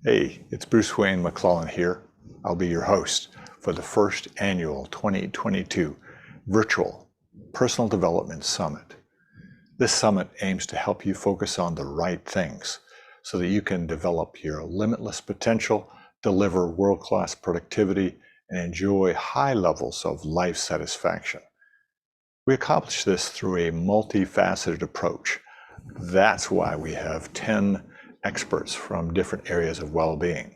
Hey, it's Bruce Wayne McLellan here. I'll be your host for the first annual 2022 Virtual Personal Development Summit. This summit aims to help you focus on the right things so that you can develop your limitless potential, deliver world-class productivity, and enjoy high levels of life satisfaction. We accomplish this through a multifaceted approach. That's why we have 10 experts from different areas of well-being.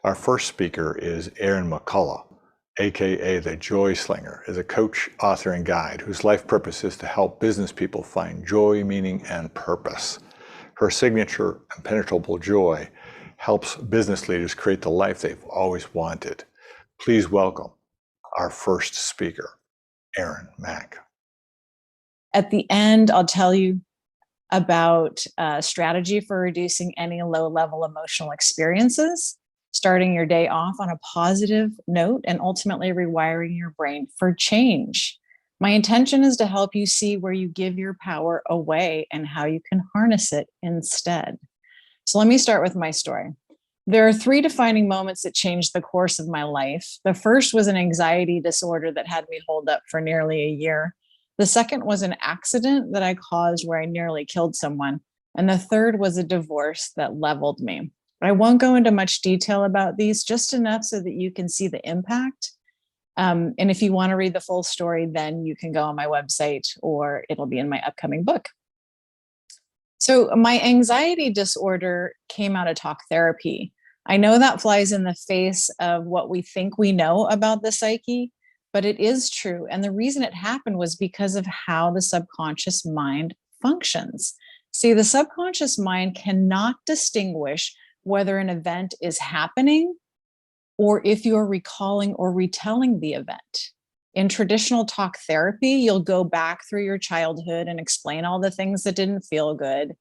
Our first speaker is Erin McCullough, aka the Joy Slinger, is a coach, author, and guide whose life purpose is to help business people find joy, meaning, and purpose. Her signature, Impenetrable Joy, helps business leaders create the life they've always wanted. Please welcome our first speaker, Erin Mac. At the end, I'll tell you about a strategy for reducing any low-level emotional experiences, starting your day off on a positive note, and ultimately rewiring your brain for change. My intention is to help you see where you give your power away and how you can harness it instead. So let me start with my story. There are 3 defining moments that changed the course of my life. The first was an anxiety disorder that had me holed up for nearly a year. The second was an accident that I caused where I nearly killed someone. And the third was a divorce that leveled me. I won't go into much detail about these, just enough so that you can see the impact. And if you want to read the full story, then you can go on my website or it'll be in my upcoming book. So my anxiety disorder came out of talk therapy. I know that flies in the face of what we think we know about the psyche, but it is true. And the reason it happened was because of how the subconscious mind functions. See, the subconscious mind cannot distinguish whether an event is happening or if you're recalling or retelling the event. In traditional talk therapy, you'll go back through your childhood and explain all the things that didn't feel good,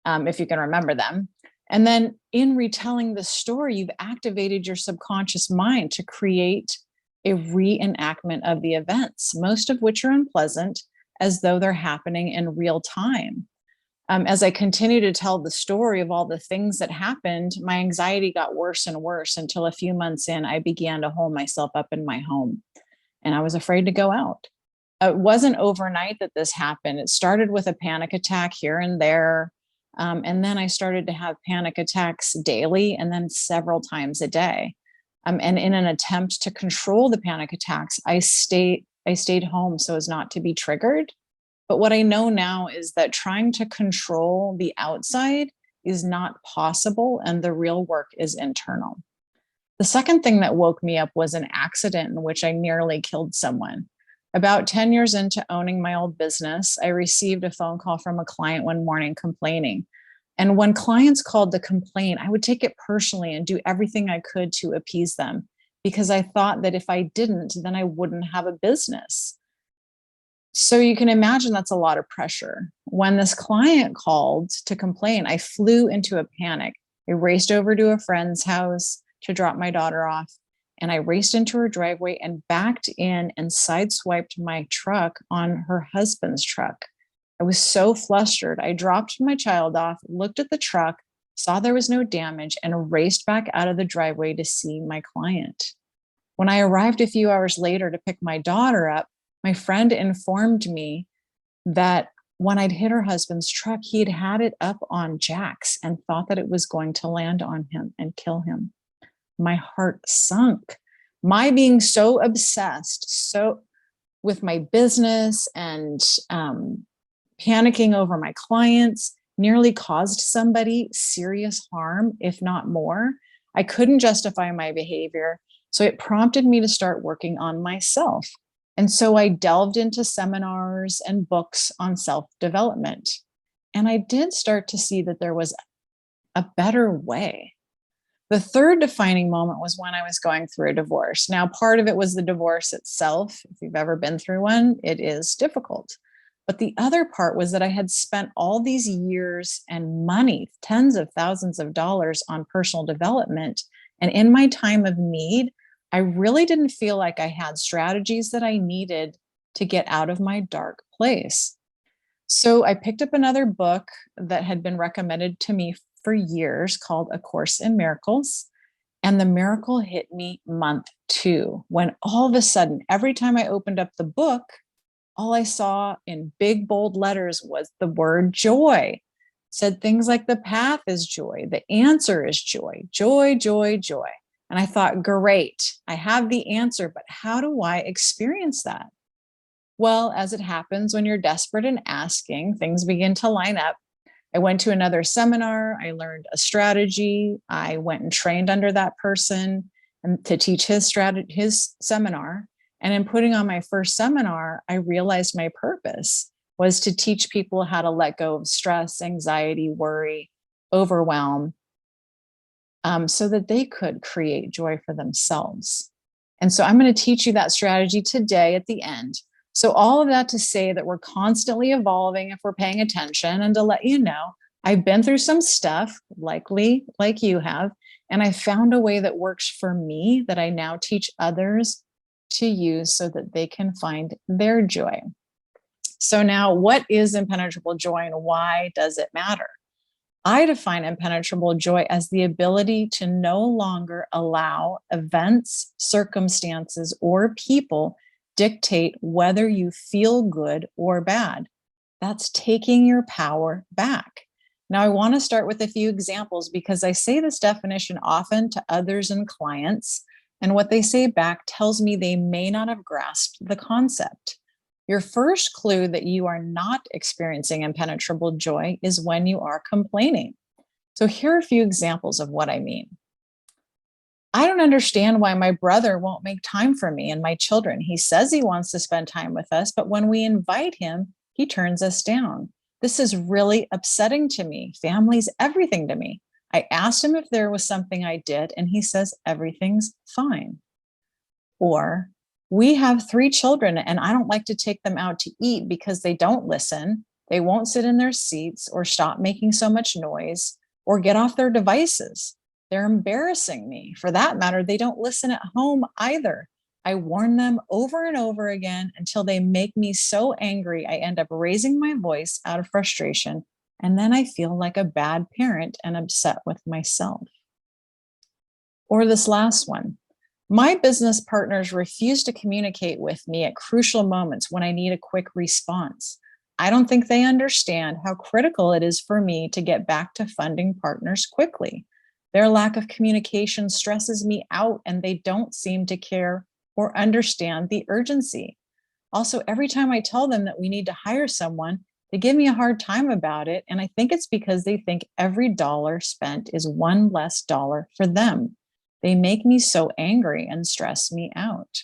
if you can remember them. And then in retelling the story, you've activated your subconscious mind to create a reenactment of the events, most of which are unpleasant, as though they're happening in real time. As I continue to tell the story of all the things that happened, my anxiety got worse and worse until a few months in, I began to hold myself up in my home and I was afraid to go out. It wasn't overnight that this happened. It started with a panic attack here and there. And then I started to have panic attacks daily and then several times a day. And in an attempt to control the panic attacks, I stayed home so as not to be triggered. But what I know now is that trying to control the outside is not possible, and the real work is internal. The second thing that woke me up was an accident in which I nearly killed someone. About 10 years into owning my old business, I received a phone call from a client one morning complaining. And when clients called to complain, I would take it personally and do everything I could to appease them because I thought that if I didn't, then I wouldn't have a business. So you can imagine that's a lot of pressure. When this client called to complain, I flew into a panic. I raced over to a friend's house to drop my daughter off, and I raced into her driveway and backed in and sideswiped my truck on her husband's truck. I was so flustered. I dropped my child off, looked at the truck, saw there was no damage, and raced back out of the driveway to see my client. When I arrived a few hours later to pick my daughter up, my friend informed me that when I'd hit her husband's truck, he'd had it up on jacks and thought that it was going to land on him and kill him. My heart sunk. My being so obsessed with my business and panicking over my clients nearly caused somebody serious harm, if not more. I couldn't justify my behavior, so it prompted me to start working on myself. And so I delved into seminars and books on self-development. And I did start to see that there was a better way. The third defining moment was when I was going through a divorce. Now, part of it was the divorce itself. If you've ever been through one, it is difficult. But the other part was that I had spent all these years and money, tens of thousands of dollars on personal development. And in my time of need, I really didn't feel like I had strategies that I needed to get out of my dark place. So I picked up another book that had been recommended to me for years called A Course in Miracles. And the miracle hit me month 2, when all of a sudden, every time I opened up the book, all I saw in big, bold letters was the word joy. It said things like the path is joy, the answer is joy, joy, joy, joy. And I thought, great, I have the answer, but how do I experience that? Well, as it happens, when you're desperate and asking, things begin to line up. I went to another seminar. I learned a strategy. I went and trained under that person and to teach his seminar. And in putting on my first seminar, I realized my purpose was to teach people how to let go of stress, anxiety, worry, overwhelm, so that they could create joy for themselves. And so I'm going to teach you that strategy today at the end. So all of that to say that we're constantly evolving if we're paying attention, and to let you know, I've been through some stuff, likely like you have, and I found a way that works for me that I now teach others to use so that they can find their joy. So now, what is impenetrable joy and why does it matter? I define impenetrable joy as the ability to no longer allow events, circumstances, or people dictate whether you feel good or bad. That's taking your power back. Now, I want to start with a few examples because I say this definition often to others and clients, and what they say back tells me they may not have grasped the concept. Your first clue that you are not experiencing impenetrable joy is when you are complaining. So here are a few examples of what I mean. I don't understand why my brother won't make time for me and my children. He says he wants to spend time with us, but when we invite him, he turns us down. This is really upsetting to me. Family's everything to me. I asked him if there was something I did, and he says everything's fine. Or, we have 3 children, and I don't like to take them out to eat because they don't listen. They won't sit in their seats or stop making so much noise or get off their devices. They're embarrassing me. For that matter, they don't listen at home either. I warn them over and over again until they make me so angry I end up raising my voice out of frustration, and then I feel like a bad parent and upset with myself. Or this last one. My business partners refuse to communicate with me at crucial moments when I need a quick response. I don't think they understand how critical it is for me to get back to funding partners quickly. Their lack of communication stresses me out, and they don't seem to care or understand the urgency. Also, every time I tell them that we need to hire someone, they give me a hard time about it, and I think it's because they think every dollar spent is one less dollar for them. They make me so angry and stress me out.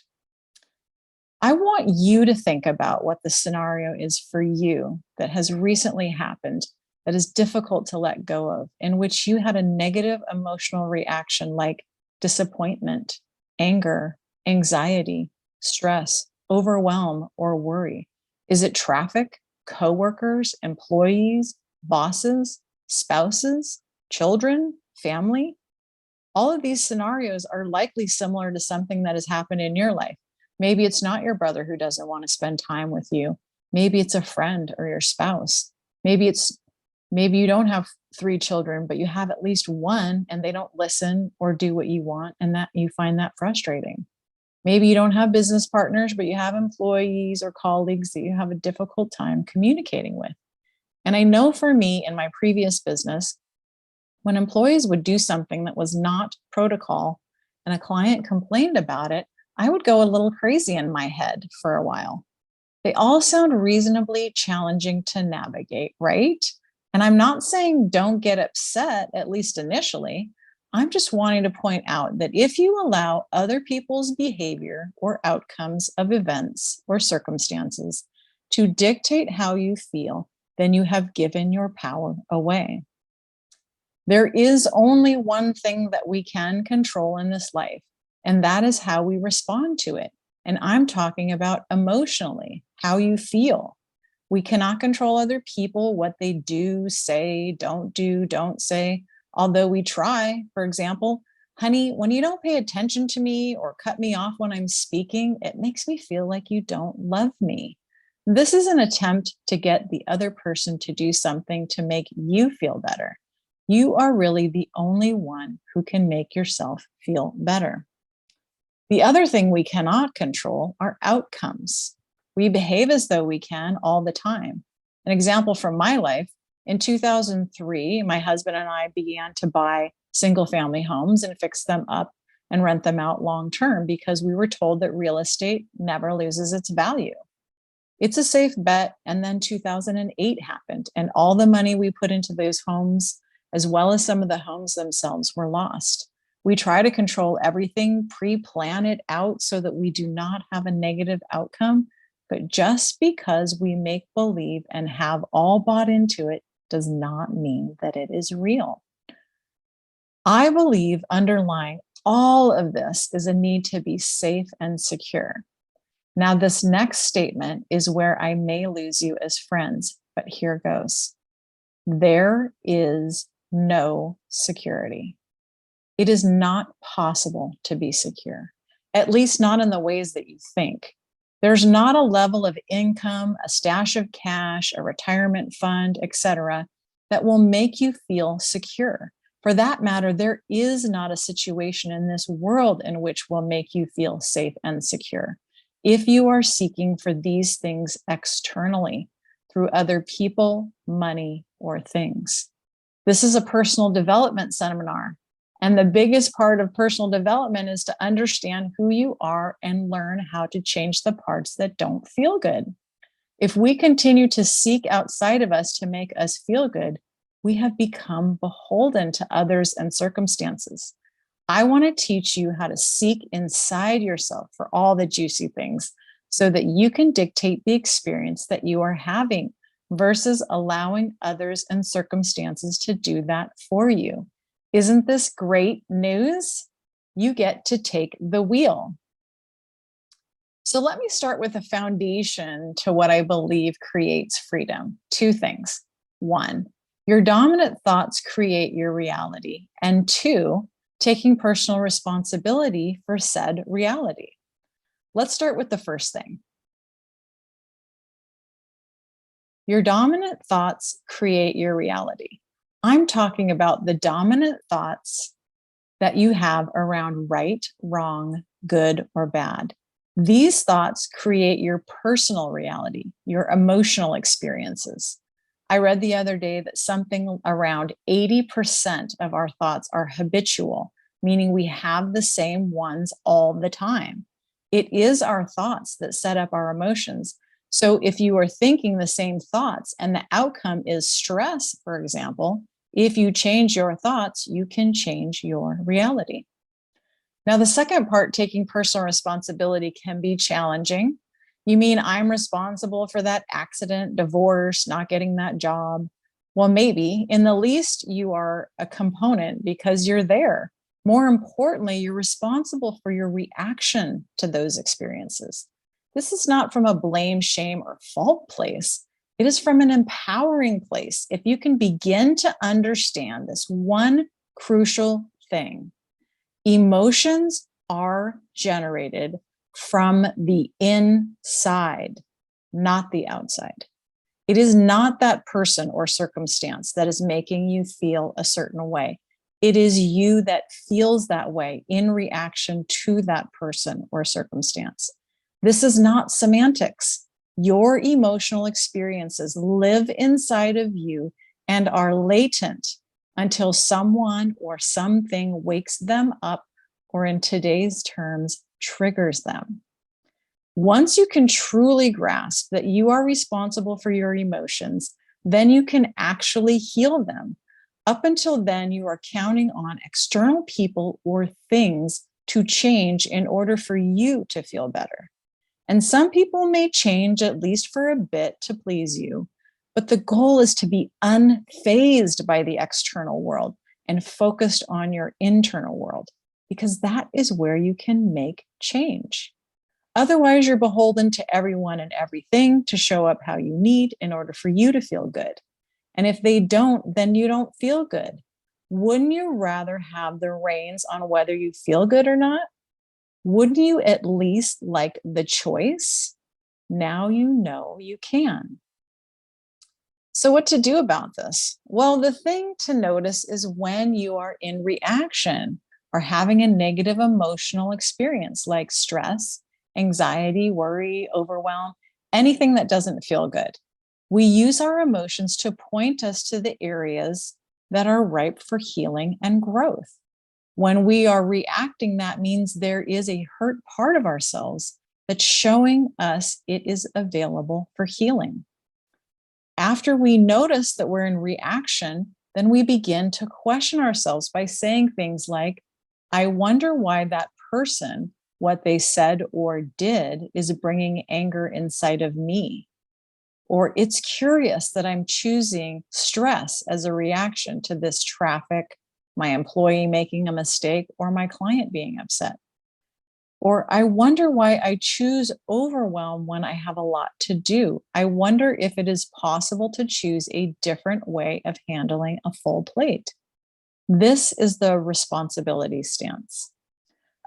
I want you to think about what the scenario is for you that has recently happened that is difficult to let go of, in which you had a negative emotional reaction like disappointment, anger, anxiety, stress, overwhelm, or worry. Is it traffic, coworkers, employees, bosses, spouses, children, family? All of these scenarios are likely similar to something that has happened in your life. Maybe it's not your brother who doesn't want to spend time with you. Maybe it's a friend or your spouse. Maybe you don't have 3 children, but you have at least one and they don't listen or do what you want, and that you find that frustrating. Maybe you don't have business partners, but you have employees or colleagues that you have a difficult time communicating with. And I know for me in my previous business, when employees would do something that was not protocol and a client complained about it, I would go a little crazy in my head for a while. They all sound reasonably challenging to navigate, right? And I'm not saying don't get upset, at least initially. I'm just wanting to point out that if you allow other people's behavior or outcomes of events or circumstances to dictate how you feel, then you have given your power away. There is only one thing that we can control in this life, and that is how we respond to it. And I'm talking about emotionally, how you feel. We cannot control other people, what they do, say, don't say, although we try. For example, honey, when you don't pay attention to me or cut me off when I'm speaking, it makes me feel like you don't love me. This is an attempt to get the other person to do something to make you feel better. You are really the only one who can make yourself feel better. The other thing we cannot control are outcomes. We behave as though we can all the time. An example from my life, in 2003, my husband and I began to buy single family homes and fix them up and rent them out long term because we were told that real estate never loses its value. It's a safe bet. And then 2008 happened, and all the money we put into those homes, as well as some of the homes themselves, were lost. We try to control everything, pre-plan it out so that we do not have a negative outcome. But just because we make believe and have all bought into it does not mean that it is real. I believe underlying all of this is a need to be safe and secure. Now, this next statement is where I may lose you as friends, but here goes. There is no security. It is not possible to be secure, at least not in the ways that you think. There's not a level of income, a stash of cash, a retirement fund, etc., that will make you feel secure. For that matter, there is not a situation in this world in which will make you feel safe and secure. If you are seeking for these things externally through other people, money, or things. This is a personal development seminar. And the biggest part of personal development is to understand who you are and learn how to change the parts that don't feel good. If we continue to seek outside of us to make us feel good, we have become beholden to others and circumstances. I want to teach you how to seek inside yourself for all the juicy things so that you can dictate the experience that you are having versus allowing others and circumstances to do that for you. Isn't this great news? You get to take the wheel. So let me start with a foundation to what I believe creates freedom. Two things. One, your dominant thoughts create your reality. And two, taking personal responsibility for said reality. Let's start with the first thing. Your dominant thoughts create your reality. I'm talking about the dominant thoughts that you have around right, wrong, good, or bad. These thoughts create your personal reality, your emotional experiences. I read the other day that something around 80% of our thoughts are habitual, meaning we have the same ones all the time. It is our thoughts that set up our emotions. So if you are thinking the same thoughts and the outcome is stress, for example, if you change your thoughts, you can change your reality. Now, the second part, taking personal responsibility, can be challenging. You mean I'm responsible for that accident, divorce, not getting that job? Well, maybe. In the least, you are a component because you're there. More importantly, you're responsible for your reaction to those experiences. This is not from a blame, shame, or fault place. It is from an empowering place. If you can begin to understand this one crucial thing, emotions are generated from the inside, not the outside. It is not that person or circumstance that is making you feel a certain way. It is you that feels that way in reaction to that person or circumstance. This is not semantics. Your emotional experiences live inside of you and are latent until someone or something wakes them up, or in today's terms, triggers them. Once you can truly grasp that you are responsible for your emotions, then you can actually heal them. Up until then, you are counting on external people or things to change in order for you to feel better. And some people may change at least for a bit to please you, but the goal is to be unfazed by the external world and focused on your internal world, because that is where you can make change. Otherwise, you're beholden to everyone and everything to show up how you need in order for you to feel good. And if they don't, then you don't feel good. Wouldn't you rather have the reins on whether you feel good or not? Wouldn't you at least like the choice? Now you know you can. So, what to do about this? Well, the thing to notice is when you are in reaction or having a negative emotional experience like stress, anxiety, worry, overwhelm, anything that doesn't feel good. We use our emotions to point us to the areas that are ripe for healing and growth. When we are reacting, that means there is a hurt part of ourselves that's showing us it is available for healing. After we notice that we're in reaction, then we begin to question ourselves by saying things like, I wonder why that person, what they said or did, is bringing anger inside of me. Or it's curious that I'm choosing stress as a reaction to this traffic, my employee making a mistake, or my client being upset. Or I wonder why I choose overwhelm when I have a lot to do. I wonder if it is possible to choose a different way of handling a full plate. This is the responsibility stance.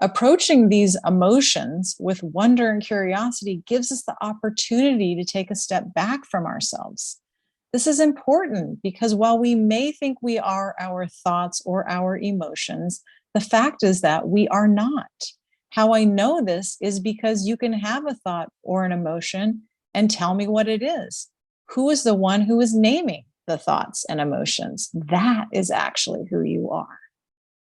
Approaching these emotions with wonder and curiosity gives us the opportunity to take a step back from ourselves. This is important because while we may think we are our thoughts or our emotions, the fact is that we are not. How I know this is because you can have a thought or an emotion and tell me what it is. Who is the one who is naming the thoughts and emotions? That is actually who you are.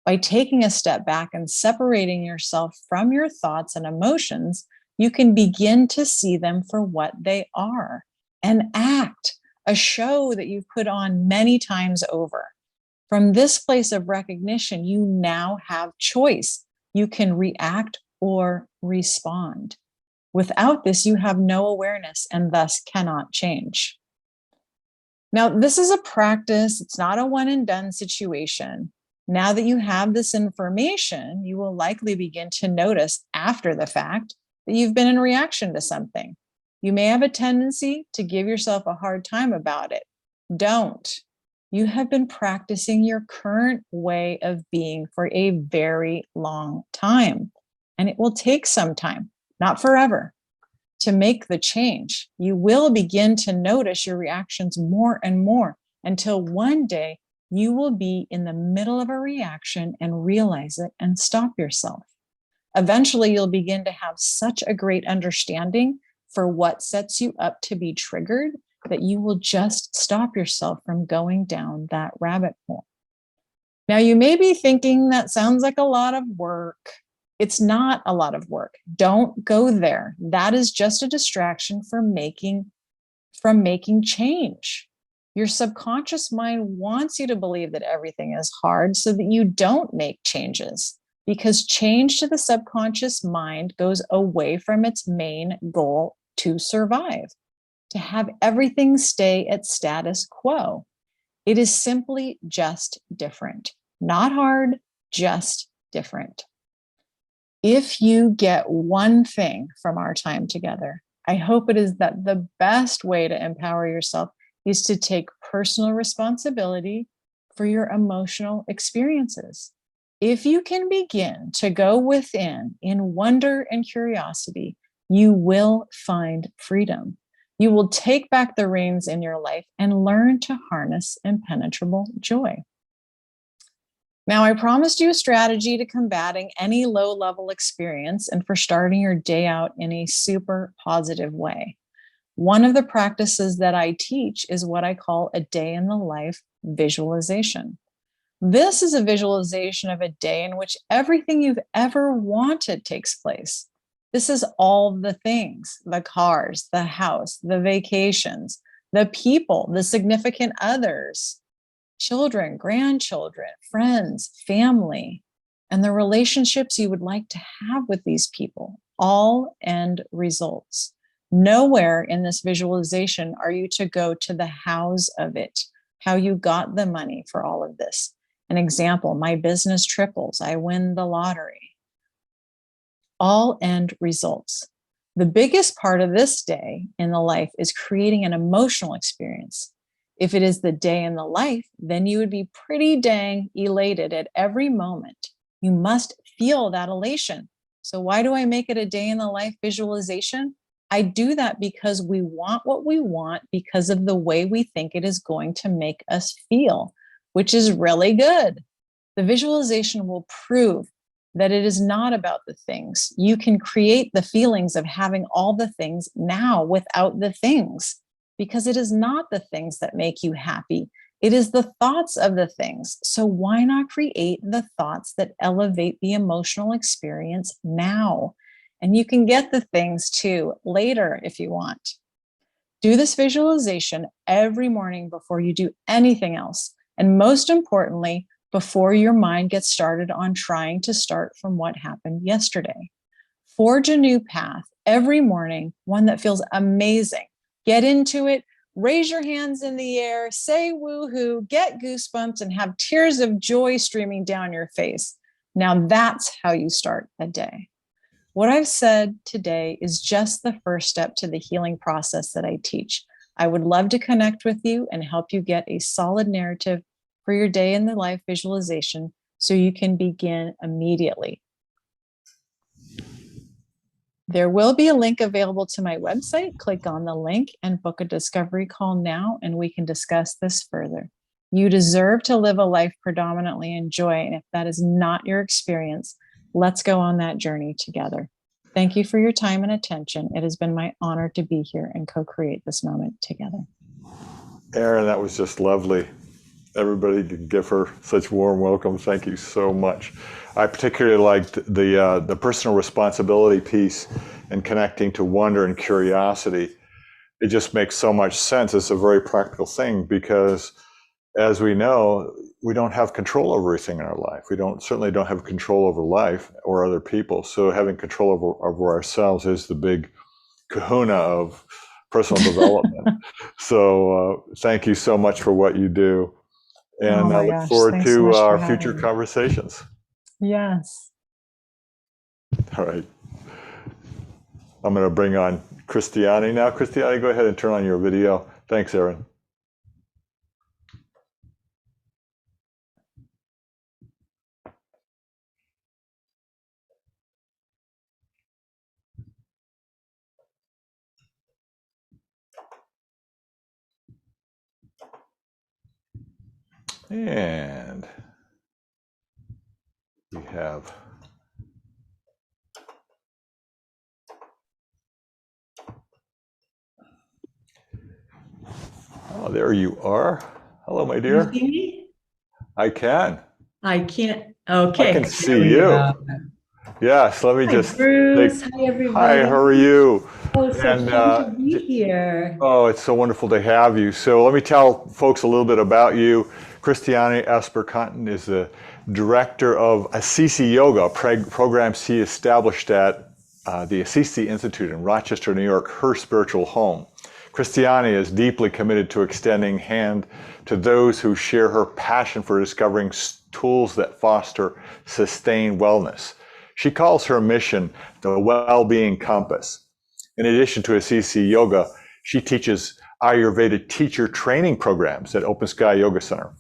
By taking a step back and separating yourself from your thoughts and emotions, you can begin to see them for what they are, an act, a show that you've put on many times over. From this place of recognition, you now have choice. You can react or respond. Without this, you have no awareness and thus cannot change. Now, this is a practice. It's not a one and done situation. Now that you have this information, you will likely begin to notice after the fact that you've been in reaction to something. You may have a tendency to give yourself a hard time about it. Don't. You have been practicing your current way of being for a very long time, and it will take some time, not forever, to make the change. You will begin to notice your reactions more and more until one day you will be in the middle of a reaction and realize it and stop yourself. Eventually, you'll begin to have such a great understanding for what sets you up to be triggered that you will just stop yourself from going down that rabbit hole. Now, you may be thinking that sounds like a lot of work. It's not a lot of work. Don't go there. That is just a distraction from making change. Your subconscious mind wants you to believe that everything is hard so that you don't make changes, because change to the subconscious mind goes away from its main goal to survive, to have everything stay at status quo. It is simply just different, not hard, just different. If you get one thing from our time together, I hope it is that the best way to empower yourself is to take personal responsibility for your emotional experiences. If you can begin to go within in wonder and curiosity, you will find freedom. You will take back the reins in your life and learn to harness impenetrable joy. Now, I promised you a strategy to combating any low-level experience and for starting your day out in a super positive way. One of the practices that I teach is what I call a day in the life visualization. This is a visualization of a day in which everything you've ever wanted takes place. This is all the things, the cars, the house, the vacations, the people, the significant others, children, grandchildren, friends, family, and the relationships you would like to have with these people, all end results. Nowhere in this visualization are you to go to the hows of it, how you got the money for all of this. An example, my business triples, I win the lottery. All end results. The biggest part of this day in the life is creating an emotional experience. If it is the day in the life, then you would be pretty dang elated at every moment. You must feel that elation. So why do I make it a day in the life visualization? I do that because we want what we want because of the way we think it is going to make us feel, which is really good. The visualization will prove that it is not about the things. You can create the feelings of having all the things now without the things, because it is not the things that make you happy. It is the thoughts of the things. So why not create the thoughts that elevate the emotional experience now? And you can get the things too later if you want. Do this visualization every morning before you do anything else. And most importantly, before your mind gets started on trying to start from what happened yesterday. Forge a new path every morning, one that feels amazing. Get into it, raise your hands in the air, say woohoo, get goosebumps, and have tears of joy streaming down your face. Now that's how you start a day. What I've said today is just the first step to the healing process that I teach. I would love to connect with you and help you get a solid narrative for your day in the life visualization so you can begin immediately. There will be a link available to my website. Click on the link and book a discovery call now, and we can discuss this further. You deserve to live a life predominantly in joy, and if that is not your experience, let's go on that journey together. Thank you for your time and attention. It has been my honor to be here and co-create this moment together. Erin, that was just lovely. Everybody can give her such warm welcome. Thank you so much. I particularly liked the personal responsibility piece and connecting to wonder and curiosity. It just makes so much sense. It's a very practical thing because, as we know, we don't have control over everything in our life. We certainly don't have control over life or other people. So having control over ourselves is the big kahuna of personal development. So thank you so much for what you do. And I look forward to our future conversations. Yes. All right. I'm going to bring on Christianne now. Christianne, go ahead and turn on your video. Thanks, Erin. And we have oh, there you are. Hello, my dear. Can you see me? I can. I can't. Okay. I can see you. Yes, let me just. Bruce. Hi, everybody. Hi, how are you? Oh, so fun to be here. Oh, it's so wonderful to have you. So let me tell folks a little bit about you. Christianne Asper WellBEING is the director of Assisi Yoga, a program she established at the Assisi Institute in Rochester, New York, her spiritual home. Christianne is deeply committed to extending hand to those who share her passion for discovering tools that foster sustained wellness. She calls her mission the Well-Being Compass. In addition to Assisi Yoga, she teaches Ayurvedic teacher training programs at Open Sky Yoga Center.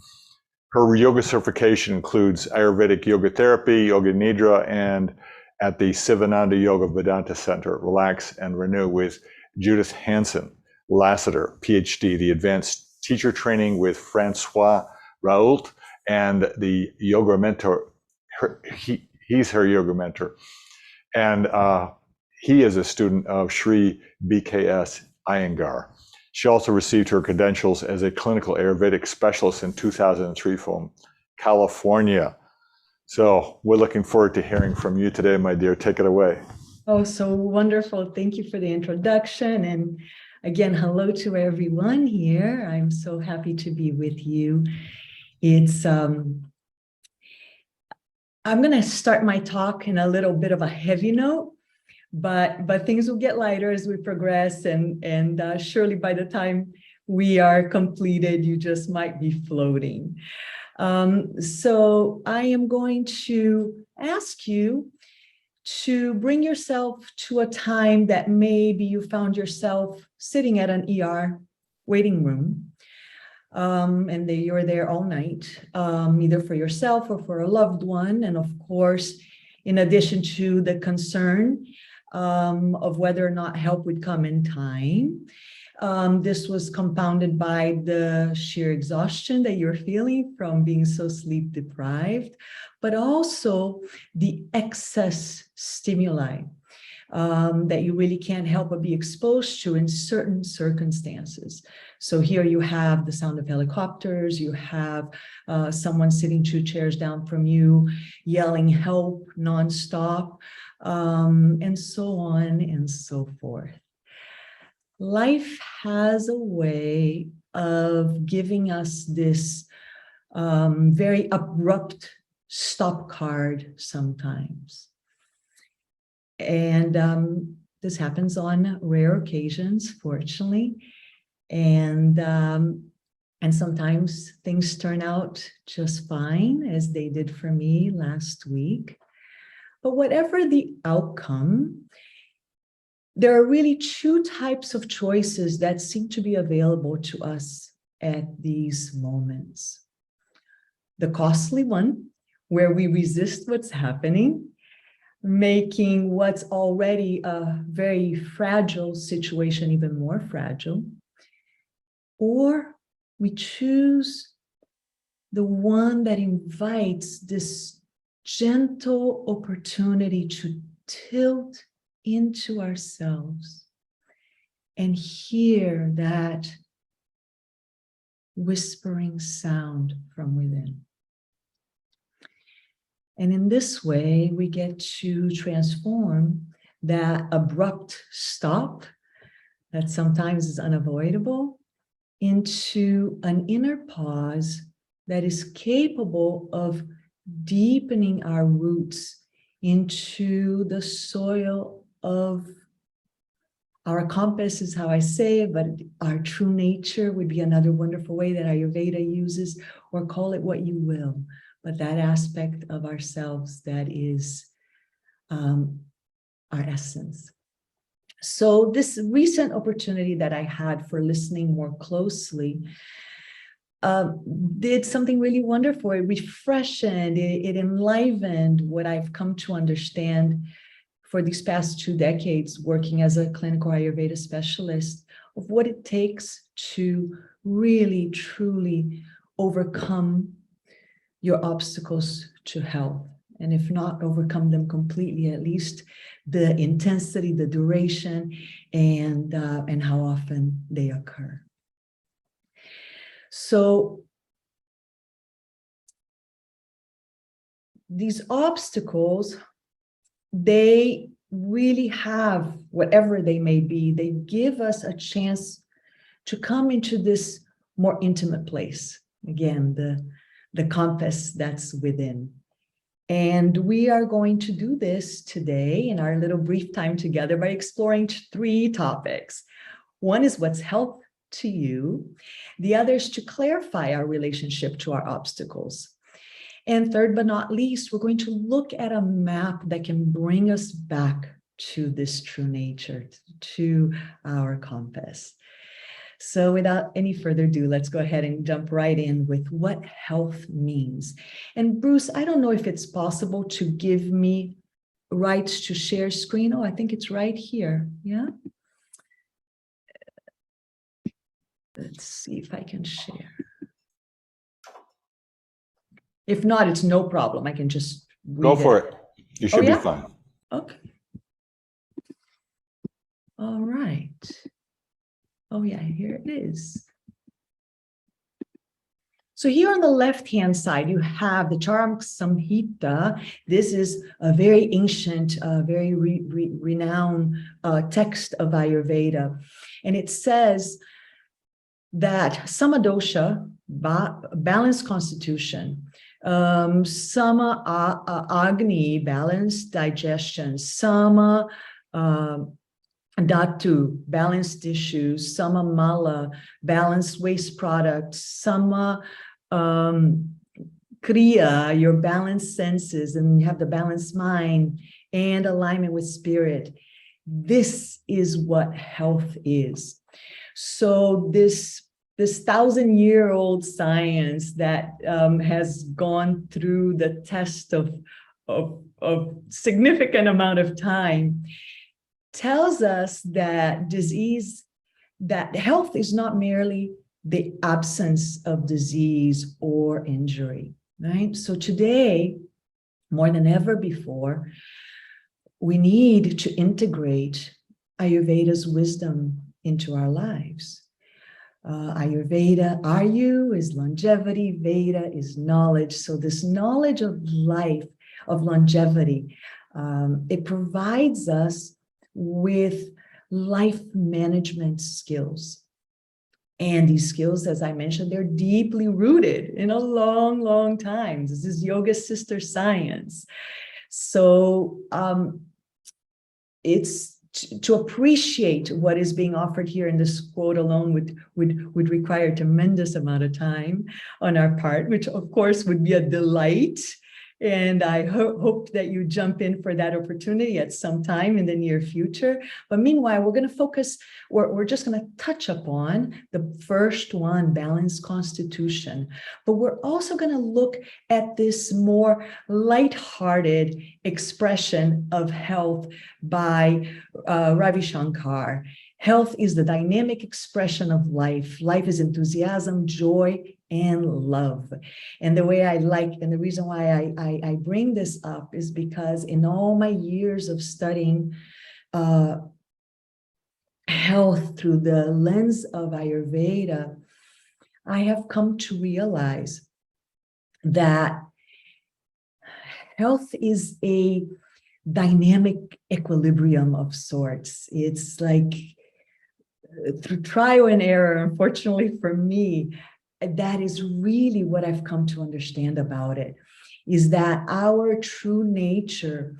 Her yoga certification includes Ayurvedic Yoga Therapy, Yoga Nidra, and at the Sivananda Yoga Vedanta Center, Relax and Renew with Judith Hansen Lassiter, PhD, the advanced teacher training with Francois Raoult, and the yoga mentor. He's her yoga mentor. And he is a student of Sri BKS Iyengar. She also received her credentials as a clinical Ayurvedic specialist in 2003 from California. So we're looking forward to hearing from you today, my dear. Take it away. Oh, so wonderful. Thank you for the introduction. And again, hello to everyone here. I'm so happy to be with you. It's, I'm going to start my talk in a little bit of a heavy note, but things will get lighter as we progress. And surely by the time we are completed, you just might be floating. So I am going to ask you to bring yourself to a time that maybe you found yourself sitting at an ER waiting room, and you're there all night, either for yourself or for a loved one. And of course, in addition to the concern of whether or not help would come in time. This was compounded by the sheer exhaustion that you're feeling from being so sleep deprived, but also the excess stimuli that you really can't help but be exposed to in certain circumstances. So here you have the sound of helicopters, you have someone sitting 2 chairs down from you, yelling help nonstop, and so on and so forth. Life has a way of giving us this very abrupt stop card sometimes. And this happens on rare occasions, fortunately. And sometimes things turn out just fine, as they did for me last week. But whatever the outcome, there are really 2 types of choices that seem to be available to us at these moments. The costly one, where we resist what's happening, making what's already a very fragile situation even more fragile. Or we choose the one that invites this gentle opportunity to tilt into ourselves and hear that whispering sound from within. And in this way, we get to transform that abrupt stop that sometimes is unavoidable into an inner pause that is capable of deepening our roots into the soil of our compass, is how I say it, but our true nature would be another wonderful way that Ayurveda uses, or call it what you will, but that aspect of ourselves that is our essence. So this recent opportunity that I had for listening more closely did something really wonderful. It refreshed, it enlivened what I've come to understand for these past 2 decades working as a clinical Ayurveda specialist, of what it takes to really, truly overcome your obstacles to health. And if not overcome them completely, at least the intensity, the duration, and how often they occur. So these obstacles, they really have, whatever they may be, they give us a chance to come into this more intimate place. Again, the compass that's within. And we are going to do this today in our little brief time together by exploring 3 topics. One is what's health to you. The other is to clarify our relationship to our obstacles. And third but not least, we're going to look at a map that can bring us back to this true nature, to our compass. So without any further ado, let's go ahead and jump right in with what health means. And Bruce, I don't know if it's possible to give me rights to share screen. Oh, I think it's right here. Yeah. Let's see if I can share. If not, it's no problem. I can just read Go for it. You should be fine. Okay. All right. Oh yeah, here it is. So here on the left-hand side, you have the Charak Samhita. This is a very ancient, very renowned text of Ayurveda. And it says that Samadosha, balanced constitution, Sama Agni, balanced digestion, Sama Dhatu, balanced tissues, Sama Mala, balanced waste products, Sama Kriya, your balanced senses, and you have the balanced mind and alignment with spirit. This is what health is. So this 1,000-year-old science that has gone through the test of significant amount of time tells us that that health is not merely the absence of disease or injury, right? So today, more than ever before, we need to integrate Ayurveda's wisdom into our lives. Ayurveda, Ayu is longevity, Veda is knowledge. So this knowledge of life, of longevity, it provides us with life management skills. And these skills, as I mentioned, they're deeply rooted in a long, long time. This is yoga sister science. So it's to appreciate what is being offered here in this quote alone would require a tremendous amount of time on our part, which of course would be a delight. And I hope that you jump in for that opportunity at some time in the near future. But meanwhile, we're going to focus, we're just going to touch upon the first one, balanced constitution. But we're also going to look at this more lighthearted expression of health by Ravi Shankar. Health is the dynamic expression of life. Life is enthusiasm, joy, and love. And the way I like, and the reason why I bring this up is because in all my years of studying health through the lens of Ayurveda, I have come to realize that health is a dynamic equilibrium of sorts. It's like through trial and error, unfortunately for me, that is really what I've come to understand about it, is that our true nature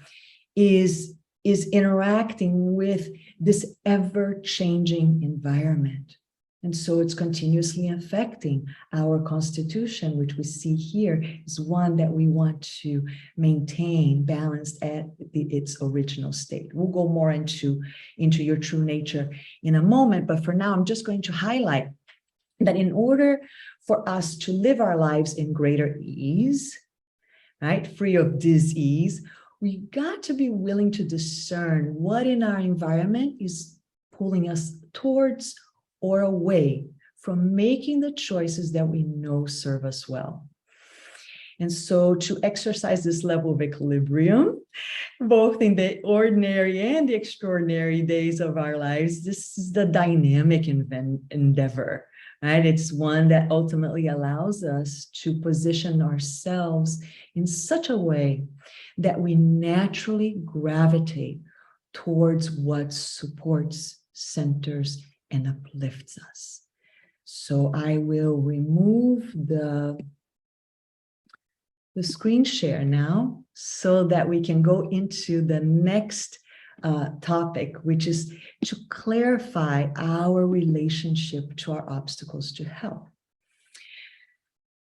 is interacting with this ever-changing environment. And so it's continuously affecting our constitution, which we see here is one that we want to maintain balanced at its original state. We'll go more into your true nature in a moment, but for now, I'm just going to highlight that in order for us to live our lives in greater ease, right, free of disease, we got to be willing to discern what in our environment is pulling us towards or away from making the choices that we know serve us well. And so to exercise this level of equilibrium, both in the ordinary and the extraordinary days of our lives, this is the dynamic endeavor, right? It's one that ultimately allows us to position ourselves in such a way that we naturally gravitate towards what supports, centers, and uplifts us. So I will remove the screen share now so that we can go into the next topic, which is to clarify our relationship to our obstacles to health.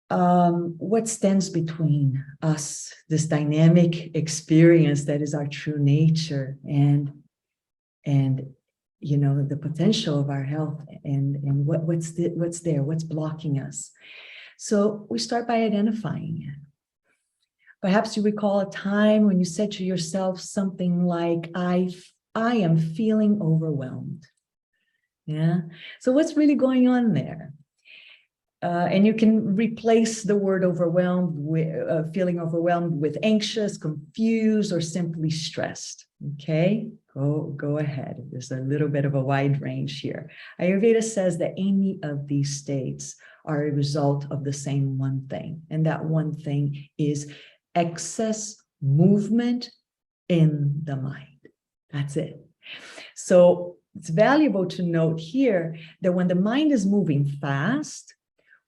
What stands between us, this dynamic experience that is our true nature, and you know, the potential of our health, and what's there, what's blocking us. So we start by identifying it. Perhaps you recall a time when you said to yourself something like, I am feeling overwhelmed. Yeah. So what's really going on there? And you can replace the word overwhelmed with feeling overwhelmed with anxious, confused, or simply stressed. Okay, go ahead. There's a little bit of a wide range here. Ayurveda says that any of these states are a result of the same one thing, and that one thing is excess movement in the mind. That's it. So it's valuable to note here that when the mind is moving fast,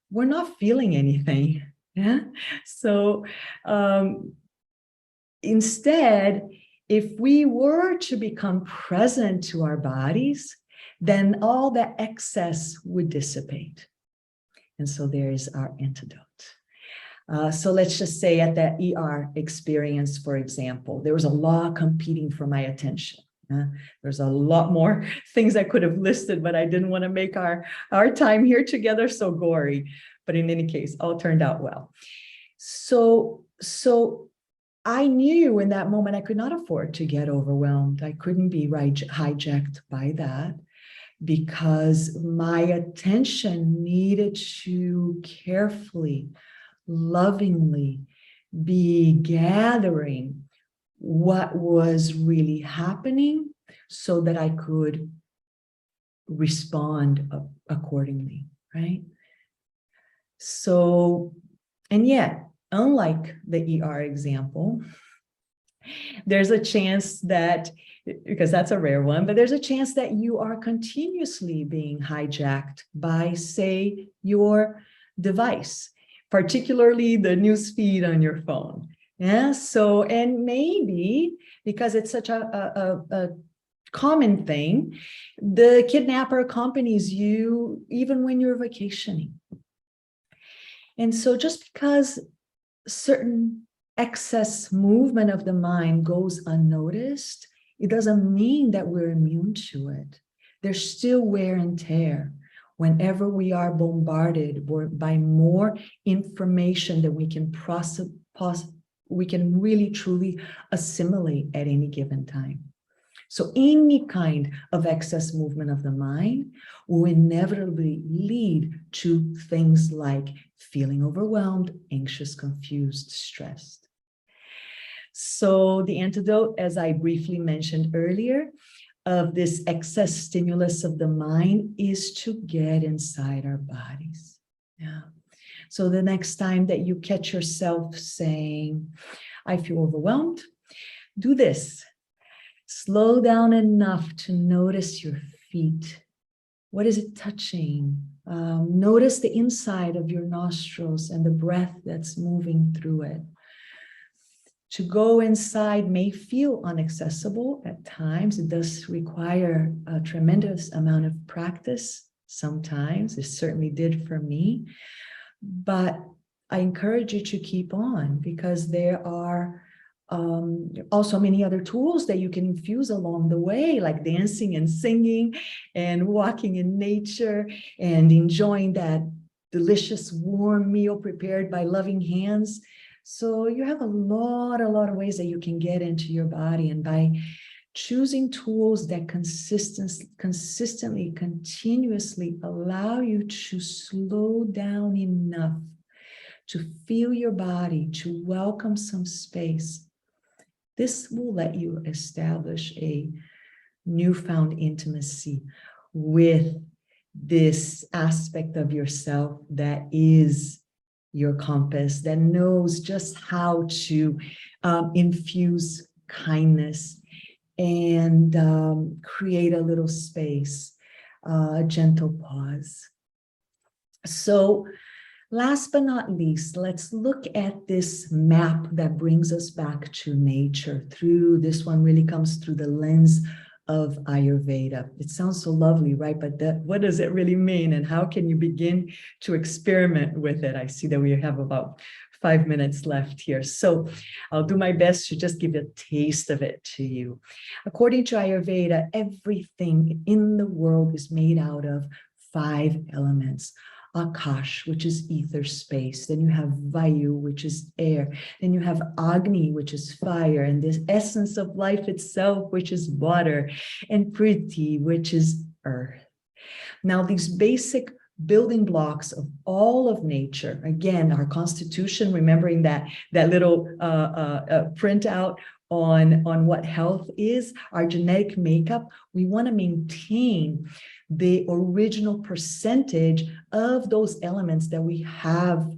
we're not feeling anything. Yeah. So instead, if we were to become present to our bodies, then all that excess would dissipate. And so there is our antidote. So let's just say at that ER experience, for example, there was a lot competing for my attention. There's a lot more things I could have listed, but I didn't want to make our time here together so gory. But in any case, all turned out well. So I knew in that moment I could not afford to get overwhelmed. I couldn't be hijacked by that, because my attention needed to carefully, lovingly be gathering what was really happening so that I could respond accordingly, right? So, and yet, unlike the ER example, there's a chance that, because that's a rare one, but there's a chance that you are continuously being hijacked by, say, your device, particularly the news feed on your phone. Yeah, so, and maybe because it's such a common thing, the kidnapper accompanies you even when you're vacationing. And so just because certain excess movement of the mind goes unnoticed, it doesn't mean that we're immune to it. There's still wear and tear whenever we are bombarded by more information than we can process, we can really truly assimilate at any given time. So any kind of excess movement of the mind will inevitably lead to things like feeling overwhelmed, anxious, confused, stressed. So the antidote, as I briefly mentioned earlier, of this excess stimulus of the mind is to get inside our bodies. Yeah. So the next time that you catch yourself saying, I feel overwhelmed, do this. Slow down enough to notice your feet. What is it touching? Notice the inside of your nostrils and the breath that's moving through it. To go inside may feel inaccessible at times. It does require a tremendous amount of practice sometimes. It certainly did for me. But I encourage you to keep on, because there are also many other tools that you can infuse along the way, like dancing and singing and walking in nature and enjoying that delicious warm meal prepared by loving hands. So you have a lot of ways that you can get into your body, and by choosing tools that consistently, continuously allow you to slow down enough to feel your body, to welcome some space. This will let you establish a newfound intimacy with this aspect of yourself that is your compass, that knows just how to infuse kindness and create a little space, a gentle pause. So last but not least, let's look at this map that brings us back to nature. Through this one really comes through the lens of Ayurveda. It sounds so lovely, right? But what does it really mean? And how can you begin to experiment with it? I see that we have about 5 minutes left here. So I'll do my best to just give a taste of it to you. According to Ayurveda, everything in the world is made out of 5 elements. Akash, which is ether space. Then you have Vayu, which is air. Then you have Agni, which is fire. And this essence of life itself, which is water. And Priti, which is earth. Now, these basic building blocks of all of nature, again, our constitution, remembering that little printout on what health is, our genetic makeup, we want to maintain the original percentage of those elements that we have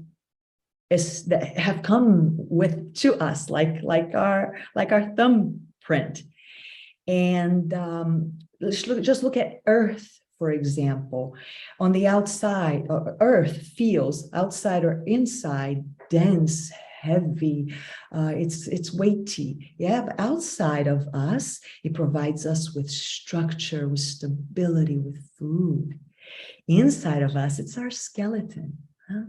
that have come with to us, like our thumbprint. And just look at Earth, for example. On the outside, Earth feels outside or inside dense, heavy, it's weighty. Yeah, but outside of us, it provides us with structure, with stability, with food. Inside of us, it's our skeleton. Huh?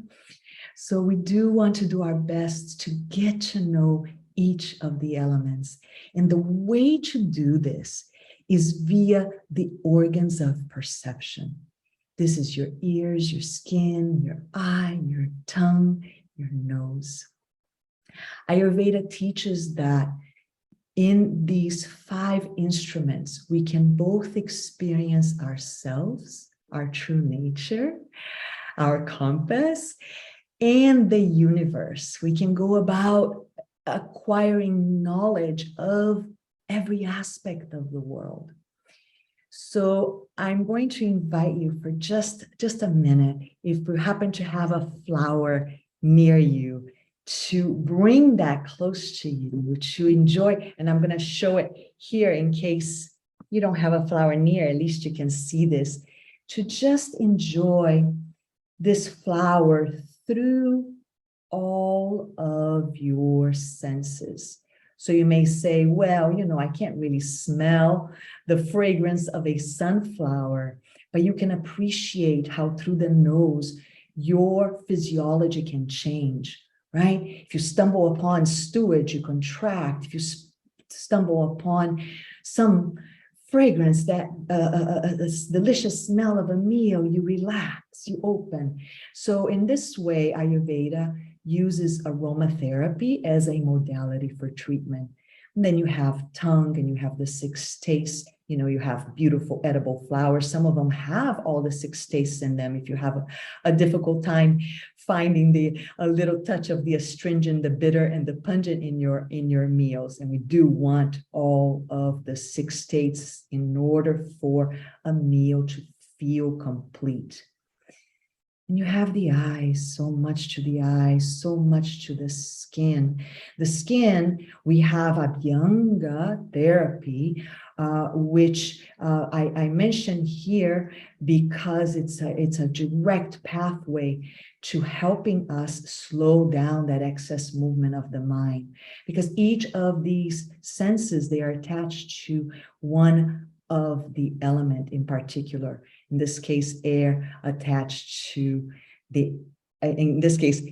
So we do want to do our best to get to know each of the elements. And the way to do this is via the organs of perception. This is your ears, your skin, your eye, your tongue, your nose. Ayurveda teaches that in these 5 instruments, we can both experience ourselves, our true nature, our compass, and the universe. We can go about acquiring knowledge of every aspect of the world. So I'm going to invite you for just a minute, if you happen to have a flower near you, to bring that close to you, to enjoy. And I'm going to show it here in case you don't have a flower near, at least you can see this, to just enjoy this flower through all of your senses. So you may say, well, I can't really smell the fragrance of a sunflower, but you can appreciate how through the nose, your physiology can change, right? If you stumble upon stewage, you contract. If you stumble upon some fragrance, that delicious smell of a meal, you relax, you open. So in this way, Ayurveda uses aromatherapy as a modality for treatment. And then you have tongue and you have the 6 tastes. You have beautiful edible flowers. Some of them have all the 6 tastes in them. If you have a difficult time finding a little touch of the astringent, the bitter, and the pungent in your meals. And we do want all of the 6 tastes in order for a meal to feel complete. And you have the eyes, so much to the eyes, so much to the skin. The skin, we have Abhyanga therapy, which I mention here because it's a direct pathway to helping us slow down that excess movement of the mind. Because each of these senses, they are attached to one of the element in particular. In this case, air attached to in this case,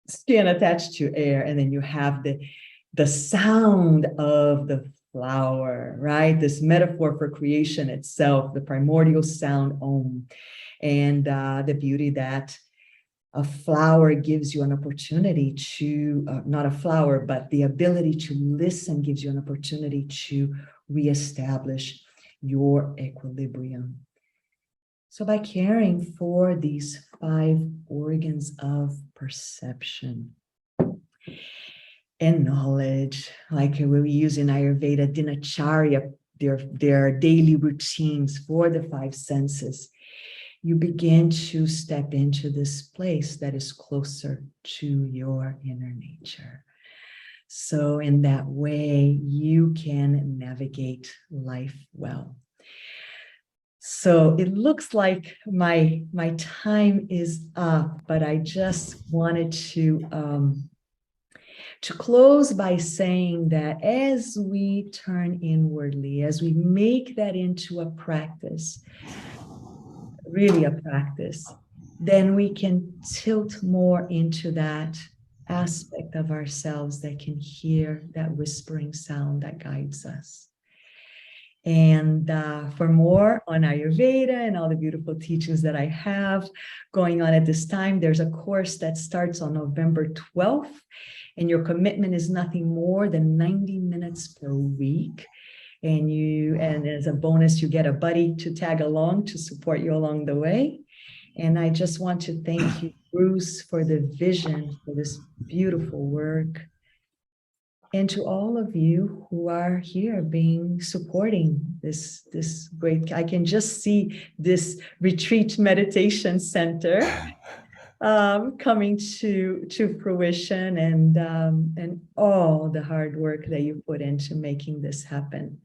skin attached to air. And then you have the sound of the flower, right? This metaphor for creation itself, the primordial sound, Om, and the beauty that a flower gives you an opportunity to, not a flower, but the ability to listen gives you an opportunity to reestablish your equilibrium. So by caring for these 5 organs of perception and knowledge, like we use in Ayurveda, dinacharya, their daily routines for the 5 senses, you begin to step into this place that is closer to your inner nature. So in that way, you can navigate life well. So it looks like my time is up, but I just wanted to close by saying that as we turn inwardly, as we make that into a practice, really a practice, then we can tilt more into that aspect of ourselves that can hear that whispering sound that guides us. And for more on Ayurveda and all the beautiful teachings that I have going on at this time, there's a course that starts on November 12th, and your commitment is nothing more than 90 minutes per week. And as a bonus, you get a buddy to tag along to support you along the way. And I just want to thank you, Bruce, for the vision for this beautiful work. And to all of you who are here supporting this great, I can just see this retreat meditation center coming to fruition, and all the hard work that you put into making this happen.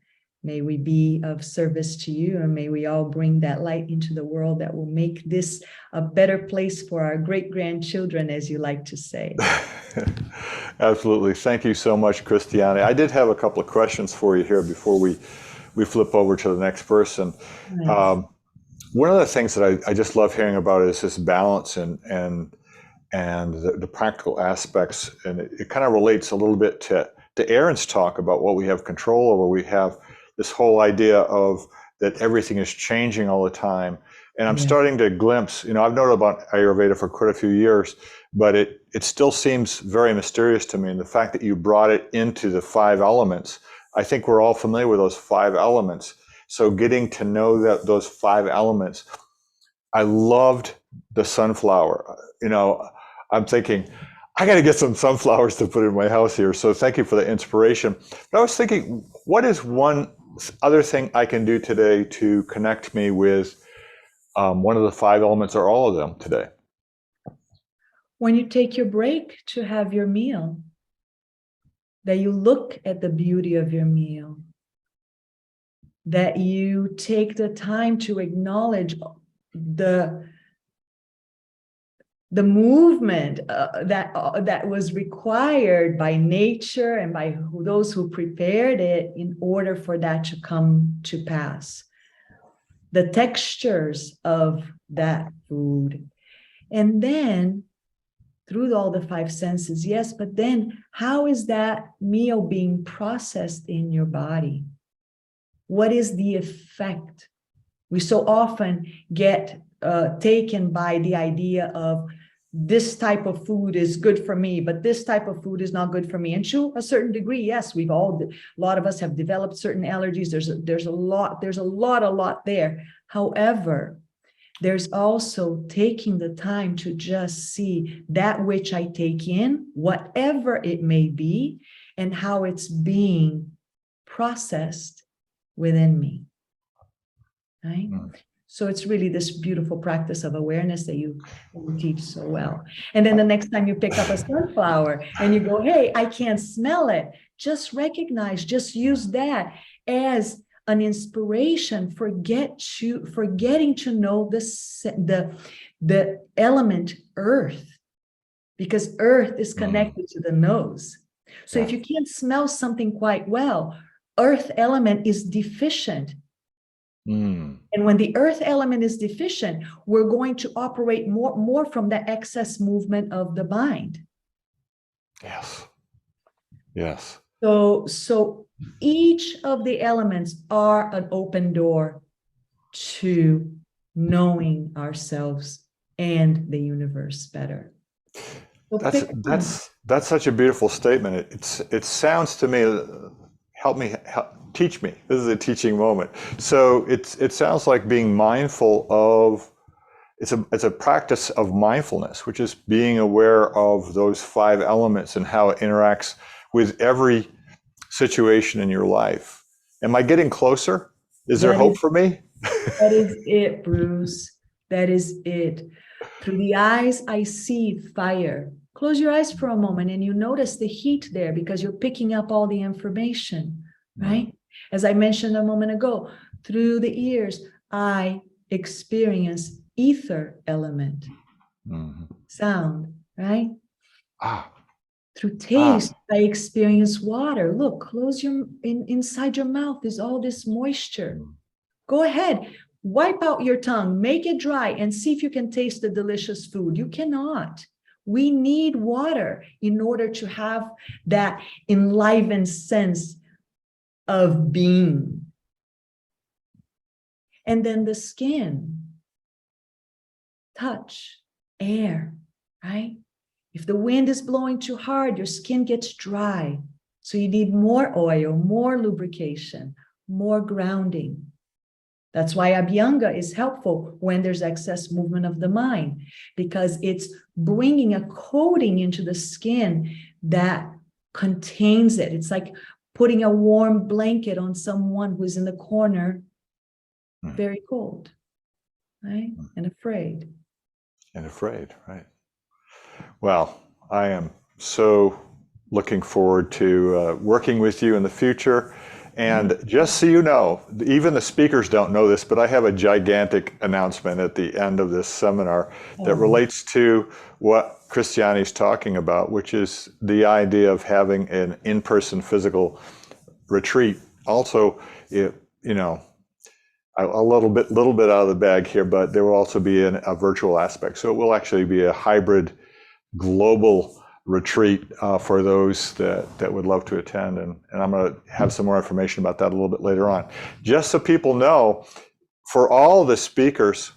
May we be of service to you, and may we all bring that light into the world that will make this a better place for our great-grandchildren, as you like to say. Absolutely. Thank you so much, Christianne. I did have a couple of questions for you here before we flip over to the next person. Nice. One of the things that I just love hearing about is this balance and the practical aspects, and it kind of relates a little bit to Erin's talk about what we have control over. We have this whole idea of that everything is changing all the time. And I'm Yeah. starting to glimpse, I've known about Ayurveda for quite a few years, but it still seems very mysterious to me. And the fact that you brought it into the 5 elements, I think we're all familiar with those 5 elements. So getting to know those 5 elements, I loved the sunflower. I'm thinking, I got to get some sunflowers to put in my house here. So thank you for the inspiration. But I was thinking, what is one other thing I can do today to connect me with one of the 5 elements or all of them today? When you take your break to have your meal, that you look at the beauty of your meal, that you take the time to acknowledge the movement that was required by nature and by those who prepared it in order for that to come to pass. The textures of that food. And then through all the 5 senses, yes, but then how is that meal being processed in your body? What is the effect? We so often get taken by the idea of this type of food is good for me, but this type of food is not good for me. And to a certain degree, yes, a lot of us have developed certain allergies. There's a lot there. However, there's also taking the time to just see that which I take in, whatever it may be, and how it's being processed within me, right? So it's really this beautiful practice of awareness that you teach so well. And then the next time you pick up a sunflower and you go, hey, I can't smell it, just recognize, just use that as an inspiration for getting to know the element earth, because earth is connected to the nose. So if you can't smell something quite well, earth element is deficient. And when the earth element is deficient, we're going to operate more from the excess movement of the mind. Yes. So each of the elements are an open door to knowing ourselves and the universe better. So that's such a beautiful statement. It sounds to me, teach me. This is a teaching moment. So it sounds like being mindful of, it's a practice of mindfulness, which is being aware of those 5 elements and how it interacts with every situation in your life. Am I getting closer? Is there hope for me? That is it, Bruce. That is it. Through the eyes, I see fire. Close your eyes for a moment and you notice the heat there because you're picking up all the information, right? As I mentioned a moment ago, through the ears, I experience ether element, sound, right? Through taste, I experience water. Look, close inside your mouth is all this moisture. Go ahead, wipe out your tongue, make it dry, and see if you can taste the delicious food. You cannot. We need water in order to have that enlivened sense of being. And then the skin, touch, air, right? If the wind is blowing too hard, your skin gets dry. So you need more oil, more lubrication, more grounding. That's why Abhyanga is helpful when there's excess movement of the mind, because it's bringing a coating into the skin that contains it. It's like putting a warm blanket on someone who's in the corner, very cold, right? And afraid. Right. Well, I am so looking forward to working with you in the future. And just so you know, even the speakers don't know this, but I have a gigantic announcement at the end of this seminar that relates to what Christianne is talking about, which is the idea of having an in-person physical retreat. Also, a little bit out of the bag here, but there will also be a virtual aspect. So it will actually be a hybrid global retreat for those that would love to attend. And I'm going to have some more information about that a little bit later on. Just so people know, for all the speakers,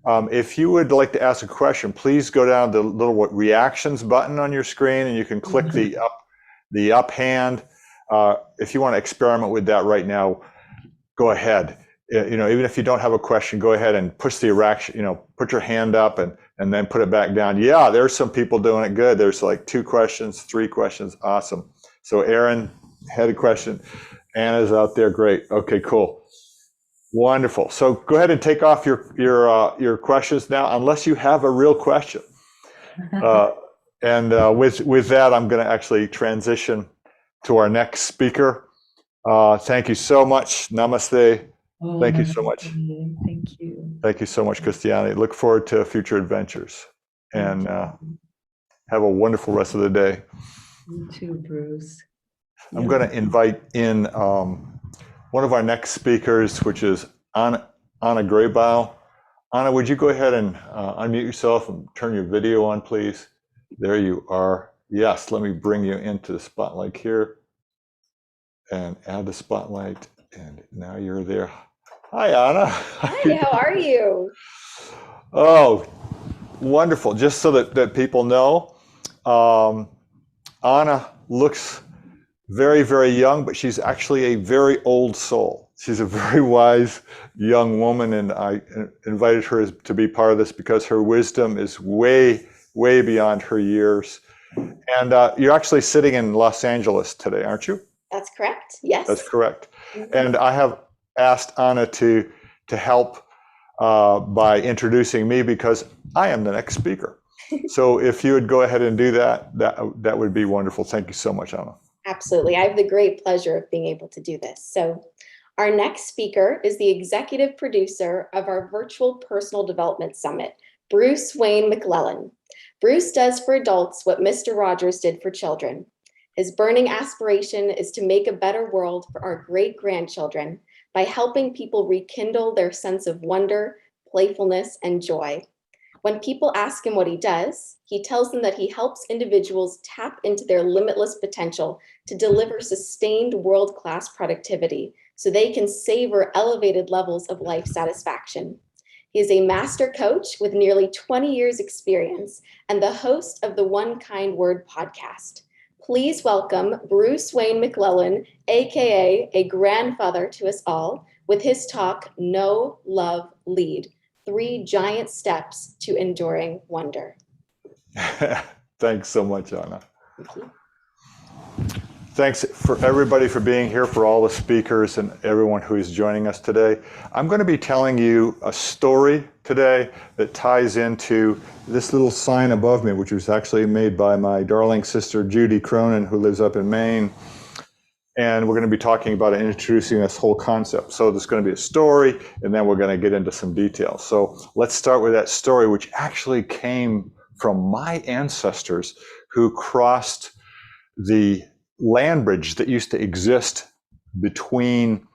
if you would like to ask a question, please go down to the little reactions button on your screen, and you can click the up hand. If you want to experiment with that right now, go ahead. Even if you don't have a question, go ahead and push the reaction, put your hand up and then put it back down. Yeah, there's some people doing it good. There's like 2 questions, 3 questions. Awesome. So Erin had a question. Anna's out there. Great. Okay, cool. Wonderful. So go ahead and take off your questions now, unless you have a real question. With that, I'm going to actually transition to our next speaker. Thank you so much. Namaste. Oh, Thank you so much. Thank you. Thank you so much, Christianne. Look forward to future adventures, and have a wonderful rest of the day. You too, Bruce. I'm going to invite in one of our next speakers, which is Anna Grabow. Anna, would you go ahead and unmute yourself and turn your video on, please? There you are. Yes, let me bring you into the spotlight here and add the spotlight. And now you're there. Hi, Anna. Hi, how are you? Oh, wonderful. Just so that people know, Anna looks very, very young, but she's actually a very old soul. She's a very wise young woman, and I invited her to be part of this because her wisdom is way, way beyond her years. And you're actually sitting in Los Angeles today, aren't you? That's correct. Yes. That's correct. And I have asked Anna to help by introducing me, because I am the next speaker. So if you would go ahead and do that would be wonderful. Thank you so much, Anna. Absolutely. I have the great pleasure of being able to do this. So our next speaker is the executive producer of our virtual personal development summit, Bruce Wayne McLellan. Bruce does for adults what Mr. Rogers did for children. His burning aspiration is to make a better world for our great-grandchildren by helping people rekindle their sense of wonder, playfulness, and joy. When people ask him what he does, he tells them that he helps individuals tap into their limitless potential to deliver sustained world-class productivity so they can savor elevated levels of life satisfaction. He is a master coach with nearly 20 years experience and the host of the One Kind Word podcast. Please welcome Bruce Wayne McLellan, AKA a grandfather to us all, with his talk, Know, Love, Lead, 3 giant steps to enduring wonder. Thanks so much, Anna. Thank you. Thanks for everybody for being here, for all the speakers and everyone who is joining us today. I'm going to be telling you a story today that ties into this little sign above me, which was actually made by my darling sister, Judy Cronin, who lives up in Maine. And we're going to be talking about and introducing this whole concept. So there's going to be a story, and then we're going to get into some details. So let's start with that story, which actually came from my ancestors who crossed the land bridge that used to exist between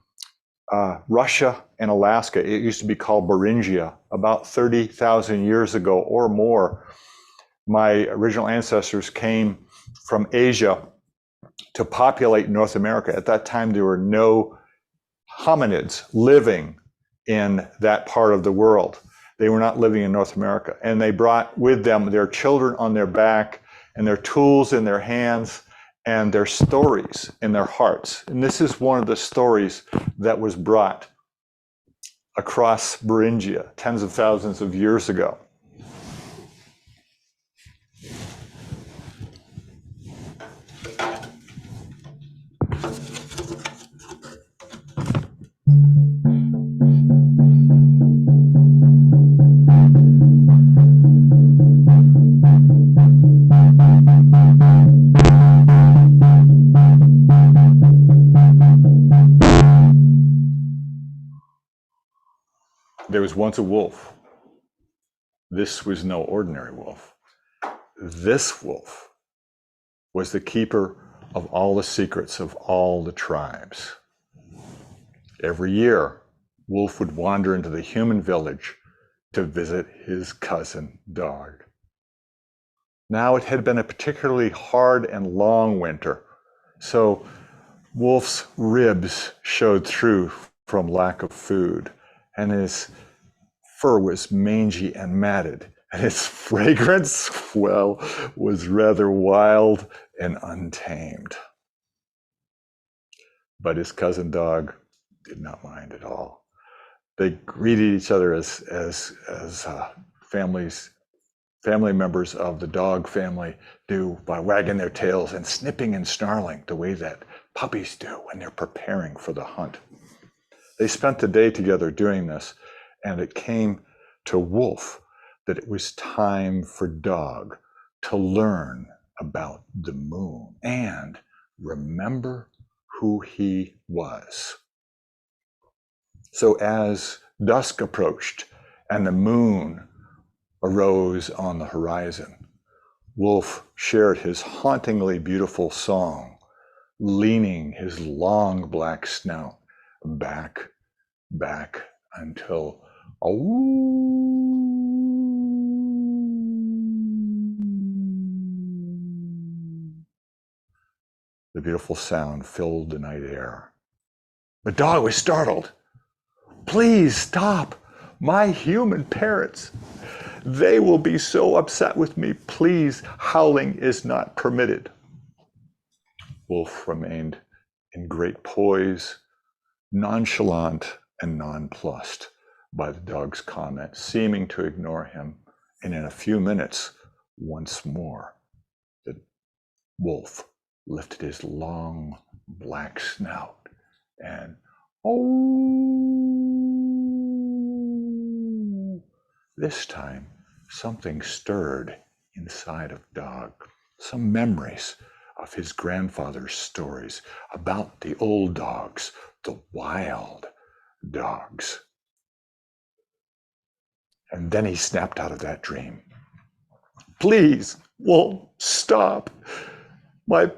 Russia and Alaska. It used to be called Beringia about 30,000 years ago or more. My original ancestors came from Asia to populate North America. At that time, there were no hominids living in that part of the world. They were not living in North America. And they brought with them their children on their back and their tools in their hands and their stories in their hearts. And this is one of the stories that was brought across Beringia tens of thousands of years ago. There was once a wolf. This was no ordinary wolf. This wolf was the keeper of all the secrets of all the tribes. Every year, Wolf would wander into the human village to visit his cousin dog. Now it had been a particularly hard and long winter, so Wolf's ribs showed through from lack of food, and his fur was mangy and matted, and his fragrance, well, was rather wild and untamed. But his cousin dog did not mind at all. They greeted each other as family members of the dog family do, by wagging their tails and snipping and snarling the way that puppies do when they're preparing for the hunt. They spent the day together doing this, and it came to Wolf that it was time for Dog to learn about the moon and remember who he was. So as dusk approached and the moon arose on the horizon, Wolf shared his hauntingly beautiful song, leaning his long black snout back until the beautiful sound filled the night air. But Dog was startled. Please stop, my human parents. They will be so upset with me. Please, howling is not permitted. Wolf remained in great poise, nonchalant and nonplussed by the dog's comment, seeming to ignore him. And in a few minutes, once more, the wolf lifted his long black snout and this time something stirred inside of Dog, some memories of his grandfather's stories about the old dogs, the wild dogs. And then he snapped out of that dream. Please, Wolf, stop. My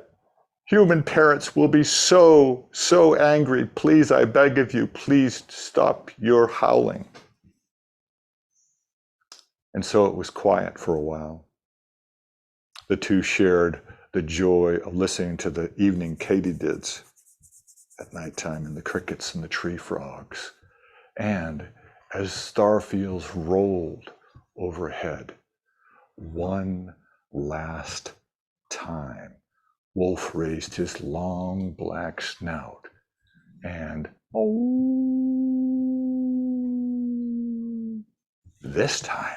human parents will be so angry. Please, I beg of you, please stop your howling. And so it was quiet for a while. The two shared the joy of listening to the evening katydids at nighttime and the crickets and the tree frogs. And as starfields rolled overhead, one last time, Wolf raised his long black snout and this time,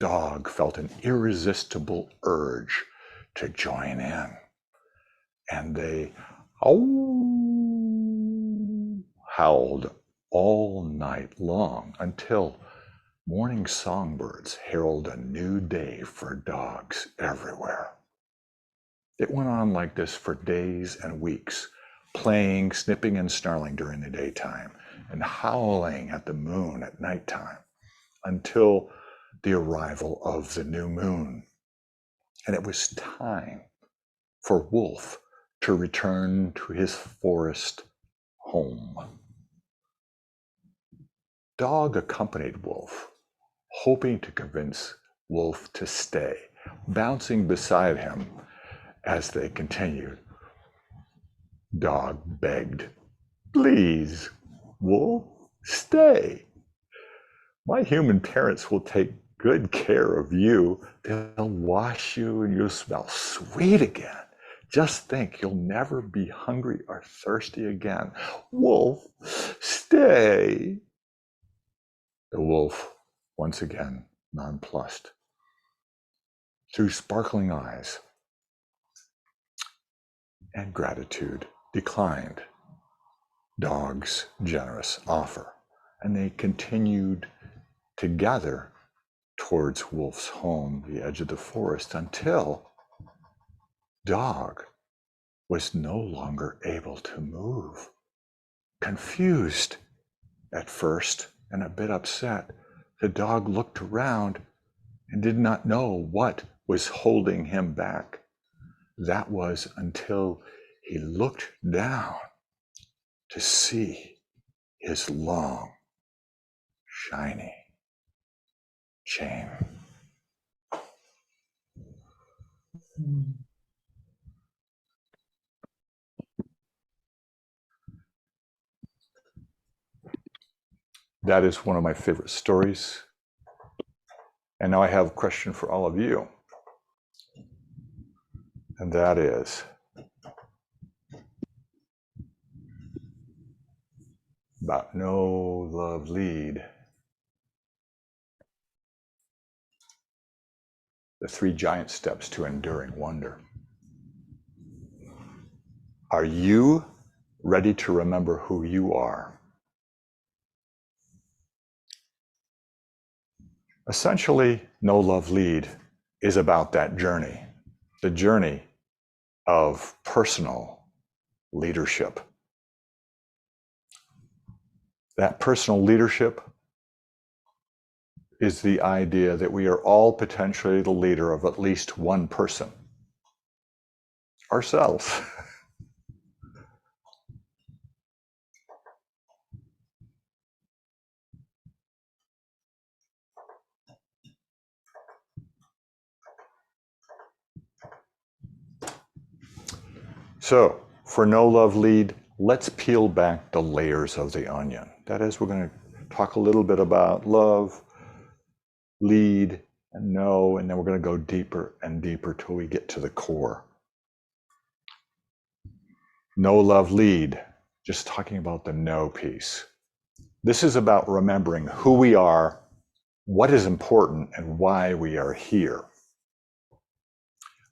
Dog felt an irresistible urge to join in, and they howled all night long until morning songbirds herald a new day for dogs everywhere. It went on like this for days and weeks, playing, snipping, and snarling during the daytime, and howling at the moon at nighttime, until the arrival of the new moon. And it was time for Wolf to return to his forest home. Dog accompanied Wolf, hoping to convince Wolf to stay, bouncing beside him as they continued. Dog begged, please, Wolf, stay. My human parents will take good care of you. They'll wash you and you'll smell sweet again. Just think, you'll never be hungry or thirsty again. Wolf, stay. The wolf, once again, nonplussed, through sparkling eyes and gratitude, declined Dog's generous offer, and they continued together towards Wolf's home, the edge of the forest, until Dog was no longer able to move. Confused at first and a bit upset, the dog looked around and did not know what was holding him back. That was until he looked down to see his long, shiny chain. That is one of my favorite stories. And now I have a question for all of you. And that is, about know, love, lead. The 3 giant steps to enduring wonder. Are you ready to remember who you are? Essentially, Know, Love, Lead is about that journey, the journey of personal leadership. That personal leadership is the idea that we are all potentially the leader of at least one person, ourselves. So, for Know, Love, Lead, let's peel back the layers of the onion. That is, we're going to talk a little bit about love, lead, and know, and then we're going to go deeper and deeper till we get to the core. Know, Love, Lead, just talking about the know piece. This is about remembering who we are, what is important, and why we are here.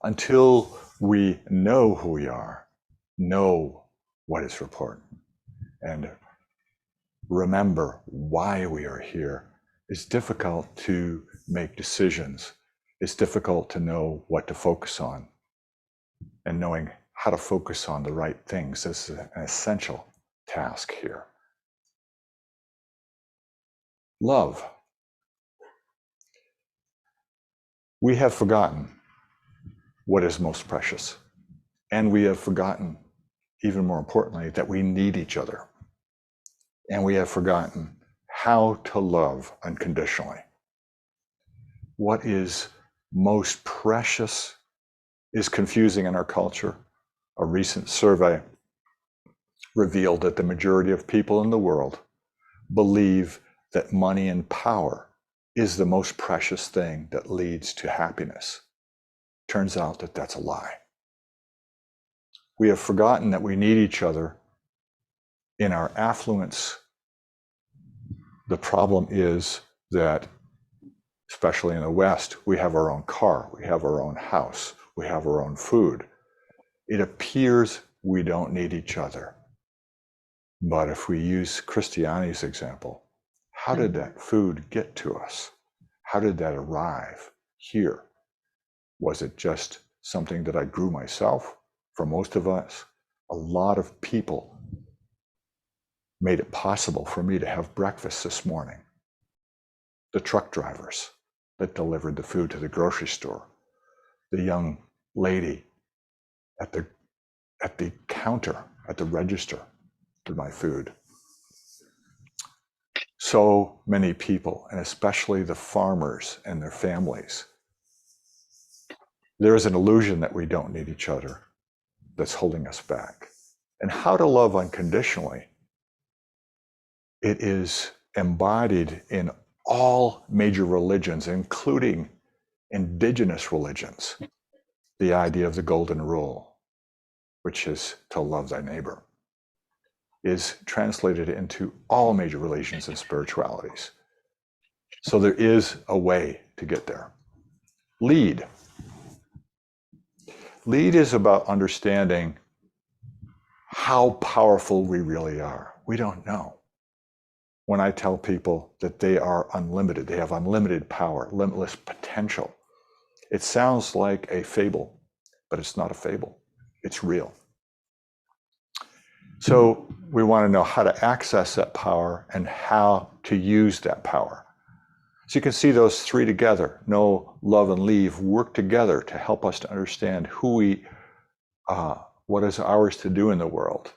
Until we know who we are, know what is important, and remember why we are here, it's difficult to make decisions. It's difficult to know what to focus on. And knowing how to focus on the right things is an essential task here. Love. We have forgotten what is most precious. And we have forgotten, even more importantly, that we need each other. And we have forgotten how to love unconditionally. What is most precious is confusing in our culture. A recent survey revealed that the majority of people in the world believe that money and power is the most precious thing that leads to happiness. Turns out that that's a lie. We have forgotten that we need each other in our affluence. The problem is that, especially in the West, we have our own car, we have our own house, we have our own food. It appears we don't need each other. But if we use Christiane's example, how did that food get to us? How did that arrive here? Was it just something that I grew myself? For most of us, a lot of people made it possible for me to have breakfast this morning. The truck drivers that delivered the food to the grocery store, the young lady at the counter, at the register for my food. So many people, and especially the farmers and their families. There is an illusion that we don't need each other that's holding us back. And how to love unconditionally, it is embodied in all major religions, including indigenous religions. The idea of the golden rule, which is to love thy neighbor, is translated into all major religions and spiritualities. So there is a way to get there. Lead. Lead is about understanding how powerful we really are. We don't know. When I tell people that they are unlimited, they have unlimited power, limitless potential, it sounds like a fable, but it's not a fable. It's real. So we want to know how to access that power and how to use that power. So you can see those 3 together, know, love, and leave, work together to help us to understand who we, what is ours to do in the world,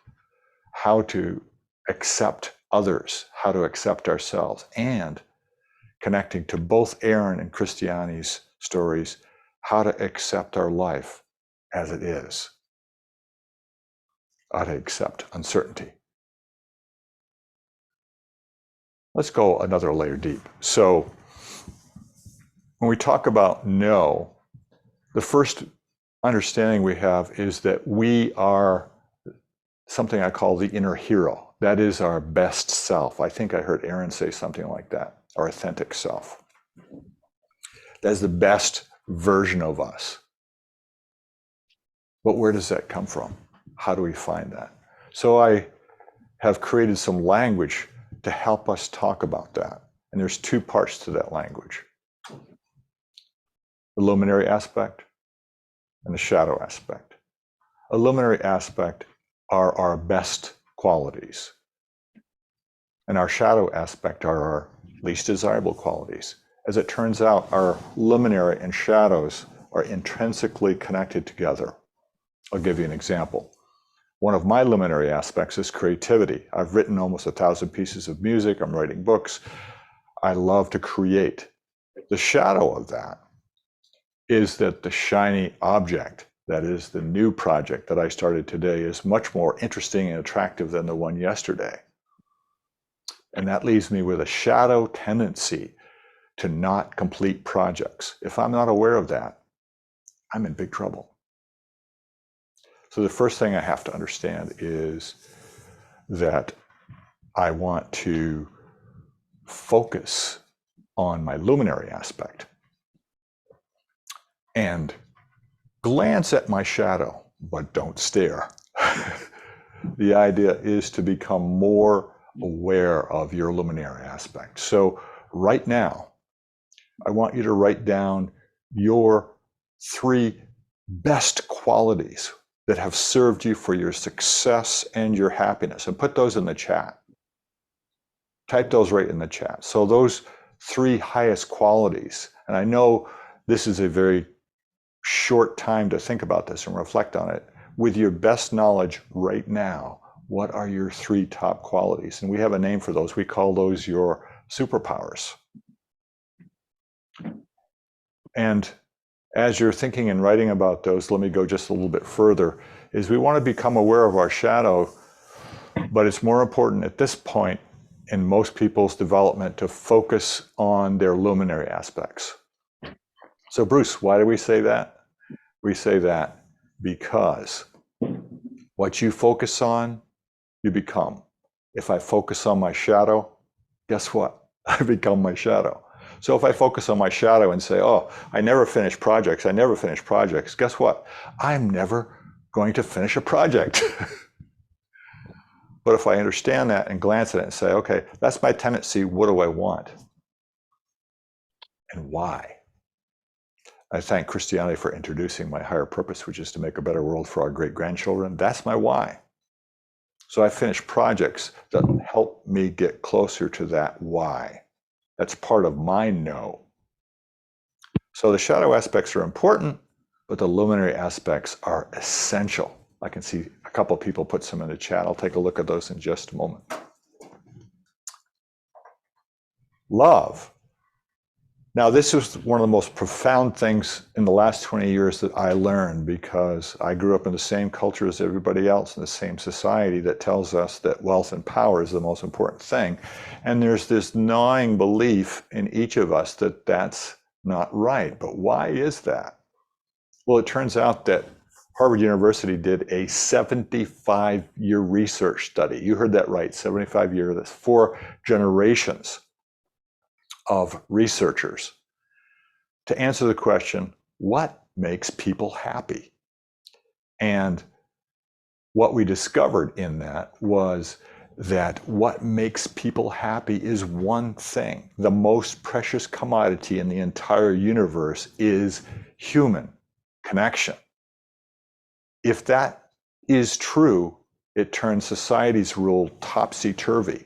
how to accept others, how to accept ourselves, and connecting to both Erin and Christiane's stories, how to accept our life as it is, how to accept uncertainty. Let's go another layer deep. So when we talk about no, the first understanding we have is that we are something I call the inner hero. That is our best self. I think I heard Erin say something like that, our authentic self. That's the best version of us. But where does that come from? How do we find that? So I have created some language to help us talk about that. And there's two parts to that language: the luminary aspect and the shadow aspect. A luminary aspect are our best qualities, and our shadow aspect are our least desirable qualities. As it turns out, our luminary and shadows are intrinsically connected together. I'll give you an example. One of my luminary aspects is creativity. I've written almost 1,000 pieces of music. I'm writing books. I love to create. The shadow of that is that the shiny object, that is the new project that I started today, is much more interesting and attractive than the one yesterday. And that leaves me with a shadow tendency to not complete projects. If I'm not aware of that, I'm in big trouble. So the first thing I have to understand is that I want to focus on my luminary aspect and glance at my shadow, but don't stare. The idea is to become more aware of your luminary aspect. So right now, I want you to write down your 3 best qualities that have served you for your success and your happiness, and put those in the chat. Type those right in the chat. So those 3 highest qualities, and I know this is a very short time to think about this and reflect on it. With your best knowledge right now, what are your 3 top qualities? And we have a name for those. We call those your superpowers. And as you're thinking and writing about those, let me go just a little bit further, is we want to become aware of our shadow, but it's more important at this point in most people's development to focus on their luminary aspects. So Bruce, why do we say that? We say that because what you focus on, you become. If I focus on my shadow, guess what? I become my shadow. So if I focus on my shadow and say, oh, I never finish projects, guess what? I'm never going to finish a project. But if I understand that and glance at it and say, okay, that's my tendency, what do I want? And why? I thank Christianity for introducing my higher purpose, which is to make a better world for our great-grandchildren. That's my why. So I finish projects that help me get closer to that why. That's part of my no. So the shadow aspects are important, but the luminary aspects are essential. I can see a couple of people put some in the chat. I'll take a look at those in just a moment. Love. Now, this was one of the most profound things in the last 20 years that I learned, because I grew up in the same culture as everybody else in the same society that tells us that wealth and power is the most important thing. And there's this gnawing belief in each of us that that's not right. But why is that? Well, it turns out that Harvard University did a 75-year research study. You heard that right, 75-year, that's 4 generations of researchers to answer the question, what makes people happy? And what we discovered in that was that what makes people happy is one thing. The most precious commodity in the entire universe is human connection. If that is true, it turns society's rule topsy-turvy.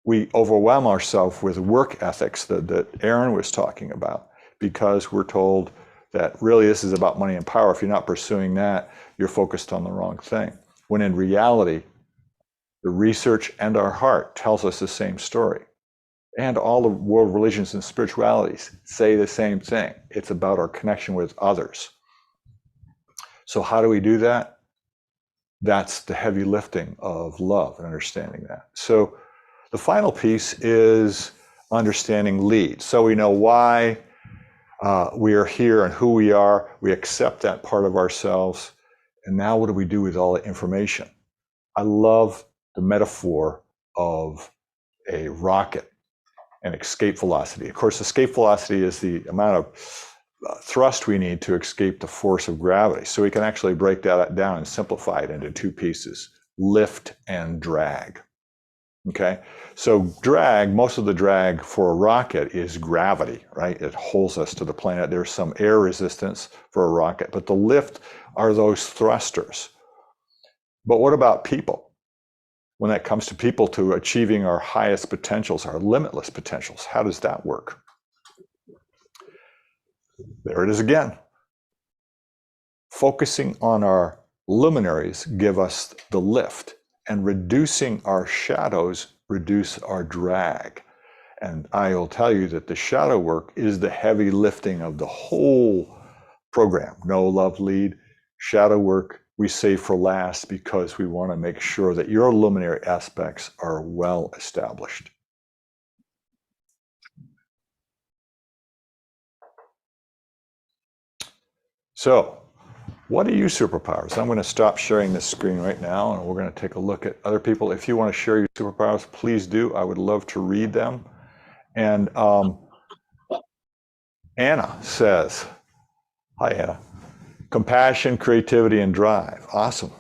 We overwhelm ourselves with work ethics that Erin was talking about, because we're told that really this is about money and power. If you're not pursuing that, you're focused on the wrong thing. When in reality, the research and our heart tells us the same story. and all the world religions and spiritualities say the same thing. It's about our connection with others. So how do we do that? That's the heavy lifting of love and understanding that. So the final piece is understanding lead. So we know why we are here and who we are. We accept that part of ourselves. And now what do we do with all the information? I love the metaphor of a rocket and escape velocity. Of course, escape velocity is the amount of thrust we need to escape the force of gravity. So we can actually break that down and simplify it into two pieces, lift and drag. Okay, so drag, most of the drag for a rocket is gravity, right? It holds us to the planet. There's some air resistance for a rocket, but the lift are those thrusters. But what about people? When that comes to people, to achieving our highest potentials, our limitless potentials, how does that work? There it is again. Focusing on our luminaries give us the lift, and reducing our shadows reduce our drag. And I will tell you that the shadow work is the heavy lifting of the whole program. Know, love, lead. Shadow work we save for last because we want to make sure that your luminary aspects are well established. So, what are your superpowers? I'm going to stop sharing this screen right now, and we're going to take a look at other people. If you want to share your superpowers, please do. I would love to read them. And Anna says, hi, Anna. Compassion, creativity, and drive. Awesome.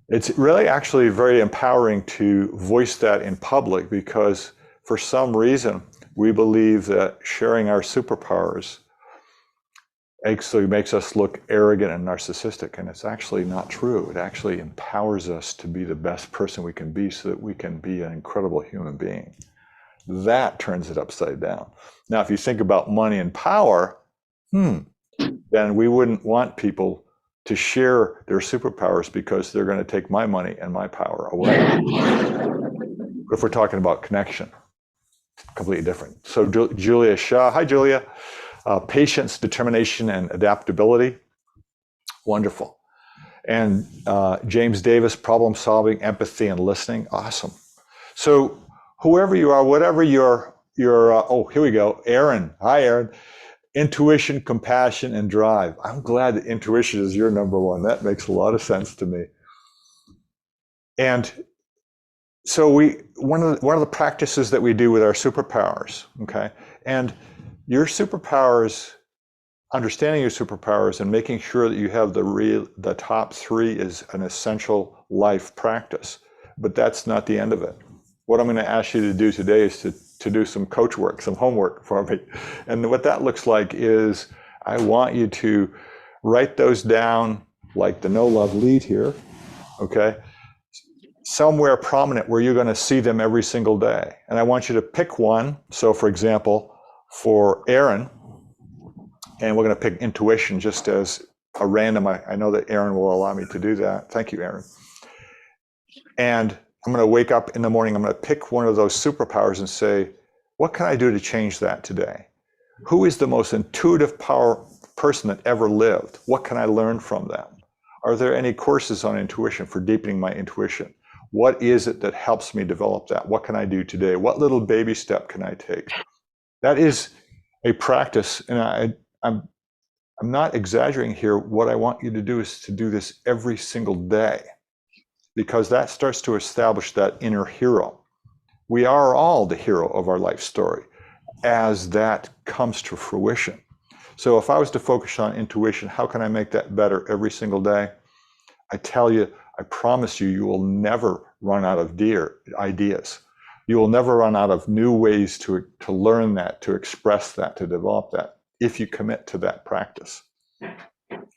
It's really actually very empowering to voice that in public, because for some reason, we believe that sharing our superpowers actually makes us look arrogant and narcissistic, and it's actually not true. It actually empowers us to be the best person we can be so that we can be an incredible human being. That turns it upside down. Now, if you think about money and power, then we wouldn't want people to share their superpowers because they're going to take my money and my power away. But if we're talking about connection, completely different. So Julia Shaw, hi Julia. Patience, determination, and adaptability. Wonderful. And James Davis, problem solving, empathy, and listening. Awesome. So whoever you are, whatever your oh, here we go. Erin. Hi, Erin. Intuition, compassion, and drive. I'm glad that intuition is your number one. That makes a lot of sense to me. And so one of the practices that we do with our superpowers, okay? And your superpowers, understanding your superpowers and making sure that you have the top three is an essential life practice. But that's not the end of it. What I'm going to ask you to do today is to do some coach work, some homework for me. And what that looks like is I want you to write those down, like the no love lead here, okay? Somewhere prominent where you're going to see them every single day. And I want you to pick one. So for example, for Erin, and we're going to pick intuition just as a random, I know that Erin will allow me to do that. Thank you, Erin. And I'm going to wake up in the morning, I'm going to pick one of those superpowers and say, what can I do to change that today? Who is the most intuitive person that ever lived? What can I learn from them? Are there any courses on intuition for deepening my intuition? What is it that helps me develop that? What can I do today? What little baby step can I take? That is a practice, and I'm not exaggerating here. What I want you to do is to do this every single day, because that starts to establish that inner hero. We are all the hero of our life story as that comes to fruition. So if I was to focus on intuition, how can I make that better every single day? I tell you, I promise you, you will never run out of ideas. You will never run out of new ways to learn that, to express that, to develop that, if you commit to that practice.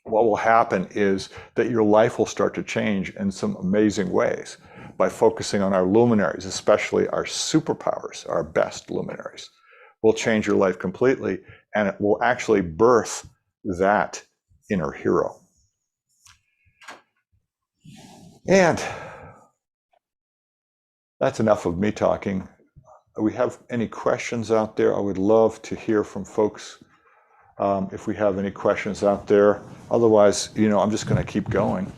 What will happen is that your life will start to change in some amazing ways by focusing on our luminaries, especially our superpowers, our best luminaries. Will change your life completely, and it will actually birth that inner hero. And that's enough of me talking. we have any questions out there, I would love to hear from folks if we have any questions out there. Otherwise, I'm just going to keep going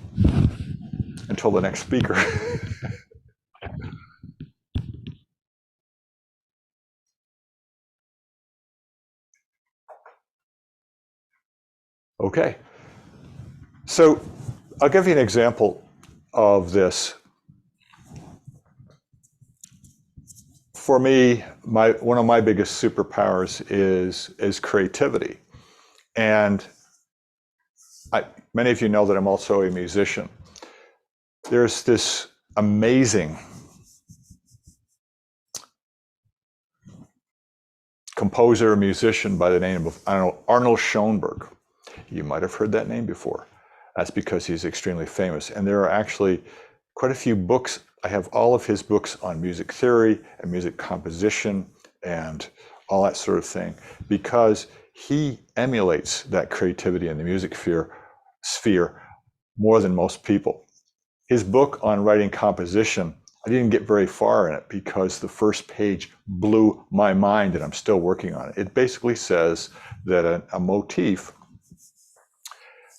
until the next speaker. Okay. So I'll give you an example of this. For me, one of my biggest superpowers is creativity. And many of you know that I'm also a musician. There's this amazing composer, musician by the name of, Arnold Schoenberg. You might have heard that name before. That's because he's extremely famous. And there are actually quite a few books. I have all of his books on music theory and music composition and all that sort of thing, because he emulates that creativity in the music sphere more than most people. His book on writing composition, I didn't get very far in it because the first page blew my mind, and I'm still working on it. It basically says that a motif,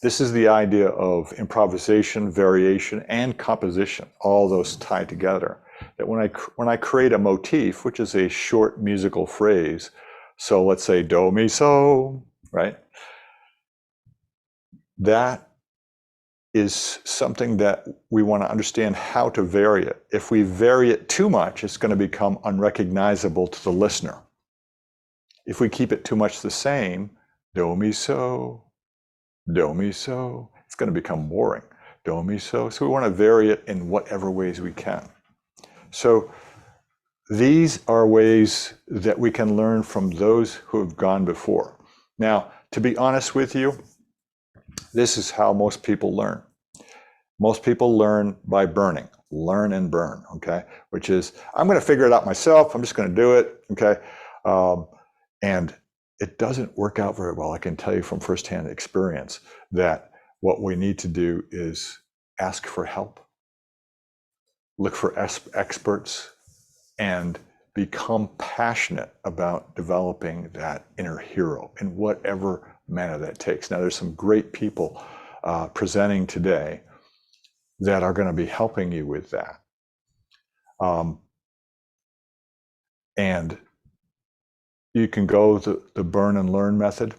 this is the idea of improvisation, variation, and composition, all those tied together. That when I create a motif, which is a short musical phrase, so let's say do, mi, so, right? That is something that we want to understand how to vary it. If we vary it too much, it's going to become unrecognizable to the listener. If we keep it too much the same, do, mi, so, do, mi, so, it's going to become boring. Do, mi, so. So we want to vary it in whatever ways we can. So these are ways that we can learn from those who have gone before. Now, to be honest with you, this is how most people learn. Most people learn by burning, learn and burn, okay? Which is, I'm going to figure it out myself. I'm just going to do it, okay? And it doesn't work out very well. I can tell you from firsthand experience that what we need to do is ask for help, look for experts, and become passionate about developing that inner hero in whatever manner that takes. Now, there's some great people presenting today that are going to be helping you with that. And you can go the burn and learn method.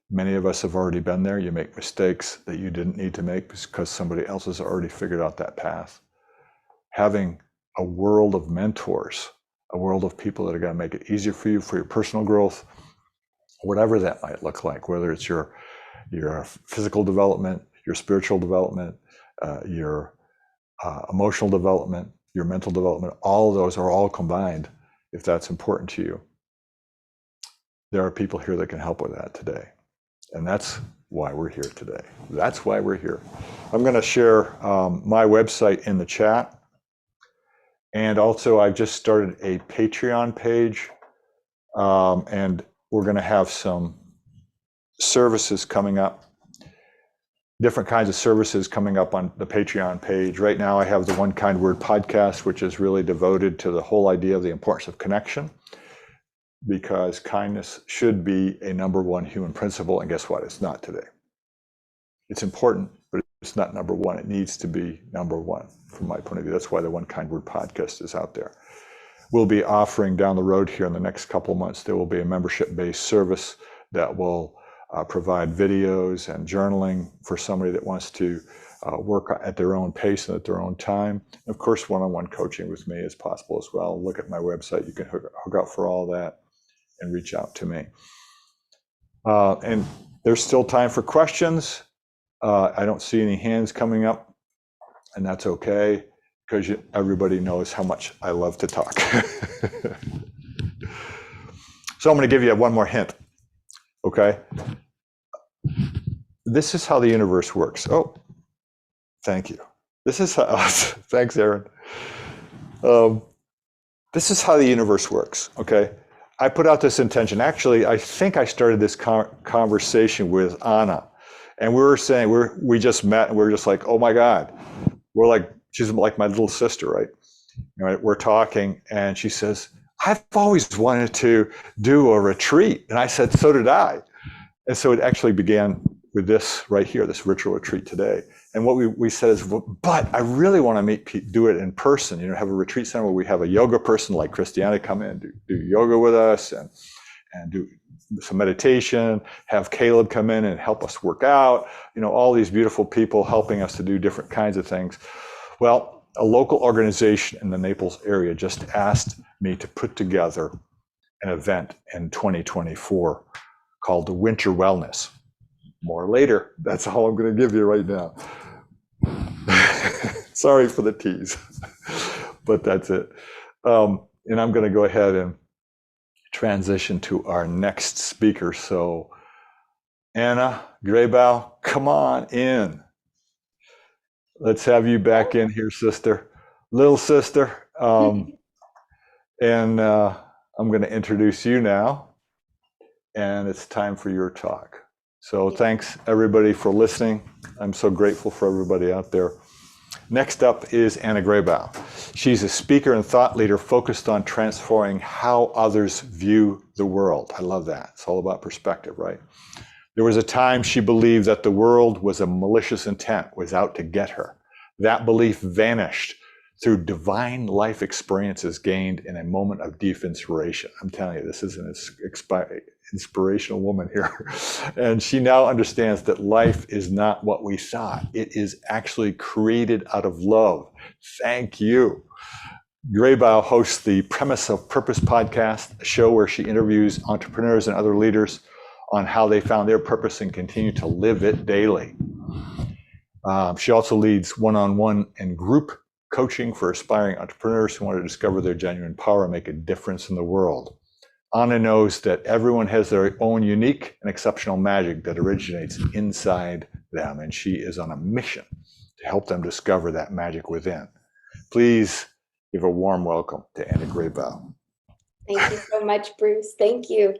Many of us have already been there. You make mistakes that you didn't need to make because somebody else has already figured out that path. Having a world of mentors, a world of people that are going to make it easier for you for your personal growth, whatever that might look like, whether it's your physical development, your spiritual development, your emotional development, your mental development, all of those are all combined if that's important to you. There are people here that can help with that today. And that's why we're here today. That's why we're here. I'm going to share my website in the chat. And also, I've just started a Patreon page. And we're going to have some services coming up, different kinds of services coming up on the Patreon page. Right now, I have the One Kind Word podcast, which is really devoted to the whole idea of the importance of connection, because kindness should be a number one human principle. And guess what? It's not today. It's important, but it's not number one. It needs to be number one from my point of view. That's why the One Kind Word podcast is out there. We'll be offering down the road here in the next couple of months, there will be a membership-based service that will provide videos and journaling for somebody that wants to work at their own pace and at their own time. And of course, one-on-one coaching with me is possible as well. Look at my website. You can hook up for all that and reach out to me. And there's still time for questions. I don't see any hands coming up, and that's okay, because everybody knows how much I love to talk. So I'm going to give you one more hint, okay? This is how the universe works. Oh, thank you. This is how, thanks, Erin. This is how the universe works, okay? I put out this intention. Actually, I think I started this conversation with Anna, and we were saying, we just met, and we were just like, oh my God. We're like, she's like my little sister, right? We're talking, and she says, I've always wanted to do a retreat. And I said, so did I. And so it actually began with this right here, this virtual retreat today. And what we said is, but I really want to do it in person, have a retreat center where we have a yoga person like Christianne come in, do yoga with us and do some meditation, have Caleb come in and help us work out, all these beautiful people helping us to do different kinds of things. Well, a local organization in the Naples area just asked me to put together an event in 2024 called the Winter Wellness. More later. That's all I'm going to give you right now. Sorry for the tease, but that's it. And I'm going to go ahead and transition to our next speaker. So Anna Grabow, come on in. Let's have you back in here, sister, little sister. And I'm going to introduce you now, and it's time for your talk. So thanks everybody for listening. I'm so grateful for everybody out there. Next up is Anna Grabow. She's a speaker and thought leader focused on transforming how others view the world. I love that. It's all about perspective, right? There was a time she believed that the world was a malicious intent, was out to get her. That belief vanished through divine life experiences gained in a moment of deep inspiration. I'm telling you, this is an inspirational woman here. And she now understands that life is not what we thought. It is actually created out of love. Thank you. Grabow hosts the Premise of Purpose podcast, a show where she interviews entrepreneurs and other leaders on how they found their purpose and continue to live it daily. She also leads one-on-one and group coaching for aspiring entrepreneurs who want to discover their genuine power and make a difference in the world. Anna knows that everyone has their own unique and exceptional magic that originates inside them, and she is on a mission to help them discover that magic within. Please give a warm welcome to Anna Grabow. Thank you so much, Bruce. Thank you.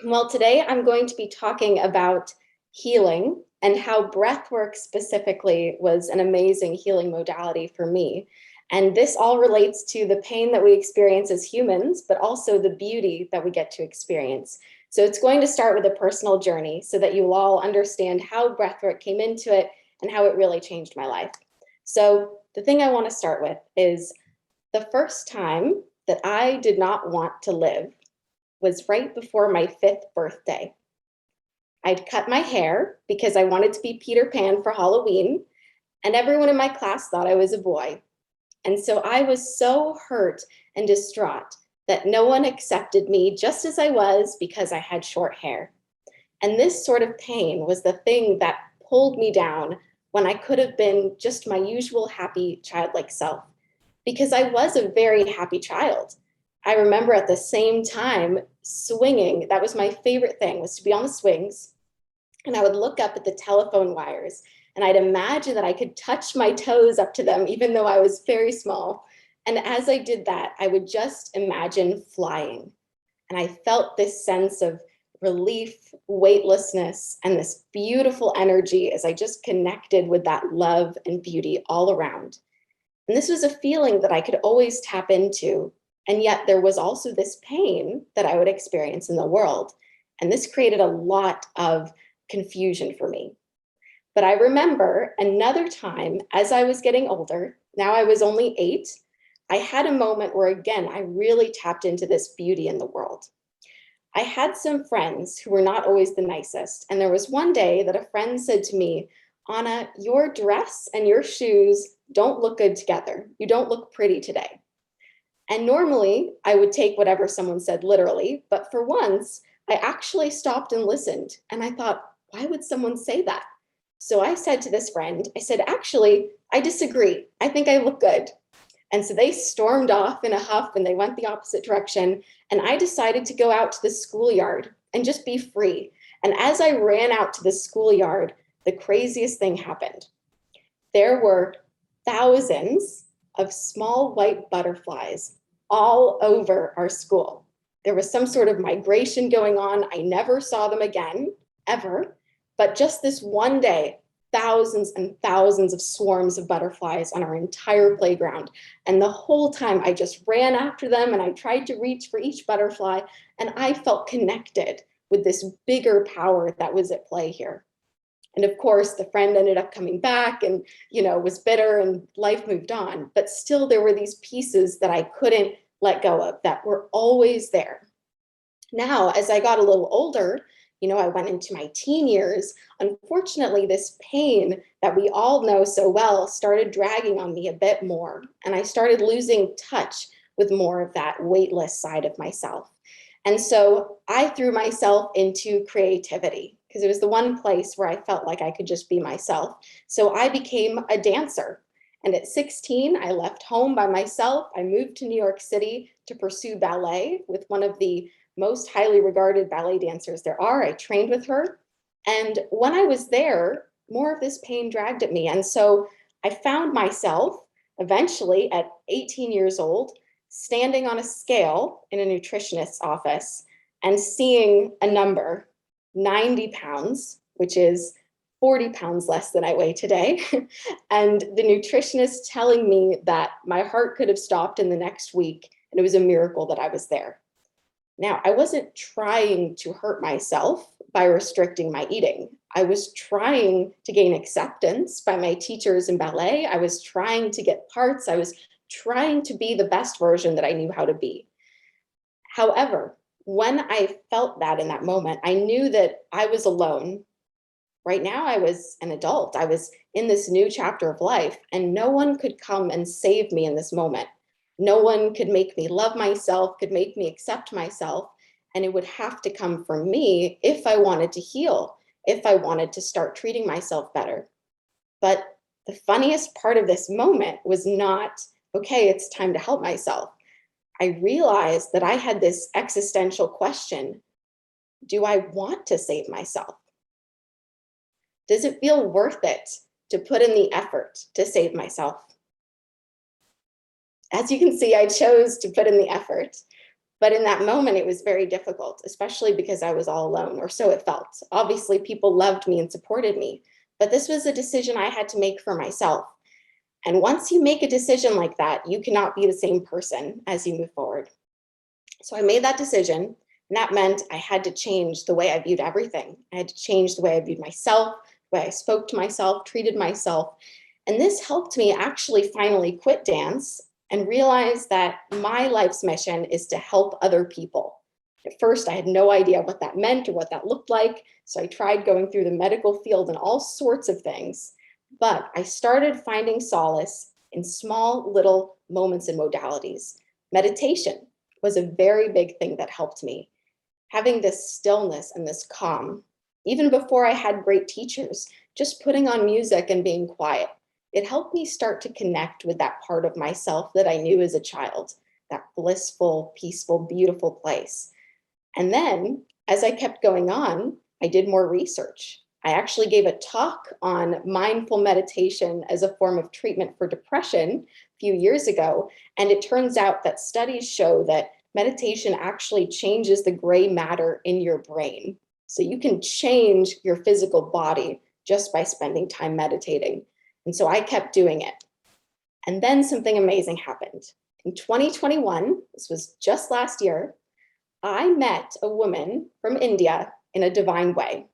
Well, today I'm going to be talking about healing and how breathwork specifically was an amazing healing modality for me. And this all relates to the pain that we experience as humans, but also the beauty that we get to experience. So it's going to start with a personal journey so that you will all understand how breathwork came into it and how it really changed my life. So the thing I want to start with is the first time that I did not want to live was right before my 5th birthday. I'd cut my hair because I wanted to be Peter Pan for Halloween, and everyone in my class thought I was a boy. And so I was so hurt and distraught that no one accepted me just as I was because I had short hair. And this sort of pain was the thing that pulled me down when I could have been just my usual happy childlike self, because I was a very happy child. I remember at the same time swinging. That was my favorite thing, was to be on the swings. And I would look up at the telephone wires and I'd imagine that I could touch my toes up to them, even though I was very small. And as I did that, I would just imagine flying. And I felt this sense of relief, weightlessness, and this beautiful energy as I just connected with that love and beauty all around. And this was a feeling that I could always tap into. And yet there was also this pain that I would experience in the world. And this created a lot of confusion for me. But I remember another time as I was getting older, now I was only 8, I had a moment where, again, I really tapped into this beauty in the world. I had some friends who were not always the nicest. And there was one day that a friend said to me, Anna, your dress and your shoes don't look good together. You don't look pretty today. And normally I would take whatever someone said literally, but for once I actually stopped and listened. And I thought, why would someone say that? So I said to this friend, I said, actually, I disagree. I think I look good. And so they stormed off in a huff and they went the opposite direction. And I decided to go out to the schoolyard and just be free. And as I ran out to the schoolyard, the craziest thing happened. There were thousands of small white butterflies all over our school. There was some sort of migration going on. I never saw them again, ever. But just this one day, thousands and thousands of swarms of butterflies on our entire playground. And the whole time I just ran after them and I tried to reach for each butterfly, and I felt connected with this bigger power that was at play here. And of course, the friend ended up coming back and, was bitter, and life moved on. But still, there were these pieces that I couldn't let go of that were always there. Now, as I got a little older, I went into my teen years. Unfortunately, this pain that we all know so well started dragging on me a bit more. And I started losing touch with more of that weightless side of myself. And so I threw myself into creativity because it was the one place where I felt like I could just be myself. So I became a dancer. And at 16, I left home by myself. I moved to New York City to pursue ballet with one of the most highly regarded ballet dancers there are. I trained with her. And when I was there, more of this pain dragged at me. And so I found myself eventually at 18 years old, standing on a scale in a nutritionist's office and seeing a number, 90 pounds, which is 40 pounds less than I weigh today. And the nutritionist telling me that my heart could have stopped in the next week, and it was a miracle that I was there. Now, I wasn't trying to hurt myself by restricting my eating. I was trying to gain acceptance by my teachers in ballet. I was trying to get parts. I was trying to be the best version that I knew how to be. However, when I felt that in that moment, I knew that I was alone. Right now, I was an adult. I was in this new chapter of life, and no one could come and save me in this moment. No one could make me love myself, could make me accept myself, and it would have to come from me if I wanted to heal, if I wanted to start treating myself better. But the funniest part of this moment was not, okay, it's time to help myself. I realized that I had this existential question: do I want to save myself? Does it feel worth it to put in the effort to save myself? As you can see, I chose to put in the effort, but in that moment, it was very difficult, especially because I was all alone, or so it felt. Obviously, people loved me and supported me, but this was a decision I had to make for myself. And once you make a decision like that, you cannot be the same person as you move forward. So I made that decision, and that meant I had to change the way I viewed everything. I had to change the way I viewed myself, the way I spoke to myself, treated myself. And this helped me actually finally quit dance and realize that my life's mission is to help other people. At first, I had no idea what that meant or what that looked like. So I tried going through the medical field and all sorts of things. But I started finding solace in small little moments and modalities. Meditation was a very big thing that helped me. Having this stillness and this calm, even before I had great teachers, just putting on music and being quiet. It helped me start to connect with that part of myself that I knew as a child, that blissful, peaceful, beautiful place. And then as I kept going on, I did more research. I actually gave a talk on mindful meditation as a form of treatment for depression a few years ago. And it turns out that studies show that meditation actually changes the gray matter in your brain. So you can change your physical body just by spending time meditating. And so I kept doing it. And then something amazing happened. In 2021, this was just last year, I met a woman from India in a divine way.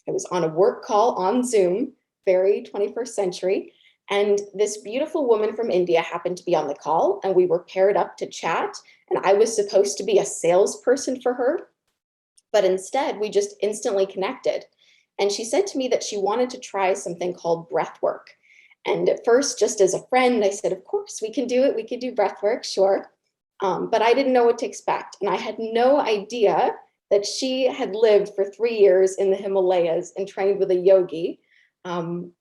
I was on a work call on Zoom, very 21st century. And this beautiful woman from India happened to be on the call, and we were paired up to chat. And I was supposed to be a salesperson for her, but instead we just instantly connected. And she said to me that she wanted to try something called breathwork. And at first, just as a friend, I said, of course, we can do it. We can do breathwork, sure. But I didn't know what to expect. And I had no idea that she had lived for 3 years in the Himalayas and trained with a yogi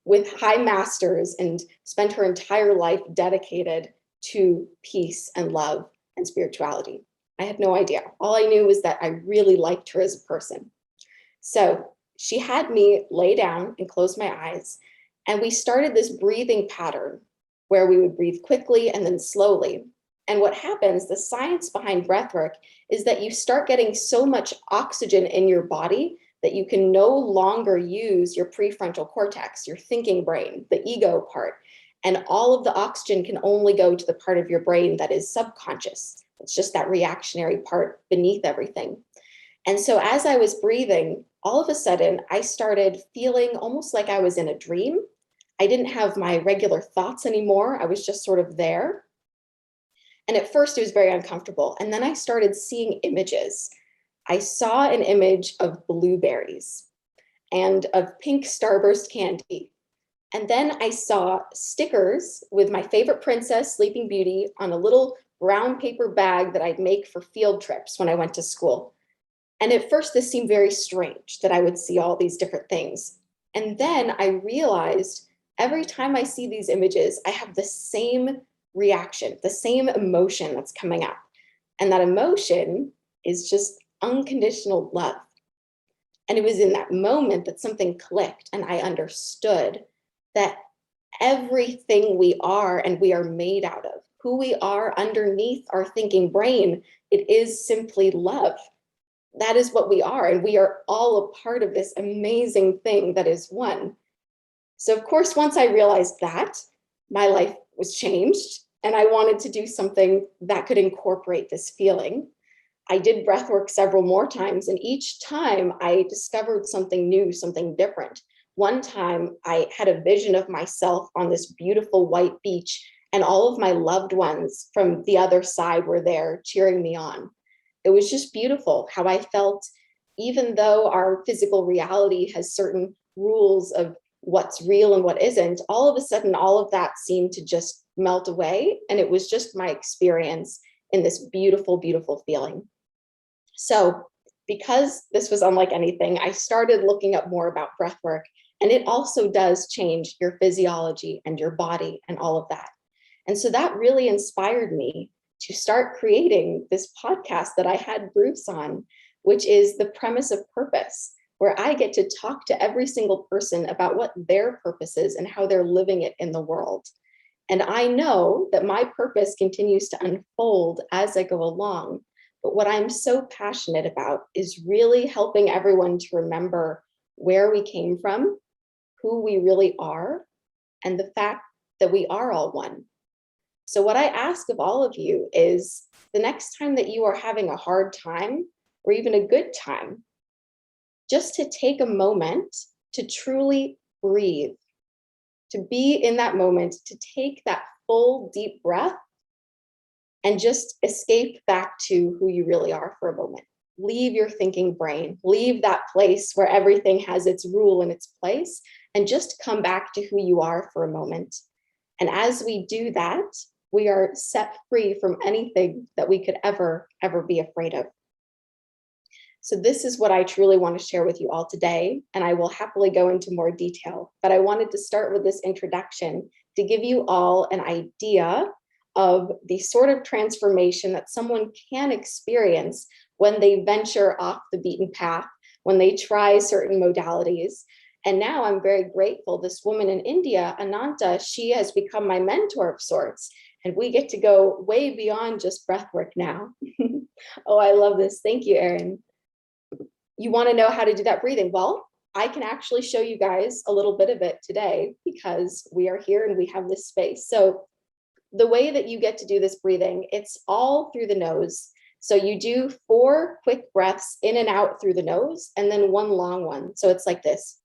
with high masters and spent her entire life dedicated to peace and love and spirituality. I had no idea. All I knew was that I really liked her as a person. So she had me lay down and close my eyes. And we started this breathing pattern where we would breathe quickly and then slowly. And what happens, the science behind breathwork, is that you start getting so much oxygen in your body that you can no longer use your prefrontal cortex, your thinking brain, the ego part, and all of the oxygen can only go to the part of your brain that is subconscious. It's just that reactionary part beneath everything. And so as I was breathing, all of a sudden I started feeling almost like I was in a dream. I didn't have my regular thoughts anymore. I was just sort of there. And at first it was very uncomfortable. And then I started seeing images. I saw an image of blueberries and of pink Starburst candy. And then I saw stickers with my favorite princess, Sleeping Beauty, on a little brown paper bag that I'd make for field trips when I went to school. And at first this seemed very strange that I would see all these different things. And then I realized every time I see these images, I have the same reaction, the same emotion that's coming up. And that emotion is just unconditional love. And it was in that moment that something clicked and I understood that everything we are and we are made out of, who we are underneath our thinking brain, it is simply love. That is what we are. And we are all a part of this amazing thing that is one. So of course, once I realized that, my life was changed and I wanted to do something that could incorporate this feeling. I did breathwork several more times, and each time I discovered something new, something different. One time I had a vision of myself on this beautiful white beach, and all of my loved ones from the other side were there cheering me on. It was just beautiful how I felt, even though our physical reality has certain rules of what's real and what isn't, all of a sudden, all of that seemed to just melt away. And it was just my experience in this beautiful, beautiful feeling. So because this was unlike anything, I started looking up more about breathwork, and it also does change your physiology and your body and all of that. And so that really inspired me to start creating this podcast that I had Bruce on, which is the premise of purpose, where I get to talk to every single person about what their purpose is and how they're living it in the world. And I know that my purpose continues to unfold as I go along. But what I'm so passionate about is really helping everyone to remember where we came from, who we really are, and the fact that we are all one. So what I ask of all of you is the next time that you are having a hard time or even a good time, just to take a moment to truly breathe, to be in that moment, to take that full deep breath and just escape back to who you really are for a moment. Leave your thinking brain, leave that place where everything has its rule and its place, and just come back to who you are for a moment. And as we do that, we are set free from anything that we could ever be afraid of. So this is what I truly want to share with you all today, and I will happily go into more detail, but I wanted to start with this introduction to give you all an idea of the sort of transformation that someone can experience when they venture off the beaten path, when they try certain modalities. And now I'm very grateful. This woman in India, Ananta, she has become my mentor of sorts, and we get to go way beyond just breathwork now. Oh, I love this. Thank you, Erin. You want to know how to do that breathing? Well, I can actually show you guys a little bit of it today because we are here and we have this space. So the way that you get to do this breathing, it's all through the nose. So you do 4 quick breaths in and out through the nose, and then 1 long one. So it's like this.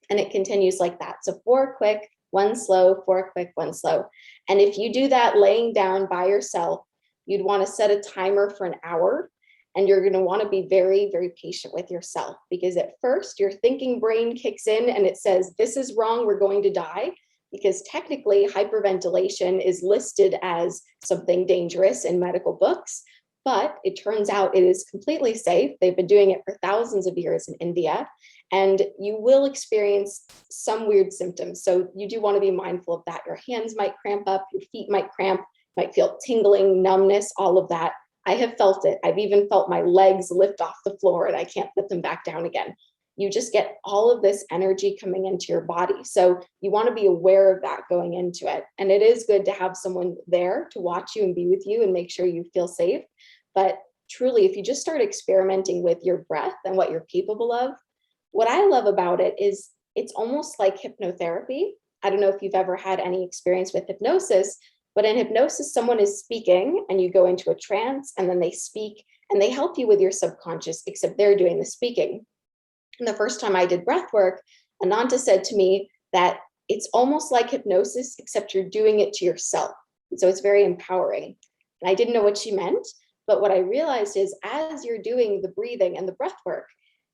And it continues like that. So 4 quick, 1 slow, 4 quick, 1 slow. And if you do that laying down by yourself, you'd want to set a timer for an hour. And you're going to want to be very, very patient with yourself, because at first your thinking brain kicks in and it says, this is wrong, we're going to die. Because technically hyperventilation is listed as something dangerous in medical books, but it turns out it is completely safe. They've been doing it for thousands of years in India, and you will experience some weird symptoms. So you do want to be mindful of that. Your hands might cramp up, your feet might cramp, might feel tingling, numbness, all of that. I have felt it. I've even felt my legs lift off the floor and I can't put them back down again. you just get all of this energy coming into your body. So you want to be aware of that going into it. And it is good to have someone there to watch you and be with you and make sure you feel safe. But truly, if you just start experimenting with your breath and what you're capable of, what I love about it is it's almost like hypnotherapy. I don't know if you've ever had any experience with hypnosis, but in hypnosis, someone is speaking and you go into a trance and then they speak and they help you with your subconscious, except they're doing the speaking. And the first time I did breath work, Ananta said to me that it's almost like hypnosis, except you're doing it to yourself. And so it's very empowering. And I didn't know what she meant, but what I realized is as you're doing the breathing and the breath work,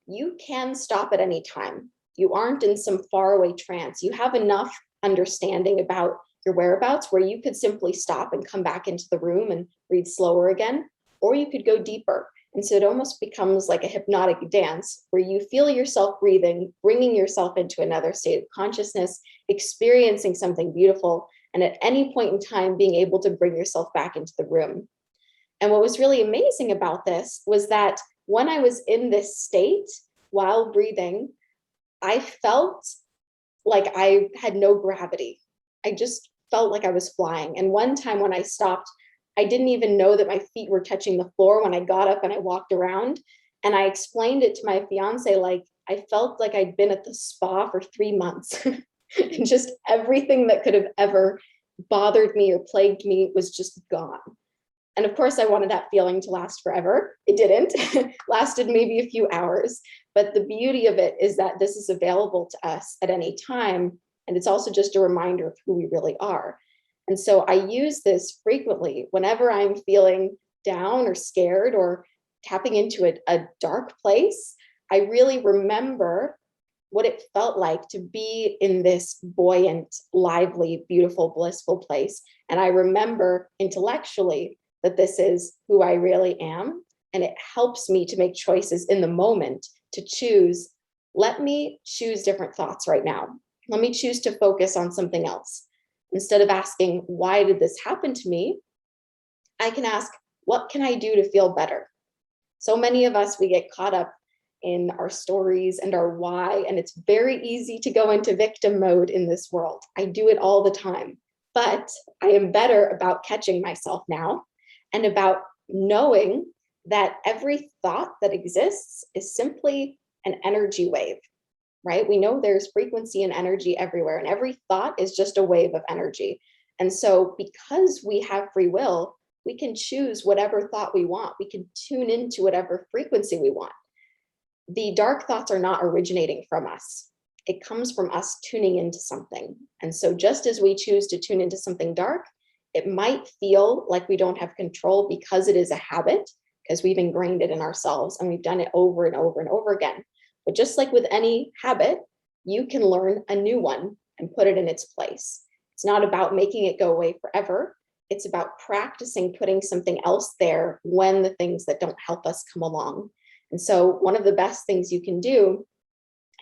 you can stop at any time. You aren't in some faraway trance. You have enough understanding about your whereabouts where you could simply stop and come back into the room and breathe slower again, or you could go deeper. And so it almost becomes like a hypnotic dance where you feel yourself breathing, bringing yourself into another state of consciousness, experiencing something beautiful, and at any point in time, being able to bring yourself back into the room. And what was really amazing about this was that when I was in this state while breathing, I felt like I had no gravity. I just felt like I was flying. And one time when I stopped, I didn't even know that my feet were touching the floor when I got up and I walked around. And I explained it to my fiance, like I felt like I'd been at the spa for 3 months. And just everything that could have ever bothered me or plagued me was just gone. And of course, I wanted that feeling to last forever. It didn't. Lasted maybe a few hours. But the beauty of it is that this is available to us at any time. And it's also just a reminder of who we really are. And so I use this frequently whenever I'm feeling down or scared or tapping into a dark place. I really remember what it felt like to be in this buoyant, lively, beautiful, blissful place. And I remember intellectually that this is who I really am. And it helps me to make choices in the moment to choose. Let me choose different thoughts right now. Let me choose to focus on something else. Instead of asking, why did this happen to me? I can ask, what can I do to feel better? So many of us, we get caught up in our stories and our why, and it's very easy to go into victim mode in this world. I do it all the time, but I am better about catching myself now and about knowing that every thought that exists is simply an energy wave. Right? We know there's frequency and energy everywhere, and every thought is just a wave of energy. And so because we have free will, we can choose whatever thought we want. We can tune into whatever frequency we want. The dark thoughts are not originating from us. It comes from us tuning into something. And so just as we choose to tune into something dark, it might feel like we don't have control because it is a habit, because we've ingrained it in ourselves and we've done it over and over and over again. But just like with any habit, you can learn a new one and put it in its place. It's not about making it go away forever. It's about practicing putting something else there when the things that don't help us come along. And so one of the best things you can do,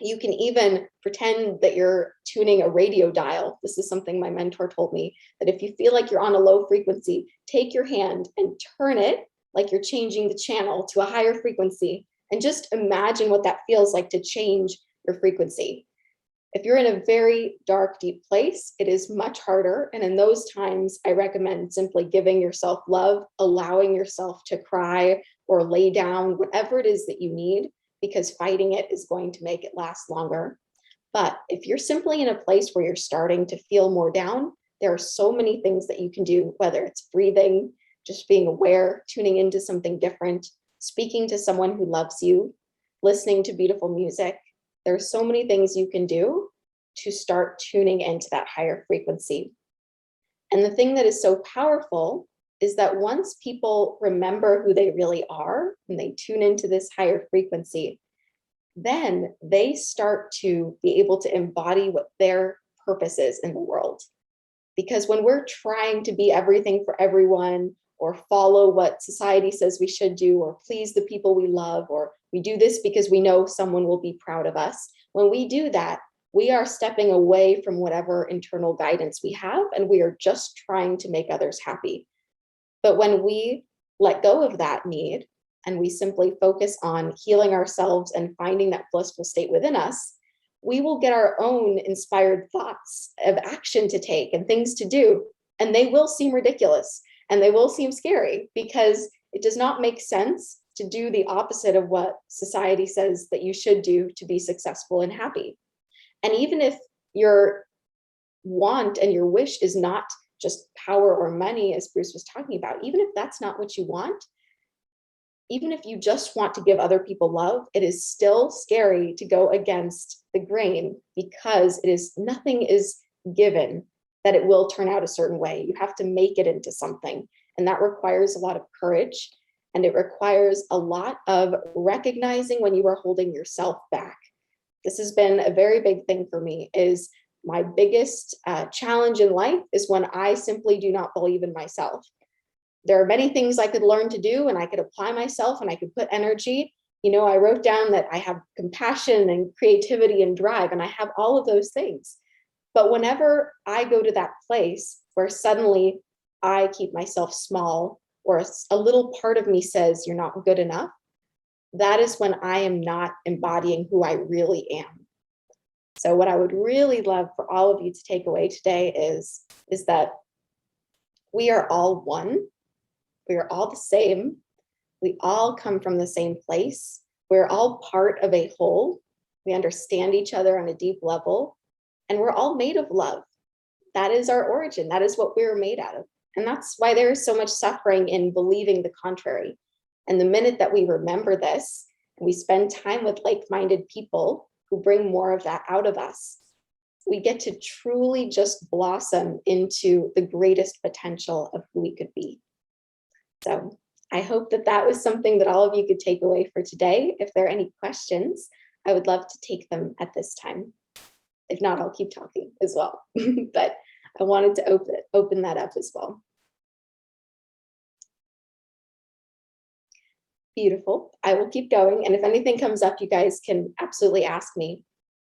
you can even pretend that you're tuning a radio dial. This is something my mentor told me, that if you feel like you're on a low frequency, take your hand and turn it like you're changing the channel to a higher frequency. And just imagine what that feels like to change your frequency. If you're in a very dark, deep place, it is much harder. And in those times, I recommend simply giving yourself love, allowing yourself to cry or lay down, whatever it is that you need, because fighting it is going to make it last longer. But if you're simply in a place where you're starting to feel more down, there are so many things that you can do, whether it's breathing, just being aware, tuning into something different, speaking to someone who loves you, listening to beautiful music. There's so many things you can do to start tuning into that higher frequency. And the thing that is so powerful is that once people remember who they really are and they tune into this higher frequency, then they start to be able to embody what their purpose is in the world. Because when we're trying to be everything for everyone, or follow what society says we should do, or please the people we love, or we do this because we know someone will be proud of us. When we do that, we are stepping away from whatever internal guidance we have, and we are just trying to make others happy. But when we let go of that need and we simply focus on healing ourselves and finding that blissful state within us, we will get our own inspired thoughts of action to take and things to do. And they will seem ridiculous and they will seem scary because it does not make sense to do the opposite of what society says that you should do to be successful and happy. And even if your want and your wish is not just power or money, as Bruce was talking about, even if that's not what you want, even if you just want to give other people love, it is still scary to go against the grain because nothing is given that it will turn out a certain way. You have to make it into something. And that requires a lot of courage. And it requires a lot of recognizing when you are holding yourself back. This has been a very big thing for me, is my biggest challenge in life is when I simply do not believe in myself. There are many things I could learn to do and I could apply myself and I could put energy. You know, I wrote down that I have compassion and creativity and drive, and I have all of those things. But whenever I go to that place where suddenly I keep myself small, or a little part of me says you're not good enough, that is when I am not embodying who I really am. So what I would really love for all of you to take away today is that we are all one. We are all the same. We all come from the same place. We're all part of a whole. We understand each other on a deep level, and we're all made of love. That is our origin. That is what we were made out of. And that's why there is so much suffering in believing the contrary. And the minute that we remember this, and we spend time with like-minded people who bring more of that out of us, we get to truly just blossom into the greatest potential of who we could be. So I hope that that was something that all of you could take away for today. If there are any questions, I would love to take them at this time. If not, I'll keep talking as well. But I wanted to open that up as well. Beautiful. I will keep going. And if anything comes up, you guys can absolutely ask me.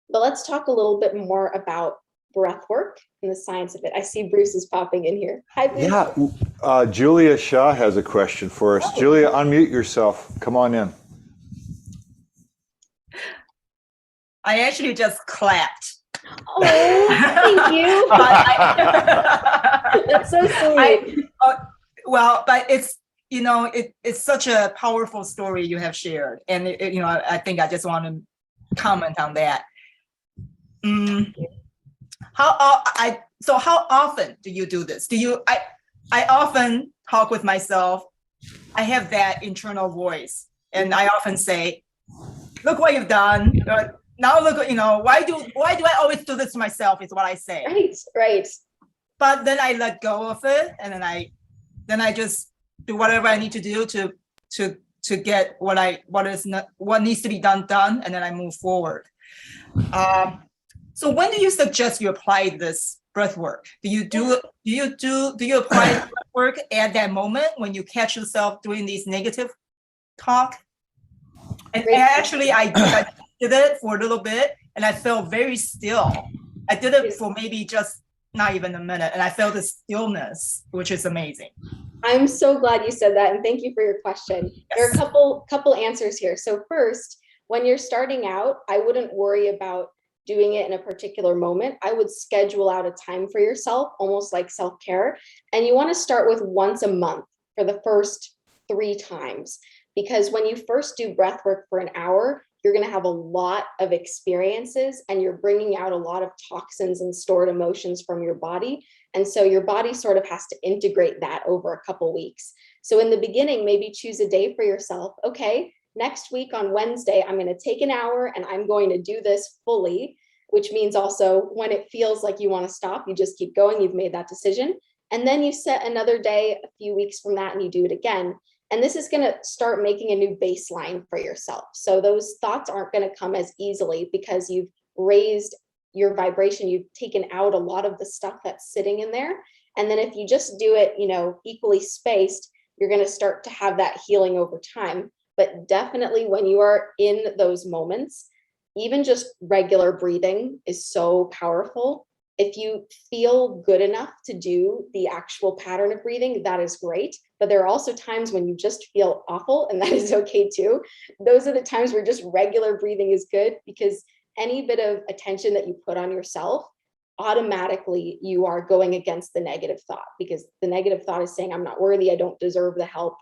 But let's talk a little bit more about breath work and the science of it. I see Bruce is popping in here. Hi, Bruce. Yeah, Julia Shaw has a question for us. Oh. Julia, unmute yourself. Come on in. I actually just clapped. Oh, thank you. That's so sweet. But it's, you know, it's such a powerful story you have shared. And, you know, I think I just want to comment on that. How often do you do this? I often talk with myself. I have that internal voice, and I often say, look what you've done. Now look, you know, why do I always do this to myself is what I say. Right. But then I let go of it, and then I just do whatever I need to do to get what needs to be done, and then I move forward. So when do you suggest you apply this breath work? Do you apply breath work at that moment when you catch yourself doing these negative talk? And actually, I did it for a little bit, and I felt very still. I did it for maybe just not even a minute, and I felt the stillness, which is amazing. I'm so glad you said that, and thank you for your question. Yes. There are a couple answers here. So first, when you're starting out, I wouldn't worry about doing it in a particular moment. I would schedule out a time for yourself, almost like self-care. And you want to start with once a month for the first 3 times. Because when you first do breath work for an hour, you're going to have a lot of experiences and you're bringing out a lot of toxins and stored emotions from your body. And so your body sort of has to integrate that over a couple weeks. So in the beginning, maybe choose a day for yourself. Okay, next week on Wednesday, I'm going to take an hour and I'm going to do this fully, which means also when it feels like you want to stop, you just keep going. You've made that decision. And then you set another day a few weeks from that and you do it again. And this is going to start making a new baseline for yourself. So those thoughts aren't going to come as easily because you've raised your vibration. You've taken out a lot of the stuff that's sitting in there. And then if you just do it, you know, equally spaced, you're going to start to have that healing over time. But definitely when you are in those moments, even just regular breathing is so powerful. If you feel good enough to do the actual pattern of breathing, that is great. But there are also times when you just feel awful, and that is okay too. Those are the times where just regular breathing is good, because any bit of attention that you put on yourself, automatically you are going against the negative thought, because the negative thought is saying, I'm not worthy, I don't deserve the help.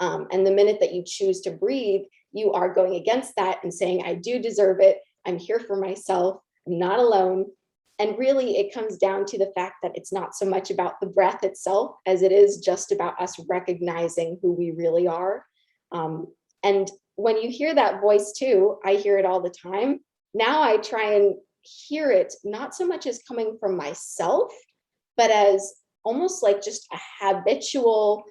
And the minute that you choose to breathe, you are going against that and saying, I do deserve it. I'm here for myself. I'm not alone. And really, it comes down to the fact that it's not so much about the breath itself as it is just about us recognizing who we really are. And when you hear that voice too, I hear it all the time. Now I try and hear it not so much as coming from myself, but as almost like just a habitual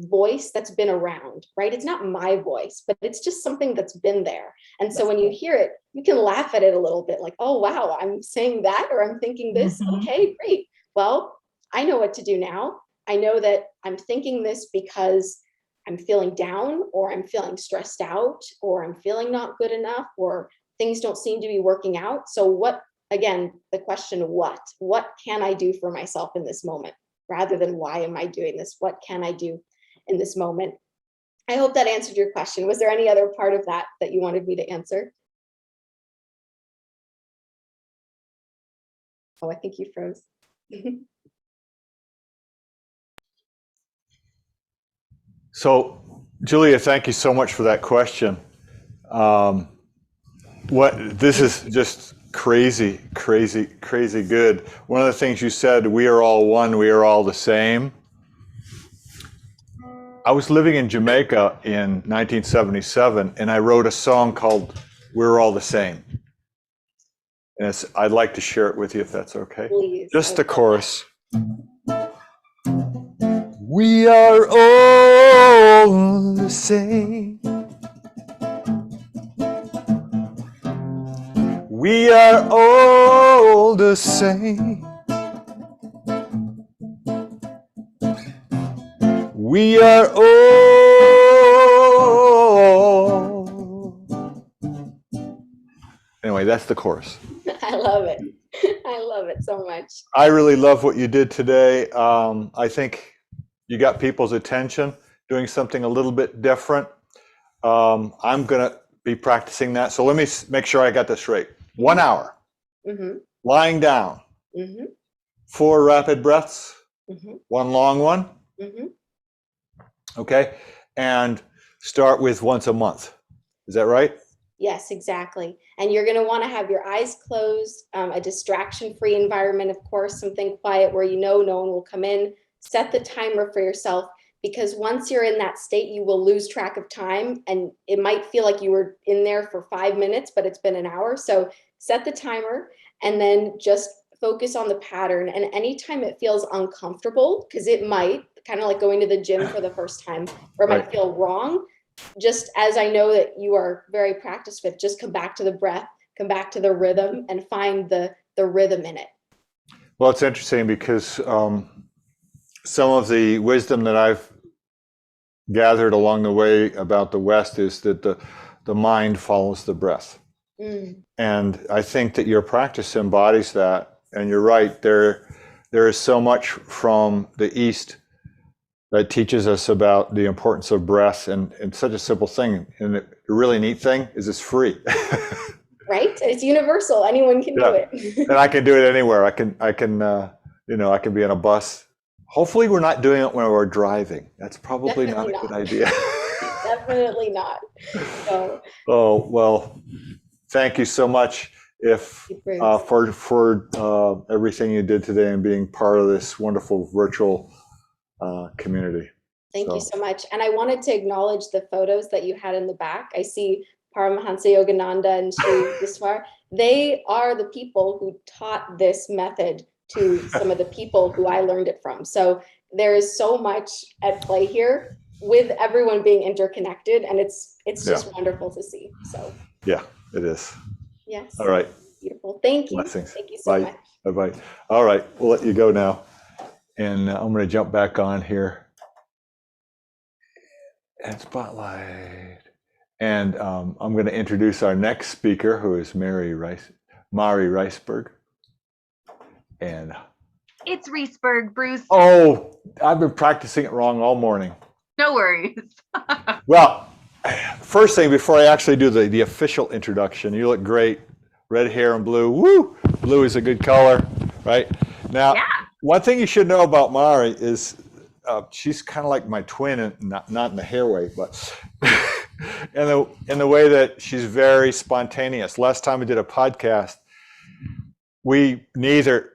voice that's been around, right? It's not my voice, but it's just something that's been there. And so when you hear it, you can laugh at it a little bit, like, oh, wow, I'm saying that, or I'm thinking this. Okay, great. Well, I know what to do now. I know that I'm thinking this because I'm feeling down, or I'm feeling stressed out, or I'm feeling not good enough, or things don't seem to be working out. So what, again, the question, what can I do for myself in this moment, rather than why am I doing this? What can I do in this moment? I hope that answered your question. Was there any other part of that that you wanted me to answer? Oh, I think you froze. So, Julia, thank you so much for that question. This is just crazy, crazy, crazy good. One of the things you said, we are all one, we are all the same. I was living in Jamaica in 1977, and I wrote a song called We're All the Same. And I'd like to share it with you if that's okay. Please. Just the chorus. We are all the same. We are all the same. We are all. Anyway, that's the chorus. I love it. I love it so much. I really love what you did today. I think you got people's attention doing something a little bit different. I'm going to be practicing that. So let me make sure I got this right. 1 hour, lying down, 4 rapid breaths, 1 long one. Okay. And start with once a month. Is that right? Yes, exactly. And you're going to want to have your eyes closed, a distraction-free environment, of course, something quiet where you know no one will come in. Set the timer for yourself, because once you're in that state, you will lose track of time, and it might feel like you were in there for 5 minutes, but it's been an hour. So set the timer and then just focus on the pattern. And anytime it feels uncomfortable, because it might, kind of like going to the gym for the first time, or it might feel wrong, just as I know that you are very practiced with, just come back to the breath, come back to the rhythm, and find the rhythm in it. Well, it's interesting because some of the wisdom that I've gathered along the way about the West is that the mind follows the breath. And I think that your practice embodies that. And you're right, there is so much from the East that teaches us about the importance of breath, and it's such a simple thing. And the really neat thing is it's free. Right? It's universal. Anyone can do it. And I can do it anywhere. I can be on a bus. Hopefully we're not doing it when we're driving. That's probably not a good idea. Definitely not. So. Oh, well, thank you so much for everything you did today and being part of this wonderful virtual community. Thank you so much. And I wanted to acknowledge the photos that you had in the back. I see Paramahansa Yogananda and Sri Viswar. They are the people who taught this method to some of the people who I learned it from. So there is so much at play here with everyone being interconnected, and it's just wonderful to see. So yeah, it is. Yes. All right. Beautiful. Thank you. Blessings. Thank you so much. Bye-bye. All right, we'll let you go now. And I'm going to jump back on here. And spotlight. And I'm going to introduce our next speaker, who is Mari Reisburg. And It's Reisburg, Bruce. oh, I've been practicing it wrong all morning. No worries. Well, first thing before I actually do the official introduction, you look great. Red hair and blue. Woo! Blue is a good color, right? Now, Yeah. one thing you should know about Mari is she's kind of like my twin, and not in the hair way, but in the way that she's very spontaneous. Last time we did a podcast, we neither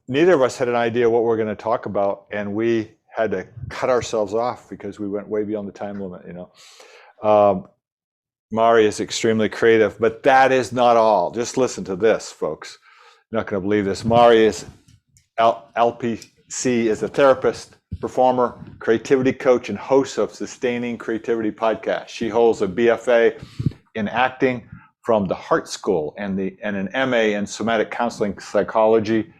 of us had an idea what we're going to talk about, and we had to cut ourselves off because we went way beyond the time limit, you know. Mari is extremely creative, but that is not all. Just listen to this, folks. You're not going to believe this. Mari is LPC, is a therapist, performer, creativity coach, and host of Sustaining Creativity podcast. She holds a BFA in acting from the Heart School and an MA in somatic counseling psychology,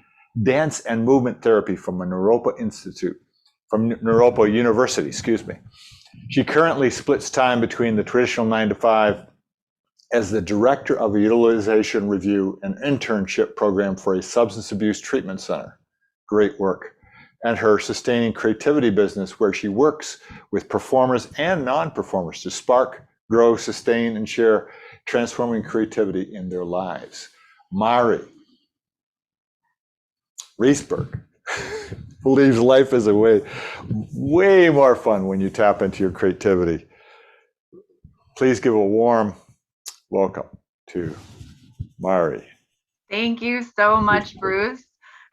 dance and movement therapy from a Naropa University, excuse me. She currently splits time between the traditional 9 to 5 as the director of a utilization review and internship program for a substance abuse treatment center. Great work. And her Sustaining Creativity business, where she works with performers and non-performers to spark, grow, sustain, and share transforming creativity in their lives. Mari Reisburg believes life is a way more fun when you tap into your creativity. Please give a warm welcome to Mari. Thank you so much, Bruce.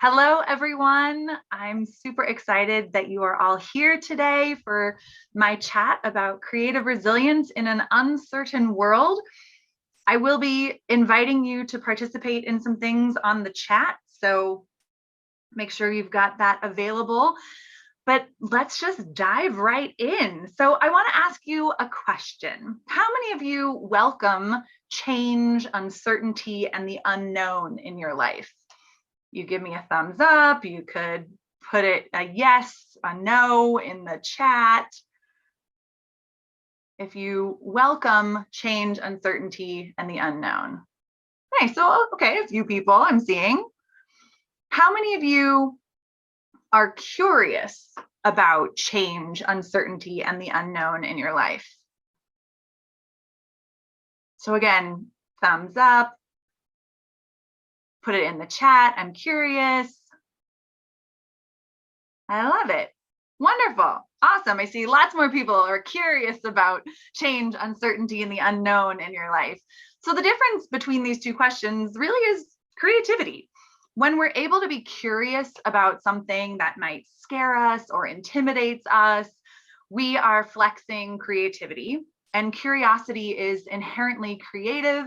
Hello, everyone. I'm super excited that you are all here today for my chat about creative resilience in an uncertain world. I will be inviting you to participate in some things on the chat, so make sure you've got that available. But let's just dive right in. So I want to ask you a question. How many of you welcome change, uncertainty, and the unknown in your life? You give me a thumbs up. You could put it a yes, a no in the chat. If you welcome change, uncertainty, and the unknown. Okay, so okay, a few people I'm seeing. How many of you are curious about change, uncertainty, and the unknown in your life? So again, thumbs up. Put it in the chat. I'm curious. I love it. Wonderful. Awesome. I see lots more people are curious about change, uncertainty, and the unknown in your life. So the difference between these two questions really is creativity. When we're able to be curious about something that might scare us or intimidates us, we are flexing creativity. And curiosity is inherently creative,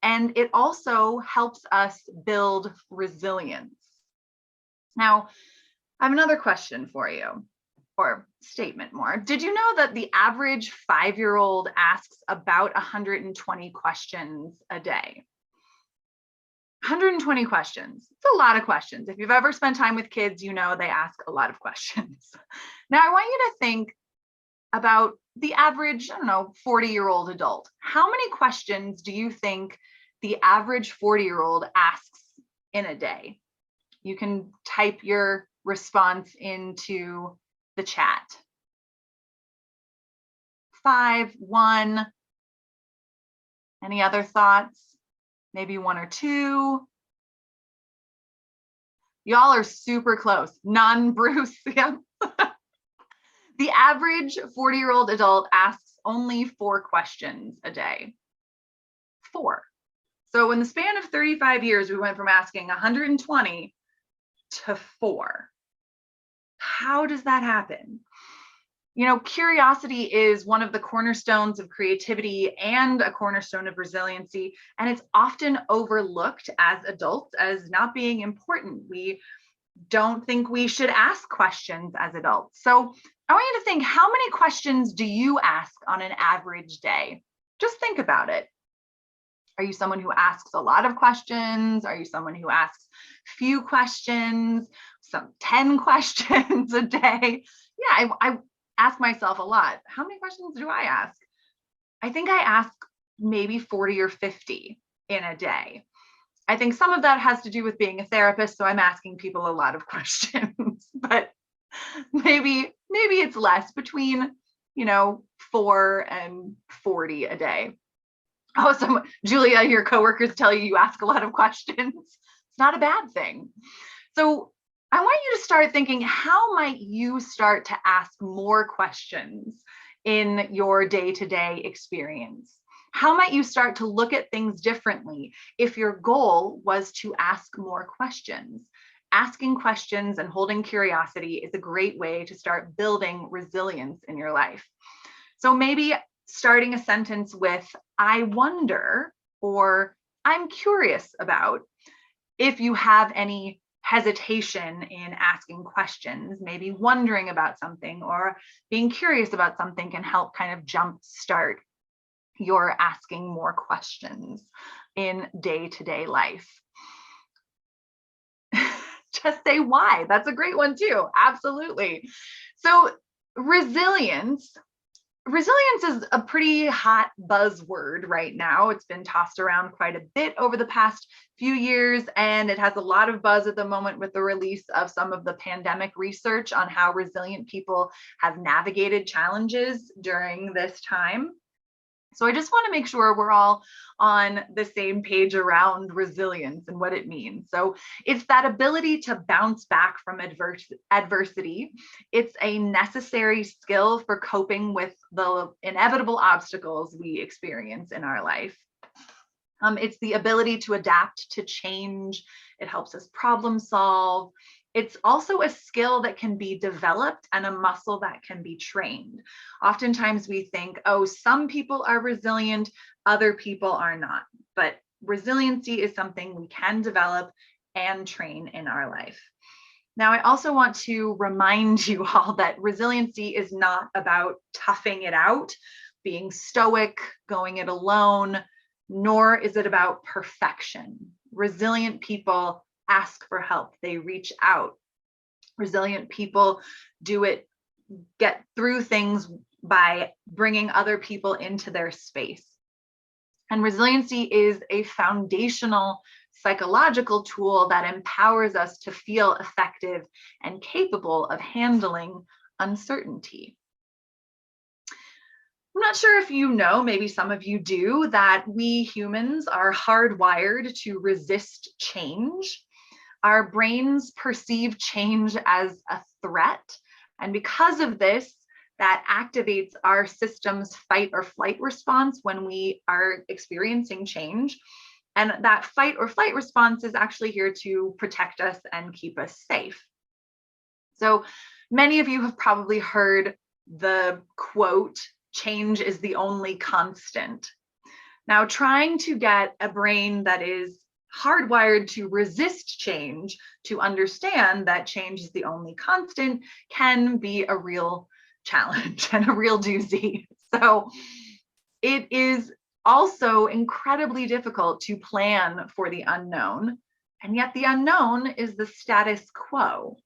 and it also helps us build resilience. Now, I have another question for you, or statement more. Did you know that the average 5-year-old asks about 120 questions a day? 120 questions. It's a lot of questions. If you've ever spent time with kids, you know they ask a lot of questions. Now, I want you to think about the average, 40-year-old adult. How many questions do you think the average 40-year-old asks in a day? You can type your response into the chat. 5, 1. Any other thoughts? Maybe 1 or 2. Y'all are super close. None, Bruce. Yeah. The average 40-year-old adult asks only 4 questions a day. 4. So in the span of 35 years, we went from asking 120 to 4. How does that happen? Curiosity is one of the cornerstones of creativity and a cornerstone of resiliency, and it's often overlooked as adults as not being important. We don't think we should ask questions as adults. So I want you to think, how many questions do you ask on an average day? Just think about it. Are you someone who asks a lot of questions? Are you someone who asks few questions, 10 questions a day? Yeah, I ask myself a lot. How many questions do I ask? I think I ask maybe 40 or 50 in a day. I think some of that has to do with being a therapist, so I'm asking people a lot of questions, but maybe it's less, between 4 and 40 a day. Oh, so Julia, your coworkers tell you ask a lot of questions. It's not a bad thing. So I want you to start thinking, how might you start to ask more questions in your day-to-day experience? How might you start to look at things differently if your goal was to ask more questions? Asking questions and holding curiosity is a great way to start building resilience in your life. So maybe starting a sentence with, I wonder, or I'm curious about. If you have any hesitation in asking questions, maybe wondering about something or being curious about something can help kind of jumpstart your asking more questions in day-to-day life. Just say why. That's a great one too. Absolutely. So resilience is a pretty hot buzzword right now. It's been tossed around quite a bit over the past few years, and it has a lot of buzz at the moment with the release of some of the pandemic research on how resilient people have navigated challenges during this time. So I just want to make sure we're all on the same page around resilience and what it means. So it's that ability to bounce back from adversity. It's a necessary skill for coping with the inevitable obstacles we experience in our life. It's the ability to adapt to change. It helps us problem solve. It's also a skill that can be developed and a muscle that can be trained. Oftentimes we think, oh, some people are resilient, other people are not. But resiliency is something we can develop and train in our life. Now, I also want to remind you all that resiliency is not about toughing it out, being stoic, going it alone, nor is it about perfection. Resilient people ask for help. They reach out. Resilient people get through things by bringing other people into their space. And resiliency is a foundational psychological tool that empowers us to feel effective and capable of handling uncertainty. I'm not sure if you know, maybe some of you do, that we humans are hardwired to resist change. Our brains perceive change as a threat. And because of this, that activates our system's fight or flight response when we are experiencing change. And that fight or flight response is actually here to protect us and keep us safe. So many of you have probably heard the quote, "Change is the only constant." Now, trying to get a brain that is hardwired to resist change to understand that change is the only constant can be a real challenge and a real doozy. So it is also incredibly difficult to plan for the unknown, and yet the unknown is the status quo,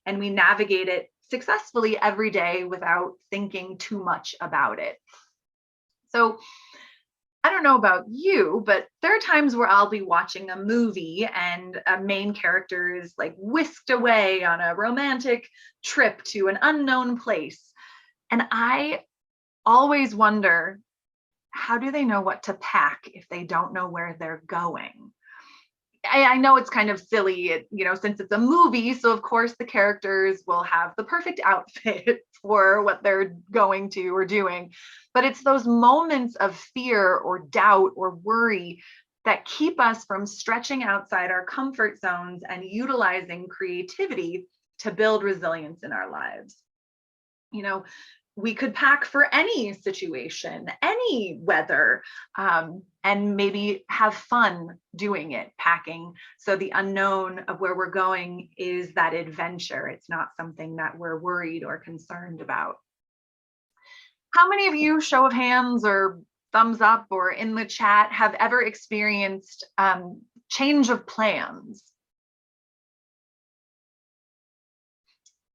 and we navigate it successfully every day without thinking too much about it. So I don't know about you, but there are times where I'll be watching a movie and a main character is like whisked away on a romantic trip to an unknown place. And I always wonder, how do they know what to pack if they don't know where they're going? I know it's kind of silly, since it's a movie, so of course the characters will have the perfect outfit for what they're going to or doing. But it's those moments of fear or doubt or worry that keep us from stretching outside our comfort zones and utilizing creativity to build resilience in our lives. We could pack for any situation, any weather, and maybe have fun doing it, packing. So the unknown of where we're going is that adventure. It's not something that we're worried or concerned about. How many of you, show of hands or thumbs up or in the chat, have ever experienced change of plans?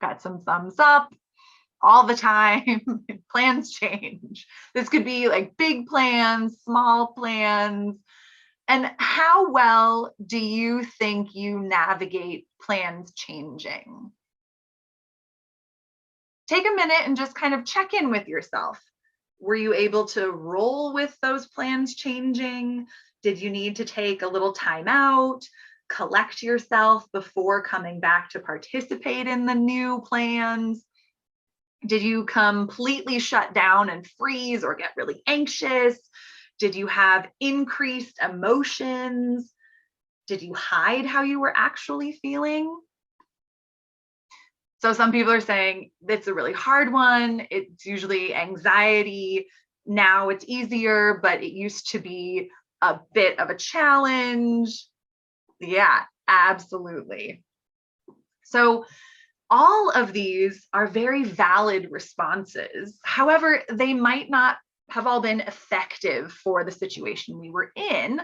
Got some thumbs up. All the time. Plans change. This could be like big plans, small plans, And how well do you think you navigate plans changing? Take a minute and just kind of check in with yourself. Were you able to roll with those plans changing? Did you need to take a little time out, collect yourself before coming back to participate in the new plans? Did you completely shut down and freeze or get really anxious? Did you have increased emotions? Did you hide how you were actually feeling? So some people are saying it's a really hard one. It's usually anxiety. Now it's easier, but it used to be a bit of a challenge. Yeah, absolutely. So all of these are very valid responses. However, they might not have all been effective for the situation we were in.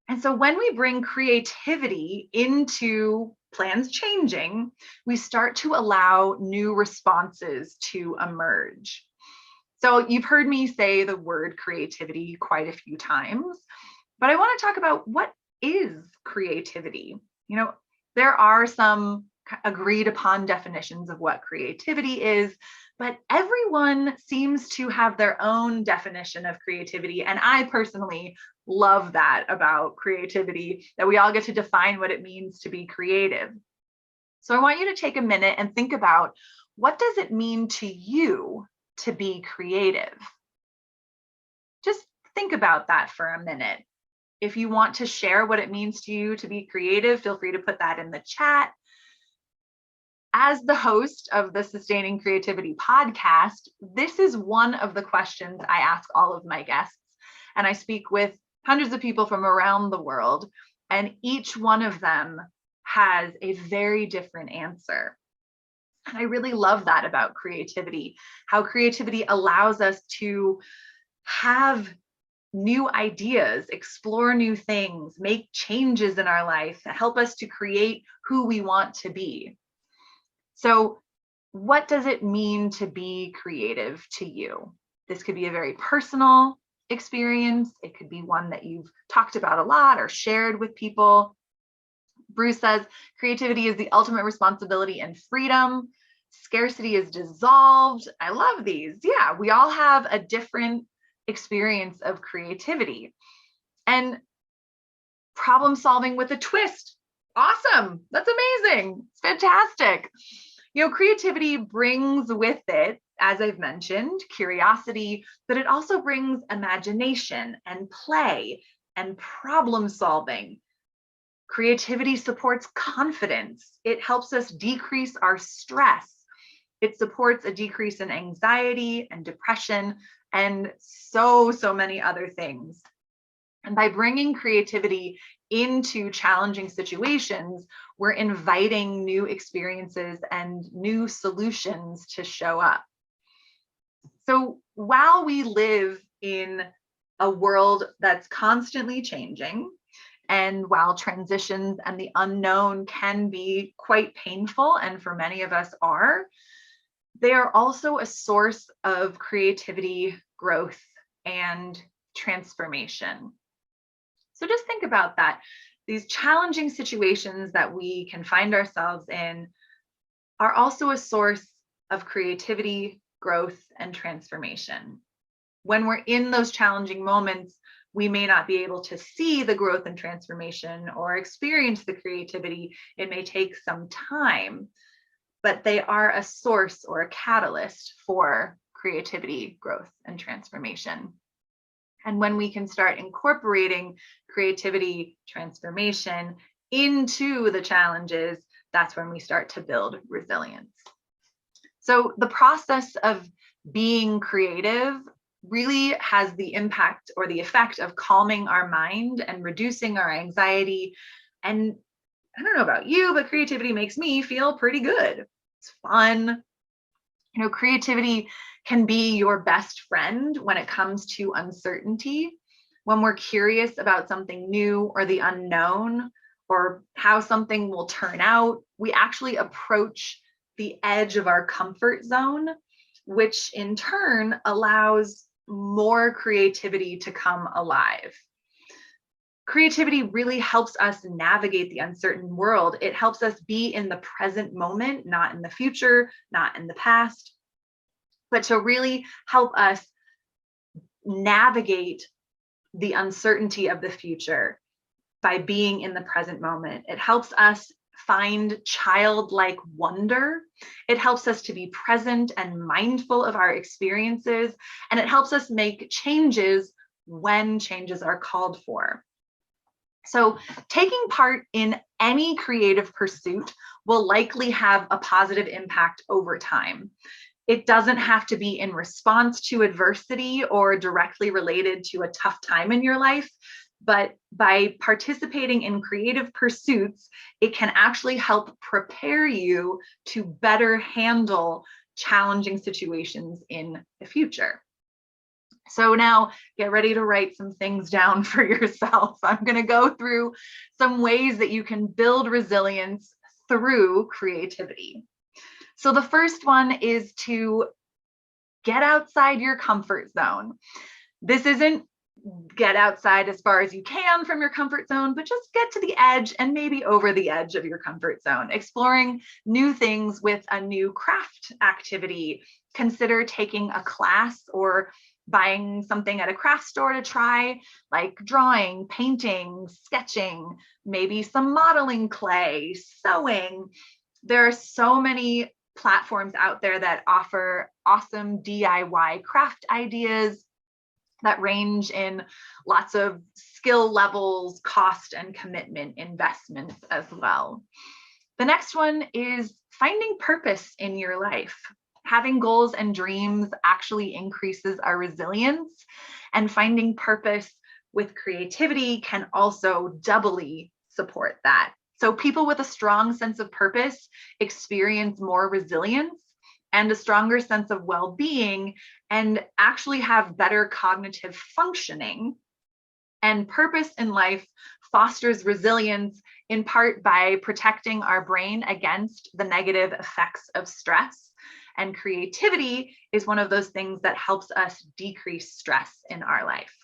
And so when we bring creativity into plans changing, we start to allow new responses to emerge. So you've heard me say the word creativity quite a few times, but I want to talk about what is creativity. You know, there are some agreed upon definitions of what creativity is, but everyone seems to have their own definition of creativity. And I personally love that about creativity, that we all get to define what it means to be creative. So I want you to take a minute and think about, what does it mean to you to be creative? Just think about that for a minute. If you want to share what it means to you to be creative, feel free to put that in the chat. As the host of the Sustaining Creativity podcast, this is one of the questions I ask all of my guests. And I speak with hundreds of people from around the world, and each one of them has a very different answer. And I really love that about creativity, how creativity allows us to have new ideas, explore new things, make changes in our life, help us to create who we want to be. So what does it mean to be creative to you? This could be a very personal experience. It could be one that you've talked about a lot or shared with people. Bruce says, creativity is the ultimate responsibility and freedom. Scarcity is dissolved. I love these. Yeah, we all have a different experience of creativity. And problem solving with a twist. Awesome. That's amazing. It's fantastic. You know, creativity brings with it, as I've mentioned, curiosity, but it also brings imagination and play and problem solving. Creativity supports confidence. It helps us decrease our stress. It supports a decrease in anxiety and depression and so many other things. And by bringing creativity into challenging situations, we're inviting new experiences and new solutions to show up. So while we live in a world that's constantly changing, and while transitions and the unknown can be quite painful, and for many of us are, they are also a source of creativity, growth, and transformation. So just think about that. These challenging situations that we can find ourselves in are also a source of creativity, growth, and transformation. When we're in those challenging moments, we may not be able to see the growth and transformation or experience the creativity. It may take some time, but they are a source or a catalyst for creativity, growth, and transformation. And when we can start incorporating creativity, transformation into the challenges, that's when we start to build resilience. So the process of being creative really has the impact or the effect of calming our mind and reducing our anxiety. And I don't know about you, but creativity makes me feel pretty good. It's fun. You know, creativity can be your best friend when it comes to uncertainty. When we're curious about something new or the unknown or how something will turn out, we actually approach the edge of our comfort zone, which in turn allows more creativity to come alive. Creativity really helps us navigate the uncertain world. It helps us be in the present moment, not in the future, not in the past, but to really help us navigate the uncertainty of the future by being in the present moment. It helps us find childlike wonder. It helps us to be present and mindful of our experiences, and it helps us make changes when changes are called for. So taking part in any creative pursuit will likely have a positive impact over time. It doesn't have to be in response to adversity or directly related to a tough time in your life, but by participating in creative pursuits, it can actually help prepare you to better handle challenging situations in the future. So now get ready to write some things down for yourself. I'm going to go through some ways that you can build resilience through creativity. So the first one is to get outside your comfort zone. This isn't get outside as far as you can from your comfort zone, but just get to the edge and maybe over the edge of your comfort zone, exploring new things with a new craft activity. Consider taking a class or buying something at a craft store to try, like drawing, painting, sketching, maybe some modeling clay, sewing. There are so many platforms out there that offer awesome DIY craft ideas that range in lots of skill levels, cost, and commitment investments as well. The next one is finding purpose in your life. Having goals and dreams actually increases our resilience, and finding purpose with creativity can also doubly support that. So people with a strong sense of purpose experience more resilience and a stronger sense of well-being, and actually have better cognitive functioning. And purpose in life fosters resilience in part by protecting our brain against the negative effects of stress. And creativity is one of those things that helps us decrease stress in our life.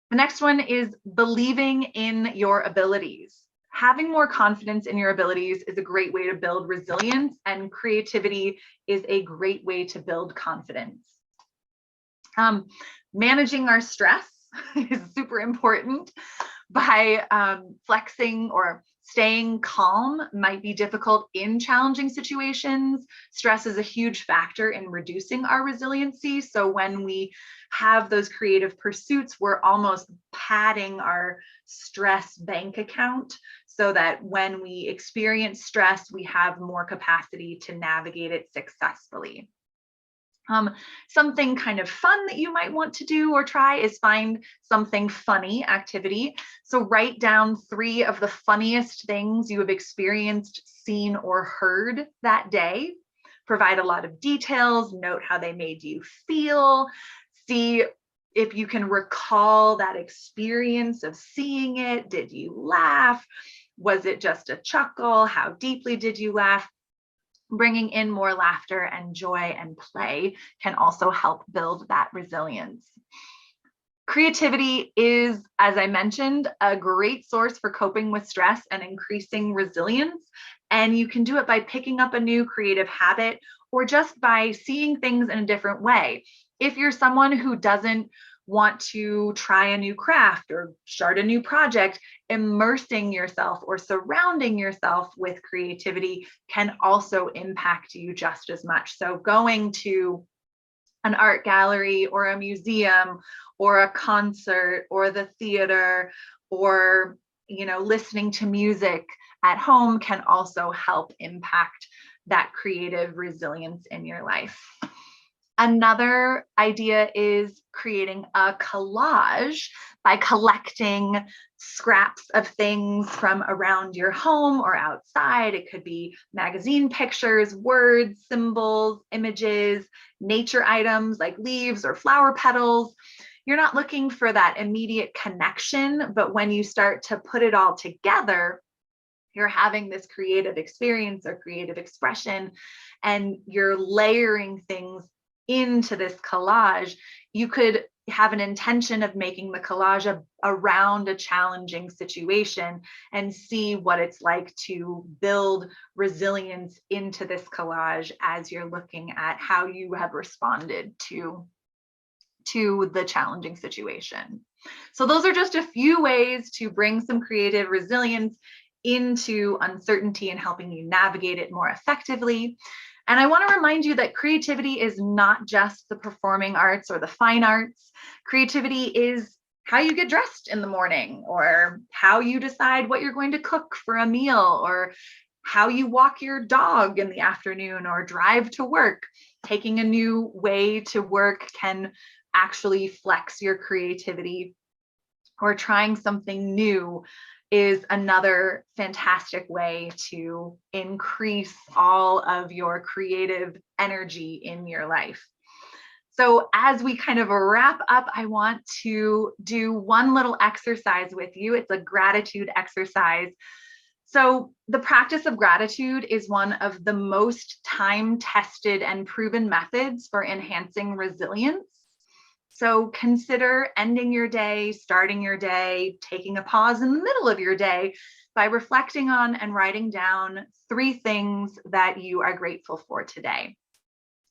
The next one is believing in your abilities. Having more confidence in your abilities is a great way to build resilience, and creativity is a great way to build confidence. Managing our stress is super important. By flexing or staying calm might be difficult in challenging situations. Stress is a huge factor in reducing our resiliency. So when we have those creative pursuits, we're almost padding our stress bank account so that when we experience stress, we have more capacity to navigate it successfully. Something kind of fun that you might want to do or try is find something funny activity. So write down 3 of the funniest things you have experienced, seen, or heard that day. Provide a lot of details, note how they made you feel, see if you can recall that experience of seeing it. Did you laugh? Was it just a chuckle? How deeply did you laugh? Bringing in more laughter and joy and play can also help build that resilience. Creativity is, as I mentioned, a great source for coping with stress and increasing resilience. And you can do it by picking up a new creative habit or just by seeing things in a different way. If you're someone who doesn't want to try a new craft or start a new project, immersing yourself or surrounding yourself with creativity can also impact you just as much. So going to an art gallery or a museum or a concert or the theater or listening to music at home can also help impact that creative resilience in your life. Another idea is creating a collage by collecting scraps of things from around your home or outside. It could be magazine pictures, words, symbols, images, nature items like leaves or flower petals. You're not looking for that immediate connection, but when you start to put it all together, you're having this creative experience or creative expression, and you're layering things into this collage. You could have an intention of making the collage around a challenging situation and see what it's like to build resilience into this collage as you're looking at how you have responded to the challenging situation. So those are just a few ways to bring some creative resilience into uncertainty and helping you navigate it more effectively. And I want to remind you that creativity is not just the performing arts or the fine arts. Creativity is how you get dressed in the morning, or how you decide what you're going to cook for a meal, or how you walk your dog in the afternoon or drive to work. Taking a new way to work can actually flex your creativity, or trying something new is another fantastic way to increase all of your creative energy in your life. So as we kind of wrap up, I want to do one little exercise with you. It's a gratitude exercise. So the practice of gratitude is one of the most time-tested and proven methods for enhancing resilience. So consider ending your day, starting your day, taking a pause in the middle of your day by reflecting on and writing down 3 things that you are grateful for today.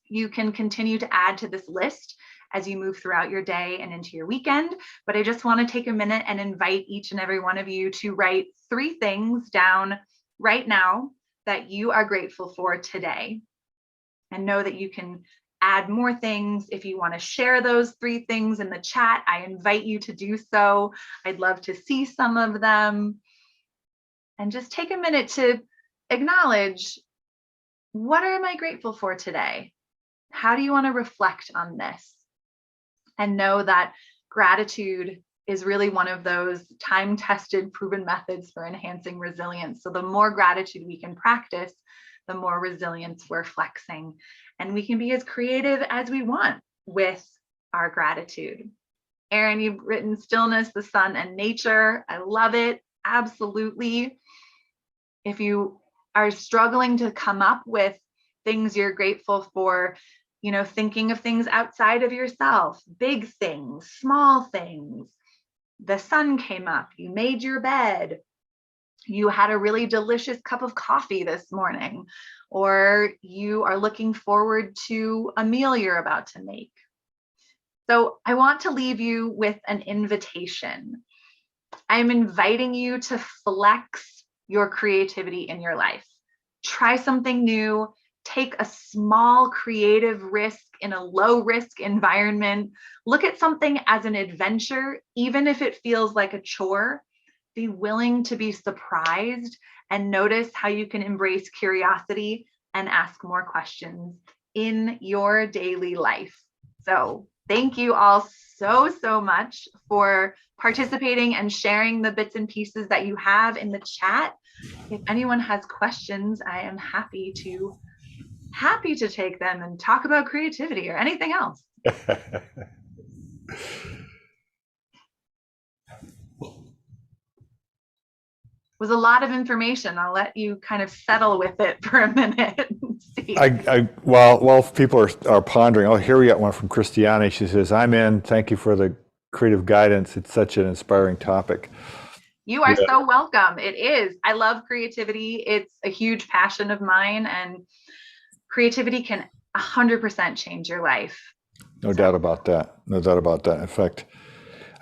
You can continue to add to this list as you move throughout your day and into your weekend, but I just want to take a minute and invite each and every one of you to write 3 things down right now that you are grateful for today. And know that you can add more things. If you want to share those 3 things in the chat, I invite you to do so. I'd love to see some of them. And just take a minute to acknowledge, what am I grateful for today? How do you want to reflect on this? And know that gratitude is really one of those time-tested, proven methods for enhancing resilience. So the more gratitude we can practice, the more resilience we're flexing. And we can be as creative as we want with our gratitude. Erin, you've written stillness, the sun, and nature. I love it. Absolutely. If you are struggling to come up with things you're grateful for, you know, thinking of things outside of yourself, big things, small things. The sun came up, you made your bed, you had a really delicious cup of coffee this morning, or you are looking forward to a meal you're about to make. So I want to leave you with an invitation. I'm inviting you to flex your creativity in your life. Try something new. Take a small creative risk in a low risk environment. Look at something as an adventure, even if it feels like a chore. Be willing to be surprised and notice how you can embrace curiosity and ask more questions in your daily life. So thank you all so much for participating and sharing the bits and pieces that you have in the chat. If anyone has questions, I am happy to take them and talk about creativity or anything else. Was a lot of information. I'll let you kind of settle with it for a minute. While people are pondering, oh, here we got one from Christianne. She says, I'm in. Thank you for the creative guidance. It's such an inspiring topic. You are so welcome. It is. I love creativity. It's a huge passion of mine, and creativity can 100% change your life. No doubt about that. No doubt about that. In fact,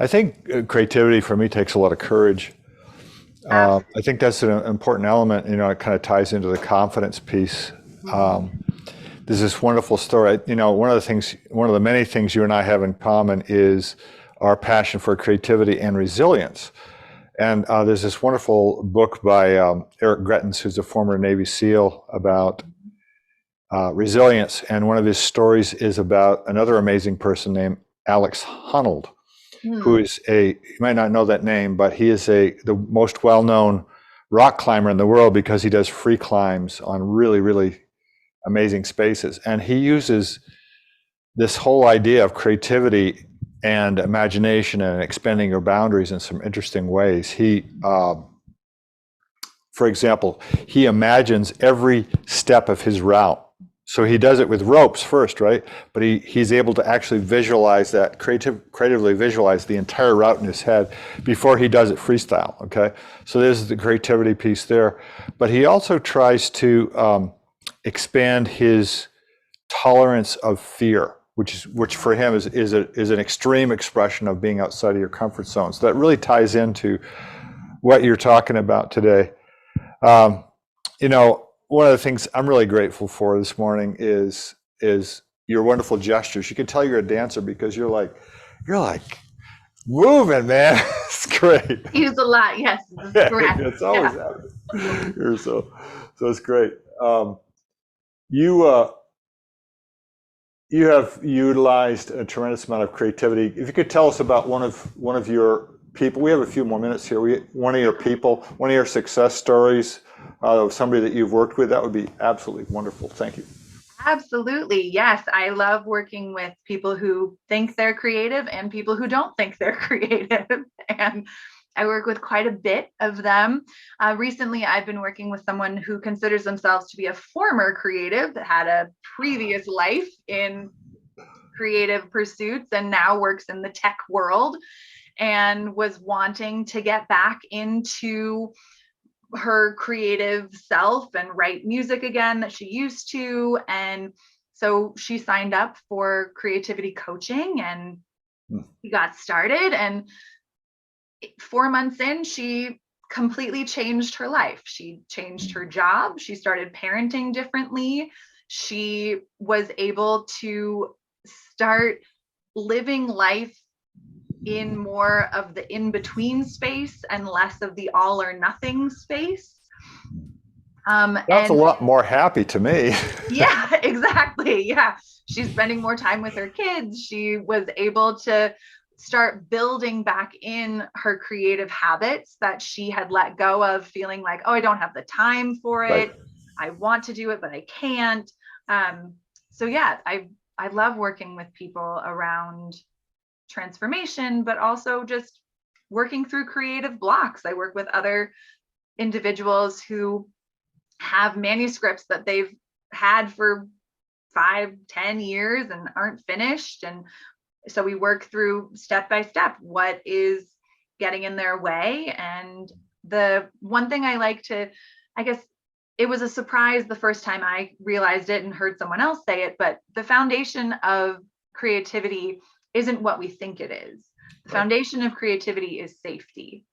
I think creativity for me takes a lot of courage. I think that's an important element. You know, it kind of ties into the confidence piece. There's this wonderful story. You know, one of the many things you and I have in common is our passion for creativity and resilience. And there's this wonderful book by Eric Greitens, who's a former Navy SEAL, about resilience. And one of his stories is about another amazing person named Alex Honnold, who is you might not know that name, but he is the most well-known rock climber in the world because he does free climbs on really, really amazing spaces. And he uses this whole idea of creativity and imagination and expanding your boundaries in some interesting ways. He, for example, he imagines every step of his route So he does it with ropes first, right? But he's able to actually visualize that, creatively visualize the entire route in his head before he does it freestyle, okay? So there's the creativity piece there. But he also tries to expand his tolerance of fear, which for him is an extreme expression of being outside of your comfort zone. So that really ties into what you're talking about today. You know, one of the things I'm really grateful for this morning is your wonderful gestures. You can tell you're a dancer because you're like moving, man. It's great. Use a lot, yes. Correct. It's always happening. You're so it's great. You have utilized a tremendous amount of creativity. If you could tell us about one of your people. We have a few more minutes here. One of your people, one of your success stories, somebody that you've worked with, that would be absolutely wonderful. Thank you. Absolutely. Yes. I love working with people who think they're creative and people who don't think they're creative. And I work with quite a bit of them. Recently, I've been working with someone who considers themselves to be a former creative that had a previous life in creative pursuits and now works in the tech world and was wanting to get back into her creative self and write music again that she used to. And so she signed up for creativity coaching and we got started. And 4 months in, she completely changed her life. She changed her job. She started parenting differently. She was able to start living life in more of the in-between space and less of the all or nothing space. That's a lot more happy to me. Yeah, exactly. Yeah. She's spending more time with her kids. She was able to start building back in her creative habits that she had let go of, feeling like, oh, I don't have the time for it. Right. I want to do it, but I can't. So yeah, I love working with people around transformation, but also just working through creative blocks. I work with other individuals who have manuscripts that they've had for 5-10 years and aren't finished. And so we work through step by step what is getting in their way. And the one thing I like to, I guess it was a surprise the first time I realized it and heard someone else say it, but the foundation of creativity isn't what we think it is. The foundation of creativity is safety.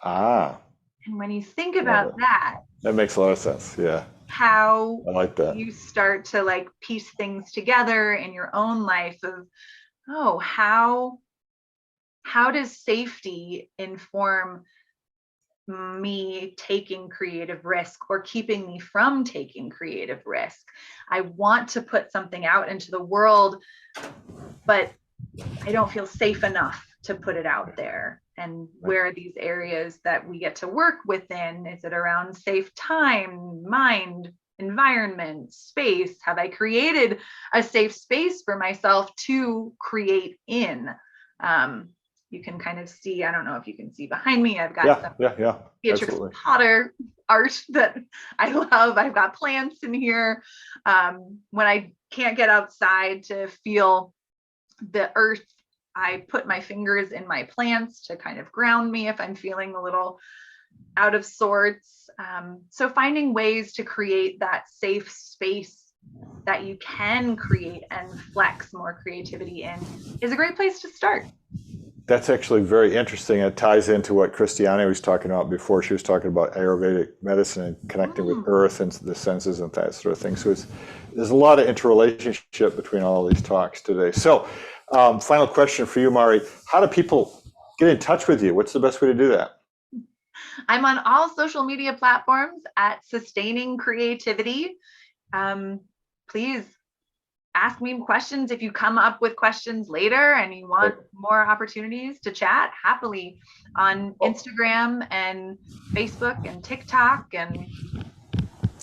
Ah. And when you think about that makes a lot of sense. Yeah. How I like that. You start to like piece things together in your own life of, oh, how does safety inform me taking creative risk or keeping me from taking creative risk? I want to put something out into the world, but I don't feel safe enough to put it out there. And where are these areas that we get to work within? Is it around safe time, mind, environment, space? Have I created a safe space for myself to create in? You can kind of see, I don't know if you can see behind me, I've got some Beatrix Potter art that I love. I've got plants in here. When I can't get outside to feel the earth, I put my fingers in my plants to kind of ground me if I'm feeling a little out of sorts. So finding ways to create that safe space that you can create and flex more creativity in is a great place to start. That's actually very interesting. It ties into what Christianne was talking about before. She was talking about Ayurvedic medicine and connecting with earth and the senses and that sort of thing. So there's a lot of interrelationship between all these talks today. So final question for you, Mari. How do people get in touch with you? What's the best way to do that? I'm on all social media platforms at Sustaining Creativity. Please ask me questions. If you come up with questions later and you want more opportunities to chat, happily on Instagram and Facebook and TikTok and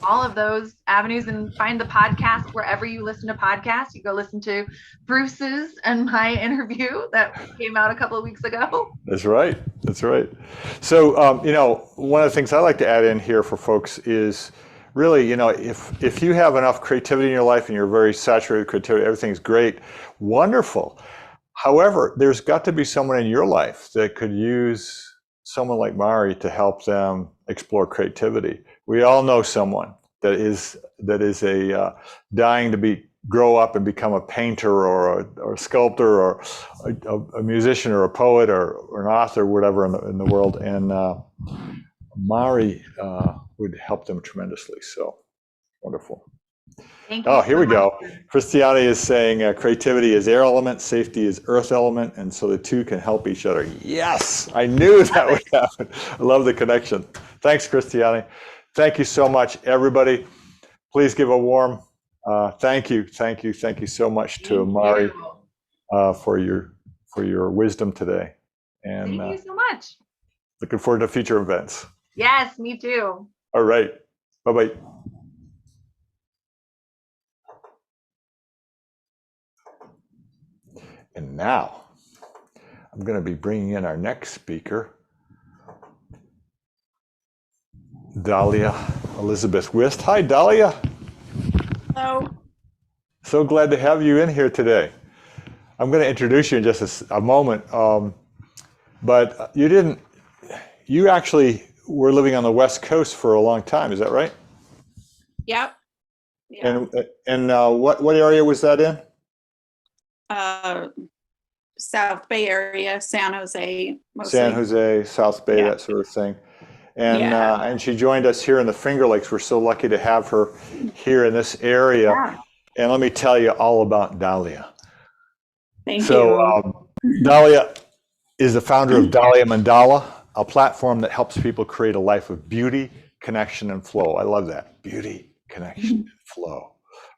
all of those avenues, and find the podcast wherever you listen to podcasts. You go listen to Bruce's and my interview that came out a couple of weeks ago. That's right. That's right. So, one of the things I like to add in here for folks is really, you know, if you have enough creativity in your life and you're very saturated with creativity, everything's great, wonderful. However, there's got to be someone in your life that could use someone like Mari to help them explore creativity. We all know someone that is dying to grow up and become a painter or a sculptor or a musician or a poet or an author, whatever in the world. And Mari would help them tremendously. So wonderful. Thank you. Oh, here so we much. go. Christianne is saying creativity is air element, safety is earth element, and so the two can help each other. Yes, I knew that would happen. I love the connection. Thanks, Christianne. Thank you so much, everybody. Please give a warm thank you so much to Mari for your wisdom today. And Thank you so much. looking forward to future events. Yes, me too. All right. Bye-bye. And now I'm going to be bringing in our next speaker, Dahlia Elizabeth Wist. Hi, Dahlia. Hello. So glad to have you in here today. I'm going to introduce you in just a moment, but you actually were living on the West Coast for a long time, is that right? Yep. Yeah. And what area was that in? South Bay area, San Jose, mostly. San Jose, South Bay, Yeah. that sort of thing. And Yeah. and she joined us here in the Finger Lakes. We're so lucky to have her here in this area. Yeah. And let me tell you all about Dahlia. Thank So you. Dahlia is the founder of Dahlia Mandala, a platform that helps people create a life of beauty, connection, and flow. I love that. Beauty, connection, and flow.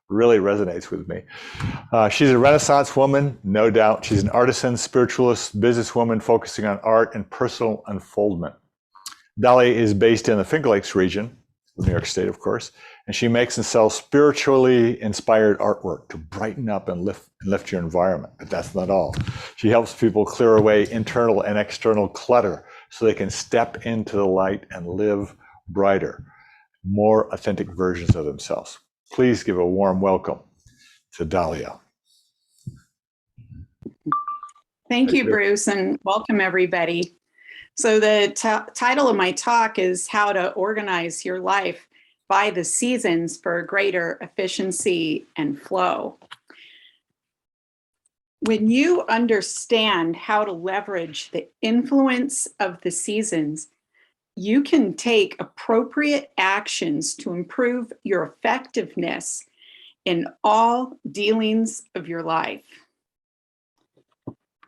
Really resonates with me. She's a Renaissance woman, no doubt. She's an artisan, spiritualist, businesswoman focusing on art and personal unfoldment. Dahlia is based in the Finger Lakes region, New York State, of course, and she makes and sells spiritually inspired artwork to brighten up and lift your environment. But that's not all. She helps people clear away internal and external clutter so they can step into the light and live brighter, more authentic versions of themselves. Please give a warm welcome to Dahlia. Thank you, Bruce, and welcome everybody. So the title of my talk is How to Organize Your Life by the Seasons for Greater Efficiency and Flow. When you understand how to leverage the influence of the seasons, you can take appropriate actions to improve your effectiveness in all dealings of your life.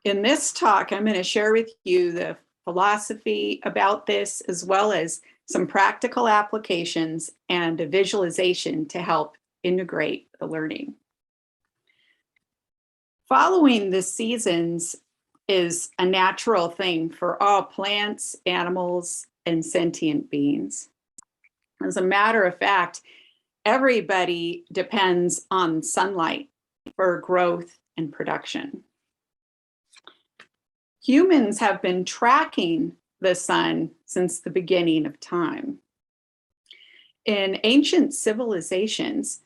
In this talk, I'm going to share with you the philosophy about this, as well as some practical applications and a visualization to help integrate the learning. Following the seasons is a natural thing for all plants, animals, and sentient beings. As a matter of fact, everybody depends on sunlight for growth and production. Humans have been tracking the sun since the beginning of time. In ancient civilizations,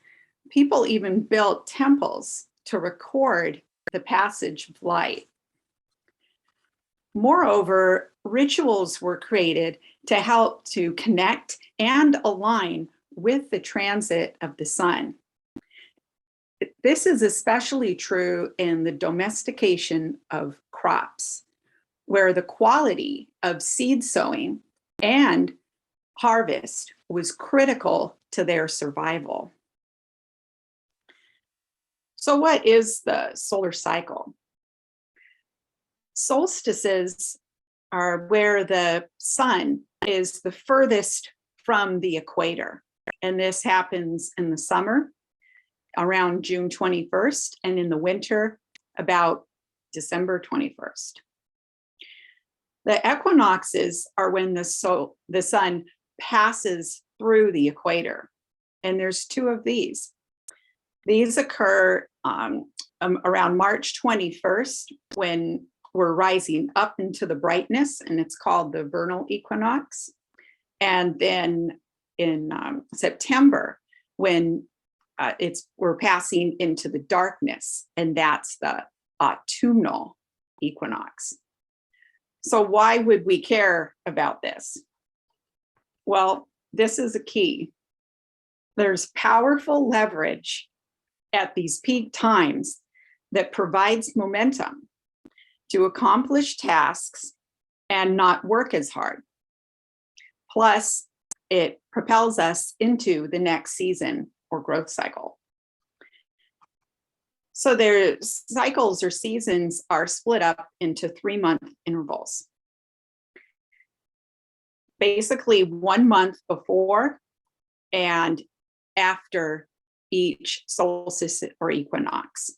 people even built temples to record the passage of light. Moreover, rituals were created to help to connect and align with the transit of the sun. This is especially true in the domestication of crops, where the quality of seed sowing and harvest was critical to their survival. So what is the solar cycle? Solstices are where the sun is the furthest from the equator. And this happens in the summer around June 21st, and in the winter about December 21st. The equinoxes are when the sun passes through the equator. And there's two of these. These occur around March 21st, when we're rising up into the brightness, and it's called the vernal equinox. And then in September, when we're passing into the darkness, and that's the autumnal equinox. So why would we care about this? Well, this is a key. There's powerful leverage at these peak times that provides momentum to accomplish tasks and not work as hard. Plus, it propels us into the next season or growth cycle. So their cycles or seasons are split up into 3-month intervals. Basically 1 month before and after each solstice or equinox.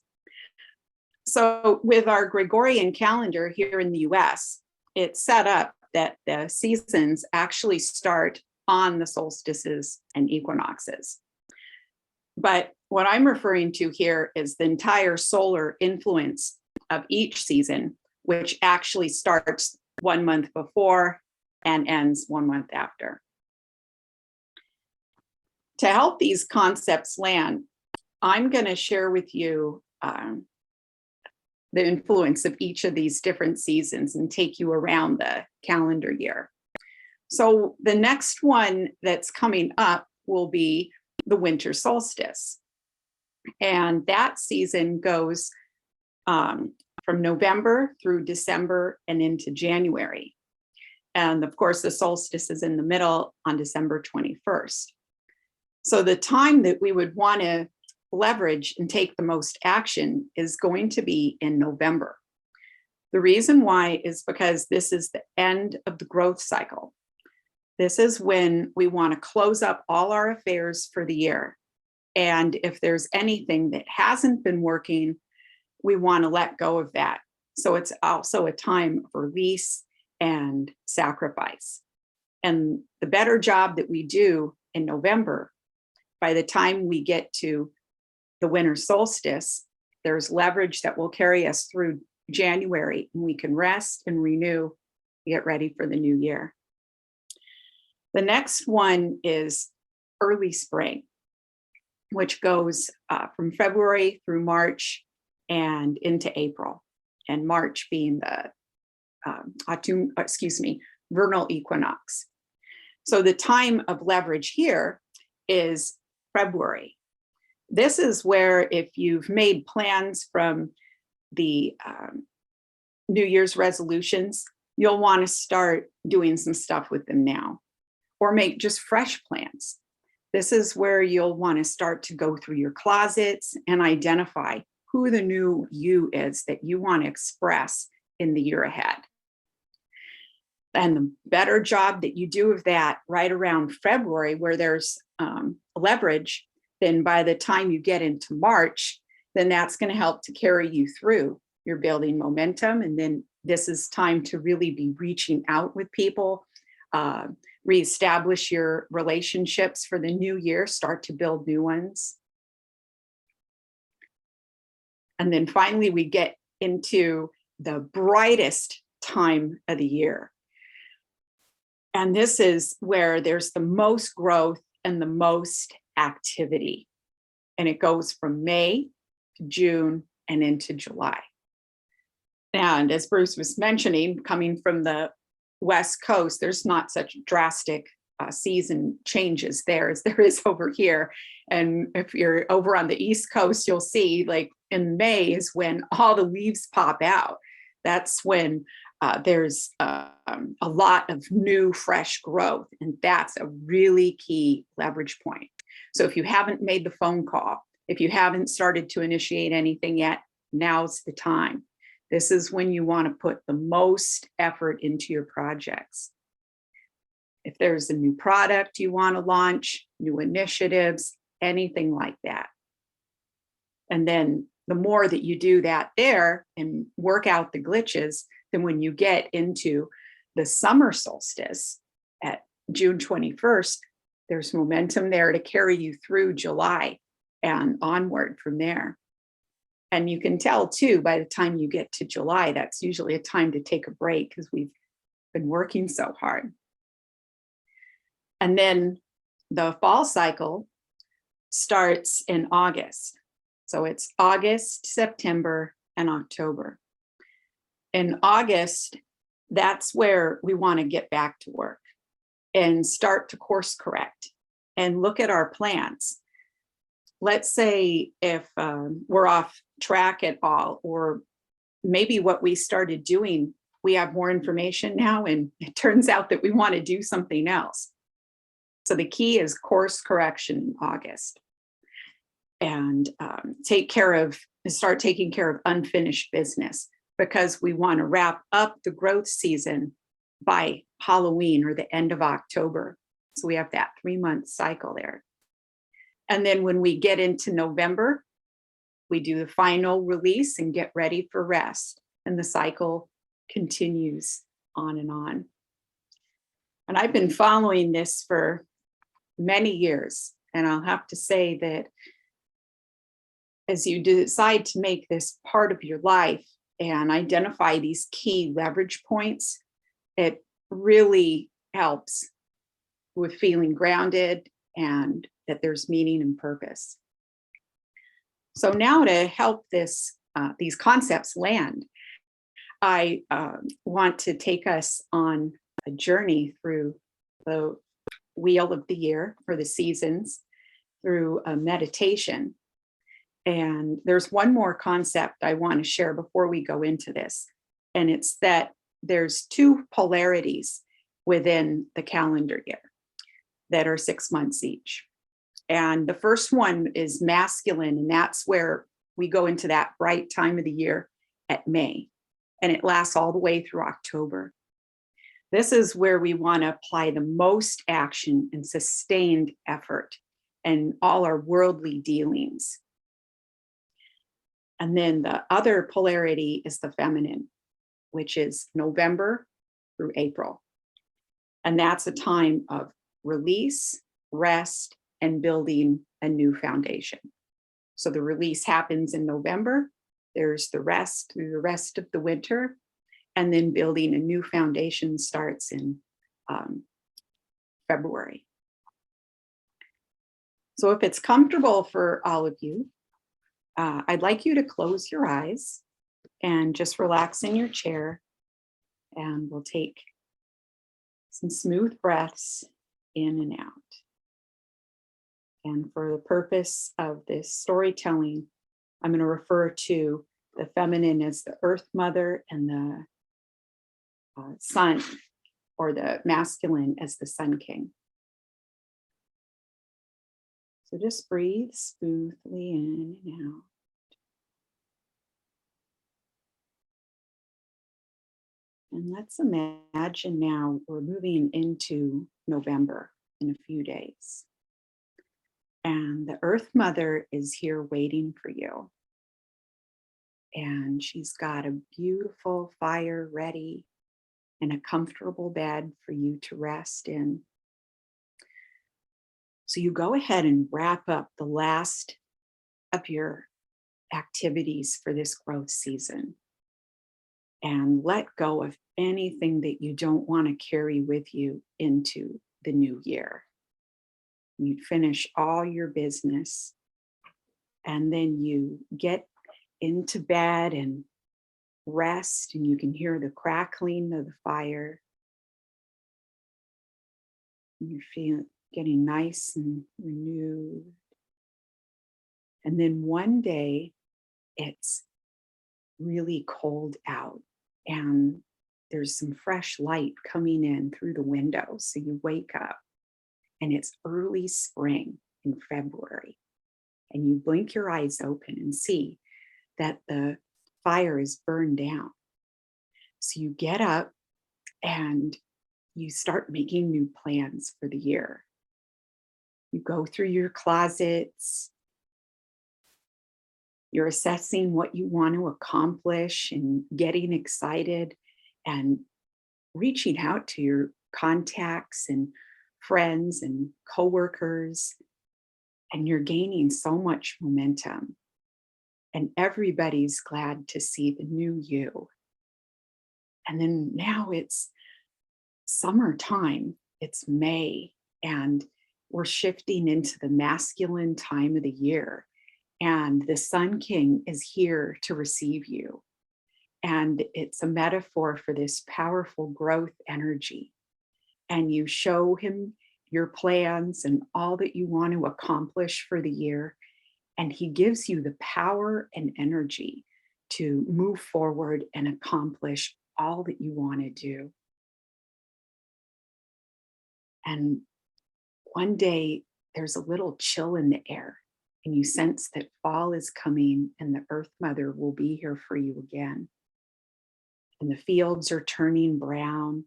So with our Gregorian calendar here in the US, it's set up that the seasons actually start on the solstices and equinoxes. But what I'm referring to here is the entire solar influence of each season, which actually starts 1 month before and ends 1 month after. To help these concepts land, I'm going to share with you the influence of each of these different seasons and take you around the calendar year. So the next one that's coming up will be the winter solstice. And that season goes from November through December and into January. And of course, the solstice is in the middle on December 21st. So the time that we would want to leverage and take the most action is going to be in November. The reason why is because this is the end of the growth cycle. This is when we want to close up all our affairs for the year. And if there's anything that hasn't been working, we want to let go of that. So it's also a time of release and sacrifice. And the better job that we do in November, by the time we get to the winter solstice, there's leverage that will carry us through January, and we can rest and renew, get ready for the new year. The next one is early spring, which goes from February through March and into April, and March being the vernal equinox. So the time of leverage here is February. This is where, if you've made plans from the New Year's resolutions, you'll want to start doing some stuff with them now, or make just fresh plans. This is where you'll want to start to go through your closets and identify who the new you is that you want to express in the year ahead. And the better job that you do of that right around February, where there's leverage, then by the time you get into March, then that's going to help to carry you through. You're building momentum, and then this is time to really be reaching out with people, reestablish your relationships for the new year, start to build new ones. And then finally, we get into the brightest time of the year. And this is where there's the most growth and the most activity. And it goes from May to June and into July. And as Bruce was mentioning, coming from the West Coast, there's not such drastic season changes there as there is over here. And if you're over on the East Coast, you'll see, like, in May is when all the leaves pop out. That's when there's a lot of new, fresh growth. And that's a really key leverage point. So if you haven't made the phone call, if you haven't started to initiate anything yet, now's the time. This is when you want to put the most effort into your projects. If there's a new product you want to launch, new initiatives, anything like that. And then the more that you do that there and work out the glitches, then when you get into the summer solstice at June 21st, there's momentum there to carry you through July and onward from there. And you can tell too, by the time you get to July, that's usually a time to take a break because we've been working so hard. And then the fall cycle starts in August. So it's August, September, and October. In August, that's where we want to get back to work and start to course correct and look at our plans. Let's say if we're off track at all, or maybe what we started doing, we have more information now and it turns out that we want to do something else. So the key is course correction in August, and start taking care of unfinished business, because we want to wrap up the growth season by Halloween or the end of October. So we have that 3-month cycle there. And then when we get into November, we do the final release and get ready for rest. And the cycle continues on and on. And I've been following this for many years. And I'll have to say that as you decide to make this part of your life and identify these key leverage points, it really helps with feeling grounded and that there's meaning and purpose. So now to help these concepts land, I want to take us on a journey through the wheel of the year for the seasons through a meditation. And there's one more concept I want to share before we go into this. And it's that there's 2 polarities within the calendar year that are 6 months each. And the first one is masculine, and that's where we go into that bright time of the year at May, and it lasts all the way through October. This is where we want to apply the most action and sustained effort and all our worldly dealings. And then the other polarity is the feminine, which is November through April. And that's a time of release, rest, and building a new foundation. So the release happens in November. There's the rest through the rest of the winter. And then building a new foundation starts in February. So if it's comfortable for all of you, I'd like you to close your eyes and just relax in your chair, and we'll take some smooth breaths in and out. And for the purpose of this storytelling, I'm going to refer to the feminine as the Earth Mother and the Sun, or the masculine as the Sun King. So just breathe smoothly in and out. And let's imagine now we're moving into November in a few days. And the Earth Mother is here waiting for you. And she's got a beautiful fire ready and a comfortable bed for you to rest in. So you go ahead and wrap up the last of your activities for this growth season and let go of anything that you don't want to carry with you into the new year. You finish all your business, and then you get into bed and rest, and you can hear the crackling of the fire. You feel getting nice and renewed. And then one day it's really cold out and there's some fresh light coming in through the window. So you wake up and it's early spring in February, and you blink your eyes open and see that the fire is burned down. So you get up and you start making new plans for the year. You go through your closets, you're assessing what you want to accomplish and getting excited and reaching out to your contacts and friends and coworkers, and you're gaining so much momentum. And everybody's glad to see the new you. And then now it's summertime, it's May, and we're shifting into the masculine time of the year, and the Sun King is here to receive you. And it's a metaphor for this powerful growth energy. And you show him your plans and all that you want to accomplish for the year. And he gives you the power and energy to move forward and accomplish all that you want to do. And one day there's a little chill in the air, and you sense that fall is coming and the Earth Mother will be here for you again. And the fields are turning brown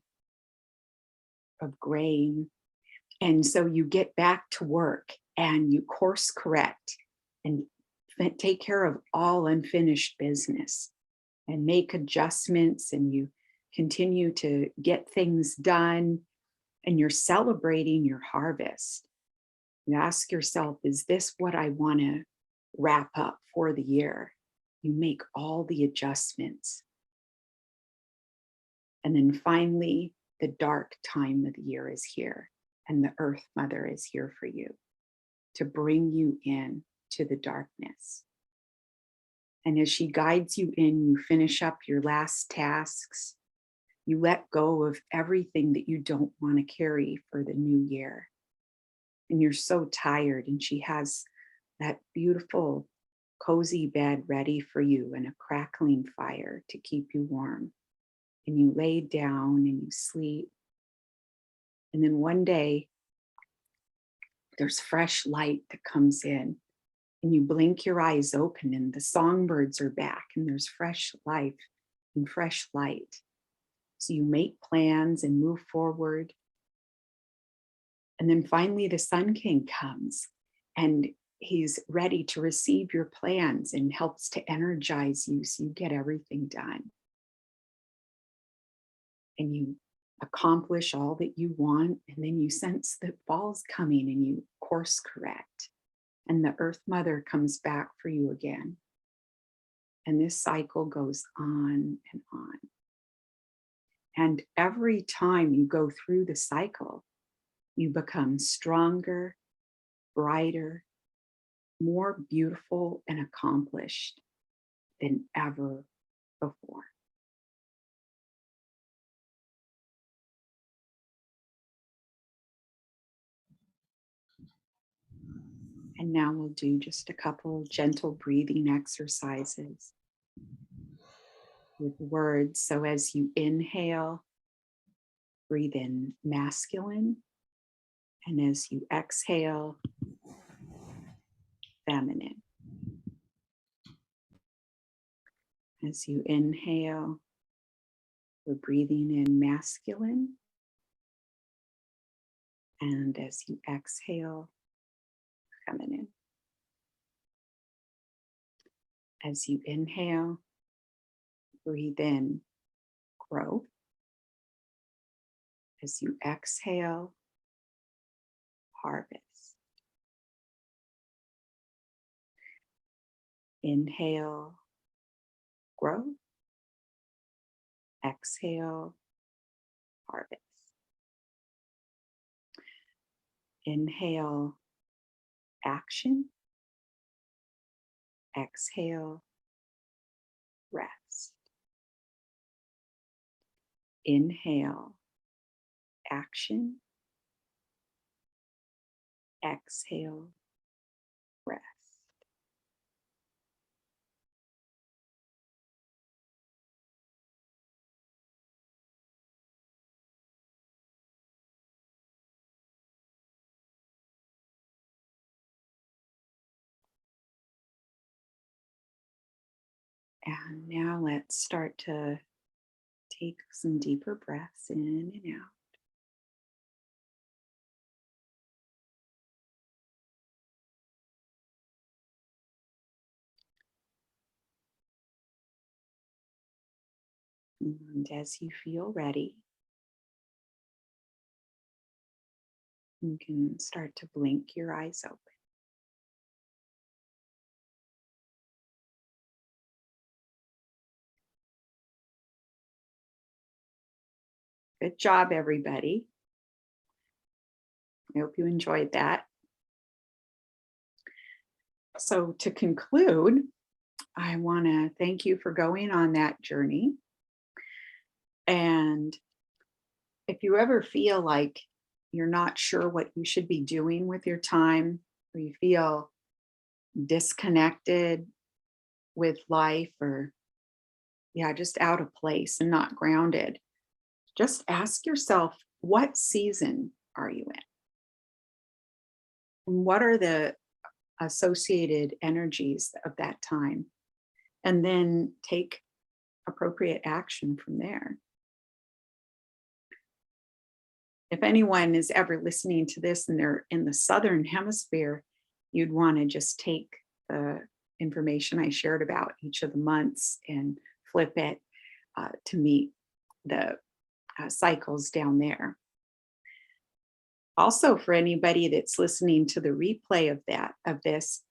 of grain. And so you get back to work and you course correct and take care of all unfinished business and make adjustments, and you continue to get things done, and you're celebrating your harvest. You ask yourself, is this what I want to wrap up for the year? You make all the adjustments. And then finally, the dark time of the year is here, and the Earth Mother is here for you to bring you in to the darkness. And as she guides you in, you finish up your last tasks. You let go of everything that you don't want to carry for the new year. And you're so tired, and she has that beautiful, cozy bed ready for you and a crackling fire to keep you warm. And you lay down and you sleep. And then one day, there's fresh light that comes in, and you blink your eyes open, and the songbirds are back, and there's fresh life and fresh light. So you make plans and move forward. And then finally, the Sun King comes, and he's ready to receive your plans and helps to energize you so you get everything done. And you accomplish all that you want, and then you sense that fall's coming and you course correct. And the Earth Mother comes back for you again. And this cycle goes on and on. And every time you go through the cycle, you become stronger, brighter, more beautiful and accomplished than ever before. And now we'll do just a couple gentle breathing exercises with words. So as you inhale, breathe in masculine. And as you exhale, feminine. As you inhale, we're breathing in masculine. And as you exhale, feminine. As you inhale, breathe in growth. As you exhale, harvest. Inhale, growth. Exhale, harvest. Inhale, action. Exhale, rest. Inhale, action. Exhale, rest. And now let's start to take some deeper breaths in and out. And as you feel ready, you can start to blink your eyes open. Good job, everybody. I hope you enjoyed that. So to conclude, I want to thank you for going on that journey. And if you ever feel like you're not sure what you should be doing with your time, or you feel disconnected with life, or just out of place and not grounded, just ask yourself, what season are you in? And what are the associated energies of that time? And then take appropriate action from there. If anyone is ever listening to this and they're in the Southern Hemisphere, you'd want to just take the information I shared about each of the months and flip it to meet the cycles down there. Also, for anybody that's listening to the replay of this,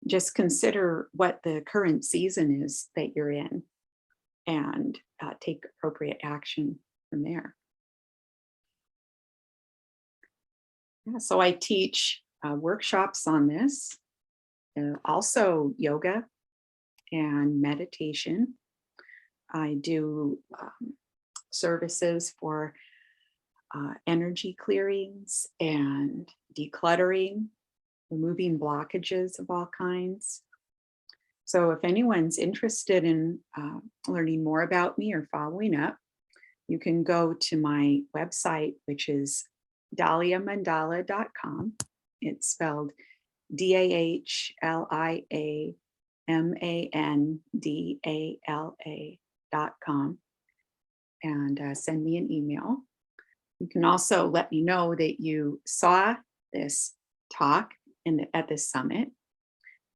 just consider what the current season is that you're in, and take appropriate action from there. Yeah, so I teach workshops on this, also yoga and meditation. I do services for energy clearings and decluttering, removing blockages of all kinds. So if anyone's interested in learning more about me or following up, you can go to my website, which is dahliamandala.com. It's spelled DAHLIAMANDALA.com, and send me an email. You can also let me know that you saw this talk at this summit,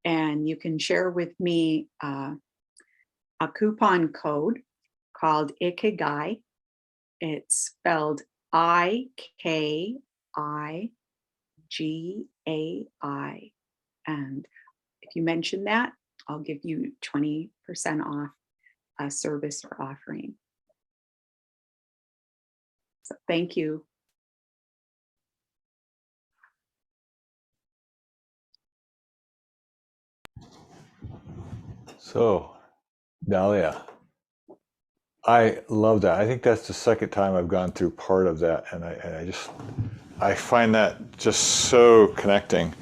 and you can share with me a coupon code called Ikigai. It's spelled IKIGAI. And if you mention that, I'll give you 20% off a service or offering. So thank you. So, Dahlia, I love that. I think that's the second time I've gone through part of that, and I find that just so connecting.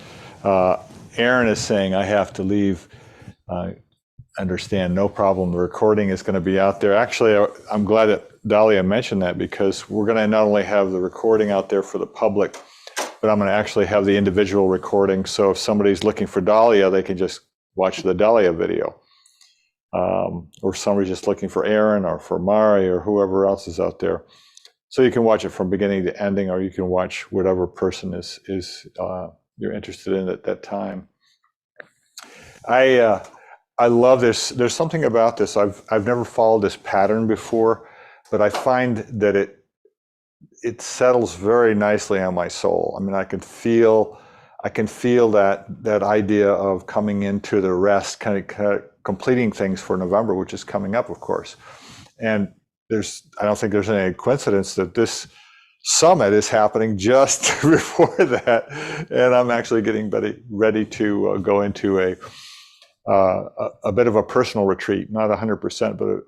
Erin is saying I have to leave. Understand, no problem. The recording is going to be out there. Actually, I'm glad that Dahlia mentioned that, because we're going to not only have the recording out there for the public, but I'm going to actually have the individual recording. So if somebody's looking for Dahlia, they can just watch the Dahlia video. Or somebody's just looking for Erin or for Mari or whoever else is out there. So you can watch it from beginning to ending, or you can watch whatever person is you're interested in at that time. I love this. There's something about this. I've never followed this pattern before, but I find that it settles very nicely on my soul. I mean, I can feel that idea of coming into the rest, kind of completing things for November, which is coming up, of course. And I don't think there's any coincidence that this summit is happening just before that, and I'm actually getting ready to go into a bit of a personal retreat, not 100%, but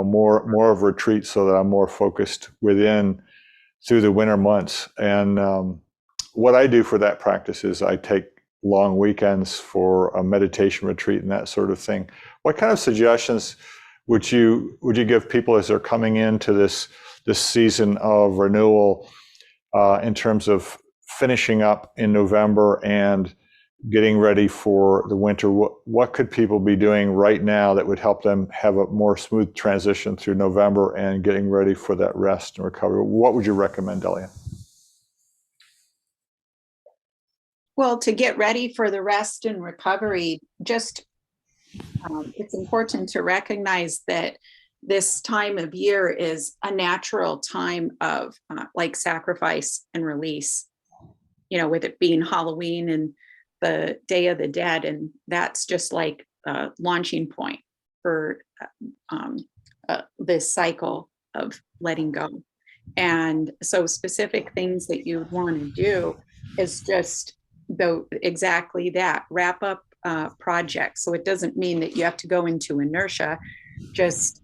more of a retreat, so that I'm more focused within through the winter months. And what I do for that practice is I take long weekends for a meditation retreat and that sort of thing. What kind of suggestions would you give people as they're coming into this season of renewal, in terms of finishing up in November and getting ready for the winter? What could people be doing right now that would help them have a more smooth transition through November and getting ready for that rest and recovery? What would you recommend, Dahlia? Well, to get ready for the rest and recovery, just it's important to recognize that this time of year is a natural time of like sacrifice and release, with it being Halloween and the Day of the Dead. And that's just like a launching point for this cycle of letting go. And so specific things that you would want to do is just exactly that, wrap up projects. So it doesn't mean that you have to go into inertia. Just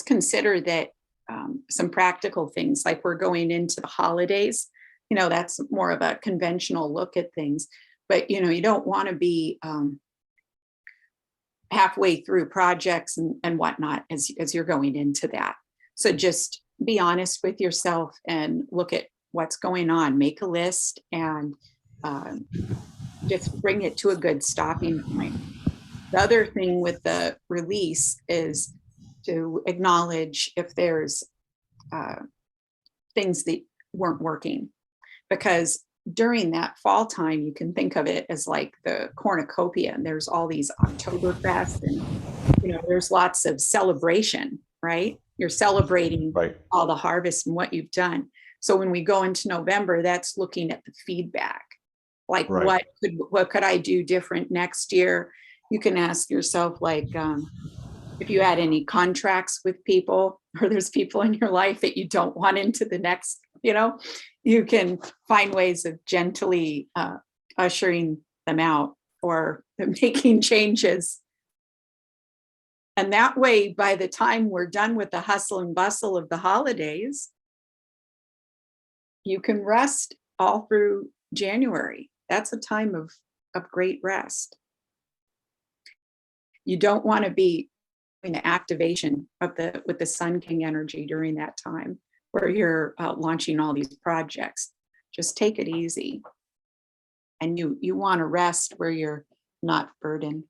consider that some practical things, like we're going into the holidays, that's more of a conventional look at things. But, you don't want to be halfway through projects and whatnot as you're going into that. So just be honest with yourself and look at what's going on, make a list, and just bring it to a good stopping point. The other thing with the release is to acknowledge if there's things that weren't working, because during that fall time, you can think of it as like the cornucopia, and there's all these Oktoberfest, and there's lots of celebration, right? You're celebrating all the harvest and what you've done. So when we go into November, that's looking at the feedback, like what could I do different next year? You can ask yourself, like, if you had any contracts with people, or there's people in your life that you don't want into the next, you can find ways of gently ushering them out or making changes. And that way, by the time we're done with the hustle and bustle of the holidays, you can rest all through January. That's a time of great rest. You don't want to be in the activation with the Sun King energy during that time where you're launching all these projects. Just take it easy. And you want to rest where you're not burdened.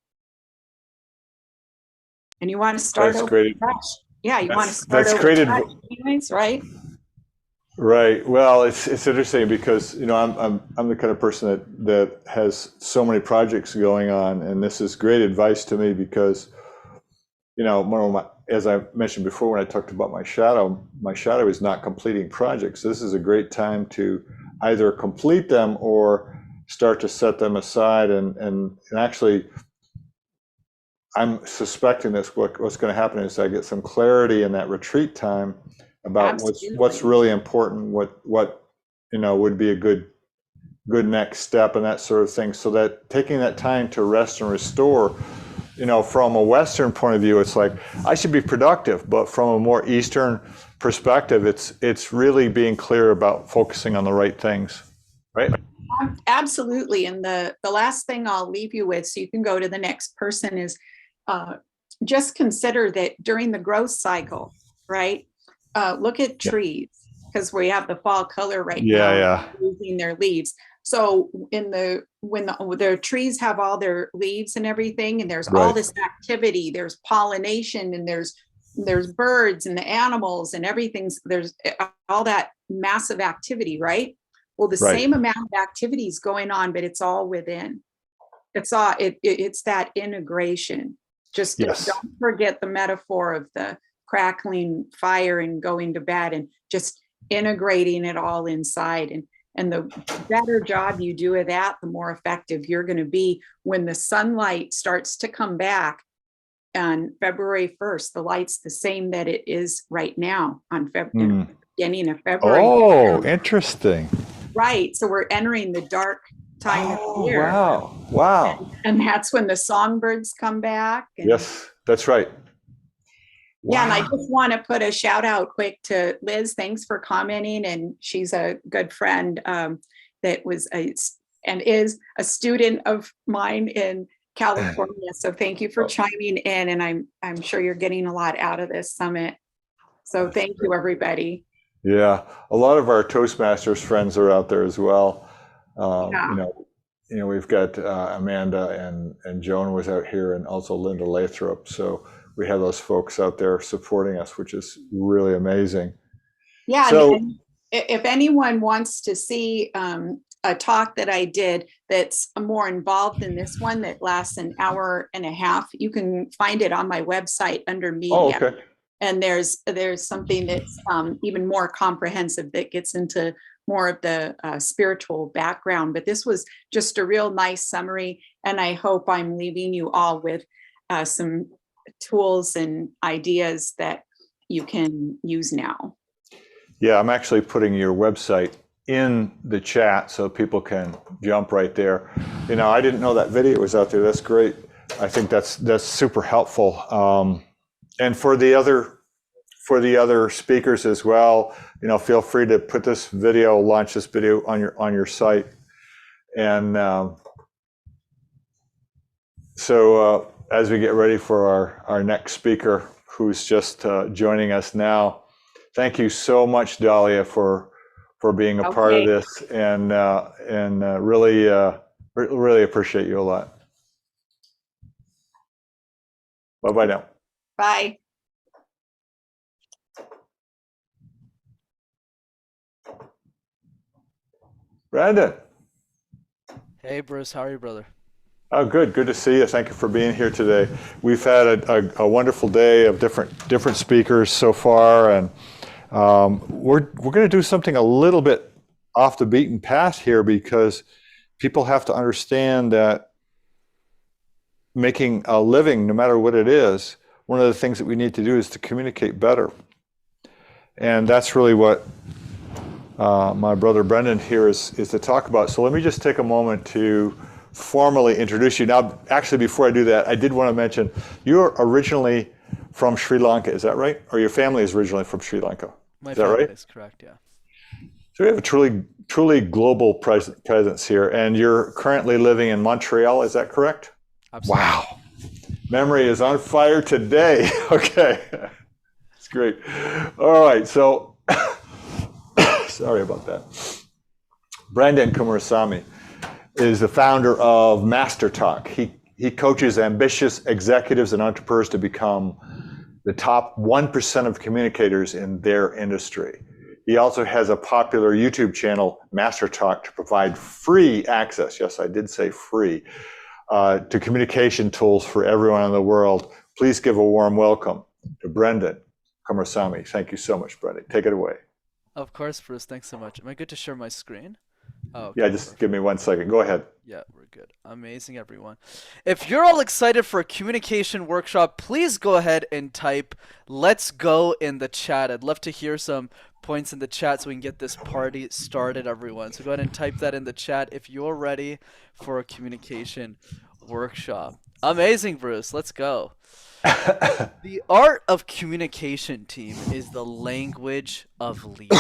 And you want to start over fresh. Yeah, you want to start over fresh anyways, right? Right. Well, it's interesting because I'm the kind of person that has so many projects going on, and this is great advice to me because as I mentioned before when I talked about my shadow is not completing projects. This is a great time to either complete them or start to set them aside, and actually I'm suspecting what's going to happen is I get some clarity in that retreat time about what's really important, what would be a good next step and that sort of thing, so that taking that time to rest and restore, from a Western point of view, it's like I should be productive, but from a more Eastern perspective, it's really being clear about focusing on the right things, right? Absolutely. And the last thing I'll leave you with, so you can go to the next person, is just consider that during the growth cycle, right? Look at trees, because we have the fall color right now, losing their leaves. So when the trees have all their leaves and everything, and there's all this activity, there's pollination, and there's birds and the animals and everything. There's all that massive activity, right? Well, the same amount of activity is going on, but it's all within. It's that integration. Just don't forget the metaphor of the crackling fire and going to bed, and just integrating it all inside. And the better job you do of that, the more effective you're going to be when the sunlight starts to come back on February 1st. The light's the same that it is right now on beginning of February. Oh, interesting. Right. So we're entering the dark time of the year. Wow. And that's when the songbirds come back. Yes, that's right. Yeah, and I just want to put a shout out quick to Liz. Thanks for commenting. And she's a good friend that was and is a student of mine in California. So thank you for chiming in. And I'm sure you're getting a lot out of this summit. So thank you, everybody. Yeah, a lot of our Toastmasters friends are out there as well. We've got Amanda and Joan was out here, and also Linda Lathrop. So we have those folks out there supporting us, which is really amazing. Yeah, so, and if anyone wants to see a talk that I did that's more involved than this one that lasts an hour and a half, you can find it on my website under media. Oh, okay. And there's something that's even more comprehensive that gets into more of the spiritual background. But this was just a real nice summary, and I hope I'm leaving you all with some tools and ideas that you can use now. Yeah, I'm actually putting your website in the chat so people can jump right there. You know, I didn't know that video was out there. That's great. I think that's super helpful. And for the other speakers as well, you know, feel free to put this video, launch this video on your site. And so as we get ready for our next speaker, who's just joining us now, thank you so much, Dahlia, for being a part of this, and really appreciate you a lot. Bye-bye now. Bye. Brenden. Hey, Bruce. How are you, brother? Oh, good. Good to see you. Thank you for being here today. We've had a wonderful day of different speakers so far, and we're going to do something a little bit off the beaten path here, because people have to understand that making a living, no matter what it is, one of the things that we need to do is to communicate better. And that's really what my brother Brenden here is to talk about. So let me just take a moment to formally introduce you. Now, actually, before I do that, I did want to mention, you're originally from Sri Lanka, is that right? Or your family is originally from Sri Lanka? My family is correct, yeah. So we have a truly global presence here, and you're currently living in Montreal, is that correct? Absolutely. Wow. Memory is on fire today. Okay. That's great. All right, so sorry about that. Brenden Kumarasamy is the founder of MasterTalk. He coaches ambitious executives and entrepreneurs to become the top 1% of communicators in their industry. He also has a popular YouTube channel, MasterTalk, to provide free access, yes, I did say free, to communication tools for everyone in the world. Please give a warm welcome to Brenden Kumarasamy. Thank you so much, Brenden. Take it away. Of course, Bruce. Thanks so much. Am I good to share my screen? Oh, okay, yeah, just perfect. Give me 1 second. Go ahead. Yeah, we're good. Amazing, everyone. If you're all excited for a communication workshop, please go ahead and type "Let's go" in the chat. I'd love to hear some points in the chat so we can get this party started, everyone. So go ahead and type that in the chat if you're ready for a communication workshop. Amazing, Bruce. Let's go. The art of communication, team, is the language of leaders.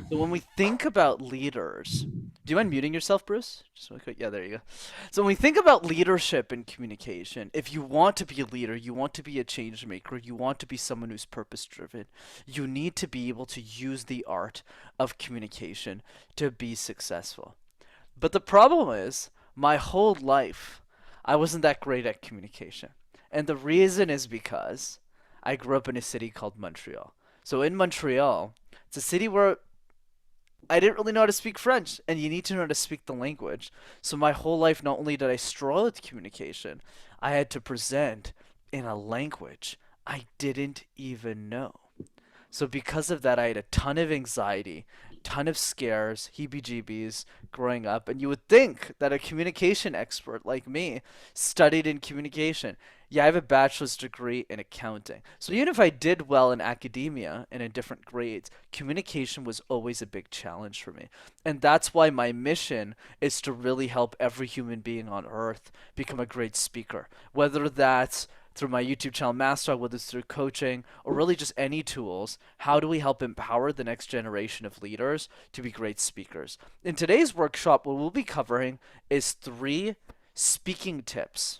So when we think about leaders, do you mind muting yourself, Bruce? Just really quick. Yeah, there you go. So when we think about leadership and communication, if you want to be a leader, you want to be a change maker, you want to be someone who's purpose-driven, you need to be able to use the art of communication to be successful. But the problem is, my whole life, I wasn't that great at communication. And the reason is because I grew up in a city called Montreal. So in Montreal, it's a city where I didn't really know how to speak French, and you need to know how to speak the language. So my whole life, not only did I struggle with communication, I had to present in a language I didn't even know. So because of that, I had a ton of anxiety, ton of scares, heebie-jeebies growing up. And you would think that a communication expert like me studied in communication. Yeah, I have a bachelor's degree in accounting. So even if I did well in academia and in different grades, communication was always a big challenge for me. And that's why my mission is to really help every human being on earth become a great speaker. Whether that's through my YouTube channel, MasterTalk, whether it's through coaching or really just any tools, how do we help empower the next generation of leaders to be great speakers? In today's workshop, what we'll be covering is 3 speaking tips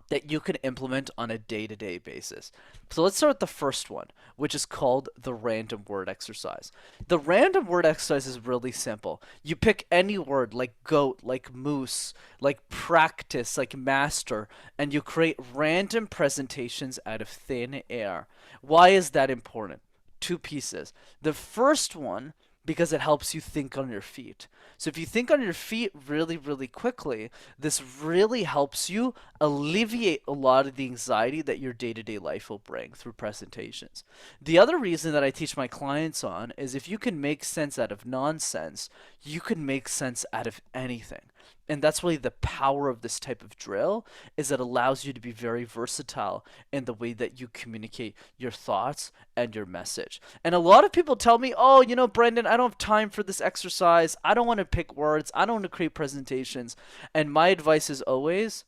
that you can implement on a day-to-day basis. So let's start with the first one, which is called the random word exercise. The random word exercise is really simple. You pick any word like goat, like moose, like practice, like master, and you create random presentations out of thin air. Why is that important? 2 pieces. The first one, because it helps you think on your feet. So if you think on your feet really, really quickly, this really helps you alleviate a lot of the anxiety that your day-to-day life will bring through presentations. The other reason that I teach my clients on is if you can make sense out of nonsense, you can make sense out of anything. And that's really the power of this type of drill, is it allows you to be very versatile in the way that you communicate your thoughts and your message. And a lot of people tell me, oh, you know, Brenden, I don't have time for this exercise. I don't want to pick words. I don't want to create presentations. And my advice is always,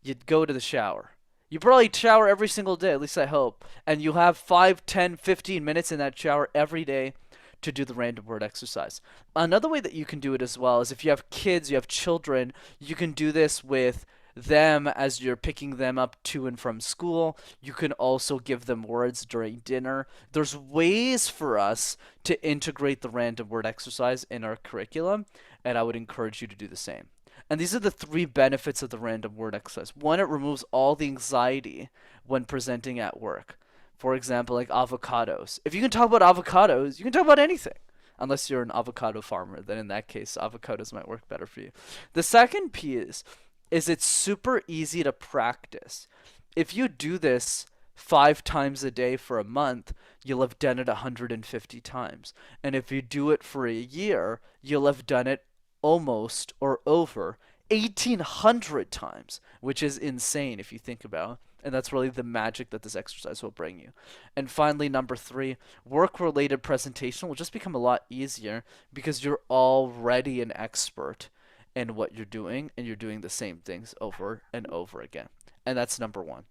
you'd go to the shower. You probably shower every single day, at least I hope. And you have 5, 10, 15 minutes in that shower every day to do the random word exercise. Another way that you can do it as well is if you have kids, you have children, you can do this with them as you're picking them up to and from school. You can also give them words during dinner. There's ways for us to integrate the random word exercise in our curriculum, and I would encourage you to do the same. And these are the 3 benefits of the random word exercise. 1, it removes all the anxiety when presenting at work. For example, like avocados. If you can talk about avocados, you can talk about anything. Unless you're an avocado farmer, then in that case, avocados might work better for you. The second piece is it's super easy to practice. If you do this 5 times a day for a month, you'll have done it 150 times. And if you do it for a year, you'll have done it almost or over 1,800 times, which is insane if you think about it. And that's really the magic that this exercise will bring you. And finally, number 3, work-related presentation will just become a lot easier because you're already an expert in what you're doing, and you're doing the same things over and over again. And that's number 1.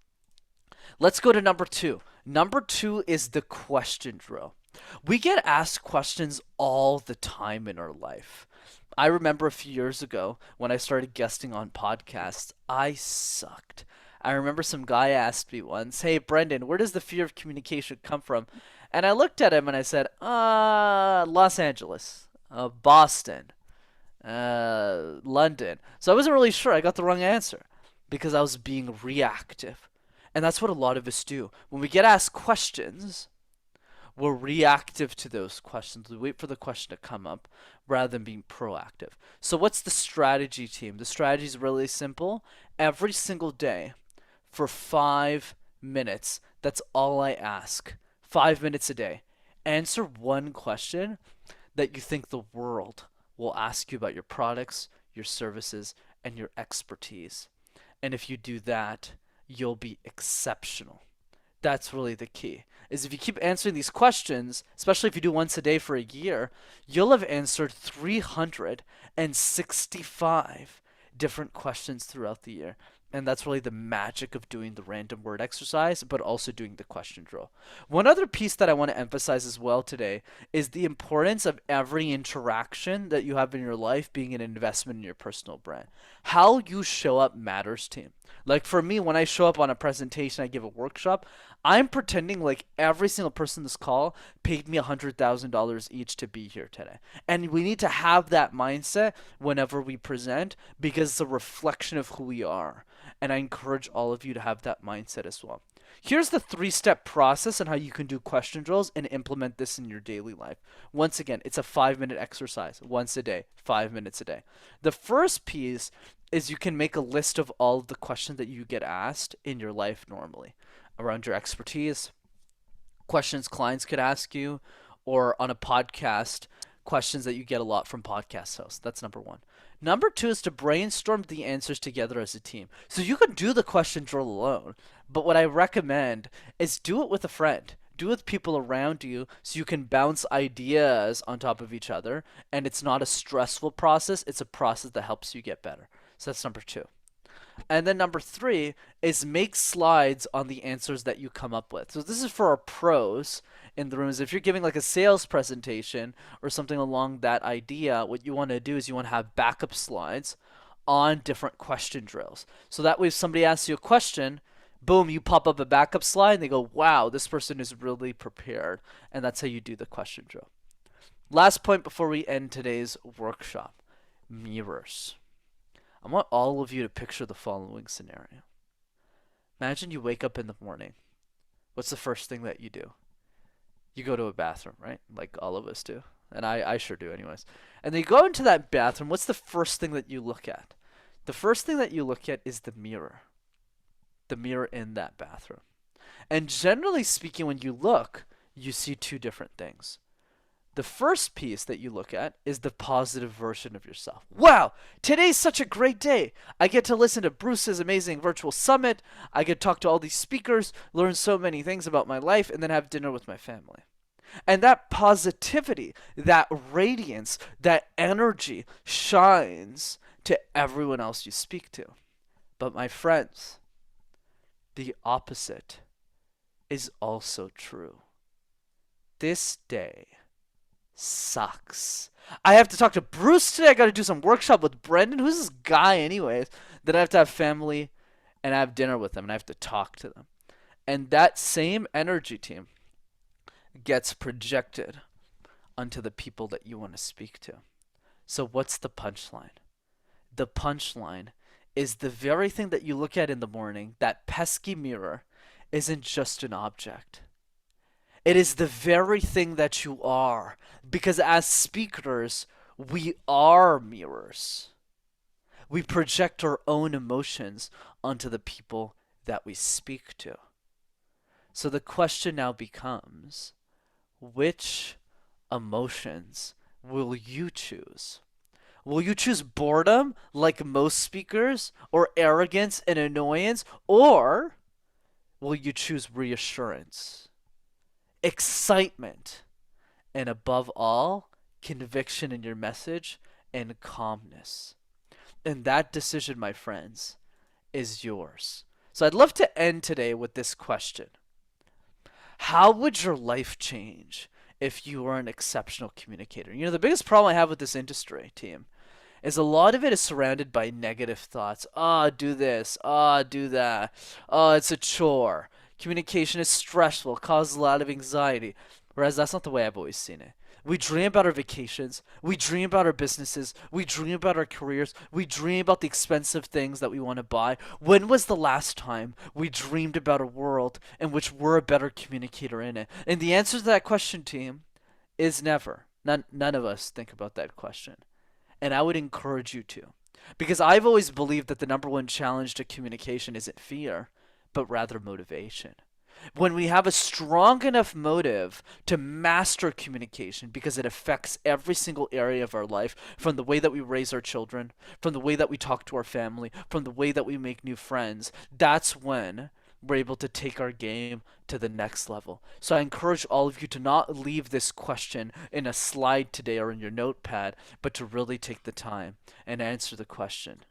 Let's go to number 2. Number 2 is the question drill. We get asked questions all the time in our life. I remember a few years ago when I started guesting on podcasts, I sucked. I remember some guy asked me once, hey, Brenden, where does the fear of communication come from? And I looked at him and I said, Los Angeles, Boston, London. So I wasn't really sure. I got the wrong answer because I was being reactive. And that's what a lot of us do. When we get asked questions, we're reactive to those questions. We wait for the question to come up rather than being proactive. So what's the strategy, team? The strategy is really simple. Every single day for 5 minutes, that's all I ask. 5 minutes a day. Answer one question that you think the world will ask you about your products, your services, and your expertise. And if you do that, you'll be exceptional. That's really the key. Is if you keep answering these questions, especially if you do once a day for a year, you'll have answered 365 different questions throughout the year. And that's really the magic of doing the random word exercise, but also doing the question drill. One other piece that I want to emphasize as well today is the importance of every interaction that you have in your life being an investment in your personal brand. How you show up matters, team. Like for me, when I show up on a presentation, I give a workshop, I'm pretending like every single person in this call paid me $100,000 each to be here today. And we need to have that mindset whenever we present because it's a reflection of who we are. And I encourage all of you to have that mindset as well. Here's the 3-step process on how you can do question drills and implement this in your daily life. Once again, it's a 5-minute exercise once a day, 5 minutes a day. The first piece is you can make a list of all of the questions that you get asked in your life normally around your expertise, questions clients could ask you, or on a podcast, questions that you get a lot from podcast hosts. That's number 1. Number 2 is to brainstorm the answers together as a team. So you can do the question drill alone, but what I recommend is do it with a friend. Do it with people around you so you can bounce ideas on top of each other, and it's not a stressful process. It's a process that helps you get better. So that's number 2. And then number 3 is make slides on the answers that you come up with. So this is for our pros in the room. Is if you're giving like a sales presentation or something along that idea, what you want to do is you want to have backup slides on different question drills. So that way if somebody asks you a question, boom, you pop up a backup slide and they go, wow, this person is really prepared. And that's how you do the question drill. Last point before we end today's workshop, mirrors. I want all of you to picture the following scenario. Imagine you wake up in the morning. What's the first thing that you do? You go to a bathroom, right? Like all of us do. And I sure do anyways. And then you go into that bathroom. What's the first thing that you look at? The first thing that you look at is the mirror. The mirror in that bathroom. And generally speaking, when you look, you see 2 different things. The first piece that you look at is the positive version of yourself. Wow, today's such a great day. I get to listen to Bruce's amazing virtual summit. I get to talk to all these speakers, learn so many things about my life, and then have dinner with my family. And that positivity, that radiance, that energy shines to everyone else you speak to. But my friends, the opposite is also true. This day sucks. I have to talk to Bruce today. I got to do some workshop with Brenden. Who's this guy anyways? Then I have to have family and I have dinner with them and I have to talk to them. And that same energy, team, gets projected onto the people that you want to speak to. So what's the punchline? The punchline is the very thing that you look at in the morning, that pesky mirror, isn't just an object. It is the very thing that you are. Because as speakers, we are mirrors. We project our own emotions onto the people that we speak to. So the question now becomes, which emotions will you choose? Will you choose boredom like most speakers, or arrogance and annoyance, or will you choose reassurance, excitement, and above all, conviction in your message and calmness? And that decision, my friends, is yours. So I'd love to end today with this question. How would your life change if you were an exceptional communicator? You know, the biggest problem I have with this industry, team, is a lot of it is surrounded by negative thoughts. Do this. Do that. It's a chore. Communication is stressful, causes a lot of anxiety. Whereas that's not the way I've always seen it. We dream about our vacations. We dream about our businesses. We dream about our careers. We dream about the expensive things that we want to buy. When was the last time we dreamed about a world in which we're a better communicator in it? And the answer to that question, team, is never. None of us think about that question. And I would encourage you to. Because I've always believed that the number one challenge to communication isn't fear, but rather motivation. When we have a strong enough motive to master communication, because it affects every single area of our life, from the way that we raise our children, from the way that we talk to our family, from the way that we make new friends, that's when we're able to take our game to the next level. So I encourage all of you to not leave this question in a slide today or in your notepad, but to really take the time and answer the question,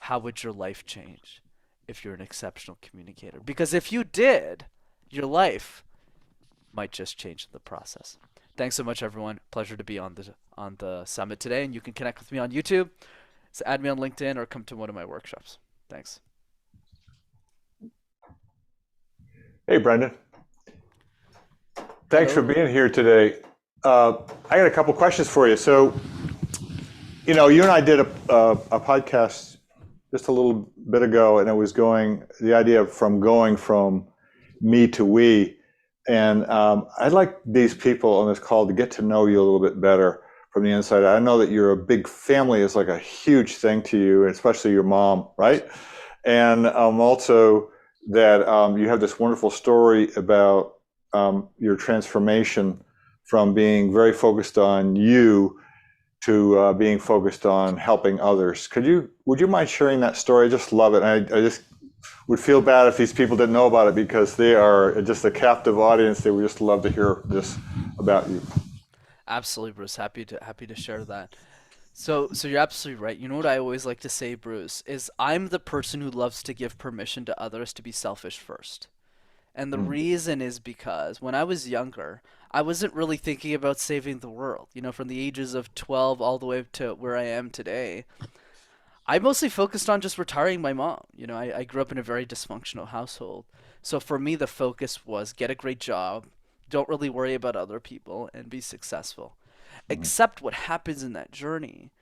how would your life change if you're an exceptional communicator? Because if you did, your life might just change in the process. Thanks so much, everyone. Pleasure to be on the summit today, and you can connect with me on YouTube. So add me on LinkedIn or come to one of my workshops. Thanks. Hey, Brenden. Thanks for being here today. I got a couple questions for you. So, you know, you and I did a podcast just a little bit ago, and it was the idea of going from me to we. And I'd like these people on this call to get to know you a little bit better from the inside. I know that you're a big family is like a huge thing to you, especially your mom, right? And also that you have this wonderful story about your transformation from being very focused on you to being focused on helping others. Would you mind sharing that story? I just love it. I just would feel bad if these people didn't know about it, because they are just a captive audience. They would just love to hear this about you. Absolutely, Bruce. Happy to share that. So you're absolutely right. You know what I always like to say, Bruce, is I'm the person who loves to give permission to others to be selfish first. And the reason is because when I was younger, I wasn't really thinking about saving the world. You know, from the ages of 12 all the way to where I am today, I mostly focused on just retiring my mom. You know, I grew up in a very dysfunctional household. So for me, the focus was get a great job, don't really worry about other people, and be successful. Except what happens in that journey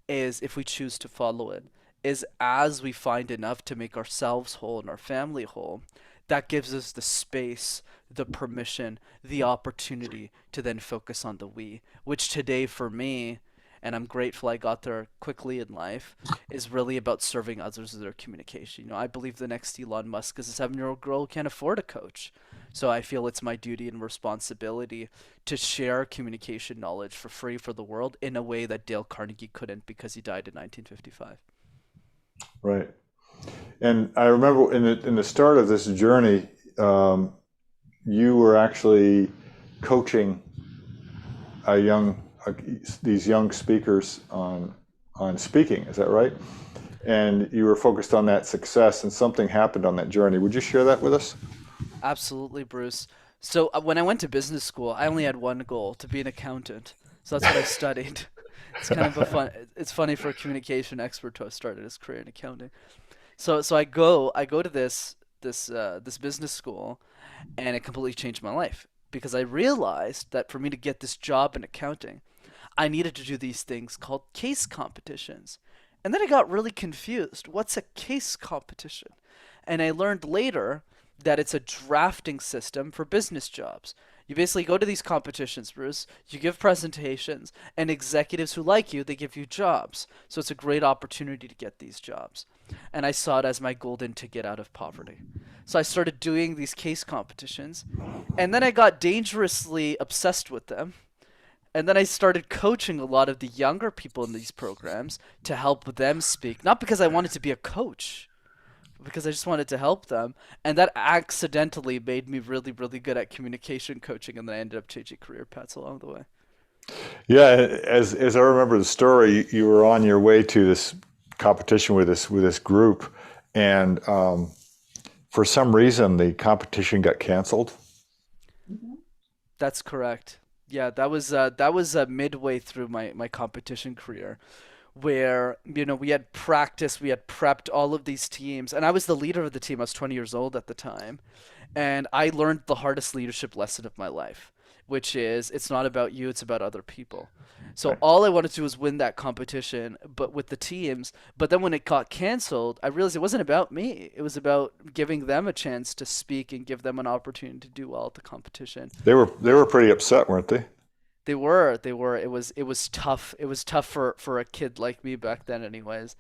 is, if we choose to follow it, is as we find enough to make ourselves whole and our family whole, that gives us the space, the permission, the opportunity to then focus on the we, which today for me, and I'm grateful I got there quickly in life, is really about serving others with their communication. You know, I believe the next Elon Musk is a 7-year-old girl who can't afford a coach. So I feel it's my duty and responsibility to share communication knowledge for free for the world in a way that Dale Carnegie couldn't because he died in 1955. Right. And I remember in the start of this journey, you were actually coaching these young speakers on speaking. Is that right? And you were focused on that success, and something happened on that journey. Would you share that with us? Absolutely, Bruce. So when I went to business school, I only had one goal, to be an accountant. So that's what I studied. It's kind of it's funny for a communication expert to have started his career in accounting. So I go to this business school, and it completely changed my life because I realized that for me to get this job in accounting, I needed to do these things called case competitions. And then I got really confused. What's a case competition? And I learned later that it's a drafting system for business jobs. You basically go to these competitions, Bruce, you give presentations, and executives who like you, they give you jobs. So it's a great opportunity to get these jobs. And I saw it as my golden ticket out of poverty. So I started doing these case competitions, and then I got dangerously obsessed with them. And then I started coaching a lot of the younger people in these programs to help them speak, not because I wanted to be a coach, because I just wanted to help them. And that accidentally made me really, really good at communication coaching. And then I ended up changing career paths along the way. Yeah, as I remember the story, you were on your way to this competition with this group, and for some reason the competition got canceled. That's correct. Yeah, that was midway through my competition career, where we had practiced, we had prepped all of these teams, and I was the leader of the team. I was 20 years old at the time, and I learned the hardest leadership lesson of my life, which is it's not about you, it's about other people. So all I wanted to do was win that competition, but with the teams. But then when it got canceled, I realized it wasn't about me. It was about giving them a chance to speak and give them an opportunity to do well at the competition. They were pretty upset, weren't they? They were. It was tough. It was tough for a kid like me back then, anyways,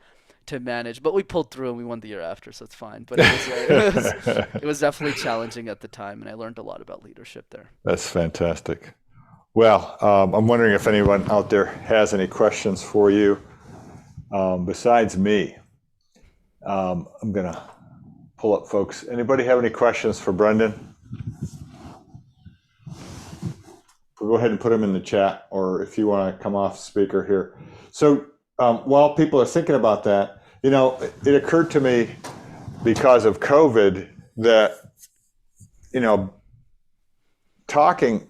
to manage. But we pulled through and we won the year after, so it's fine. But it was definitely challenging at the time, and I learned a lot about leadership there. That's fantastic. Well, I'm wondering if anyone out there has any questions for you besides me. I'm gonna pull up folks. Anybody have any questions for Brenden? Go ahead and put them in the chat, or if you want to come off speaker here. So while people are thinking about that, it occurred to me because of COVID that, talking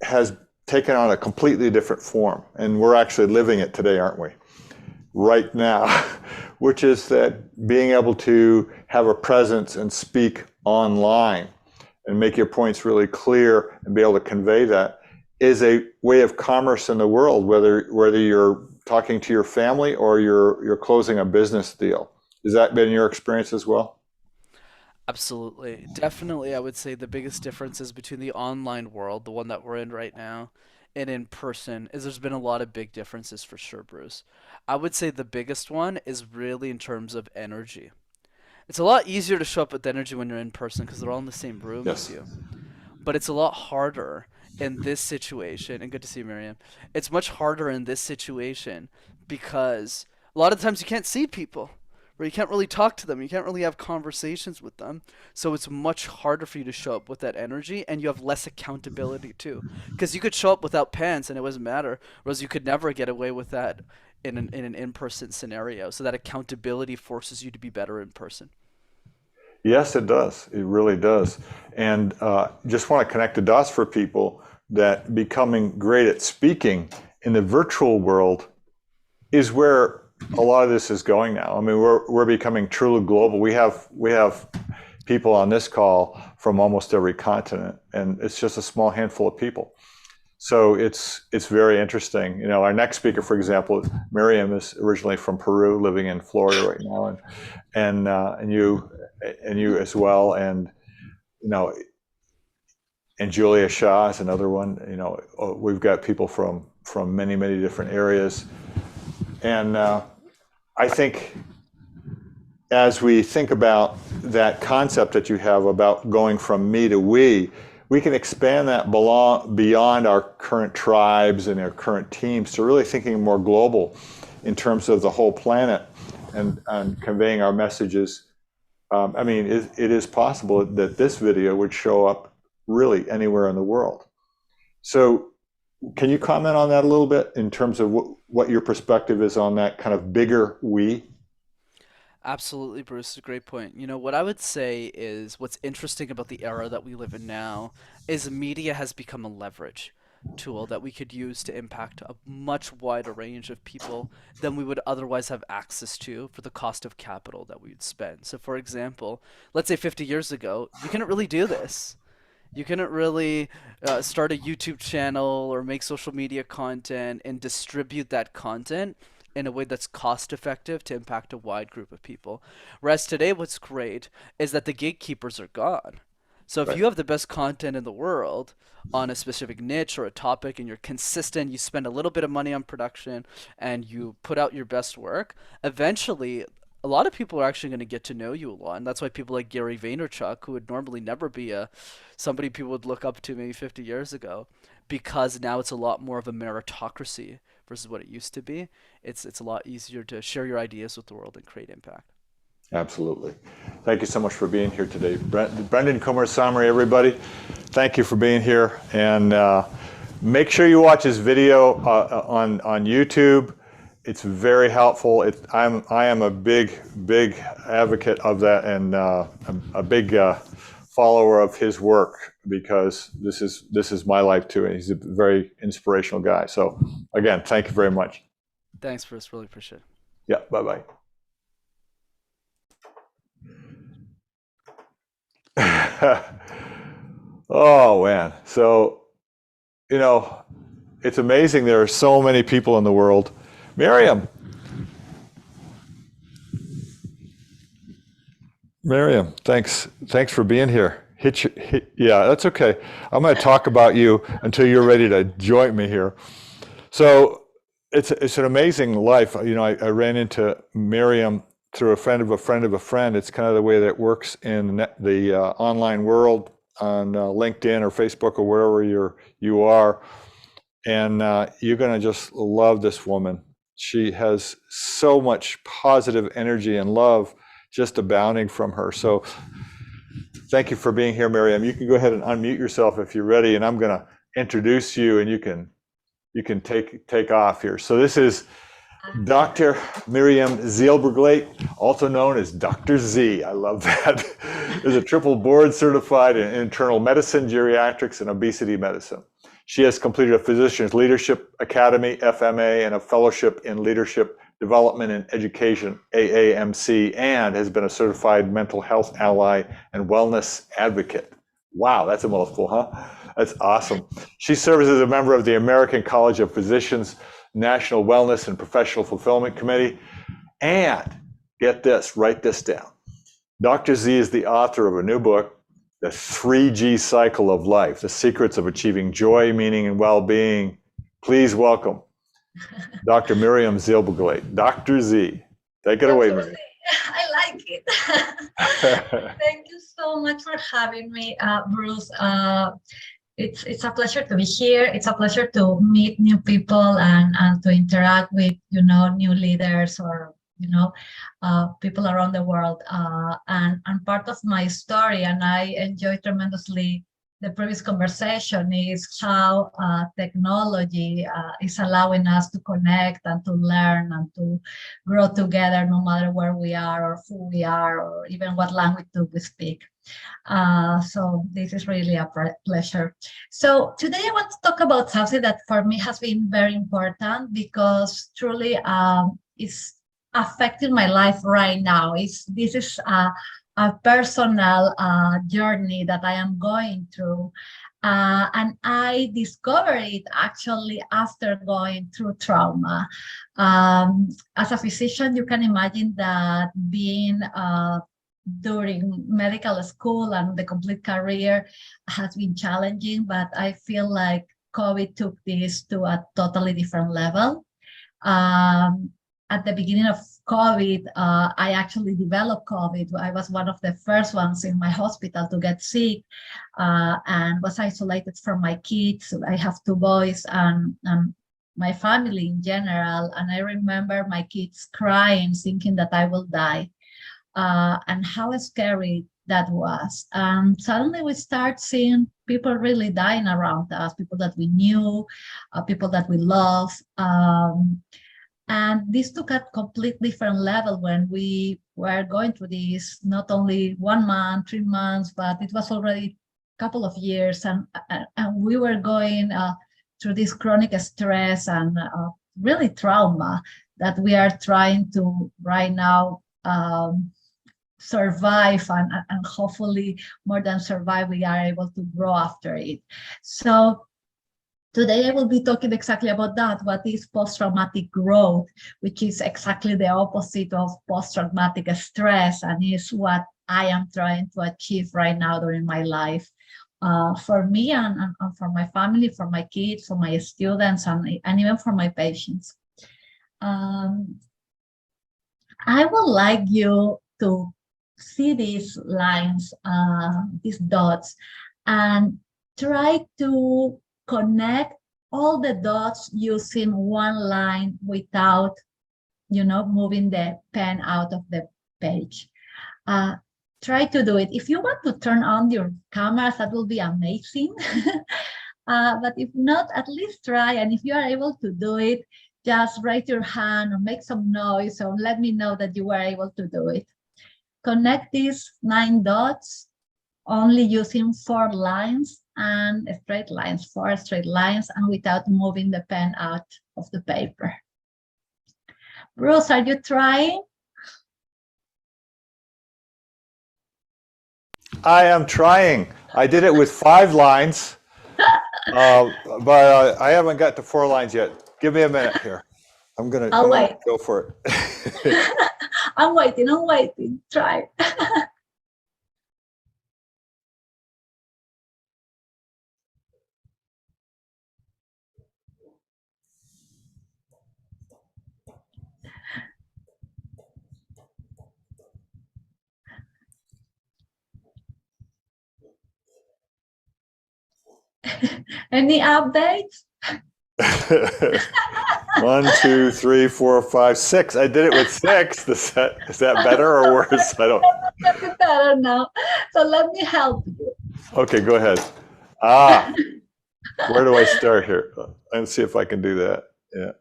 has taken on a completely different form, and we're actually living it today, aren't we? Right now, which is that being able to have a presence and speak online and make your points really clear and be able to convey that is a way of commerce in the world, whether you're talking to your family or you're closing a business deal. Has that been your experience as well? Absolutely. Definitely, I would say the biggest differences between the online world, the one that we're in right now, and in person is there's been a lot of big differences for sure, Bruce. I would say the biggest one is really in terms of energy. It's a lot easier to show up with energy when you're in person because they're all in the same room as you. But it's a lot harder in this situation, and good to see you, Miriam. It's much harder in this situation because a lot of times you can't see people, or you can't really talk to them. You can't really have conversations with them. So it's much harder for you to show up with that energy, and you have less accountability too. Because you could show up without pants and it doesn't matter, whereas you could never get away with that in an in-person scenario. So that accountability forces you to be better in person. Yes, it does. It really does. And just want to connect the dots for people that becoming great at speaking in the virtual world is where a lot of this is going now. I mean, we're becoming truly global. We have people on this call from almost every continent, and it's just a small handful of people. So it's very interesting. Our next speaker, for example, Miriam, is originally from Peru, living in Florida right now, and you as well, and and Julia Shaw is another one. We've got people from many different areas, and I think as we think about that concept that you have about going from me to we can expand that beyond our current tribes and our current teams to really thinking more global in terms of the whole planet and conveying our messages. I mean, it is possible that this video would show up really anywhere in the world. So can you comment on that a little bit in terms of what your perspective is on that kind of bigger we? Absolutely, Bruce. A great point. You know, what I would say is what's interesting about the era that we live in now is media has become a leverage tool that we could use to impact a much wider range of people than we would otherwise have access to for the cost of capital that we would spend. So, for example, let's say 50 years ago, you couldn't really do this. You couldn't really start a YouTube channel or make social media content and distribute that content in a way that's cost effective to impact a wide group of people. Whereas today, what's great is that the gatekeepers are gone. So if you have the best content in the world on a specific niche or a topic and you're consistent, you spend a little bit of money on production and you put out your best work, eventually a lot of people are actually going to get to know you a lot. And that's why people like Gary Vaynerchuk, who would normally never be somebody people would look up to maybe 50 years ago, because now it's a lot more of a meritocracy versus what it used to be. It's a lot easier to share your ideas with the world and create impact. Absolutely. Thank you so much for being here today. Brenden Kumarasamy, everybody. Thank you for being here. And make sure you watch his video on YouTube. It's very helpful. I am a big advocate of that, and a big follower of his work, because this is my life too, and he's a very inspirational guy. So again, thank you very much. Thanks, Bruce. Really appreciate it. Yeah, bye-bye. Oh man, so it's amazing there are so many people in the world. Miriam, thanks for being here. Yeah, that's okay. I'm going to talk about you until you're ready to join me here. So it's an amazing life. I ran into Miriam through a friend of a friend of a friend. It's kind of the way that it works in the online world on LinkedIn or Facebook or wherever you are. And you're going to just love this woman. She has so much positive energy and love just abounding from her. So thank you for being here, Miriam. You can go ahead and unmute yourself if you're ready, and I'm going to introduce you, and you can take off here. So this is Dr. Miriam Zylberglait, also known as Dr. Z. I love that. Is a triple board certified in internal medicine, geriatrics, and obesity medicine. She has completed a Physician's Leadership Academy, FMA, and a Fellowship in Leadership Development and Education, AAMC, and has been a certified mental health ally and wellness advocate. Wow, that's a mouthful, huh? That's awesome. She serves as a member of the American College of Physicians National Wellness and Professional Fulfillment Committee. And get this, write this down. Dr. Z is the author of a new book, The 3G Cycle of Life, The Secrets of Achieving Joy, Meaning, and Well-Being. Please welcome Dr. Miriam Zylberglait. Dr. Z, take it away, Miriam. I like it. Thank you so much for having me, Bruce. It's a pleasure to be here. It's a pleasure to meet new people and to interact with, new leaders or, people around the world. And part of my story, and I enjoy tremendously the previous conversation, is how technology is allowing us to connect and to learn and to grow together, no matter where we are or who we are or even what language do we speak. So this is really a pleasure. So today I want to talk about something that for me has been very important, because truly it's affecting my life right now. This is a personal journey that I am going through. And I discovered it actually after going through trauma. As a physician, you can imagine that being during medical school and the complete career has been challenging, but I feel like COVID took this to a totally different level. at the beginning of COVID, I actually developed COVID. I was one of the first ones in my hospital to get sick and was isolated from my kids. I have 2 boys and my family in general. And I remember my kids crying, thinking that I will die, and how scary that was. And suddenly we start seeing people really dying around us, people that we knew, people that we love. And this took a completely different level when we were going through this, not only 1 month, 3 months, but it was already a couple of years. And we were going through this chronic stress and really trauma that we are trying to right now survive, and hopefully more than survive, we are able to grow after it. So today I will be talking exactly about that. What is post-traumatic growth, which is exactly the opposite of post-traumatic stress, and is what I am trying to achieve right now during my life. For me and for my family, for my kids, for my students, and even for my patients. I would like you to see these lines, these dots, and try to connect all the dots using one line without, moving the pen out of the page. Try to do it. If you want to turn on your cameras, that will be amazing. But if not, at least try. And if you are able to do it, just raise your hand or make some noise or let me know that you were able to do it. Connect these 9 dots only using 4 lines and straight lines, 4 straight lines, and without moving the pen out of the paper. Bruce, are you trying? I am trying. I did it with 5 lines, but I haven't got to 4 lines yet. Give me a minute here. I'm gonna go for it. I'm waiting. Try. Any updates? 1, 2, 3, 4, 5, 6. I did it with 6. Is that better or worse? I don't. That's better now. So let me help you. Okay, go ahead. Where do I start here? Let's see if I can do that. Yeah.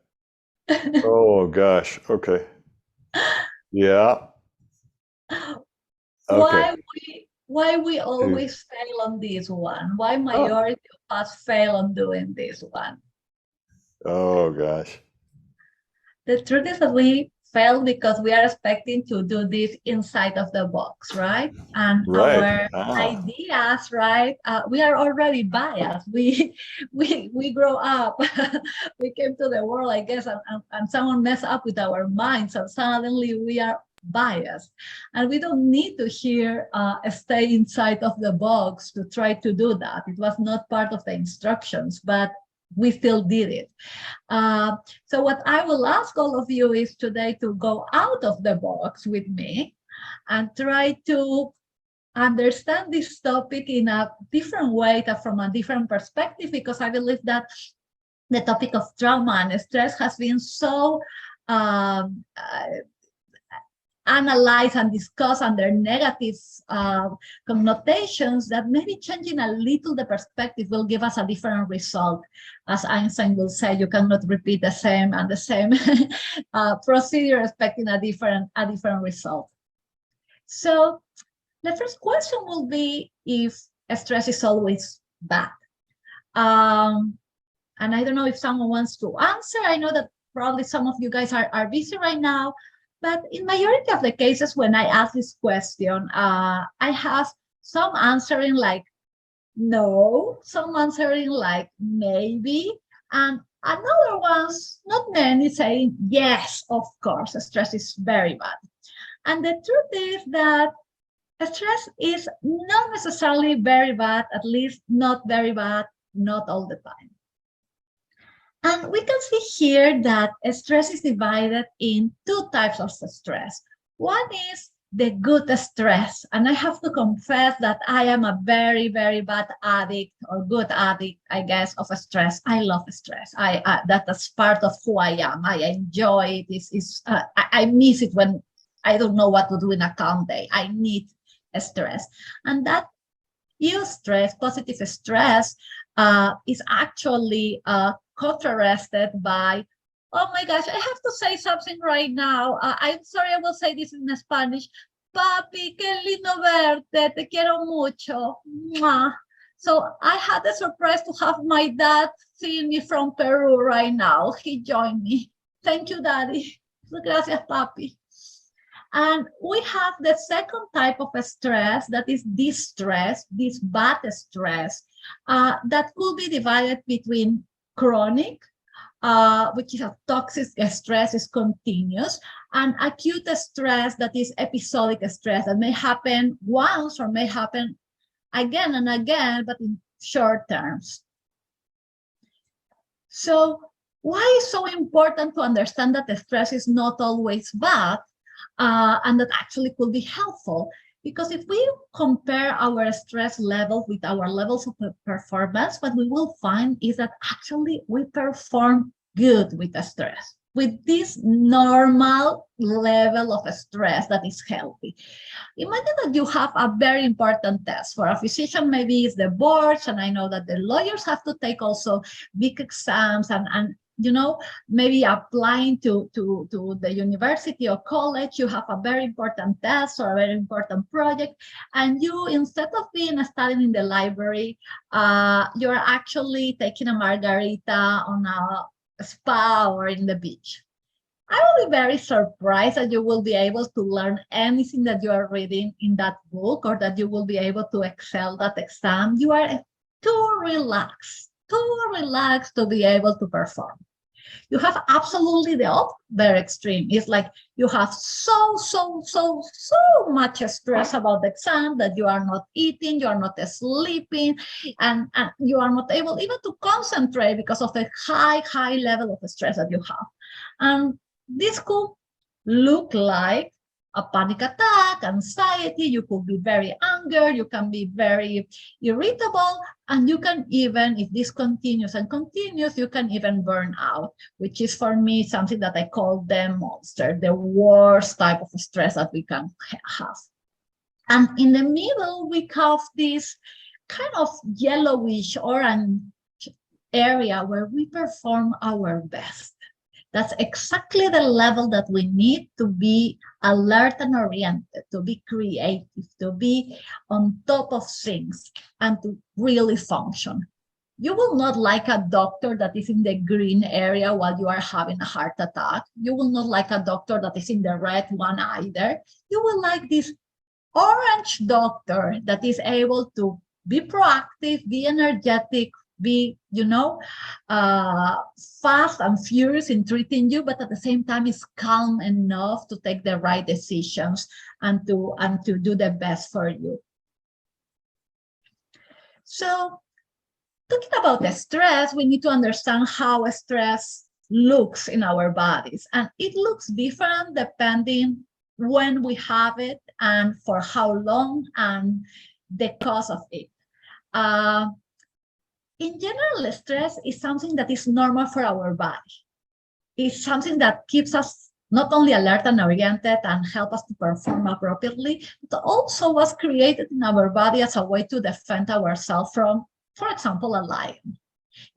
Oh gosh. Okay. Yeah. Okay. Why we always fail on this one? Why majority of us fail on doing this one? Oh gosh. The truth is that we fail because we are expecting to do this inside of the box, right? And our ideas, right? We are already biased. We grow up. We came to the world, I guess, and someone messed up with our minds, and suddenly we are biased. And we don't need to stay inside of the box to try to do that. It was not part of the instructions, but we still did it. So what I will ask all of you is today to go out of the box with me and try to understand this topic in a different way, from a different perspective, because I believe that the topic of trauma and stress has been so analyze and discuss under negative connotations that maybe changing a little the perspective will give us a different result. As Einstein will say, you cannot repeat the same procedure expecting a different result. So the first question will be if stress is always bad. And I don't know if someone wants to answer. I know that probably some of you guys are busy right now. But in majority of the cases, when I ask this question, I have some answering like no, some answering like maybe, and another ones, not many, saying yes, of course, stress is very bad. And the truth is that stress is not necessarily very bad, at least not very bad, not all the time. And we can see here that stress is divided in two types of stress. One is the good stress. And I have to confess that I am a very, very bad addict or good addict, I guess, of stress. I love stress. That is part of who I am. I enjoy it. I miss it when I don't know what to do in a calm day. I need stress. And that eustress, positive stress, is actually contrasted by, oh my gosh, I have to say something right now. I'm sorry, I will say this in Spanish. Papi, qué lindo verte, te quiero mucho. Mwah. So I had the surprise to have my dad seeing me from Peru right now. He joined me. Thank you, Daddy. Gracias, Papi. And we have the second type of stress, that is distress, this bad stress, that could be divided between chronic, which is a toxic stress, is continuous, and acute stress, that is episodic stress, that may happen once or may happen again and again, but in short terms. So why is so important to understand that the stress is not always bad, and that actually could be helpful? Because if we compare our stress level with our levels of performance, what we will find is that actually we perform good with the stress, with this normal level of stress that is healthy. Imagine that you have a very important test. For a physician, maybe it's the boards, and I know that the lawyers have to take also big exams and you know, maybe applying to the university or college, you have a very important test or a very important project, and you, instead of studying in the library, you're actually taking a margarita on a spa or in the beach. I will be very surprised that you will be able to learn anything that you are reading in that book, or that you will be able to excel that exam. You are too relaxed to be able to perform. You have absolutely the other extreme. It's like you have so much stress about the exam that you are not eating, you are not sleeping, and you are not able even to concentrate because of the high level of stress that you have. And this could look like a panic attack, anxiety. You could be very angry, you can be very irritable, and you can even, if this continues and continues, you can even burn out, which is for me something that I call the monster, the worst type of stress that we can have. And in the middle, we have this kind of yellowish orange area where we perform our best. That's exactly the level that we need to be alert and oriented, to be creative, to be on top of things, and to really function. You will not like a doctor that is in the green area while you are having a heart attack. You will not like a doctor that is in the red one either. You will like this orange doctor that is able to be proactive, be energetic, be, you know, fast and furious in treating you, but at the same time is calm enough to take the right decisions and to do the best for you. So talking about the stress, we need to understand how stress looks in our bodies, and it looks different depending when we have it and for how long and the cause of it. In general, stress is something that is normal for our body. It's something that keeps us not only alert and oriented and help us to perform appropriately, but also was created in our body as a way to defend ourselves from, for example, a lion.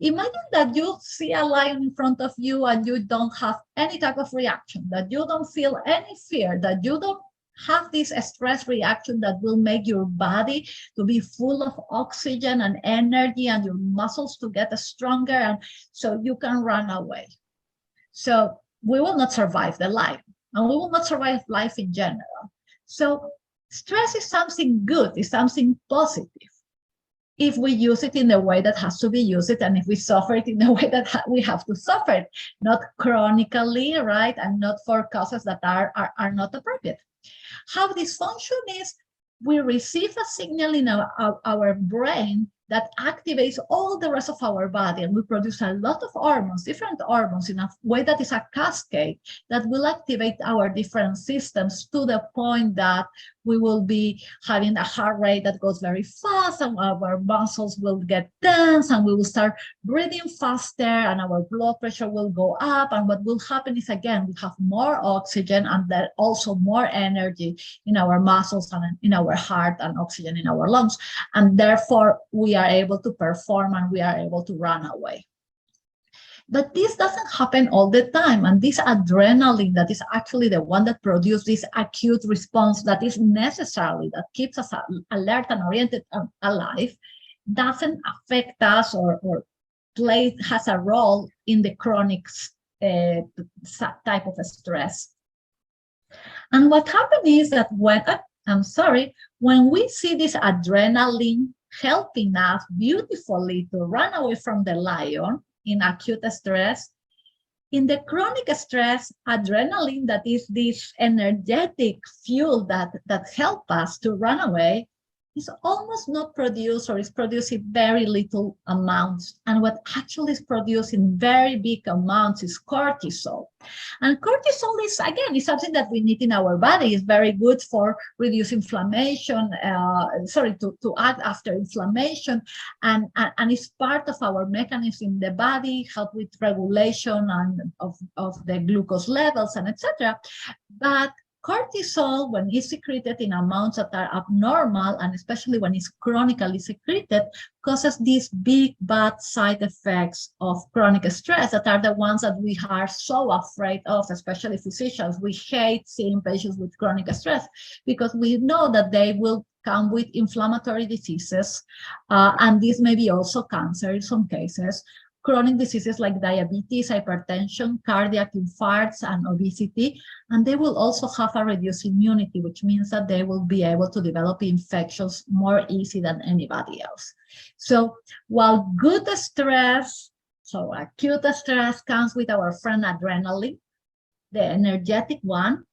Imagine that you see a lion in front of you and you don't have any type of reaction, that you don't feel any fear, that you don't have this stress reaction that will make your body to be full of oxygen and energy and your muscles to get stronger, and so you can run away. So we will not survive the life, and we will not survive life in general. So stress is something good, it's something positive, if we use it in the way that has to be used, and if we suffer it in the way that we have to suffer it, not chronically, right, and not for causes that are not appropriate. How this function is, we receive a signal in our brain that activates all the rest of our body, and we produce a lot of hormones, different hormones, in a way that is a cascade that will activate our different systems to the point that we will be having a heart rate that goes very fast, and our muscles will get tense, and we will start breathing faster, and our blood pressure will go up. And what will happen is, again, we have more oxygen and then also more energy in our muscles and in our heart, and oxygen in our lungs. And therefore, we are able to perform and we are able to run away. But this doesn't happen all the time. And this adrenaline that is actually the one that produces this acute response that is necessary, that keeps us alert and oriented and alive, doesn't affect us or has a role in the chronic type of stress. And what happens is that when we see this adrenaline helping us beautifully to run away from the lion in acute stress, in the chronic stress, adrenaline, that is this energetic fuel that helps us to run away, is almost not produced, or is produced in very little amounts. And what actually is produced in very big amounts is cortisol. And cortisol is, again, is something that we need in our body. It's very good for reduce inflammation, to act after inflammation, and it's part of our mechanism in the body, help with regulation and of the glucose levels and etc. But cortisol, when it's secreted in amounts that are abnormal, and especially when it's chronically secreted, causes these big bad side effects of chronic stress that are the ones that we are so afraid of, especially physicians. We hate seeing patients with chronic stress because we know that they will come with inflammatory diseases, and this may be also cancer in some cases, chronic diseases like diabetes, hypertension, cardiac infarcts, and obesity. And they will also have a reduced immunity, which means that they will be able to develop infections more easy than anybody else. So while good stress, so acute stress, comes with our friend adrenaline, the energetic one,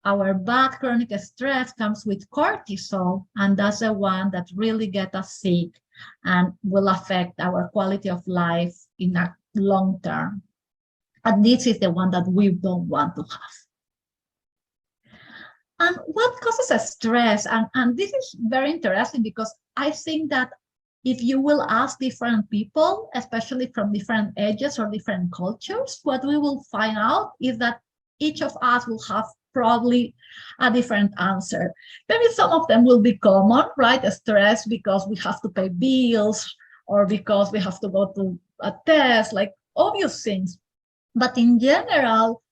our bad chronic stress comes with cortisol, and that's the one that really gets us sick and will affect our quality of life in a long term. And this is the one that we don't want to have. And what causes stress? And this is very interesting, because I think that if you will ask different people, especially from different ages or different cultures, what we will find out is that each of us will have probably a different answer. Maybe some of them will be common, right? Stress because we have to pay bills, or because we have to go to a test, like obvious things. But in general,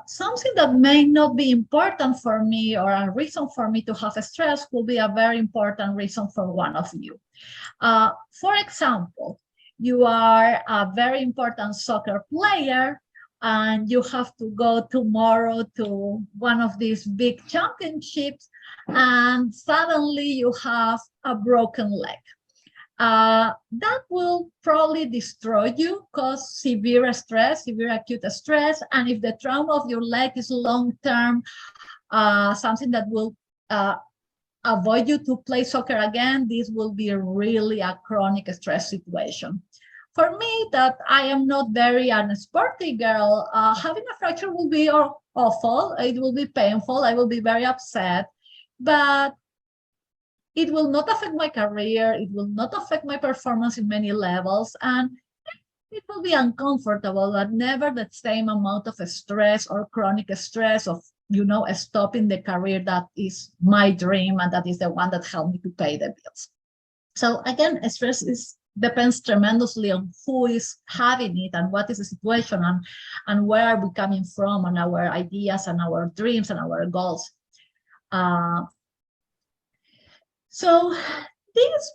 something that may not be important for me, or a reason for me to have stress, will be a very important reason for one of you. For example, you are a very important soccer player, and you have to go tomorrow to one of these big championships, and suddenly you have a broken leg. That will probably destroy you, cause severe stress, severe acute stress. And if the trauma of your leg is long-term, something that will avoid you to play soccer again, this will be really a chronic stress situation. For me, that I am not very a sporty girl, having a fracture will be awful. It will be painful. I will be very upset, but it will not affect my career. It will not affect my performance in many levels, and it will be uncomfortable, but never the same amount of stress or chronic stress of, stopping the career that is my dream and that is the one that helped me to pay the bills. So again, stress depends tremendously on who is having it and what is the situation, and where are we coming from, and our ideas and our dreams and our goals. So this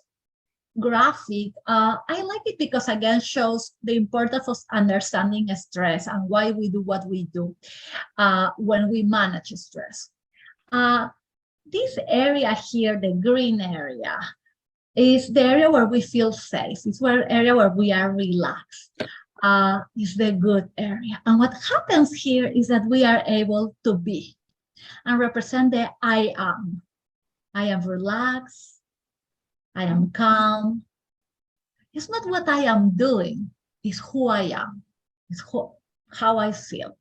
graphic, I like it because, again, shows the importance of understanding stress and why we do what we do when we manage stress. This area here, the green area, is the area where we feel safe. It's the area where we are relaxed. It's the good area. And what happens here is that we are able to be and represent the I am. I am relaxed. I am calm. It's not what I am doing, it's who I am, it's how I feel.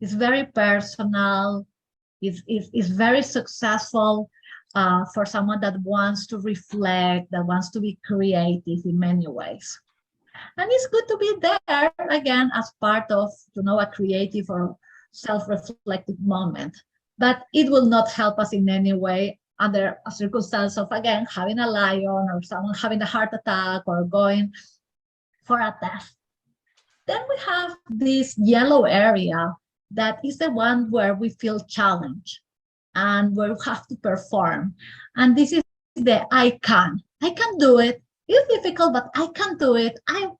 It's very personal, it's very successful for someone that wants to reflect, that wants to be creative in many ways. And it's good to be there again as part of, a creative or self-reflective moment. But it will not help us in any way under a circumstance of, again, having a lion or someone having a heart attack or going for a test. Then we have this yellow area that is the one where we feel challenged and where we have to perform. And this is the I can do it. It's difficult, but I can do it. I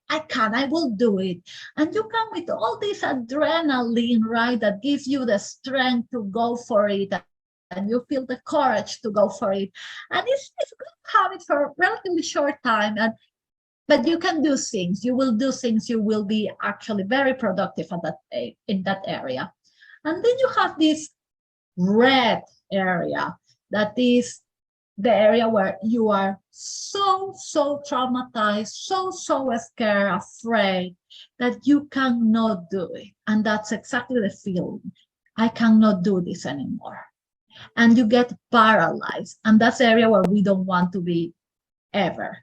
will do it. And you come with all this adrenaline, right, that gives you the strength to go for it. And you feel the courage to go for it. And it's good to have it for a relatively short time. But you can do things. You will do things. You will be actually very productive in that area. And then you have this red area that is the area where you are so traumatized, so scared, afraid that you cannot do it. And that's exactly the feeling. I cannot do this anymore. And you get paralyzed. And that's the area where we don't want to be ever.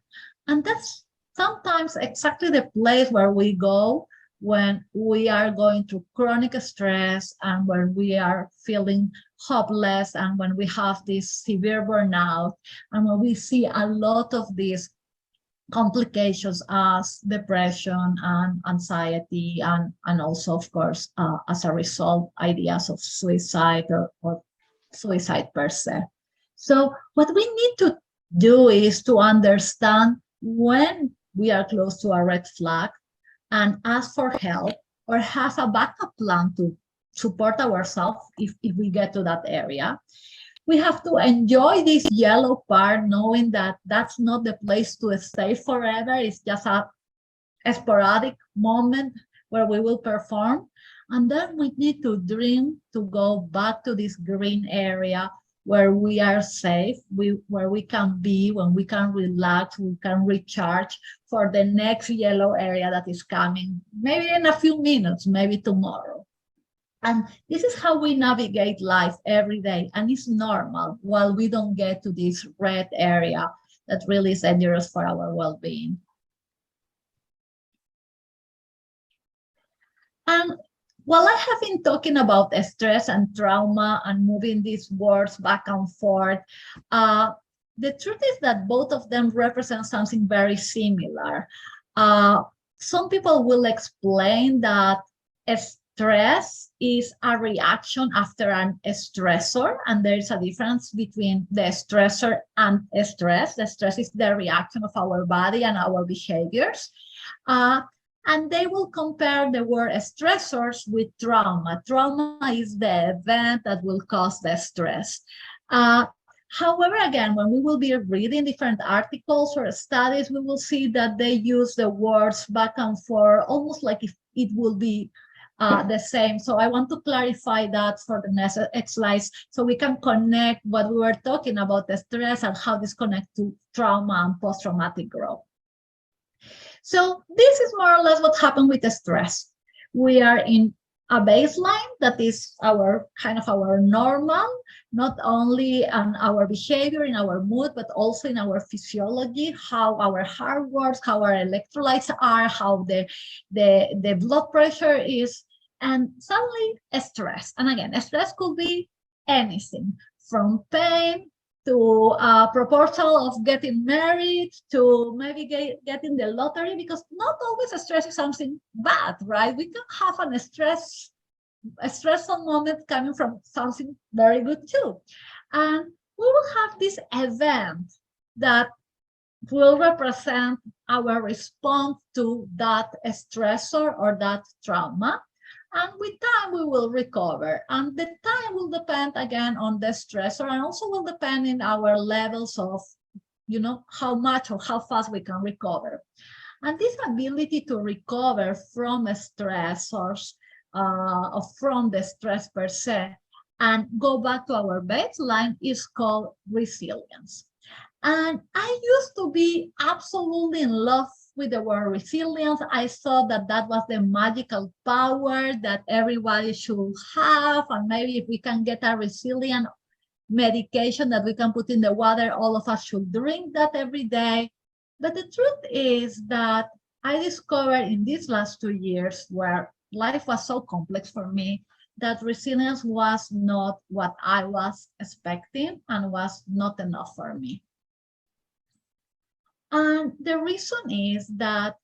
And that's sometimes exactly the place where we go when we are going through chronic stress and when we are feeling hopeless and when we have this severe burnout and when we see a lot of these complications as depression and anxiety and also, of course, as a result, ideas of suicide or suicide per se. So what we need to do is to understand when we are close to a red flag and ask for help or have a backup plan to support ourselves if we get to that area. We have to enjoy this yellow part, knowing that that's not the place to stay forever. It's just a sporadic moment where we will perform. And then we need to dream to go back to this green area where we are safe, where we can be, when we can relax, we can recharge for the next yellow area that is coming, maybe in a few minutes, maybe tomorrow. And this is how we navigate life every day. And it's normal while we don't get to this red area that really is dangerous for our well-being. And while I have been talking about stress and trauma and moving these words back and forth, the truth is that both of them represent something very similar. Some people will explain that stress is a reaction after an stressor, and there's a difference between the stressor and stress. The stress is the reaction of our body and our behaviors. And they will compare the word stressors with trauma. Trauma is the event that will cause the stress. However, again, when we will be reading different articles or studies, we will see that they use the words back and forth, almost like if it will be the same. So I want to clarify that for the next slides so we can connect what we were talking about, the stress and how this connects to trauma and post-traumatic growth. So this is more or less what happened with the stress. We are in a baseline that is our kind of our normal, not only in our behavior, in our mood, but also in our physiology, how our heart works, how our electrolytes are, how the blood pressure is, and suddenly stress. And again, stress could be anything from pain to a proposal of getting married, to maybe getting the lottery, because not always stress is something bad, right? We can have a stressful moment coming from something very good too. And we will have this event that will represent our response to that stressor or that trauma. And with time, we will recover. And the time will depend, again, on the stressor, and also will depend in our levels of, how much or how fast we can recover. And this ability to recover from stressors, or from the stress per se, and go back to our baseline is called resilience. And I used to be absolutely in love with the word resilience. I thought that that was the magical power that everybody should have. And maybe if we can get a resilient medication that we can put in the water, all of us should drink that every day. But the truth is that I discovered in these last 2 years, where life was so complex for me, that resilience was not what I was expecting and was not enough for me. And the reason is that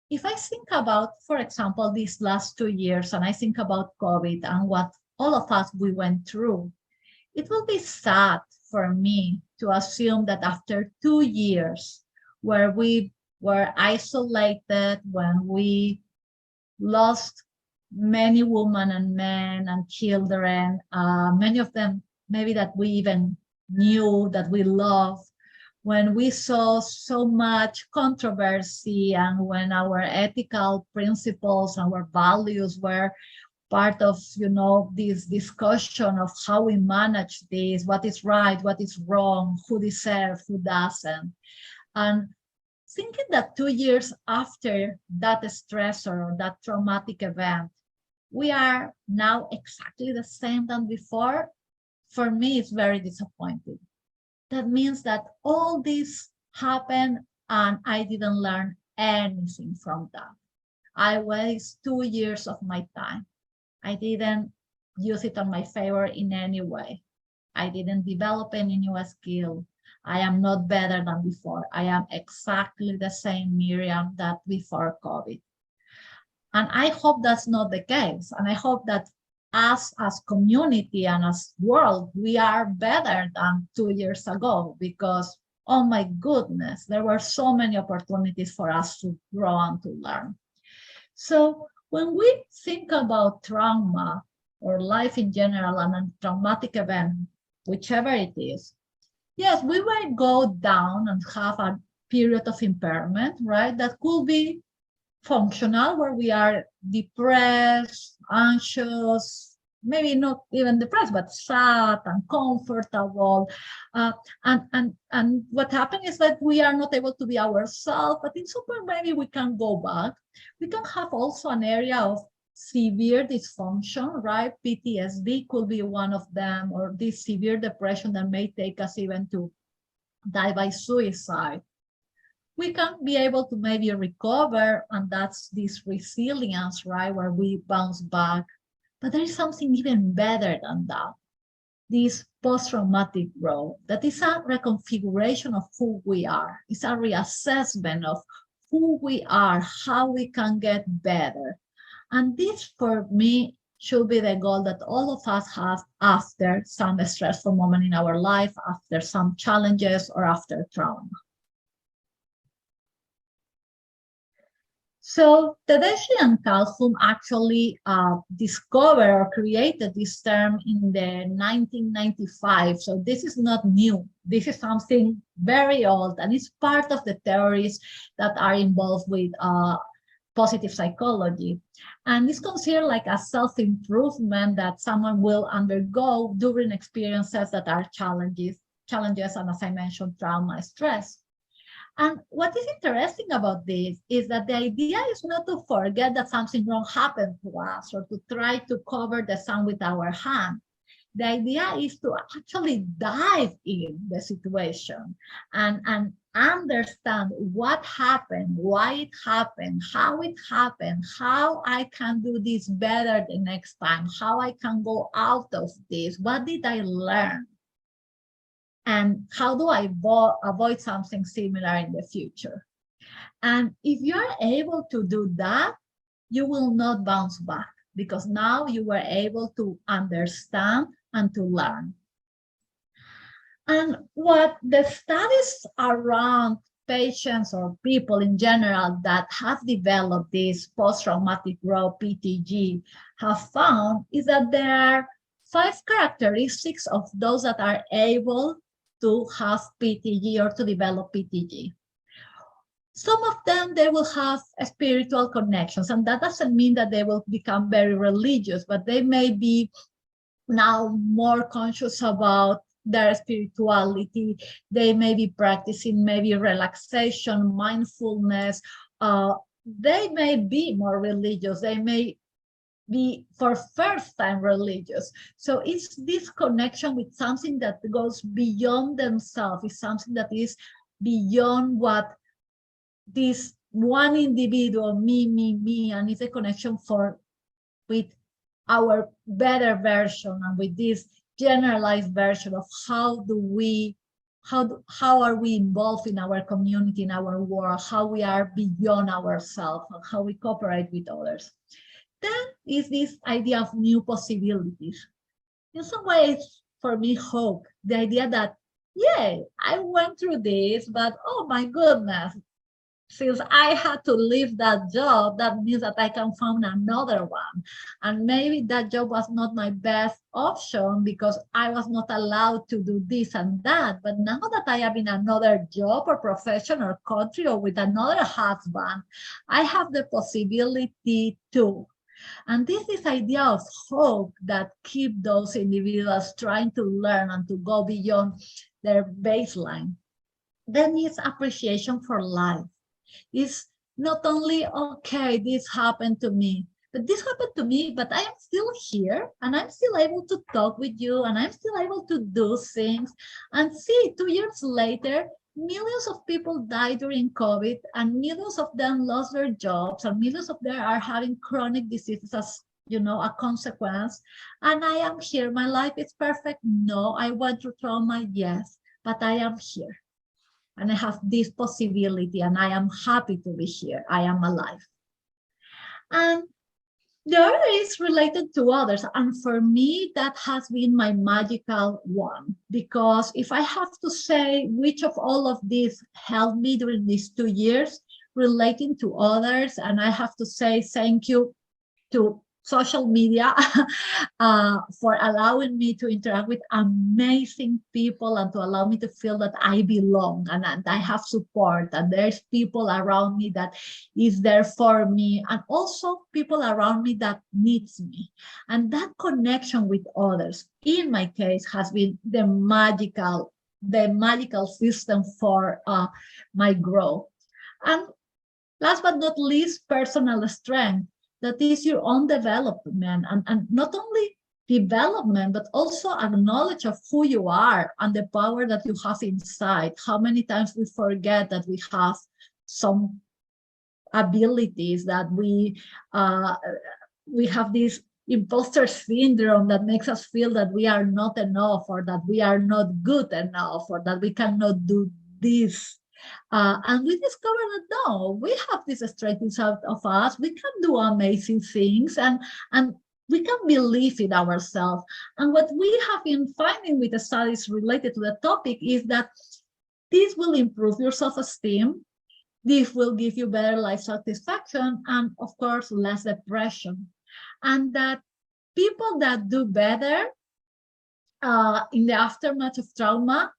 if I think about, for example, these last 2 years, and I think about COVID and what all of us we went through, it will be sad for me to assume that after 2 years where we were isolated, when we lost many women and men and children, many of them maybe that we even knew, that we loved, when we saw so much controversy, and when our ethical principles, our values were part of, this discussion of how we manage this, what is right, what is wrong, who deserves, who doesn't. And thinking that 2 years after that stressor or that traumatic event, we are now exactly the same than before, for me, it's very disappointing. That means that all this happened and I didn't learn anything from that. I wasted 2 years of my time. I didn't use it on my favor in any way. I didn't develop any new skill. I am not better than before. I am exactly the same Miriam that before COVID. And I hope that's not the case. And I hope that us as community and as world, we are better than 2 years ago, because, oh my goodness, there were so many opportunities for us to grow and to learn. So when we think about trauma or life in general and a traumatic event, whichever it is, yes, we might go down and have a period of impairment, right? That could be functional, where we are depressed, anxious, maybe not even depressed, but sad, uncomfortable. And what happens is that we are not able to be ourselves, but in some point maybe we can go back. We can have also an area of severe dysfunction, right? PTSD could be one of them, or this severe depression that may take us even to die by suicide. We can be able to maybe recover, and that's this resilience, right, where we bounce back. But there is something even better than that, this post-traumatic growth, that is a reconfiguration of who we are. It's a reassessment of who we are, how we can get better. And this, for me, should be the goal that all of us have after some stressful moment in our life, after some challenges, or after trauma. So Tedeschi and Calhoun actually discovered or created this term in the 1995. So this is not new. This is something very old, and it's part of the theories that are involved with positive psychology. And it's considered like a self-improvement that someone will undergo during experiences that are challenges, and as I mentioned, trauma, stress. And what is interesting about this is that the idea is not to forget that something wrong happened to us, or to try to cover the sun with our hand. The idea is to actually dive in the situation and understand what happened, why it happened, how I can do this better the next time, how I can go out of this, what did I learn? And how do I avoid something similar in the future? And if you're able to do that, you will not bounce back, because now you were able to understand and to learn. And what the studies around patients or people in general that have developed this post-traumatic growth, PTG, have found is that there are 5 characteristics of those that are able to have PTG or to develop PTG. Some of them, they will have spiritual connections, and that doesn't mean that they will become very religious, but they may be now more conscious about their spirituality. They may be practicing maybe relaxation, mindfulness. They may be more religious. They may be for first time religious. So it's this connection with something that goes beyond themselves. It's something that is beyond what this one individual, me, and it's a connection with our better version and with this generalized version of how are we involved in our community, in our world, how we are beyond ourselves, and how we cooperate with others. Then is this idea of new possibilities. In some ways, for me, hope, the idea that, yeah, I went through this, but oh my goodness, since I had to leave that job, that means that I can find another one. And maybe that job was not my best option because I was not allowed to do this and that. But now that I am in another job or profession or country or with another husband, I have the possibility to. And this is idea of hope that keep those individuals trying to learn and to go beyond their baseline. Then is appreciation for life. It's not only, okay, this happened to me, but this happened to me, but I am still here and I'm still able to talk with you and I'm still able to do things. And see, 2 years later, millions of people died during COVID and millions of them lost their jobs and millions of them are having chronic diseases as, you know, a consequence. And I am here. My life is perfect. No, I went through trauma. Yes, but I am here. And I have this possibility and I am happy to be here. I am alive. And the other is related to others. And for me, that has been my magical one. Because if I have to say which of all of these helped me during these 2 years relating to others, and I have to say thank you to social media for allowing me to interact with amazing people and to allow me to feel that I belong and I have support and there's people around me that is there for me and also people around me that needs me. And that connection with others, in my case, has been the magical system for my growth. And last but not least, personal strength. That is your own development and not only development, but also a knowledge of who you are and the power that you have inside. How many times we forget that we have some abilities, that we have this imposter syndrome that makes us feel that we are not enough or that we are not good enough or that we cannot do this. And we discovered that no, we have this strength inside of us. We can do amazing things and we can believe in ourselves. And what we have been finding with the studies related to the topic is that this will improve your self-esteem. This will give you better life satisfaction and, of course, less depression. And that people that do better in the aftermath of trauma,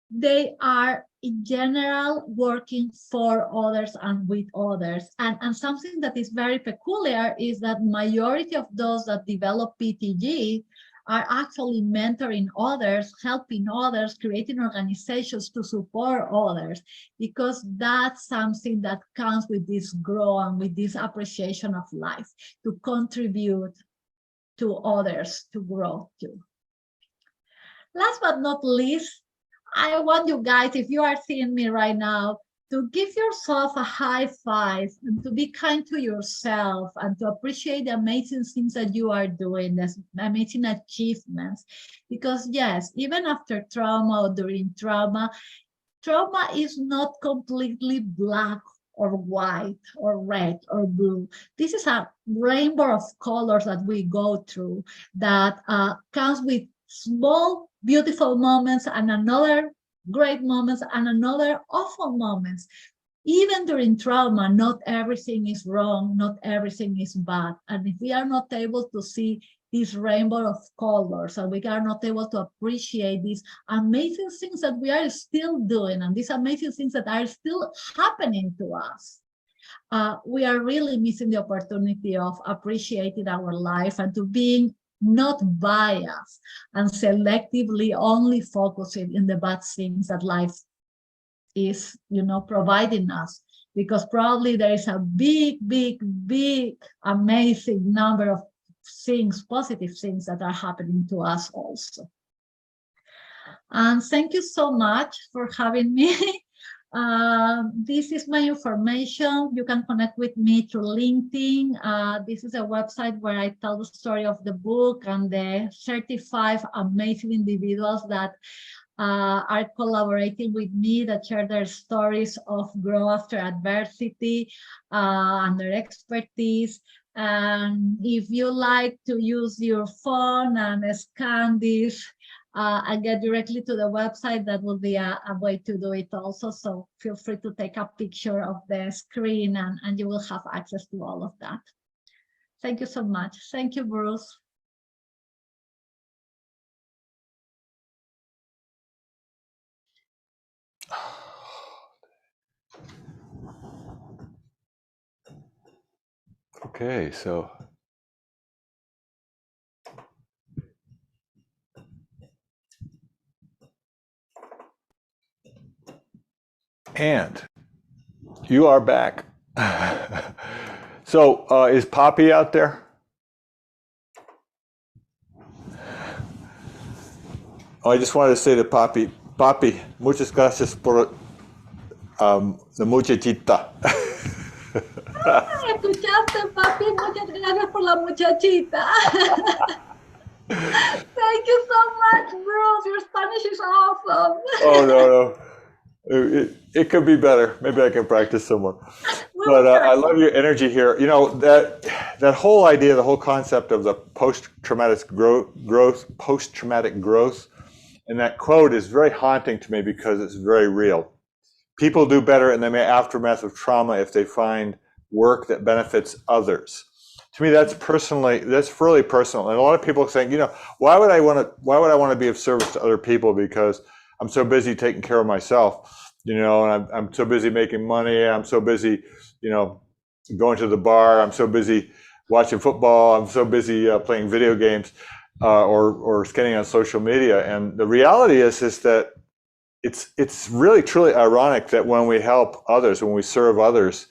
they are in general working for others and with others. And something that is very peculiar is that majority of those that develop PTG are actually mentoring others, helping others, creating organizations to support others, because that's something that comes with this growth and with this appreciation of life, to contribute to others to grow too. Last but not least, I want you guys, if you are seeing me right now, to give yourself a high five and to be kind to yourself and to appreciate the amazing things that you are doing, the amazing achievements. Because yes, even after trauma or during trauma, trauma is not completely black or white or red or blue. This is a rainbow of colors that we go through that comes with small, beautiful moments and another great moments and another awful moments. Even during trauma, not everything is wrong, not everything is bad. And if we are not able to see this rainbow of colors and we are not able to appreciate these amazing things that we are still doing and these amazing things that are still happening to us, we are really missing the opportunity of appreciating our life and to being not bias and selectively only focusing in the bad things that life is, providing us. Because probably there is a big, amazing number of things, positive things that are happening to us also. And thank you so much for having me. This is my information. You can connect with me through LinkedIn. This is a website where I tell the story of the book and the 35 amazing individuals that are collaborating with me, that share their stories of growth after adversity and their expertise. And if you like to use your phone and scan this and get directly to the website, that will be a way to do it also. So feel free to take a picture of the screen and you will have access to all of that. Thank you so much. Thank you, Bruce. Okay, so and you are back. So is Poppy out there? Oh, I just wanted to say to Poppy, muchas gracias por la muchachita. Escuchaste, papi, muchas gracias por la muchachita. Thank you so much, Bruce. Your Spanish is awesome. Oh, no. It could be better. Maybe I can practice some more. But I love your energy here. You know, that whole idea, the whole concept of the post-traumatic growth, and that quote is very haunting to me because it's very real. People do better in the aftermath of trauma if they find work that benefits others. To me, that's really personal. And a lot of people are saying, you know, why would I want to be of service to other people? Because I'm so busy taking care of myself, you know, and I'm so busy making money. I'm so busy, you know, going to the bar. I'm so busy watching football. I'm so busy playing video games or getting on social media. And the reality is that it's really truly ironic that when we help others, when we serve others,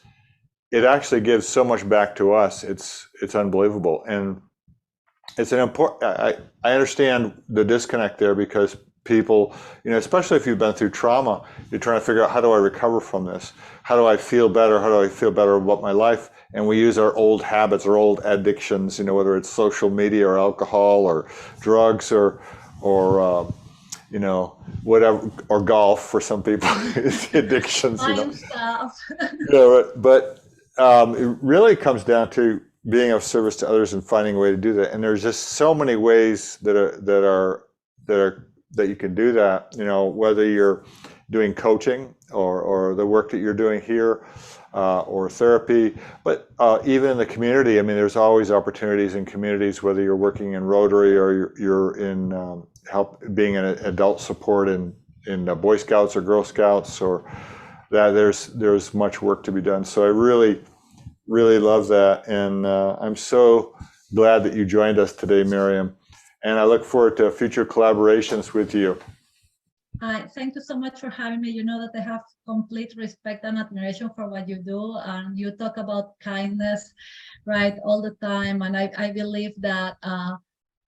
it actually gives so much back to us. It's unbelievable. And it's an important, I understand the disconnect there because people, you know, especially if you've been through trauma, you're trying to figure out, how do I recover from this? How do I feel better? How do I feel better about my life? And we use our old habits or old addictions, you know, whether it's social media or alcohol or drugs or you know, whatever, or golf for some people, addictions, you know. Stuff. Yeah, but it really comes down to being of service to others and finding a way to do that. And there's just so many ways that you can do that. You know, whether you're doing coaching or the work that you're doing here, or therapy, but even in the community. I mean, there's always opportunities in communities, whether you're working in Rotary or you're in being an adult support in Boy Scouts or Girl Scouts, or that there's much work to be done. So I really love that, and I'm so glad that you joined us today, Miriam, and I look forward to future collaborations with you. Thank you so much for having me. You know that I have complete respect and admiration for what you do, and you talk about kindness, right, all the time. And I believe that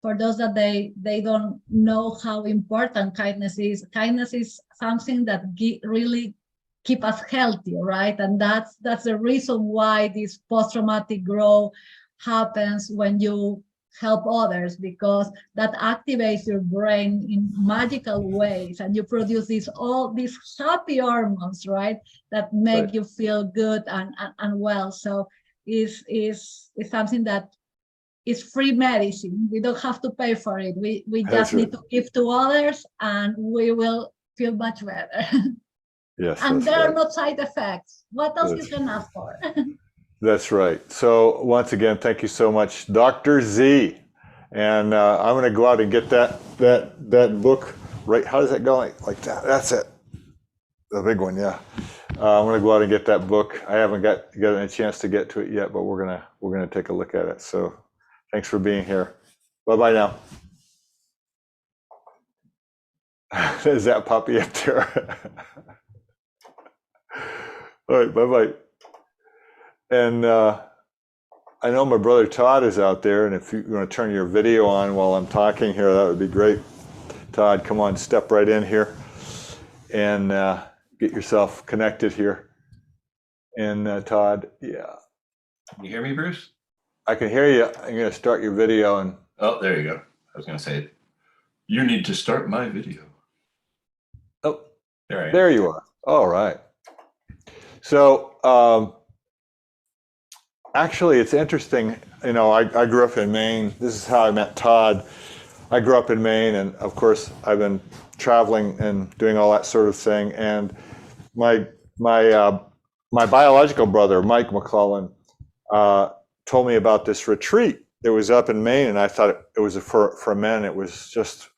for those that they don't know how important kindness is something that really keep us healthy, right? And that's the reason why this post-traumatic growth happens when you help others, because that activates your brain in magical ways, and you produce all these happy hormones, right, that make you feel good and well. So is something that is free medicine. We don't have to pay for it. We just need to give to others, and we will feel much better. Yes, and there are no side effects. What else you can ask for? That's right. So once again, thank you so much, Dr. Z. And I'm going to go out and get that book. Right? How does that go? Like that? That's it. The big one, yeah. I'm going to go out and get that book. I haven't got a chance to get to it yet, but we're gonna take a look at it. So thanks for being here. Bye-bye now. There's that puppy up there. All right, bye-bye. And I know my brother Todd is out there, and if you want to turn your video on while I'm talking here, that would be great. Todd, come on, step right in here and get yourself connected here. And Todd, yeah. Can you hear me, Bruce? I can hear you. I'm going to start your video. And oh, there you go. I was going to say, you need to start my video. Oh, there I am. There you are. All right. So actually, it's interesting. You know, I grew up in Maine. This is how I met Todd. I grew up in Maine, and of course, I've been traveling and doing all that sort of thing. And my biological brother, Mike McLellan, told me about this retreat that was up in Maine, and I thought it was for men. It was just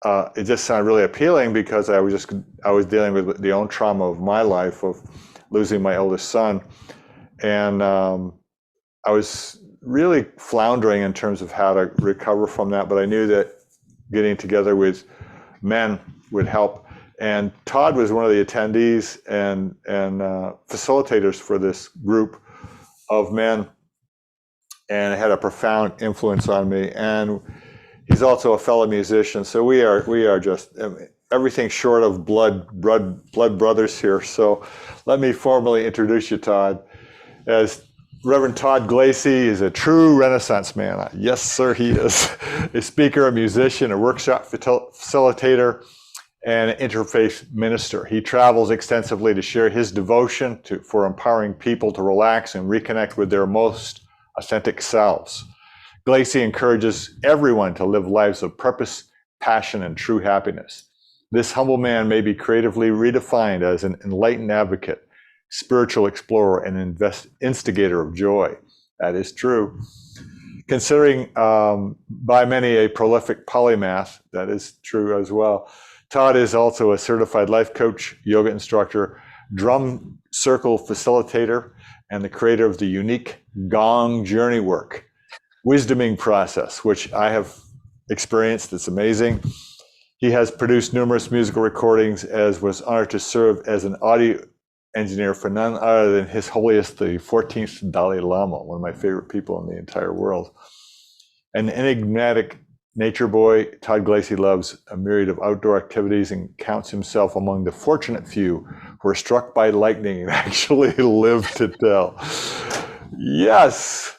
it just sounded really appealing because I was dealing with the own trauma of my life of losing my oldest son, and I was really floundering in terms of how to recover from that. But I knew that getting together with men would help. And Todd was one of the attendees and facilitators for this group of men, and it had a profound influence on me. And he's also a fellow musician, so we are just everything short of blood brothers here. So let me formally introduce you, Todd, as Reverend Todd Glacy is a true Renaissance man. Yes, sir, he is. A speaker, a musician, a workshop facilitator, and an interfaith minister. He travels extensively to share his devotion for empowering people to relax and reconnect with their most authentic selves. Glacy encourages everyone to live lives of purpose, passion, and true happiness. This humble man may be creatively redefined as an enlightened advocate, spiritual explorer, and instigator of joy. That is true. Considering by many a prolific polymath, that is true as well. Todd is also a certified life coach, yoga instructor, drum circle facilitator, and the creator of the unique Gong journey work, wisdoming process, which I have experienced. It's amazing. He has produced numerous musical recordings, as was honored to serve as an audio engineer for none other than His Holiest the 14th Dalai Lama, one of my favorite people in the entire world. An enigmatic nature boy, Todd Glacy loves a myriad of outdoor activities and counts himself among the fortunate few who are struck by lightning and actually live to tell. Yes,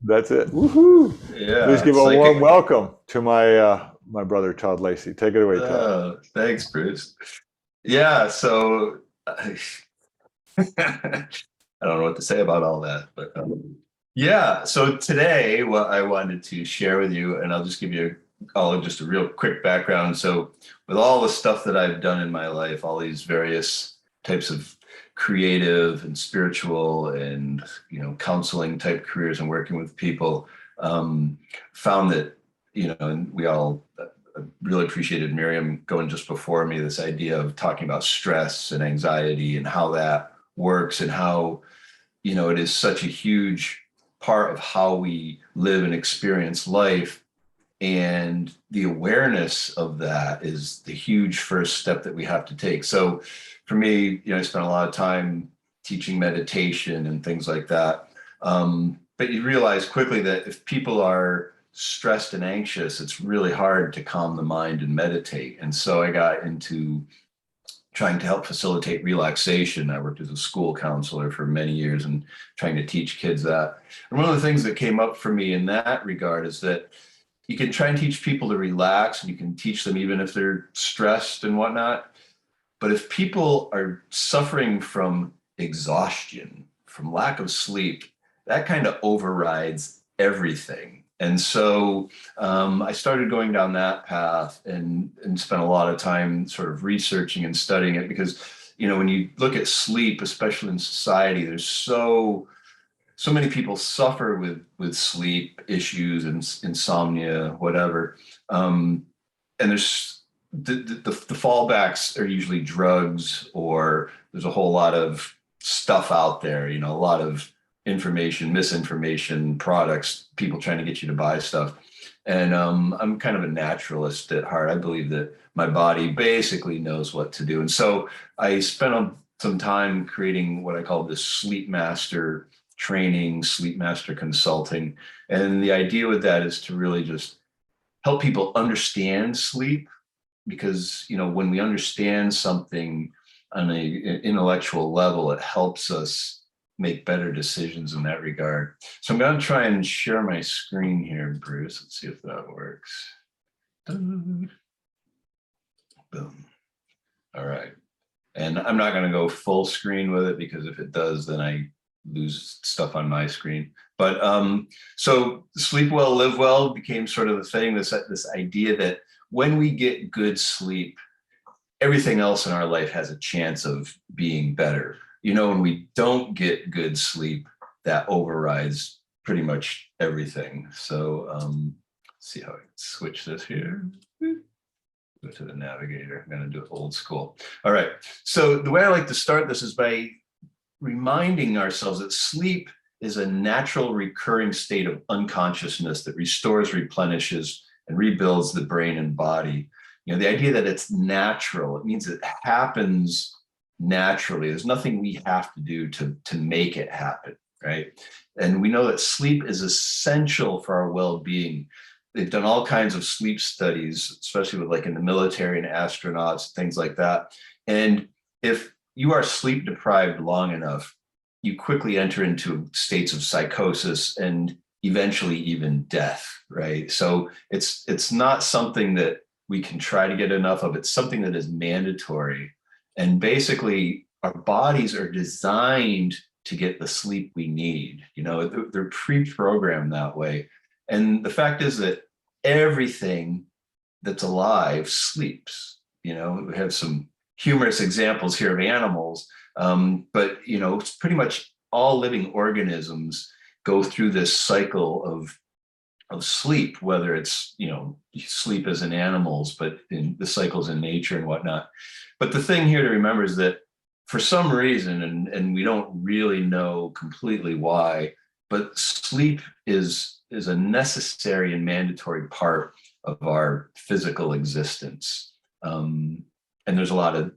that's it. Woohoo! Yeah, please give a warm welcome to my brother Todd Glacy. Take it away, Todd. Thanks, Bruce. Yeah, so I don't know what to say about all that, but yeah. So today, what I wanted to share with you, and I'll just give you just a real quick background. So, with all the stuff that I've done in my life, all these various types of creative and spiritual and counseling type careers and working with people, found that and we all really appreciated Miriam going just before me, this idea of talking about stress and anxiety and how that works and how it is such a huge part of how we live and experience life. And the awareness of that is the huge first step that we have to take. So for me, I spent a lot of time teaching meditation and things like that. But you realize quickly that if people are stressed and anxious, it's really hard to calm the mind and meditate. And so I got into trying to help facilitate relaxation. I worked as a school counselor for many years and trying to teach kids that. And one of the things that came up for me in that regard is that you can try and teach people to relax, and you can teach them even if they're stressed and whatnot. But if people are suffering from exhaustion, from lack of sleep, that kind of overrides everything. And so I started going down that path and spent a lot of time sort of researching and studying it, because, when you look at sleep, especially in society, there's so many people suffer with sleep issues and insomnia, whatever. And there's the fallbacks are usually drugs, or there's a whole lot of stuff out there, a lot of information, misinformation, products, people trying to get you to buy stuff. And I'm kind of a naturalist at heart. I believe that my body basically knows what to do. And so I spent some time creating what I call the Sleep Master training, Sleep Master consulting. And the idea with that is to really just help people understand sleep, because, you know, when we understand something on an intellectual level, it helps us make better decisions in that regard. So I'm going to try and share my screen here, Bruce. Let's see if that works. Boom. All right. And I'm not going to go full screen with it, because if it does, then I lose stuff on my screen. But so sleep well, live well became sort of the thing, this idea that when we get good sleep, everything else in our life has a chance of being better. You know, when we don't get good sleep, that overrides pretty much everything. So let's see how I can switch this here. Go to the navigator. I'm going to do it old school. All right. So the way I like to start this is by reminding ourselves that sleep is a natural recurring state of unconsciousness that restores, replenishes, and rebuilds the brain and body. You know, the idea that it's natural, it means it happens naturally. There's nothing we have to do to make it happen, right? And we know that sleep is essential for our well-being. They've done all kinds of sleep studies, especially with like in the military and astronauts, things like that. And if you are sleep deprived long enough, you quickly enter into states of psychosis and eventually even death, right? So it's not something that we can try to get enough of. It's something that is mandatory. And basically, our bodies are designed to get the sleep we need. You know, they're pre-programmed that way. And the fact is that everything that's alive sleeps. You know, we have some humorous examples here of animals, but, you know, it's pretty much all living organisms go through this cycle of sleep, whether it's, you know, sleep as in animals, but in the cycles in nature and whatnot. But the thing here to remember is that for some reason, and we don't really know completely why, but sleep is a necessary and mandatory part of our physical existence. And there's a lot of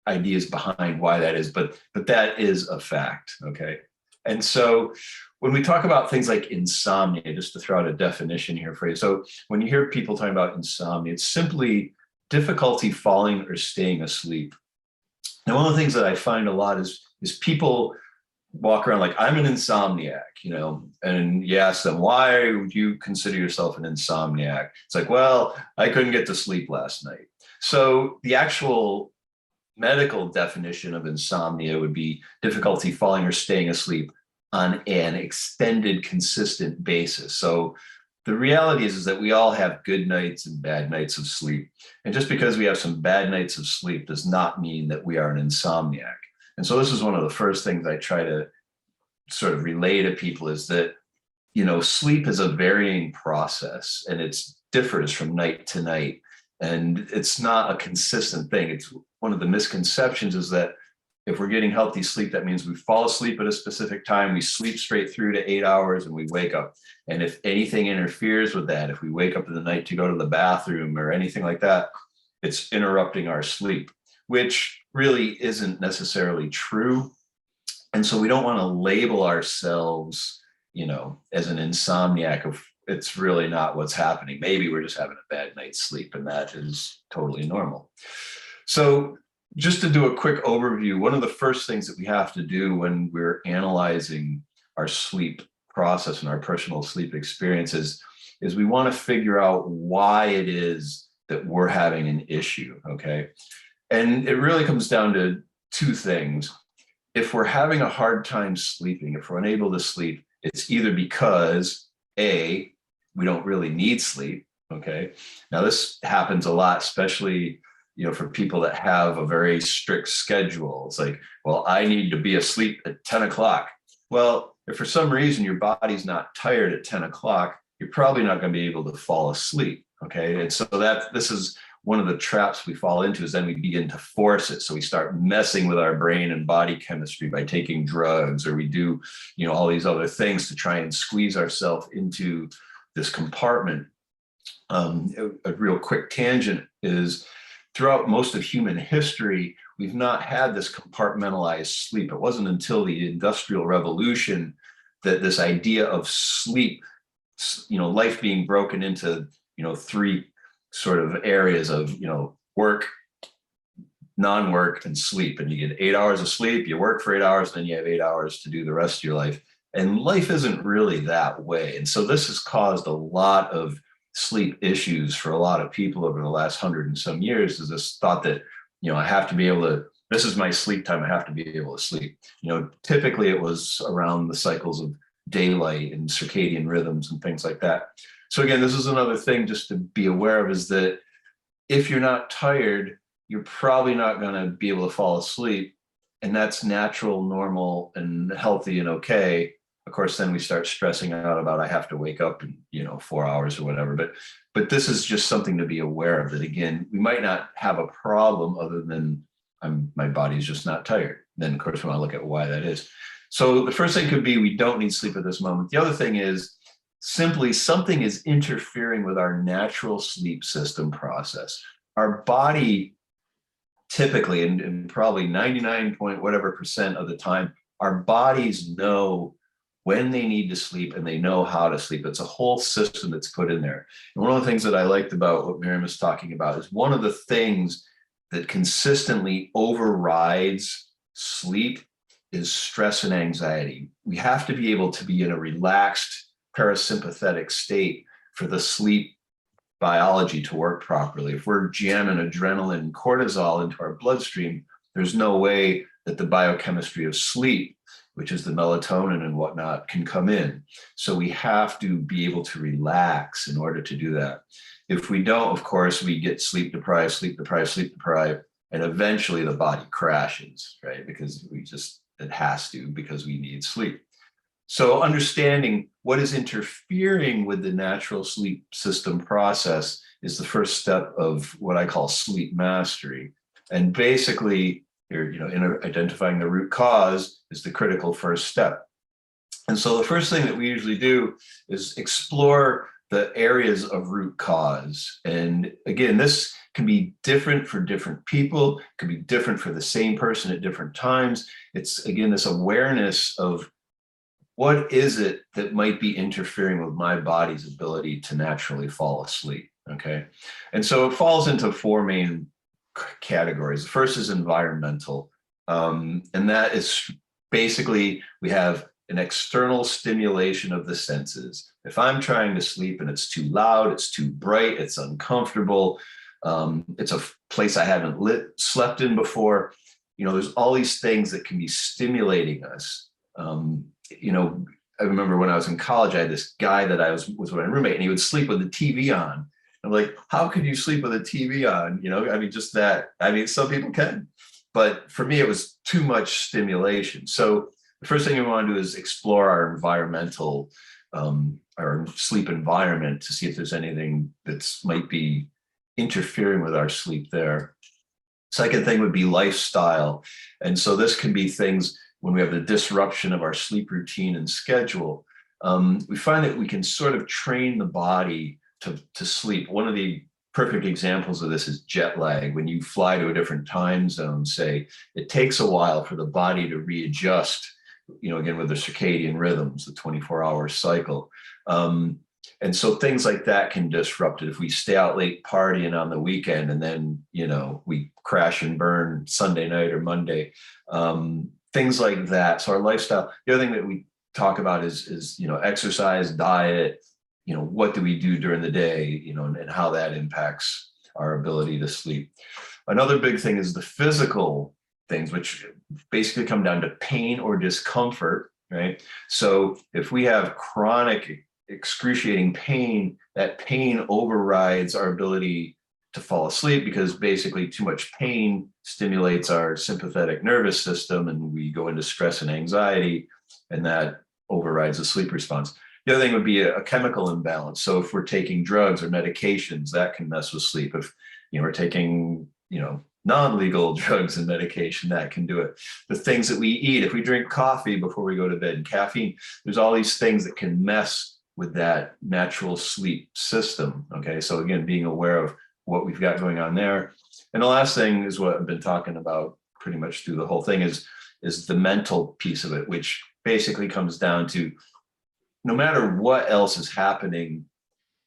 ideas behind why that is, but that is a fact, okay? And so when we talk about things like insomnia, just to throw out a definition here for you. So when you hear people talking about insomnia, it's simply difficulty falling or staying asleep. Now, one of the things that I find a lot is people walk around like, I'm an insomniac, you know, and you ask them, why would you consider yourself an insomniac? It's like, well, I couldn't get to sleep last night. So the actual medical definition of insomnia would be difficulty falling or staying asleep on an extended, consistent basis. So the reality is that we all have good nights and bad nights of sleep. And just because we have some bad nights of sleep does not mean that we are an insomniac. And so this is one of the first things I try to sort of relay to people is that, you know, sleep is a varying process and it differs from night to night. And it's not a consistent thing. It's one of the misconceptions is that if we're getting healthy sleep, that means we fall asleep at a specific time, we sleep straight through to 8 hours and we wake up. And if anything interferes with that, if we wake up in the night to go to the bathroom or anything like that, it's interrupting our sleep, which really isn't necessarily true. And so we don't want to label ourselves, you know, as an insomniac if it's really not what's happening. Maybe we're just having a bad night's sleep and that is totally normal. So just to do a quick overview, one of the first things that we have to do when we're analyzing our sleep process and our personal sleep experiences is we want to figure out why it is that we're having an issue, okay? And it really comes down to two things. If we're having a hard time sleeping, if we're unable to sleep, it's either because A, we don't really need sleep, okay? Now this happens a lot, especially, you know, for people that have a very strict schedule. It's like, well, I need to be asleep at 10 o'clock. Well, if for some reason your body's not tired at 10 o'clock, you're probably not going to be able to fall asleep, okay? And so this is one of the traps we fall into is then we begin to force it. So we start messing with our brain and body chemistry by taking drugs, or we do, all these other things to try and squeeze ourselves into this compartment. A real quick tangent is throughout most of human history, we've not had this compartmentalized sleep. It wasn't until the Industrial Revolution that this idea of sleep, life being broken into, three sort of areas of, work, non-work, and sleep. And you get 8 hours of sleep, you work for 8 hours, then you have 8 hours to do the rest of your life. And life isn't really that way. And so this has caused a lot of sleep issues for a lot of people over the last 100 and some years, is this thought that, I have to be able to, this is my sleep time, I have to be able to sleep. Typically it was around the cycles of daylight and circadian rhythms and things like that. So again, this is another thing just to be aware of, is that if you're not tired, you're probably not going to be able to fall asleep. And that's natural, normal, and healthy and okay. Of course, then we start stressing out about, I have to wake up in, 4 hours or whatever. But this is just something to be aware of, that again, we might not have a problem other than my body's just not tired. Then of course, we want to look at why that is. So the first thing could be, we don't need sleep at this moment. The other thing is simply something is interfering with our natural sleep system process. Our body typically, and probably 99 point whatever percent of the time, our bodies know when they need to sleep and they know how to sleep. It's a whole system that's put in there. And one of the things that I liked about what Miriam is talking about is one of the things that consistently overrides sleep is stress and anxiety. We have to be able to be in a relaxed parasympathetic state for the sleep biology to work properly. If we're jamming adrenaline and cortisol into our bloodstream, there's no way that the biochemistry of sleep, which is the melatonin and whatnot, can come in. So we have to be able to relax in order to do that. If we don't, of course, we get sleep deprived, and eventually the body crashes, right? Because it has to, because we need sleep. So understanding what is interfering with the natural sleep system process is the first step of what I call sleep mastery. And basically, identifying the root cause is the critical first step. And so the first thing that we usually do is explore the areas of root cause. And again, this can be different for different people, it can be different for the same person at different times. It's, again, this awareness of what is it that might be interfering with my body's ability to naturally fall asleep, okay? And so it falls into four main categories. The first is environmental, and that is basically, we have an external stimulation of the senses. If I'm trying to sleep and it's too loud, it's too bright, it's uncomfortable, it's a place I haven't slept in before, there's all these things that can be stimulating us. I remember when I was in college, I had this guy that was my roommate, and he would sleep with the TV on. I'm like, how could you sleep with a TV on? Just that. Some people can, but for me, it was too much stimulation. So the first thing we want to do is explore our environmental, our sleep environment, to see if there's anything that's might be interfering with our sleep there. Second thing would be lifestyle. And so this can be things when we have the disruption of our sleep routine and schedule. We find that we can sort of train the body to sleep. One of the perfect examples of this is jet lag. When you fly to a different time zone, say, it takes a while for the body to readjust, again, with the circadian rhythms, the 24-hour cycle. And so things like that can disrupt it. If we stay out late partying on the weekend and then, we crash and burn Sunday night or Monday, things like that. So our lifestyle, the other thing that we talk about is exercise, diet, what do we do during the day, and how that impacts our ability to sleep. Another big thing is the physical things, which basically come down to pain or discomfort, right? So if we have chronic excruciating pain, that pain overrides our ability to fall asleep, because basically too much pain stimulates our sympathetic nervous system and we go into stress and anxiety, and that overrides the sleep response. The other thing would be a chemical imbalance. So if we're taking drugs or medications, that can mess with sleep. we're taking, non-legal drugs and medication that can do it. The things that we eat, if we drink coffee before we go to bed, and caffeine, there's all these things that can mess with that natural sleep system. Okay, so again, being aware of what we've got going on there. And the last thing is what I've been talking about pretty much through the whole thing is the mental piece of it, which basically comes down to no matter what else is happening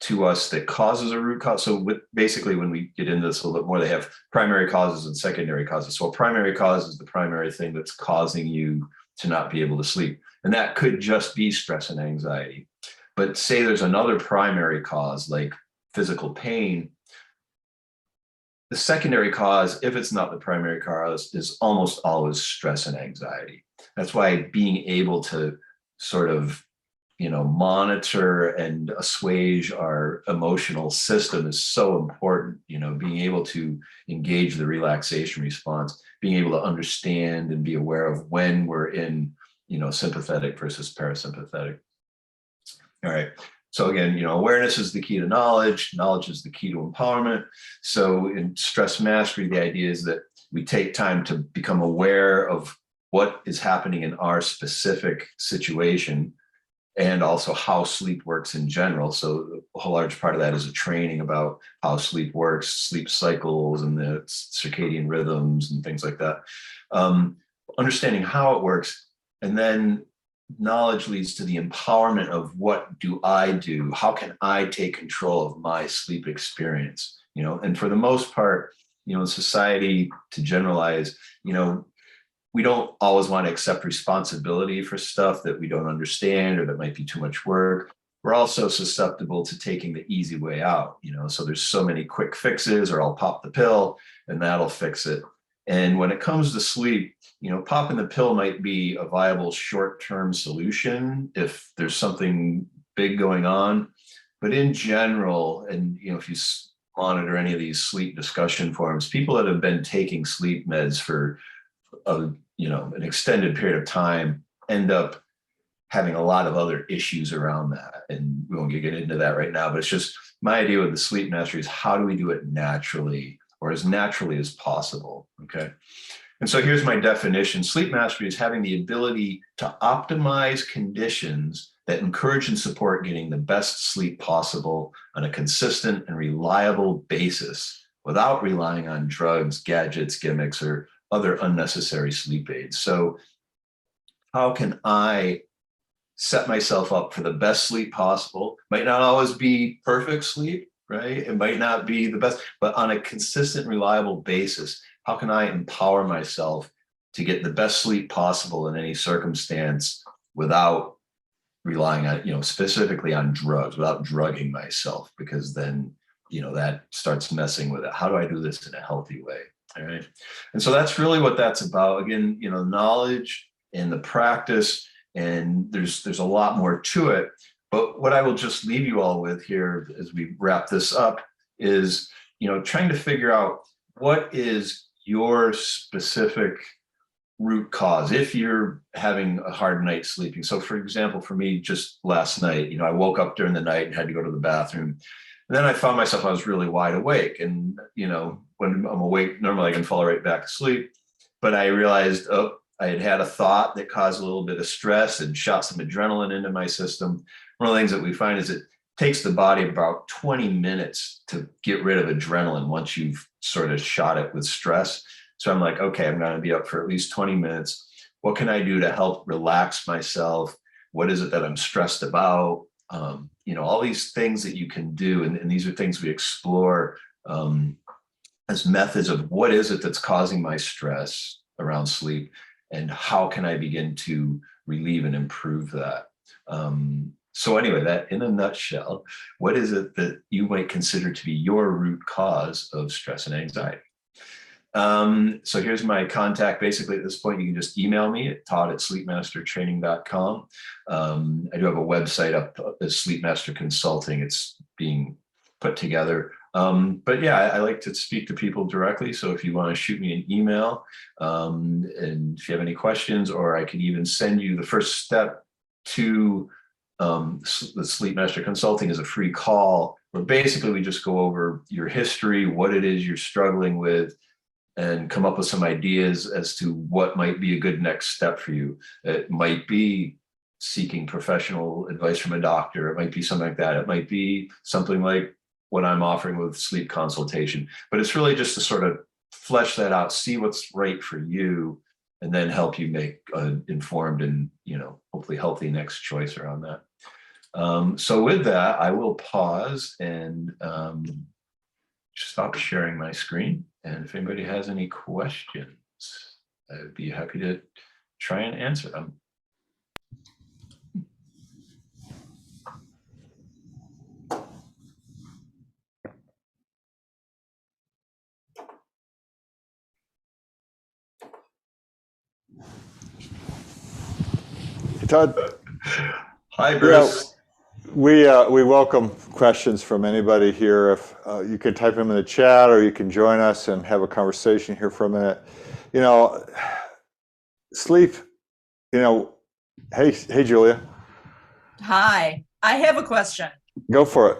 to us that causes a root cause. So basically, when we get into this a little bit more, they have primary causes and secondary causes. So a primary cause is the primary thing that's causing you to not be able to sleep. And that could just be stress and anxiety. But say there's another primary cause like physical pain. The secondary cause, if it's not the primary cause, is almost always stress and anxiety. That's why being able to sort of monitor and assuage our emotional system is so important. Being able to engage the relaxation response, being able to understand and be aware of when we're in, sympathetic versus parasympathetic. All right. So again, awareness is the key to knowledge. Knowledge is the key to empowerment. So in stress mastery, the idea is that we take time to become aware of what is happening in our specific situation, and also how sleep works in general. So a whole large part of that is a training about how sleep works, sleep cycles and the circadian rhythms and things like that. Understanding how it works, and then knowledge leads to the empowerment of what do I do? How can I take control of my sleep experience? And for the most part, in society, to generalize, we don't always want to accept responsibility for stuff that we don't understand or that might be too much work. We're also susceptible to taking the easy way out, so there's so many quick fixes, or I'll pop the pill and that'll fix it. And when it comes to sleep, popping the pill might be a viable short-term solution if there's something big going on. But in general, and if you monitor any of these sleep discussion forums, people that have been taking sleep meds for an extended period of time end up having a lot of other issues around that. And we won't get into that right now, but it's just my idea with the sleep mastery is how do we do it naturally, or as naturally as possible. Okay. And so here's my definition. Sleep mastery is having the ability to optimize conditions that encourage and support getting the best sleep possible on a consistent and reliable basis without relying on drugs, gadgets, gimmicks, or other unnecessary sleep aids. So how can I set myself up for the best sleep possible? Might not always be perfect sleep, right? It might not be the best, but on a consistent, reliable basis, how can I empower myself to get the best sleep possible in any circumstance without relying on, specifically on drugs, without drugging myself, because then, that starts messing with it. How do I do this in a healthy way? All right. And so that's really what that's about. Again, knowledge and the practice, and there's a lot more to it. But what I will just leave you all with here as we wrap this up is, trying to figure out what is your specific root cause if you're having a hard night sleeping. So for example, for me, just last night, I woke up during the night and had to go to the bathroom. And then I found myself, I was really wide awake. And, when I'm awake, normally I can fall right back asleep. But I realized, I had a thought that caused a little bit of stress and shot some adrenaline into my system. One of the things that we find is it takes the body about 20 minutes to get rid of adrenaline once you've sort of shot it with stress. So I'm like, okay, I'm going to be up for at least 20 minutes. What can I do to help relax myself? What is it that I'm stressed about? All these things that you can do. And these are things we explore as methods of what is it that's causing my stress around sleep, and how can I begin to relieve and improve that? So anyway, that in a nutshell, what is it that you might consider to be your root cause of stress and anxiety? So here's my contact. Basically, at this point, you can just email me at todd@sleepmastertraining.com. I do have a website up as Sleep Master Consulting. It's being put together. But yeah, I like to speak to people directly. So if you want to shoot me an email, and if you have any questions, or I can even send you the first step to the Sleep Master Consulting is a free call where basically we just go over your history, what it is you're struggling with, and come up with some ideas as to what might be a good next step for you. It might be seeking professional advice from a doctor. It might be something like that. It might be something like what I'm offering with sleep consultation. But it's really just to sort of flesh that out, see what's right for you, and then help you make an informed and, hopefully healthy next choice around that. So with that, I will pause and stop sharing my screen. And if anybody has any questions, I'd be happy to try and answer them. Hey, Todd. Hi, Bruce. We welcome questions from anybody here. If you can type them in the chat, or you can join us and have a conversation here for a minute. Sleep. Hey, Julia. Hi, I have a question. Go for it.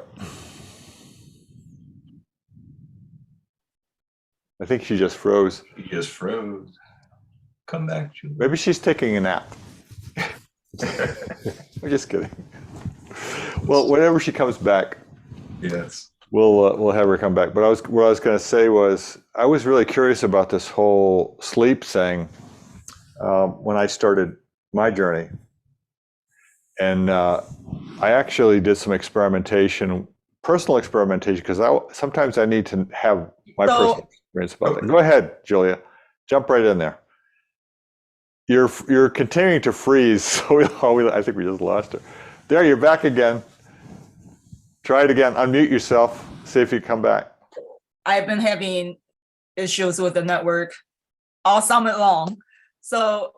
I think she just froze. She just froze. Come back, Julia. Maybe she's taking a nap. I'm just kidding. Well, whenever she comes back, yes, we'll have her come back. But what I was going to say was, I was really curious about this whole sleep thing when I started my journey, and I actually did some experimentation, personal experimentation, because sometimes I need to have my personal experience about that. Go ahead, Julia, jump right in there. You're continuing to freeze, so I think we just lost her. There, you're back again. Try it again. Unmute yourself. See if you come back. I've been having issues with the network all summer long. So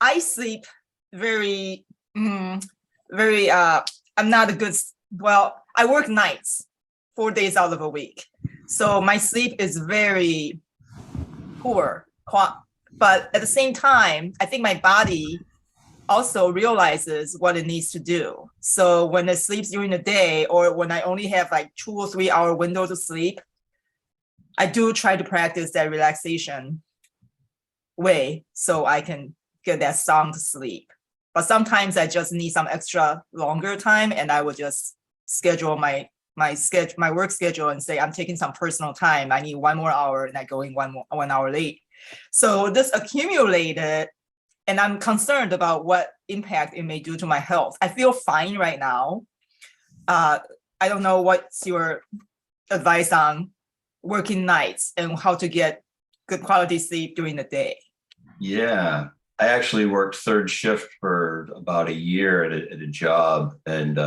I sleep very, I'm not a good, I work nights 4 days out of a week. So my sleep is very poor. But at the same time, I think my body also realizes what it needs to do. So when it sleeps during the day, or when I only have like 2 or 3 hour window to sleep, I do try to practice that relaxation way so I can get that sound sleep. But sometimes I just need some extra longer time, and I would just schedule my work schedule and say, I'm taking some personal time. I need 1 more hour, and I go in 1 hour late. So this accumulated, and I'm concerned about what impact it may do to my health. I feel fine right now. I don't know what's your advice on working nights and how to get good quality sleep during the day. Yeah, I actually worked third shift for about a year at a job, and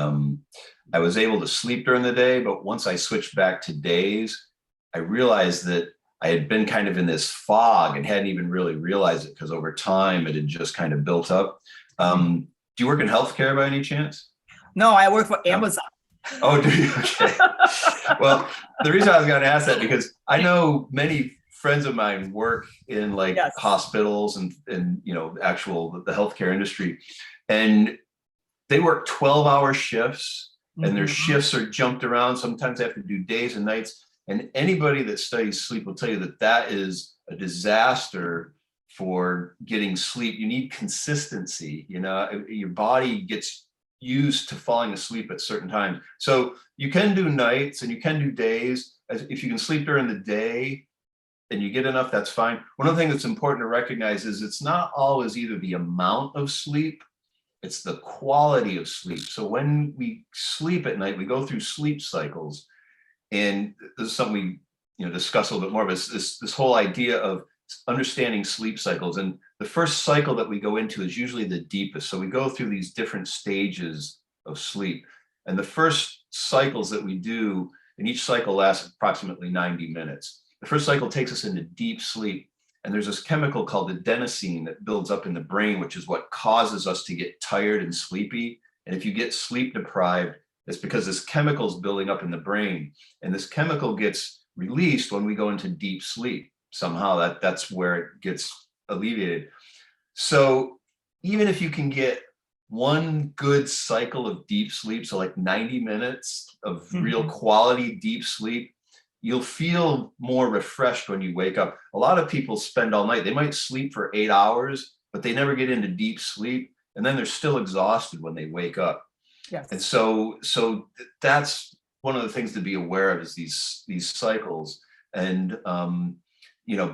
I was able to sleep during the day, but once I switched back to days, I realized that I had been kind of in this fog and hadn't even really realized it, because over time it had just kind of built up. Do you work in healthcare by any chance? No, I work for Amazon. Oh, do you? Okay. Well, the reason I was going to ask that, because I know many friends of mine work in hospitals and the healthcare industry, and they work 12-hour shifts, and their shifts are jumped around. Sometimes they have to do days and nights. And anybody that studies sleep will tell you that that is a disaster for getting sleep. You need consistency. Your body gets used to falling asleep at certain times. So you can do nights and you can do days. If you can sleep during the day and you get enough, that's fine. One of the things that's important to recognize is it's not always either the amount of sleep, it's the quality of sleep. So when we sleep at night, we go through sleep cycles. And this is something we discuss a little bit more, but it's this whole idea of understanding sleep cycles. And the first cycle that we go into is usually the deepest. So we go through these different stages of sleep. And the first cycles that we do, and each cycle lasts approximately 90 minutes. The first cycle takes us into deep sleep. And there's this chemical called adenosine that builds up in the brain, which is what causes us to get tired and sleepy. And if you get sleep deprived, it's because this chemical is building up in the brain, and this chemical gets released when we go into deep sleep. Somehow that's where it gets alleviated. So even if you can get one good cycle of deep sleep, so like 90 minutes of real Mhm. quality deep sleep, you'll feel more refreshed when you wake up. A lot of people spend all night, they might sleep for 8 hours, but they never get into deep sleep. And then they're still exhausted when they wake up. Yes. And so that's one of the things to be aware of, is these cycles. And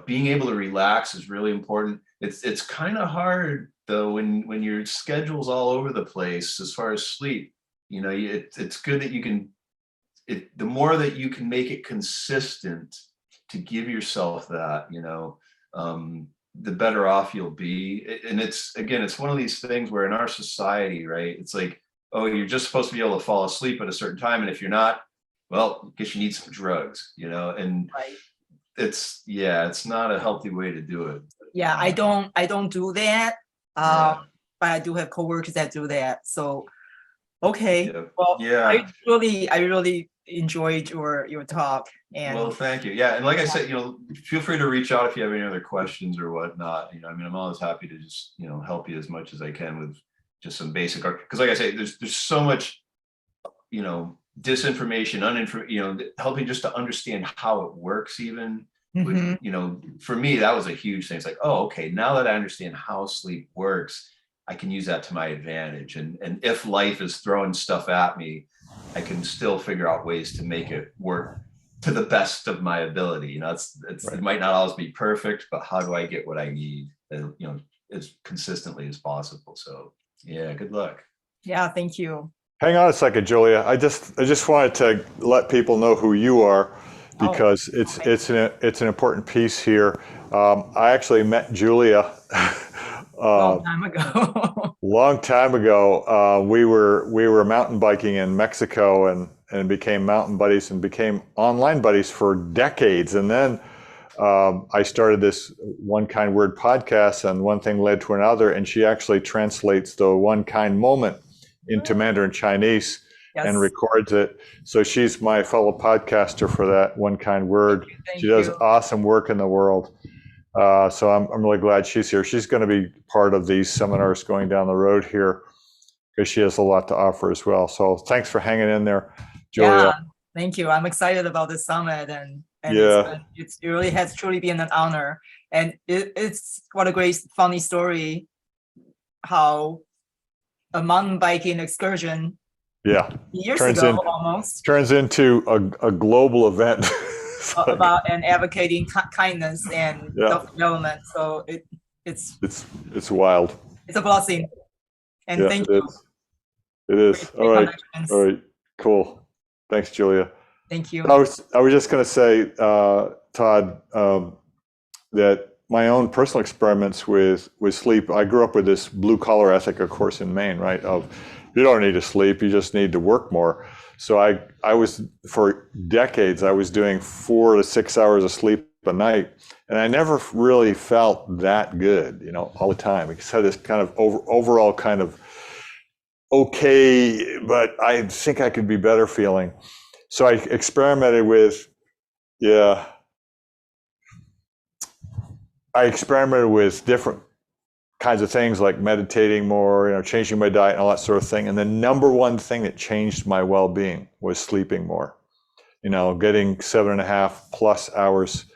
being able to relax is really important. It's kind of hard though when your schedule's all over the place as far as sleep. It's good that you can. The more that you can make it consistent to give yourself that, the better off you'll be. And it's one of these things where in our society, right, it's like, oh, you're just supposed to be able to fall asleep at a certain time, and if you're not, well, I guess you need some drugs, and Right. it's not a healthy way to do it. Yeah, I don't do that. Yeah. But I do have coworkers that do that. So okay. Yeah. Well, Yeah. I really enjoyed your talk. And Well, thank you. Yeah, and like I said, feel free to reach out if you have any other questions or whatnot. I'm always happy to just help you as much as I can with just some basic art. Because like I say, there's so much disinformation, helping just to understand how it works. Even Mhm. for me, that was a huge thing. It's like, oh, okay, now that I understand how sleep works, I can use that to my advantage. And if life is throwing stuff at me, I can still figure out ways to make it work to the best of my ability. Right. It might not always be perfect, but how do I get what I need, as consistently as possible? So yeah, good luck. Yeah, thank you. Hang on a second, Julia. I just wanted to let people know who you are, because it's an important piece here. I actually met Julia Long time ago. long time ago. We were mountain biking in Mexico and became mountain buddies and became online buddies for decades. And then I started this One Kind Word podcast, and one thing led to another. And she actually translates the One Kind Moment into Mandarin Chinese. Yes. And records it. So she's my fellow podcaster for that One Kind Word. She does awesome work in the world. So I'm really glad she's here. She's going to be part of these seminars going down the road here, because she has a lot to offer as well. So thanks for hanging in there, Julia. Yeah, thank you. I'm excited about this summit, and yeah, it really has truly been an honor. And it's what a great funny story, how a mountain biking excursion years ago almost turns into a global event about and advocating kindness and self-development. So it's wild. It's a blessing. And thank you. It is. All right. Cool. Thanks, Julia. Thank you. I was just going to say, Todd, that my own personal experiments with sleep, I grew up with this blue collar ethic, of course, in Maine, right? Of you don't need to sleep, you just need to work more. So I was, for decades, I was doing 4 to 6 hours of sleep a night, and I never really felt that good, all the time. I just had this kind of overall kind of okay, but I think I could be better feeling. So I experimented with, different kinds of things, like meditating more, changing my diet and all that sort of thing. And the number one thing that changed my well-being was sleeping more, getting 7.5+ hours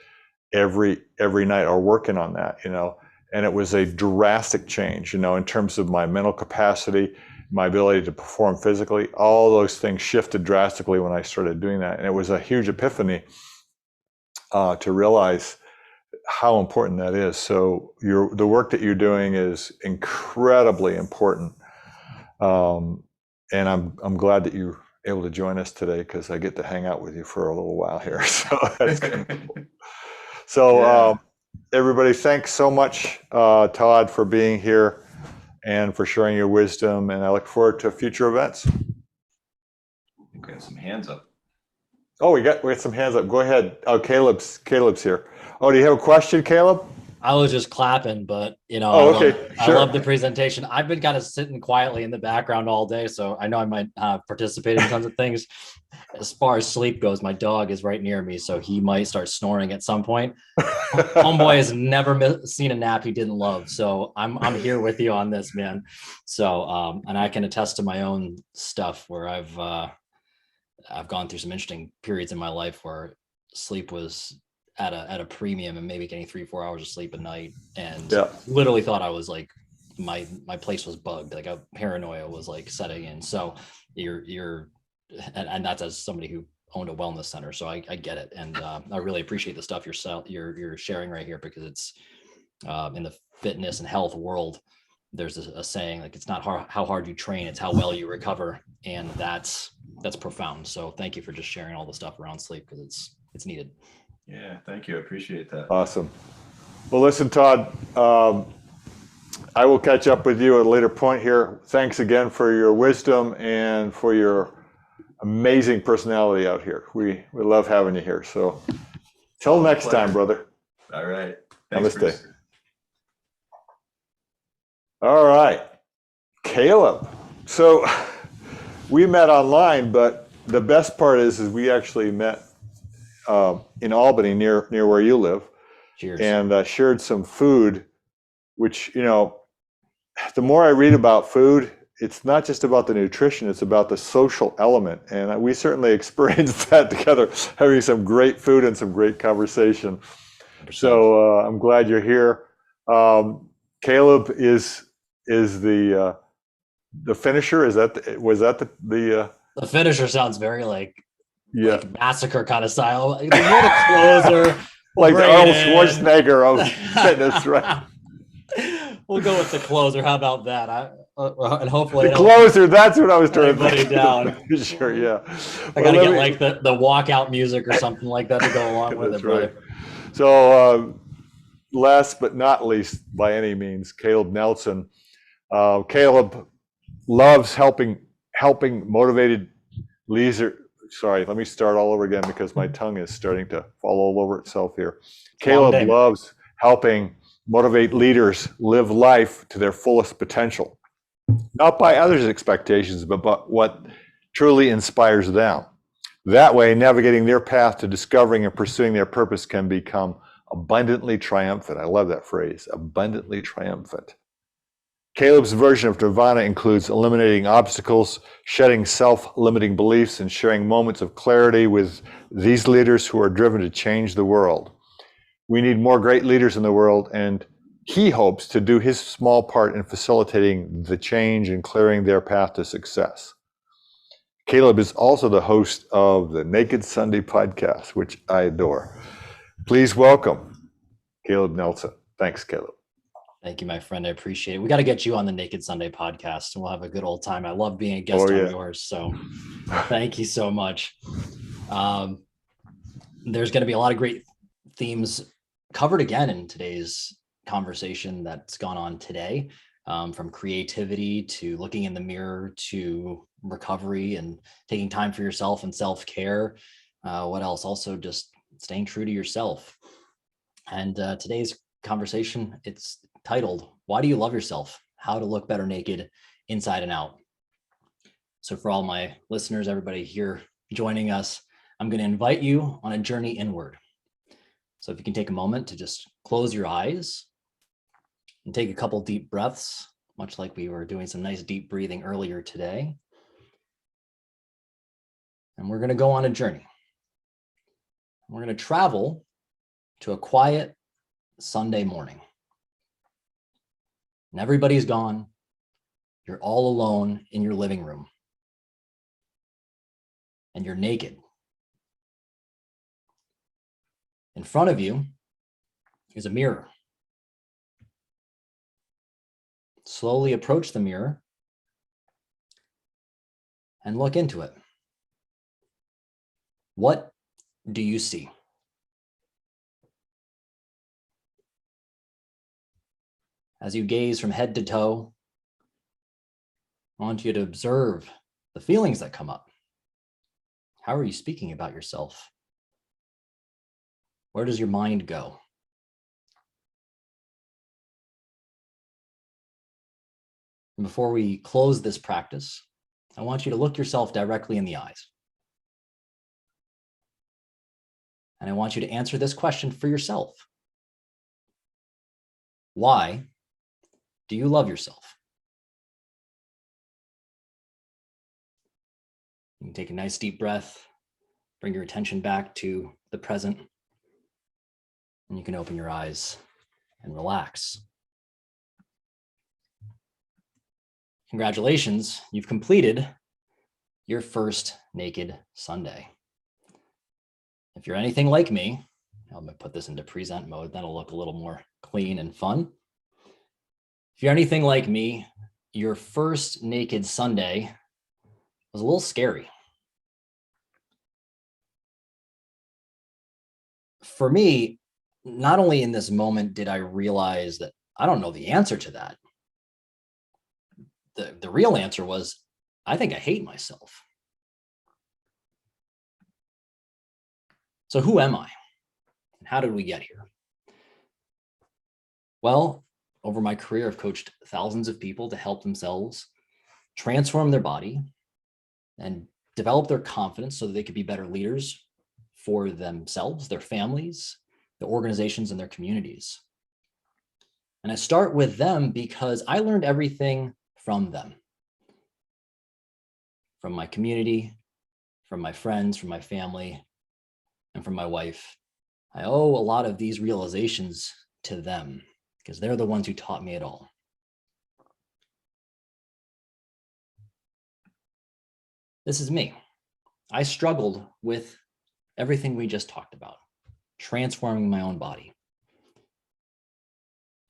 every night, or working on that, and it was a drastic change, in terms of my mental capacity, my ability to perform physically. All those things shifted drastically when I started doing that. And it was a huge epiphany to realize how important that is. So the work that you're doing is incredibly important, and I'm glad that you're able to join us today, because I get to hang out with you for a little while here. So that's kind of cool. So everybody, thanks so much, Todd, for being here and for sharing your wisdom. And I look forward to future events. We have some hands up. Oh, we got some hands up. Go ahead. Oh, Caleb's here. Oh, do you have a question, Caleb? I was just clapping, but you know, Oh, okay, I sure. love the presentation. I've been kind of sitting quietly in the background all day, so I know I might participate in tons of things. As far as sleep goes, my dog is right near me, so he might start snoring at some point. Homeboy has never seen a nap he didn't love, so I'm here with you on this, man. So and I can attest to my own stuff where I've gone through some interesting periods in my life where sleep was at a premium and maybe getting 3-4 hours of sleep a night, and literally thought I was like my place was bugged, like a paranoia was like setting in. So and that's as somebody who owned a wellness center, so I get it, and I really appreciate the stuff you're sharing right here, because it's in the fitness and health world, there's a saying, like, it's not how hard you train, it's how well you recover, and that's profound. So thank you for just sharing all the stuff around sleep, because it's needed. Yeah, thank you. I appreciate that. Awesome. Well, listen, Todd, I will catch up with you at a later point here. Thanks again for your wisdom and for your amazing personality out here. We love having you here. So till next time, brother. All right. Thanks, Namaste. Bruce. All right, Caleb. So we met online, but the best part is we actually met in Albany, near where you live. Cheers. And shared some food, which, you know, the more I read about food, it's not just about the nutrition, it's about the social element. And we certainly experienced that together, having some great food and some great conversation. 100%. So I'm glad you're here. Caleb is the finisher. The finisher sounds very like massacre kind of style. You're the closer. Like the Arnold Schwarzenegger of fitness, right? We'll go with the closer. How about that? And hopefully the closer. That's what I was trying to think down. Sure, yeah. I gotta get like the walkout music or something like that to go along with it, right. So last but not least, by any means, Caleb Nelson. Caleb loves helping motivated leaders. Sorry, let me start all over again because my tongue is starting to fall all over itself here. Caleb loves helping motivate leaders live life to their fullest potential, not by others' expectations, but what truly inspires them. That way, navigating their path to discovering and pursuing their purpose can become abundantly triumphant. I love that phrase, abundantly triumphant. Caleb's version of nirvana includes eliminating obstacles, shedding self-limiting beliefs, and sharing moments of clarity with these leaders who are driven to change the world. We need more great leaders in the world, and he hopes to do his small part in facilitating the change and clearing their path to success. Caleb is also the host of the Naked Sunday podcast, which I adore. Please welcome Caleb Nelson. Thanks, Caleb. Thank you, my friend. I appreciate it. We got to get you on the Naked Sunday podcast, and we'll have a good old time. I love being a guest on yours, so thank you so much. There's going to be a lot of great themes covered again in today's conversation that's gone on today, from creativity to looking in the mirror to recovery and taking time for yourself and self-care. What else? Also just staying true to yourself. And today's conversation, it's titled, Why Do You Love Yourself? How to Look Better Naked Inside and Out. So for all my listeners, everybody here joining us, I'm going to invite you on a journey inward. So if you can take a moment to just close your eyes and take a couple deep breaths, much like we were doing some nice deep breathing earlier today. And we're going to go on a journey. We're going to travel to a quiet Sunday morning. And everybody's gone. You're all alone in your living room. And you're naked. In front of you is a mirror. Slowly approach the mirror and look into it. What do you see? As you gaze from head to toe, I want you to observe the feelings that come up. How are you speaking about yourself? Where does your mind go? And before we close this practice, I want you to look yourself directly in the eyes. And I want you to answer this question for yourself. Why do you love yourself? You can take a nice deep breath, bring your attention back to the present, and you can open your eyes and relax. Congratulations, you've completed your first Naked Sunday. If you're anything like me, I'm going to put this into present mode, that'll look a little more clean and fun. If you're anything like me, your first Naked Sunday was a little scary. For me, not only in this moment did I realize that I don't know the answer to that. The real answer was, I think I hate myself. So who am I? And how did we get here? Well, over my career, I've coached thousands of people to help themselves transform their body and develop their confidence so that they could be better leaders for themselves, their families, their organizations, and their communities. And I start with them because I learned everything from them, from my community, from my friends, from my family, and from my wife. I owe a lot of these realizations to them because they're the ones who taught me it all. This is me. I struggled with everything we just talked about, transforming my own body.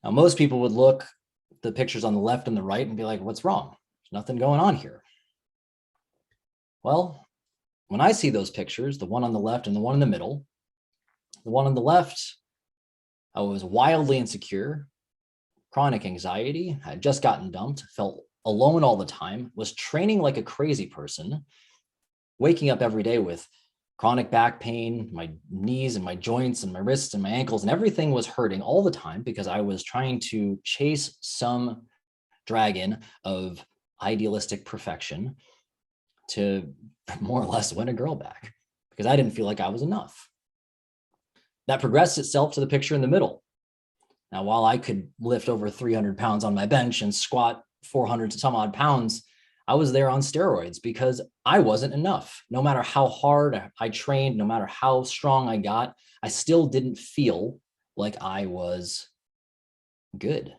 Now, most people would look at the pictures on the left and the right and be like, what's wrong? There's nothing going on here. Well, when I see those pictures, the one on the left and the one in the middle, the one on the left, I was wildly insecure, chronic anxiety, I had just gotten dumped, felt alone all the time, was training like a crazy person, waking up every day with chronic back pain, my knees and my joints and my wrists and my ankles, and everything was hurting all the time because I was trying to chase some dragon of idealistic perfection to more or less win a girl back because I didn't feel like I was enough. That progressed itself to the picture in the middle. Now, while I could lift over 300 pounds on my bench and squat 400 some odd pounds, I was there on steroids because I wasn't enough. No matter how hard I trained, no matter how strong I got, I still didn't feel like I was good.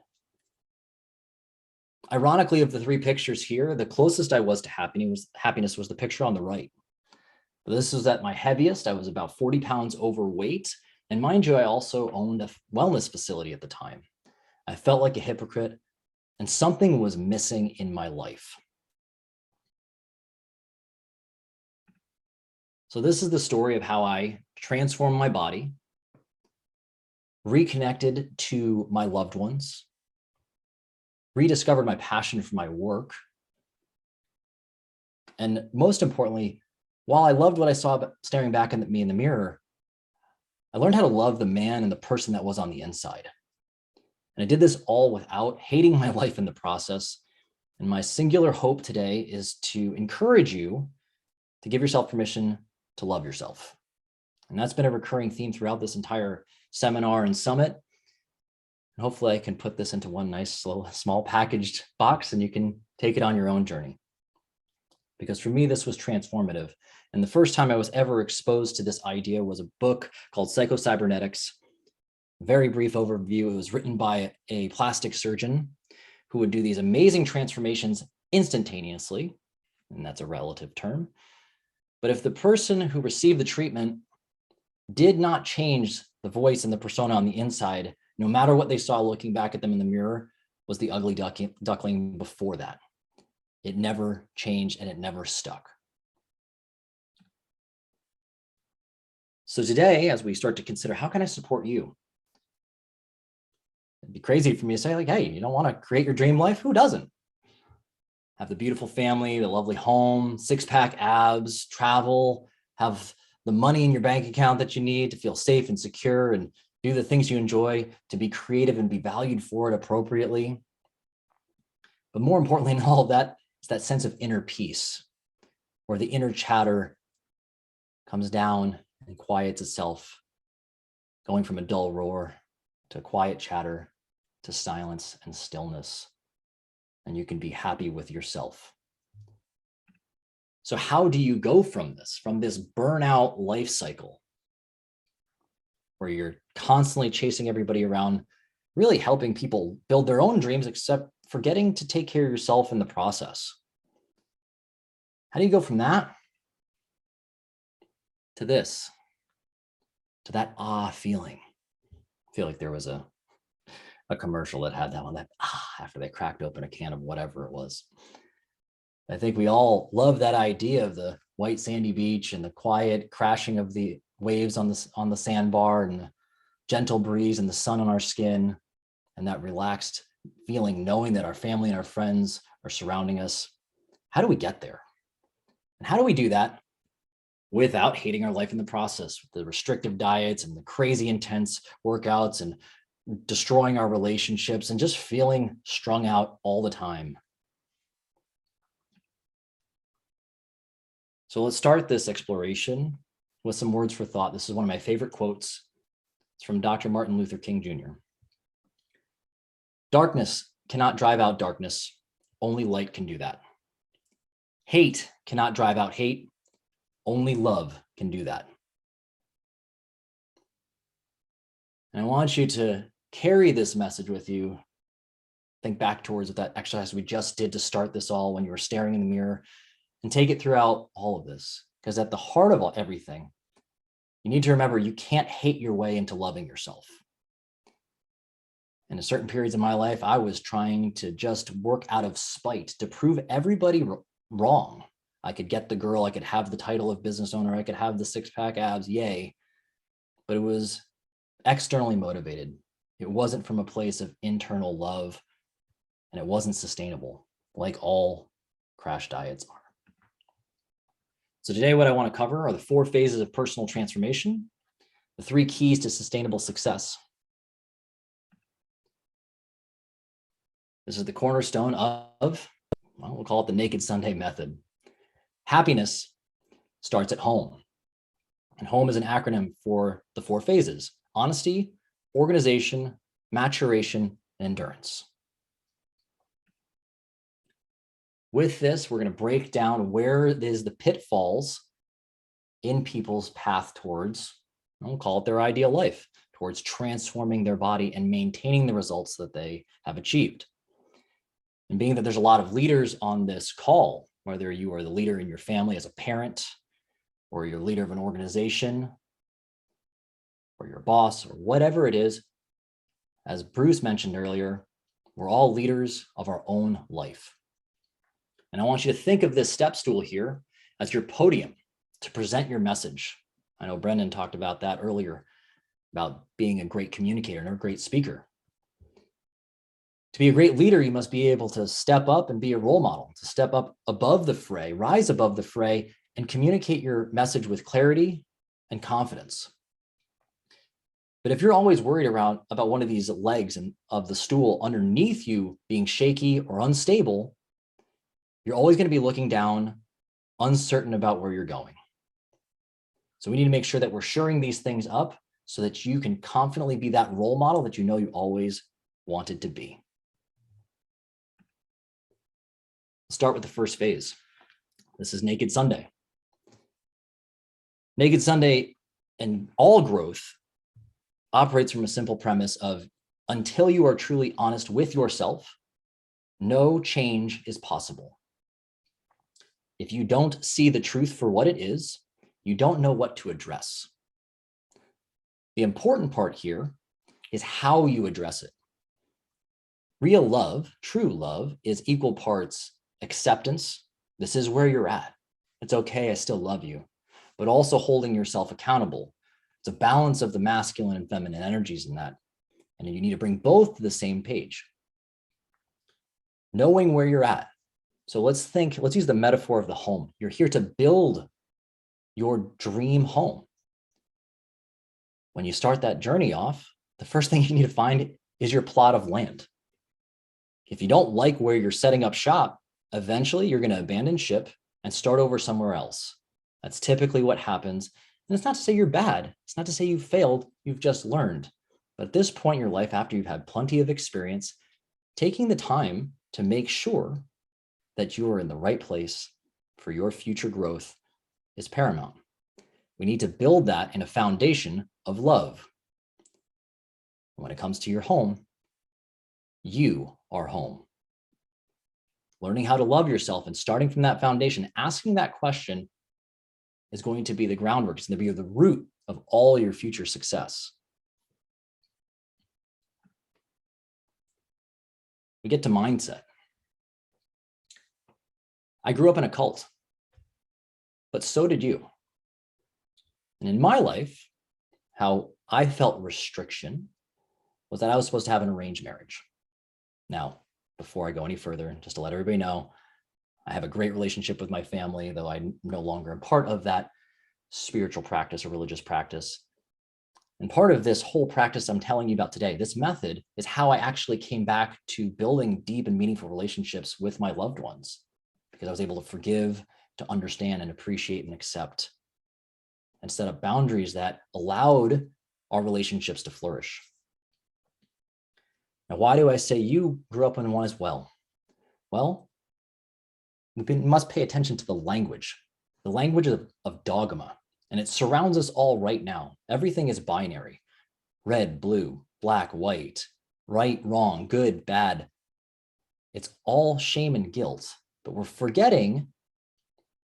Ironically, of the three pictures here, the closest I was to happiness was the picture on the right. This was at my heaviest. I was about 40 pounds overweight. And mind you, I also owned a wellness facility at the time. I felt like a hypocrite and something was missing in my life. So this is the story of how I transformed my body, reconnected to my loved ones, rediscovered my passion for my work. And most importantly, while I loved what I saw staring back at me in the mirror, I learned how to love the man and the person that was on the inside. And I did this all without hating my life in the process. And my singular hope today is to encourage you to give yourself permission to love yourself. And that's been a recurring theme throughout this entire seminar and summit. And hopefully I can put this into one nice little small packaged box and you can take it on your own journey. Because for me, this was transformative. And the first time I was ever exposed to this idea was a book called Psycho-Cybernetics. Very brief overview. It was written by a plastic surgeon who would do these amazing transformations instantaneously. And that's a relative term. But if the person who received the treatment did not change the voice and the persona on the inside, no matter what they saw looking back at them in the mirror, was the ugly duckling before that. It never changed and it never stuck. So today, as we start to consider, how can I support you? It'd be crazy for me to say, like, hey, you don't want to create your dream life? Who doesn't? Have the beautiful family, the lovely home, six-pack abs, travel, have the money in your bank account that you need to feel safe and secure and do the things you enjoy, to be creative and be valued for it appropriately. But more importantly than all of that, it's that sense of inner peace, where the inner chatter comes down and quiets itself, going from a dull roar to quiet chatter to silence and stillness. And you can be happy with yourself. So how do you go from this burnout life cycle where you're constantly chasing everybody around, really helping people build their own dreams, except forgetting to take care of yourself in the process? How do you go from that to this, to that feeling? I feel like there was a commercial that had that one, that after they cracked open a can of whatever it was. I think we all love that idea of the white sandy beach and the quiet crashing of the waves on the sandbar and the gentle breeze and the sun on our skin and that relaxed feeling, knowing that our family and our friends are surrounding us. How do we get there? And how do we do that without hating our life in the process, with the restrictive diets and the crazy intense workouts and destroying our relationships and just feeling strung out all the time? So let's start this exploration with some words for thought. This is one of my favorite quotes. It's from Dr. Martin Luther King Jr. Darkness cannot drive out darkness. Only light can do that. Hate cannot drive out hate. Only love can do that. And I want you to carry this message with you. Think back towards that exercise we just did to start this all, when you were staring in the mirror, and take it throughout all of this. Because at the heart of everything, you need to remember you can't hate your way into loving yourself. And in certain periods of my life, I was trying to just work out of spite to prove everybody wrong. I could get the girl, I could have the title of business owner, I could have the six-pack abs, yay. But it was externally motivated. It wasn't from a place of internal love, and it wasn't sustainable, like all crash diets are. So today, what I want to cover are the 4 phases of personal transformation, the 3 keys to sustainable success. This is the cornerstone of, well, we'll call it the Naked Sunday method. Happiness starts at home. And home is an acronym for the 4 phases: honesty, organization, maturation, and endurance. With this, we're going to break down where it is the pitfalls in people's path towards, we'll call it their ideal life, towards transforming their body and maintaining the results that they have achieved. And being that there's a lot of leaders on this call, whether you are the leader in your family as a parent, or you're a leader of an organization, or your boss, or whatever it is, as Bruce mentioned earlier, we're all leaders of our own life. And I want you to think of this step stool here as your podium to present your message. I know Brenden talked about that earlier, about being a great communicator and a great speaker. To be a great leader, you must be able to step up and be a role model, to step up above the fray, rise above the fray, and communicate your message with clarity and confidence. But if you're always worried about one of these legs of the stool underneath you being shaky or unstable, you're always going to be looking down, uncertain about where you're going. So we need to make sure that we're shoring these things up so that you can confidently be that role model that you know you always wanted to be. Let's start with the first phase. This is Naked Sunday. Naked Sunday and all growth operates from a simple premise of, until you are truly honest with yourself, no change is possible. If you don't see the truth for what it is, you don't know what to address. The important part here is how you address it. Real love, true love, is equal parts acceptance. This is where you're at. It's okay, I still love you. But also holding yourself accountable. It's a balance of the masculine and feminine energies in that. And you need to bring both to the same page. Knowing where you're at. So let's use the metaphor of the home. You're here to build your dream home. When you start that journey off, the first thing you need to find is your plot of land. If you don't like where you're setting up shop, eventually you're going to abandon ship and start over somewhere else. That's typically what happens. And it's not to say you're bad. It's not to say you failed. You've just learned. But at this point in your life, after you've had plenty of experience, taking the time to make sure that you are in the right place for your future growth is paramount. We need to build that in a foundation of love. When it comes to your home, you are home. Learning how to love yourself and starting from that foundation, asking that question is going to be the groundwork. It's going to be the root of all your future success. We get to mindset. I grew up in a cult, but so did you. And in my life, how I felt restriction was that I was supposed to have an arranged marriage. Now, before I go any further, just to let everybody know, I have a great relationship with my family, though I'm no longer a part of that spiritual practice or religious practice. And part of this whole practice I'm telling you about today, this method, is how I actually came back to building deep and meaningful relationships with my loved ones, because I was able to forgive, to understand and appreciate and accept, and set up boundaries that allowed our relationships to flourish. Now, why do I say you grew up in one as well? Well, we must pay attention to the language of dogma, and it surrounds us all right now. Everything is binary: red, blue, black, white, right, wrong, good, bad. It's all shame and guilt, but we're forgetting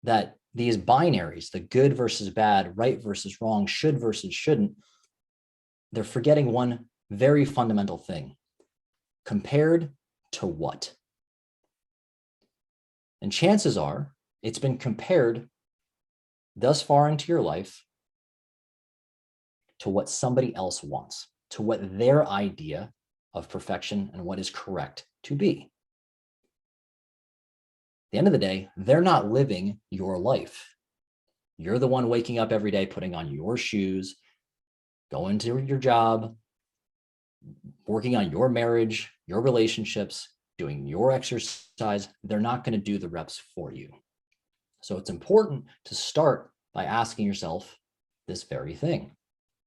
that these binaries, the good versus bad, right versus wrong, should versus shouldn't, they're forgetting one very fundamental thing: compared to what? And chances are it's been compared thus far into your life to what somebody else wants, to what their idea of perfection and what is correct to be. At the end of the day, they're not living your life. You're the one waking up every day, putting on your shoes, going to your job, working on your marriage, your relationships, doing your exercise. They're not going to do the reps for you. So it's important to start by asking yourself this very thing: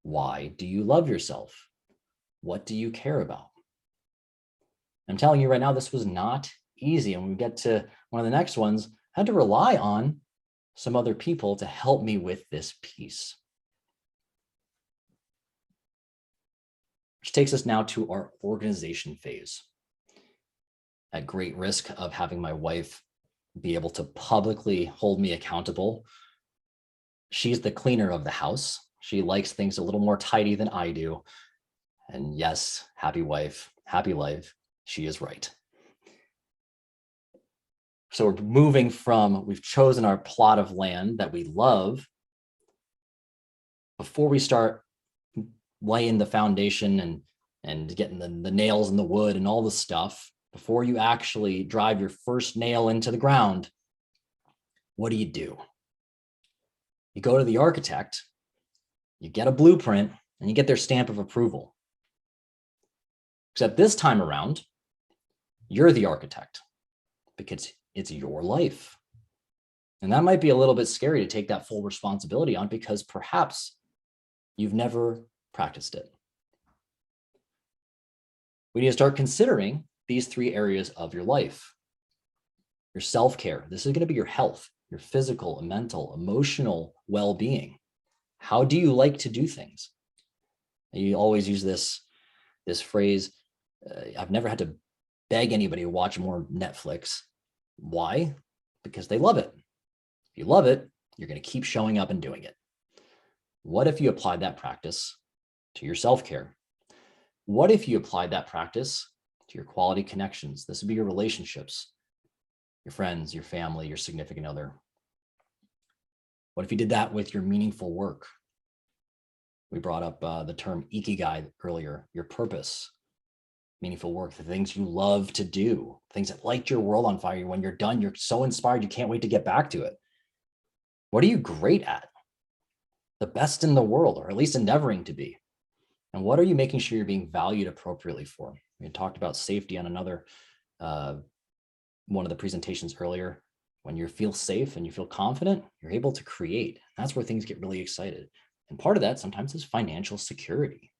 why do you love yourself? What do you care about? I'm telling you right now, this was not easy. And when we get to one of the next ones, I had to rely on some other people to help me with this piece. Which takes us now to our organization phase. At great risk of having my wife be able to publicly hold me accountable, she's the cleaner of the house. She likes things a little more tidy than I do. And yes, happy wife, happy life, she is right. So we're moving from, we've chosen our plot of land that we love. Before we start laying the foundation and getting the nails in the wood and all the stuff, before you actually drive your first nail into the ground, what do? You go to the architect, you get a blueprint, and you get their stamp of approval. Except this time around, you're the architect, because it's your life. And that might be a little bit scary to take that full responsibility on, because perhaps you've never practiced it. We need to start considering these three areas of your life. Your self-care. This is going to be your health, your physical, mental, emotional well-being. How do you like to do things? You always use this phrase, I've never had to beg anybody to watch more Netflix. Why? Because they love it. If you love it, you're going to keep showing up and doing it. What if you applied that practice to your self-care? What if you applied that practice to your quality connections? This would be your relationships, your friends, your family, your significant other. What if you did that with your meaningful work? We brought up the term ikigai earlier, your purpose, meaningful work, the things you love to do, things that light your world on fire. When you're done, you're so inspired, you can't wait to get back to it. What are you great at? The best in the world, or at least endeavoring to be. And what are you making sure you're being valued appropriately for? We talked about safety on another one of the presentations earlier, when you feel safe and you feel confident, you're able to create. That's where things get really excited. And part of that sometimes is financial security.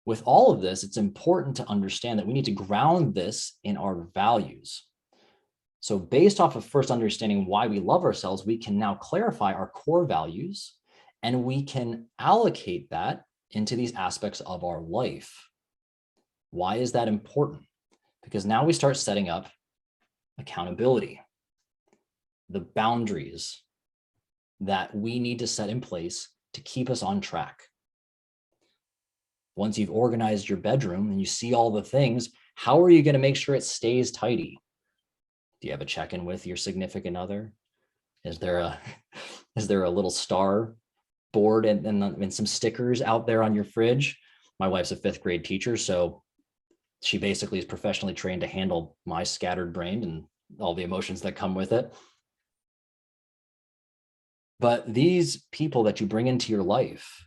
With all of this, it's important to understand that we need to ground this in our values. So based off of first understanding why we love ourselves, we can now clarify our core values, and we can allocate that into these aspects of our life. Why is that important? Because now we start setting up accountability, the boundaries that we need to set in place to keep us on track. Once you've organized your bedroom and you see all the things, how are you going to make sure it stays tidy? Do you have a check-in with your significant other? Is there a little star board and some stickers out there on your fridge? My wife's a 5th grade teacher, so she basically is professionally trained to handle my scattered brain and all the emotions that come with it. But these people that you bring into your life,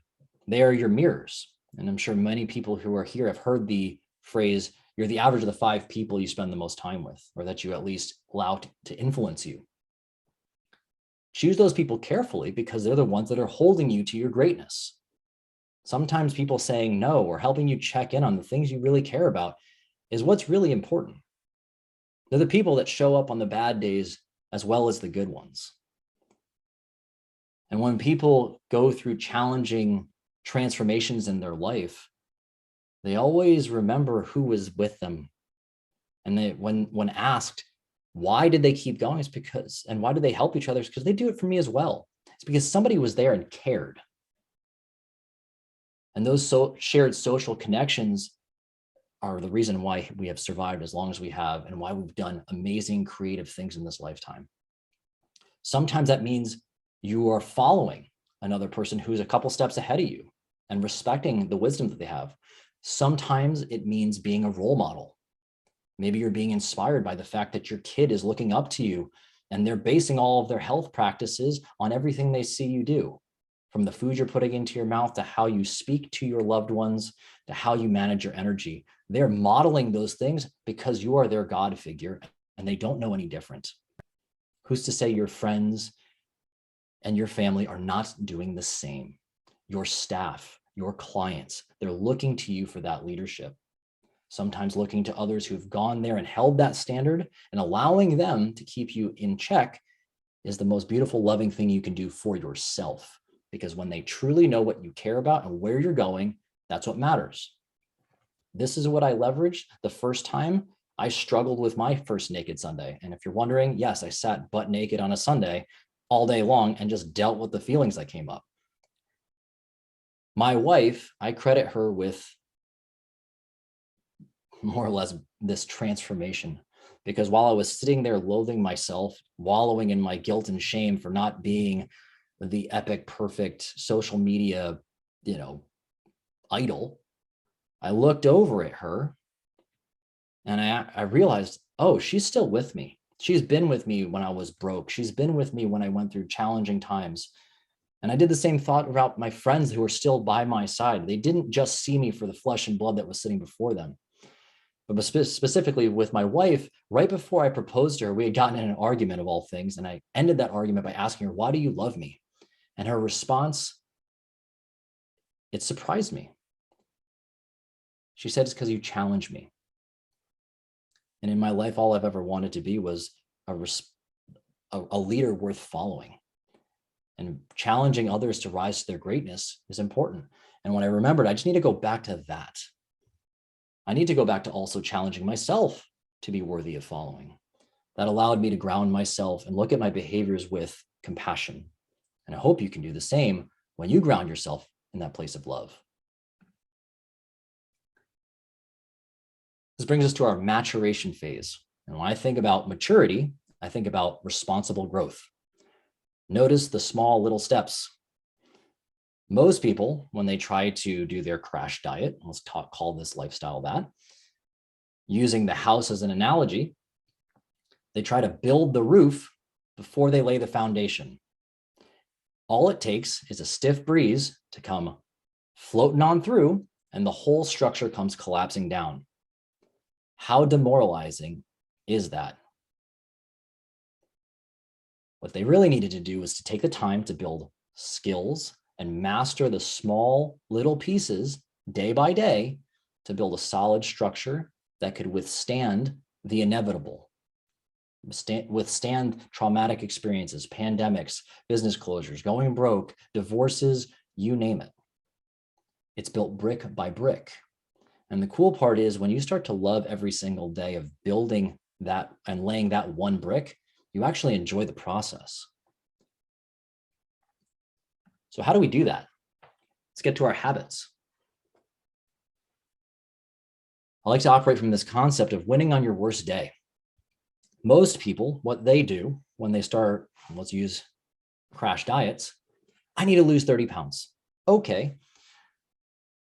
they are your mirrors. And I'm sure many people who are here have heard the phrase, you're the average of the 5 people you spend the most time with, or that you at least allow to influence you. Choose those people carefully, because they're the ones that are holding you to your greatness. Sometimes people saying no or helping you check in on the things you really care about is what's really important. They're the people that show up on the bad days as well as the good ones. And when people go through challenging transformations in their life, they always remember who was with them. And when asked, why did they keep going? It's because, and why do they help each other? It's because they do it for me as well. It's because somebody was there and cared. And those shared social connections are the reason why we have survived as long as we have, and why we've done amazing creative things in this lifetime. Sometimes that means you are following another person who's a couple steps ahead of you and respecting the wisdom that they have. Sometimes it means being a role model. Maybe you're being inspired by the fact that your kid is looking up to you and they're basing all of their health practices on everything they see you do. From the food you're putting into your mouth, to how you speak to your loved ones, to how you manage your energy. They're modeling those things because you are their God figure and they don't know any different. Who's to say your friends and your family are not doing the same? Your staff, your clients, they're looking to you for that leadership. Sometimes looking to others who've gone there and held that standard, and allowing them to keep you in check is the most beautiful, loving thing you can do for yourself. Because when they truly know what you care about and where you're going, that's what matters. This is what I leveraged the first time I struggled with my first naked Sunday. And if you're wondering, yes, I sat butt naked on a Sunday all day long and just dealt with the feelings that came up. My wife, I credit her with more or less this transformation, because while I was sitting there loathing myself, wallowing in my guilt and shame for not being the epic, perfect social media, idol, I looked over at her and I realized, oh, she's still with me. She's been with me when I was broke. She's been with me when I went through challenging times. And I did the same thought about my friends who are still by my side. They didn't just see me for the flesh and blood that was sitting before them. But specifically with my wife, right before I proposed to her, we had gotten in an argument of all things. And I ended that argument by asking her, why do you love me? And her response, it surprised me. She said, it's because you challenge me. And in my life, all I've ever wanted to be was a leader worth following. And challenging others to rise to their greatness is important. And when I remembered, I just need to go back to that. I need to go back to also challenging myself to be worthy of following. That allowed me to ground myself and look at my behaviors with compassion. And I hope you can do the same when you ground yourself in that place of love. This brings us to our maturation phase. And when I think about maturity, I think about responsible growth. Notice the small little steps. Most people, when they try to do their crash diet, let's call this lifestyle that, using the house as an analogy, they try to build the roof before they lay the foundation. All it takes is a stiff breeze to come floating on through, and the whole structure comes collapsing down. How demoralizing is that? What they really needed to do was to take the time to build skills and master the small little pieces day by day to build a solid structure that could withstand the inevitable, withstand traumatic experiences, pandemics, business closures, going broke, divorces, you name it. It's built brick by brick. And the cool part is when you start to love every single day of building that and laying that one brick, you actually enjoy the process. So how do we do that? Let's get to our habits. I like to operate from this concept of winning on your worst day. Most people, what they do when they start, let's use crash diets, I need to lose 30 pounds. Okay.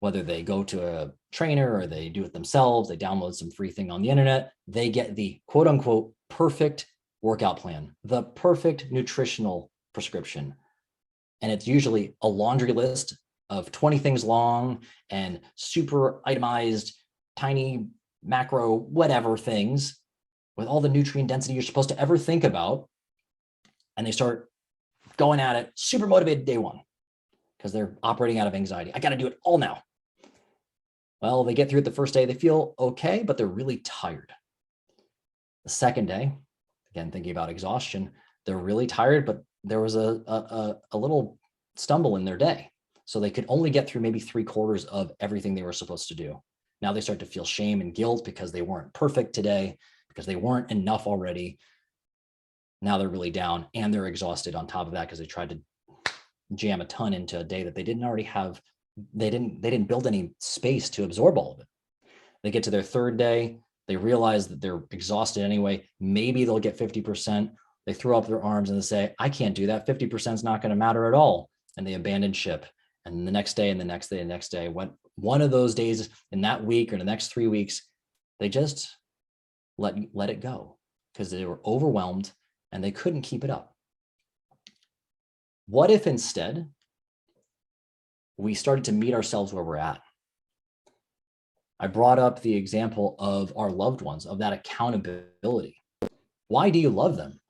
Whether they go to a trainer or they do it themselves, they download some free thing on the internet, they get the quote unquote perfect workout plan, the perfect nutritional prescription. And it's usually a laundry list of 20 things long and super itemized, tiny macro, whatever things with all the nutrient density you're supposed to ever think about. And they start going at it, super motivated day one, because they're operating out of anxiety. I got to do it all now. Well, they get through it the first day, they feel okay, but they're really tired. The second day, again, thinking about exhaustion, they're really tired, but there was a little stumble in their day. So they could only get through maybe 3/4 of everything they were supposed to do. Now they start to feel shame and guilt because they weren't perfect today, because they weren't enough already. Now they're really down and they're exhausted on top of that because they tried to jam a ton into a day that they didn't already have. They didn't build any space to absorb all of it. They get to their third day, they realize that they're exhausted anyway. Maybe they'll get 50%. They throw up their arms and they say, I can't do that. 50% is not going to matter at all. And they abandon ship. And the next day and the next day and the next day, one of those days in that week or the next 3 weeks, they just let it go because they were overwhelmed and they couldn't keep it up. What if instead we started to meet ourselves where we're at? I brought up the example of our loved ones, of that accountability. Why do you love them?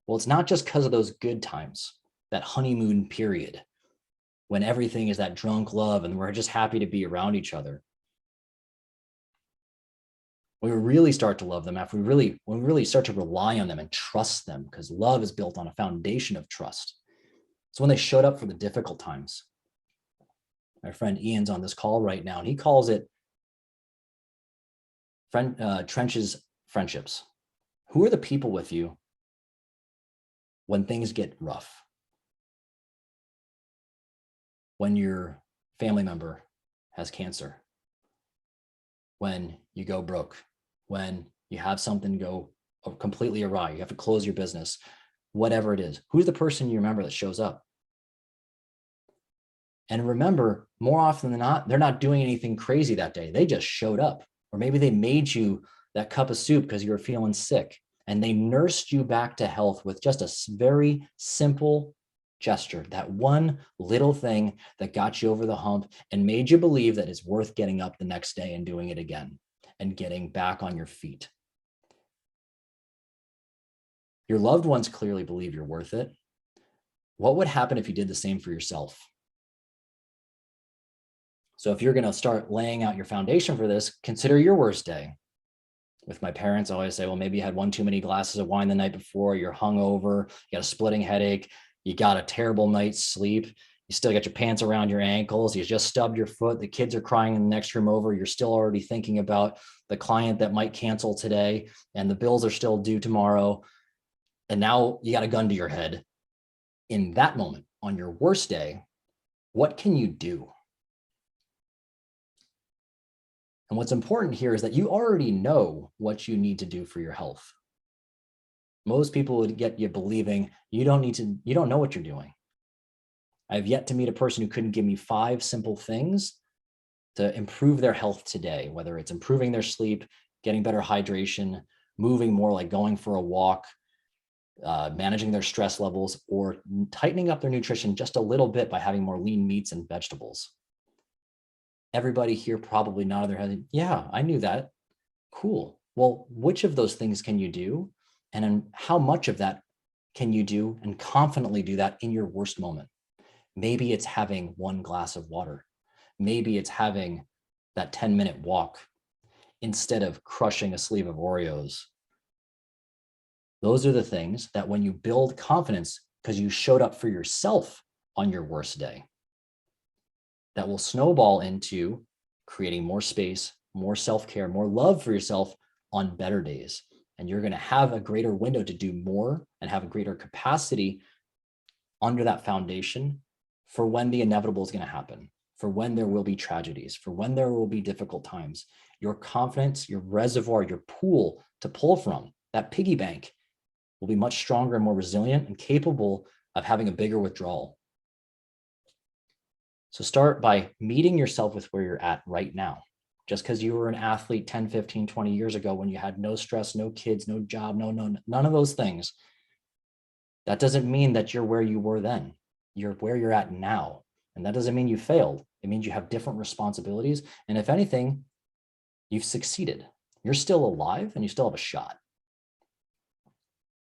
Well, it's not just because of those good times, that honeymoon period, when everything is that drunk love and we're just happy to be around each other. We really start to love them after when we really start to rely on them and trust them, because love is built on a foundation of trust. So when they showed up for the difficult times, my friend Ian's on this call right now, and he calls it trenches friendships. Who are the people with you when things get rough? When your family member has cancer, when you go broke, when you have something go completely awry, you have to close your business, whatever it is, who's the person you remember that shows up? And remember, more often than not, they're not doing anything crazy that day. They just showed up. Or maybe they made you that cup of soup because you were feeling sick, and they nursed you back to health with just a very simple gesture, that one little thing that got you over the hump and made you believe that it's worth getting up the next day and doing it again and getting back on your feet. Your loved ones clearly believe you're worth it. What would happen if you did the same for yourself? So if you're going to start laying out your foundation for this, consider your worst day. With my parents, I always say, well, maybe you had one too many glasses of wine the night before, you're hungover, you got a splitting headache, you got a terrible night's sleep, you still got your pants around your ankles, you just stubbed your foot, the kids are crying in the next room over, you're still already thinking about the client that might cancel today, and the bills are still due tomorrow, and now you got a gun to your head. In that moment, on your worst day, what can you do? And what's important here is that you already know what you need to do for your health. Most people would get you believing you don't know what you're doing. I've yet to meet a person who couldn't give me 5 simple things to improve their health today, whether it's improving their sleep, getting better hydration, moving more, like going for a walk, managing their stress levels, or tightening up their nutrition just a little bit by having more lean meats and vegetables. Everybody here probably nodded their head. Yeah, I knew that. Cool. Well, which of those things can you do? And then how much of that can you do and confidently do that in your worst moment? Maybe it's having one glass of water. Maybe it's having that 10-minute walk instead of crushing a sleeve of Oreos. Those are the things that when you build confidence, because you showed up for yourself on your worst day, that will snowball into creating more space, more self-care, more love for yourself on better days. And you're going to have a greater window to do more and have a greater capacity under that foundation for when the inevitable is going to happen, for when there will be tragedies, for when there will be difficult times. Your confidence, your reservoir, your pool to pull from, that piggy bank, will be much stronger and more resilient and capable of having a bigger withdrawal. So start by meeting yourself with where you're at right now. Just because you were an athlete 10, 15, 20 years ago when you had no stress, no kids, no job, none of those things, that doesn't mean that you're where you were then. You're where you're at now. And that doesn't mean you failed. It means you have different responsibilities. And if anything, you've succeeded. You're still alive and you still have a shot.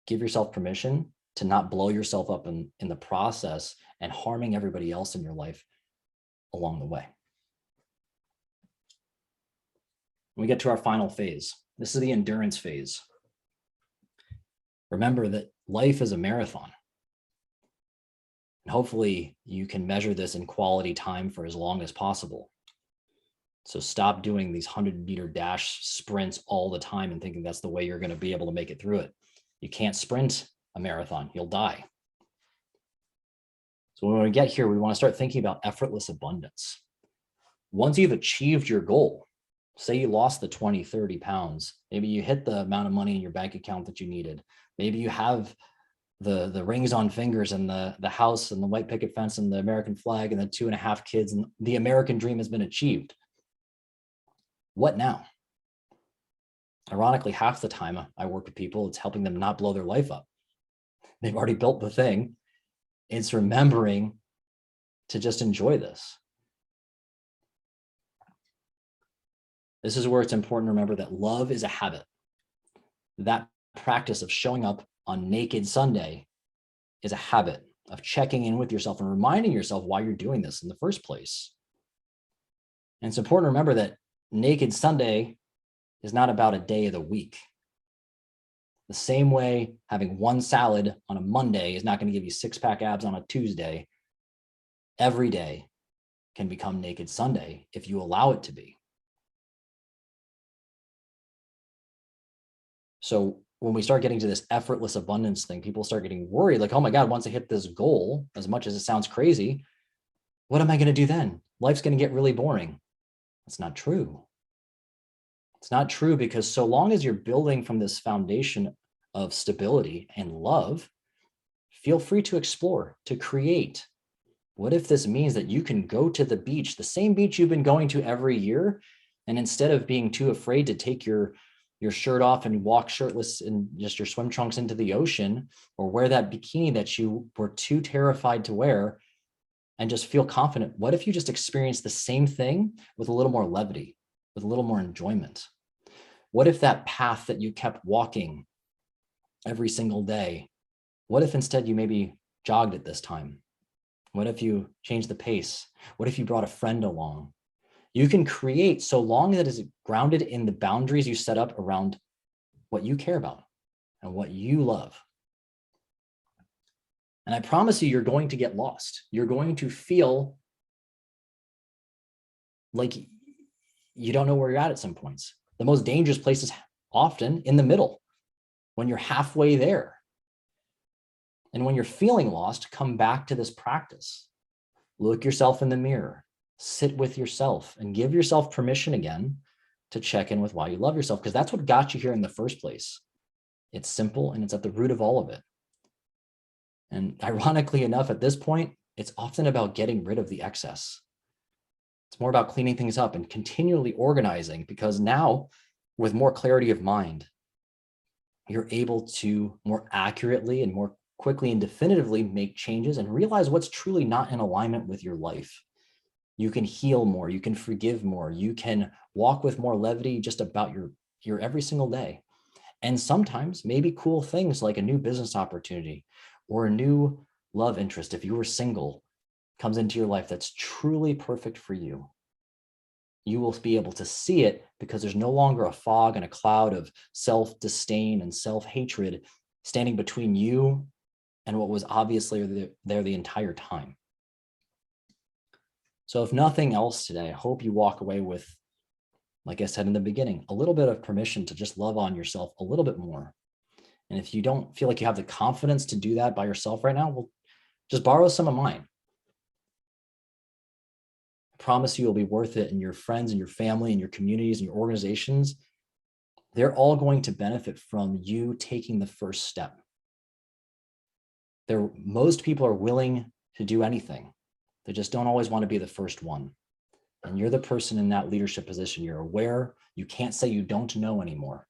Give yourself permission to not blow yourself up in the process and harming everybody else in your life along the way. We get to our final phase. This is the endurance phase. Remember that life is a marathon. And hopefully you can measure this in quality time for as long as possible. So stop doing these 100-meter dash sprints all the time and thinking that's the way you're going to be able to make it through it. You can't sprint a marathon, you'll die. So when we get here, we want to start thinking about effortless abundance. Once you've achieved your goal, say you lost the 20, 30 pounds, maybe you hit the amount of money in your bank account that you needed. Maybe you have the rings on fingers and the house and the white picket fence and the American flag and the 2.5 kids, and the American dream has been achieved. What now? Ironically, half the time I work with people, it's helping them not blow their life up. They've already built the thing. It's remembering to just enjoy this. This is where it's important to remember that love is a habit. That practice of showing up on Naked Sunday is a habit of checking in with yourself and reminding yourself why you're doing this in the first place. And it's important to remember that Naked Sunday is not about a day of the week. The same way having one salad on a Monday is not going to give you 6-pack abs on a Tuesday. Every day can become Naked Sunday if you allow it to be. So when we start getting to this effortless abundance thing, people start getting worried, like, oh my God, once I hit this goal, as much as it sounds crazy, what am I going to do then? Life's going to get really boring. That's not true. It's not true, because so long as you're building from this foundation of stability and love, feel free to explore, to create. What if this means that you can go to the beach, the same beach you've been going to every year, and instead of being too afraid to take your shirt off and walk shirtless in just your swim trunks into the ocean, or wear that bikini that you were too terrified to wear, and just feel confident? What if you just experience the same thing with a little more levity, with a little more enjoyment? What if that path that you kept walking every single day, what if instead you maybe jogged it this time? What if you changed the pace? What if you brought a friend along? You can create so long that it is grounded in the boundaries you set up around what you care about and what you love. And I promise you, you're going to get lost. You're going to feel like you don't know where you're at some points. The most dangerous place is often in the middle, when you're halfway there. And when you're feeling lost, come back to this practice. Look yourself in the mirror, sit with yourself, and give yourself permission again to check in with why you love yourself, because that's what got you here in the first place. It's simple and it's at the root of all of it. And ironically enough, at this point, it's often about getting rid of the excess. It's more about cleaning things up and continually organizing, because now with more clarity of mind, you're able to more accurately and more quickly and definitively make changes and realize what's truly not in alignment with your life. You can heal more, you can forgive more, you can walk with more levity just about your your every single day. And sometimes maybe cool things like a new business opportunity or a new love interest, if you were single, comes into your life that's truly perfect for you. You will be able to see it because there's no longer a fog and a cloud of self-disdain and self-hatred standing between you and what was obviously there the entire time. So if nothing else today, I hope you walk away with, like I said in the beginning, a little bit of permission to just love on yourself a little bit more. And if you don't feel like you have the confidence to do that by yourself right now, well, just borrow some of mine. I promise you it'll be worth it, and your friends and your family and your communities and your organizations, they're all going to benefit from you taking the first step. Most people are willing to do anything. They just don't always want to be the first one. And you're the person in that leadership position. You're aware. You can't say you don't know anymore.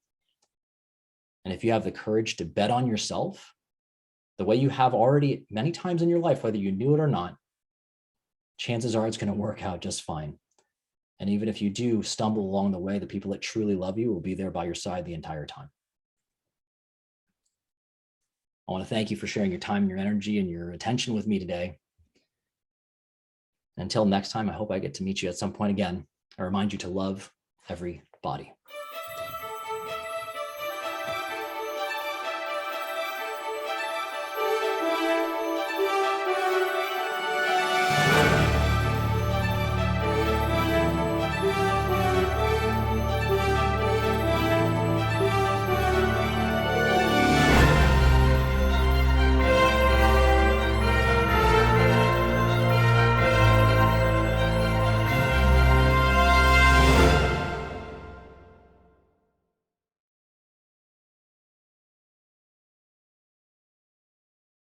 And if you have the courage to bet on yourself, the way you have already many times in your life, whether you knew it or not, chances are it's going to work out just fine. And even if you do stumble along the way, the people that truly love you will be there by your side the entire time. I want to thank you for sharing your time and your energy and your attention with me today. Until next time, I hope I get to meet you at some point again. I remind you to love every body.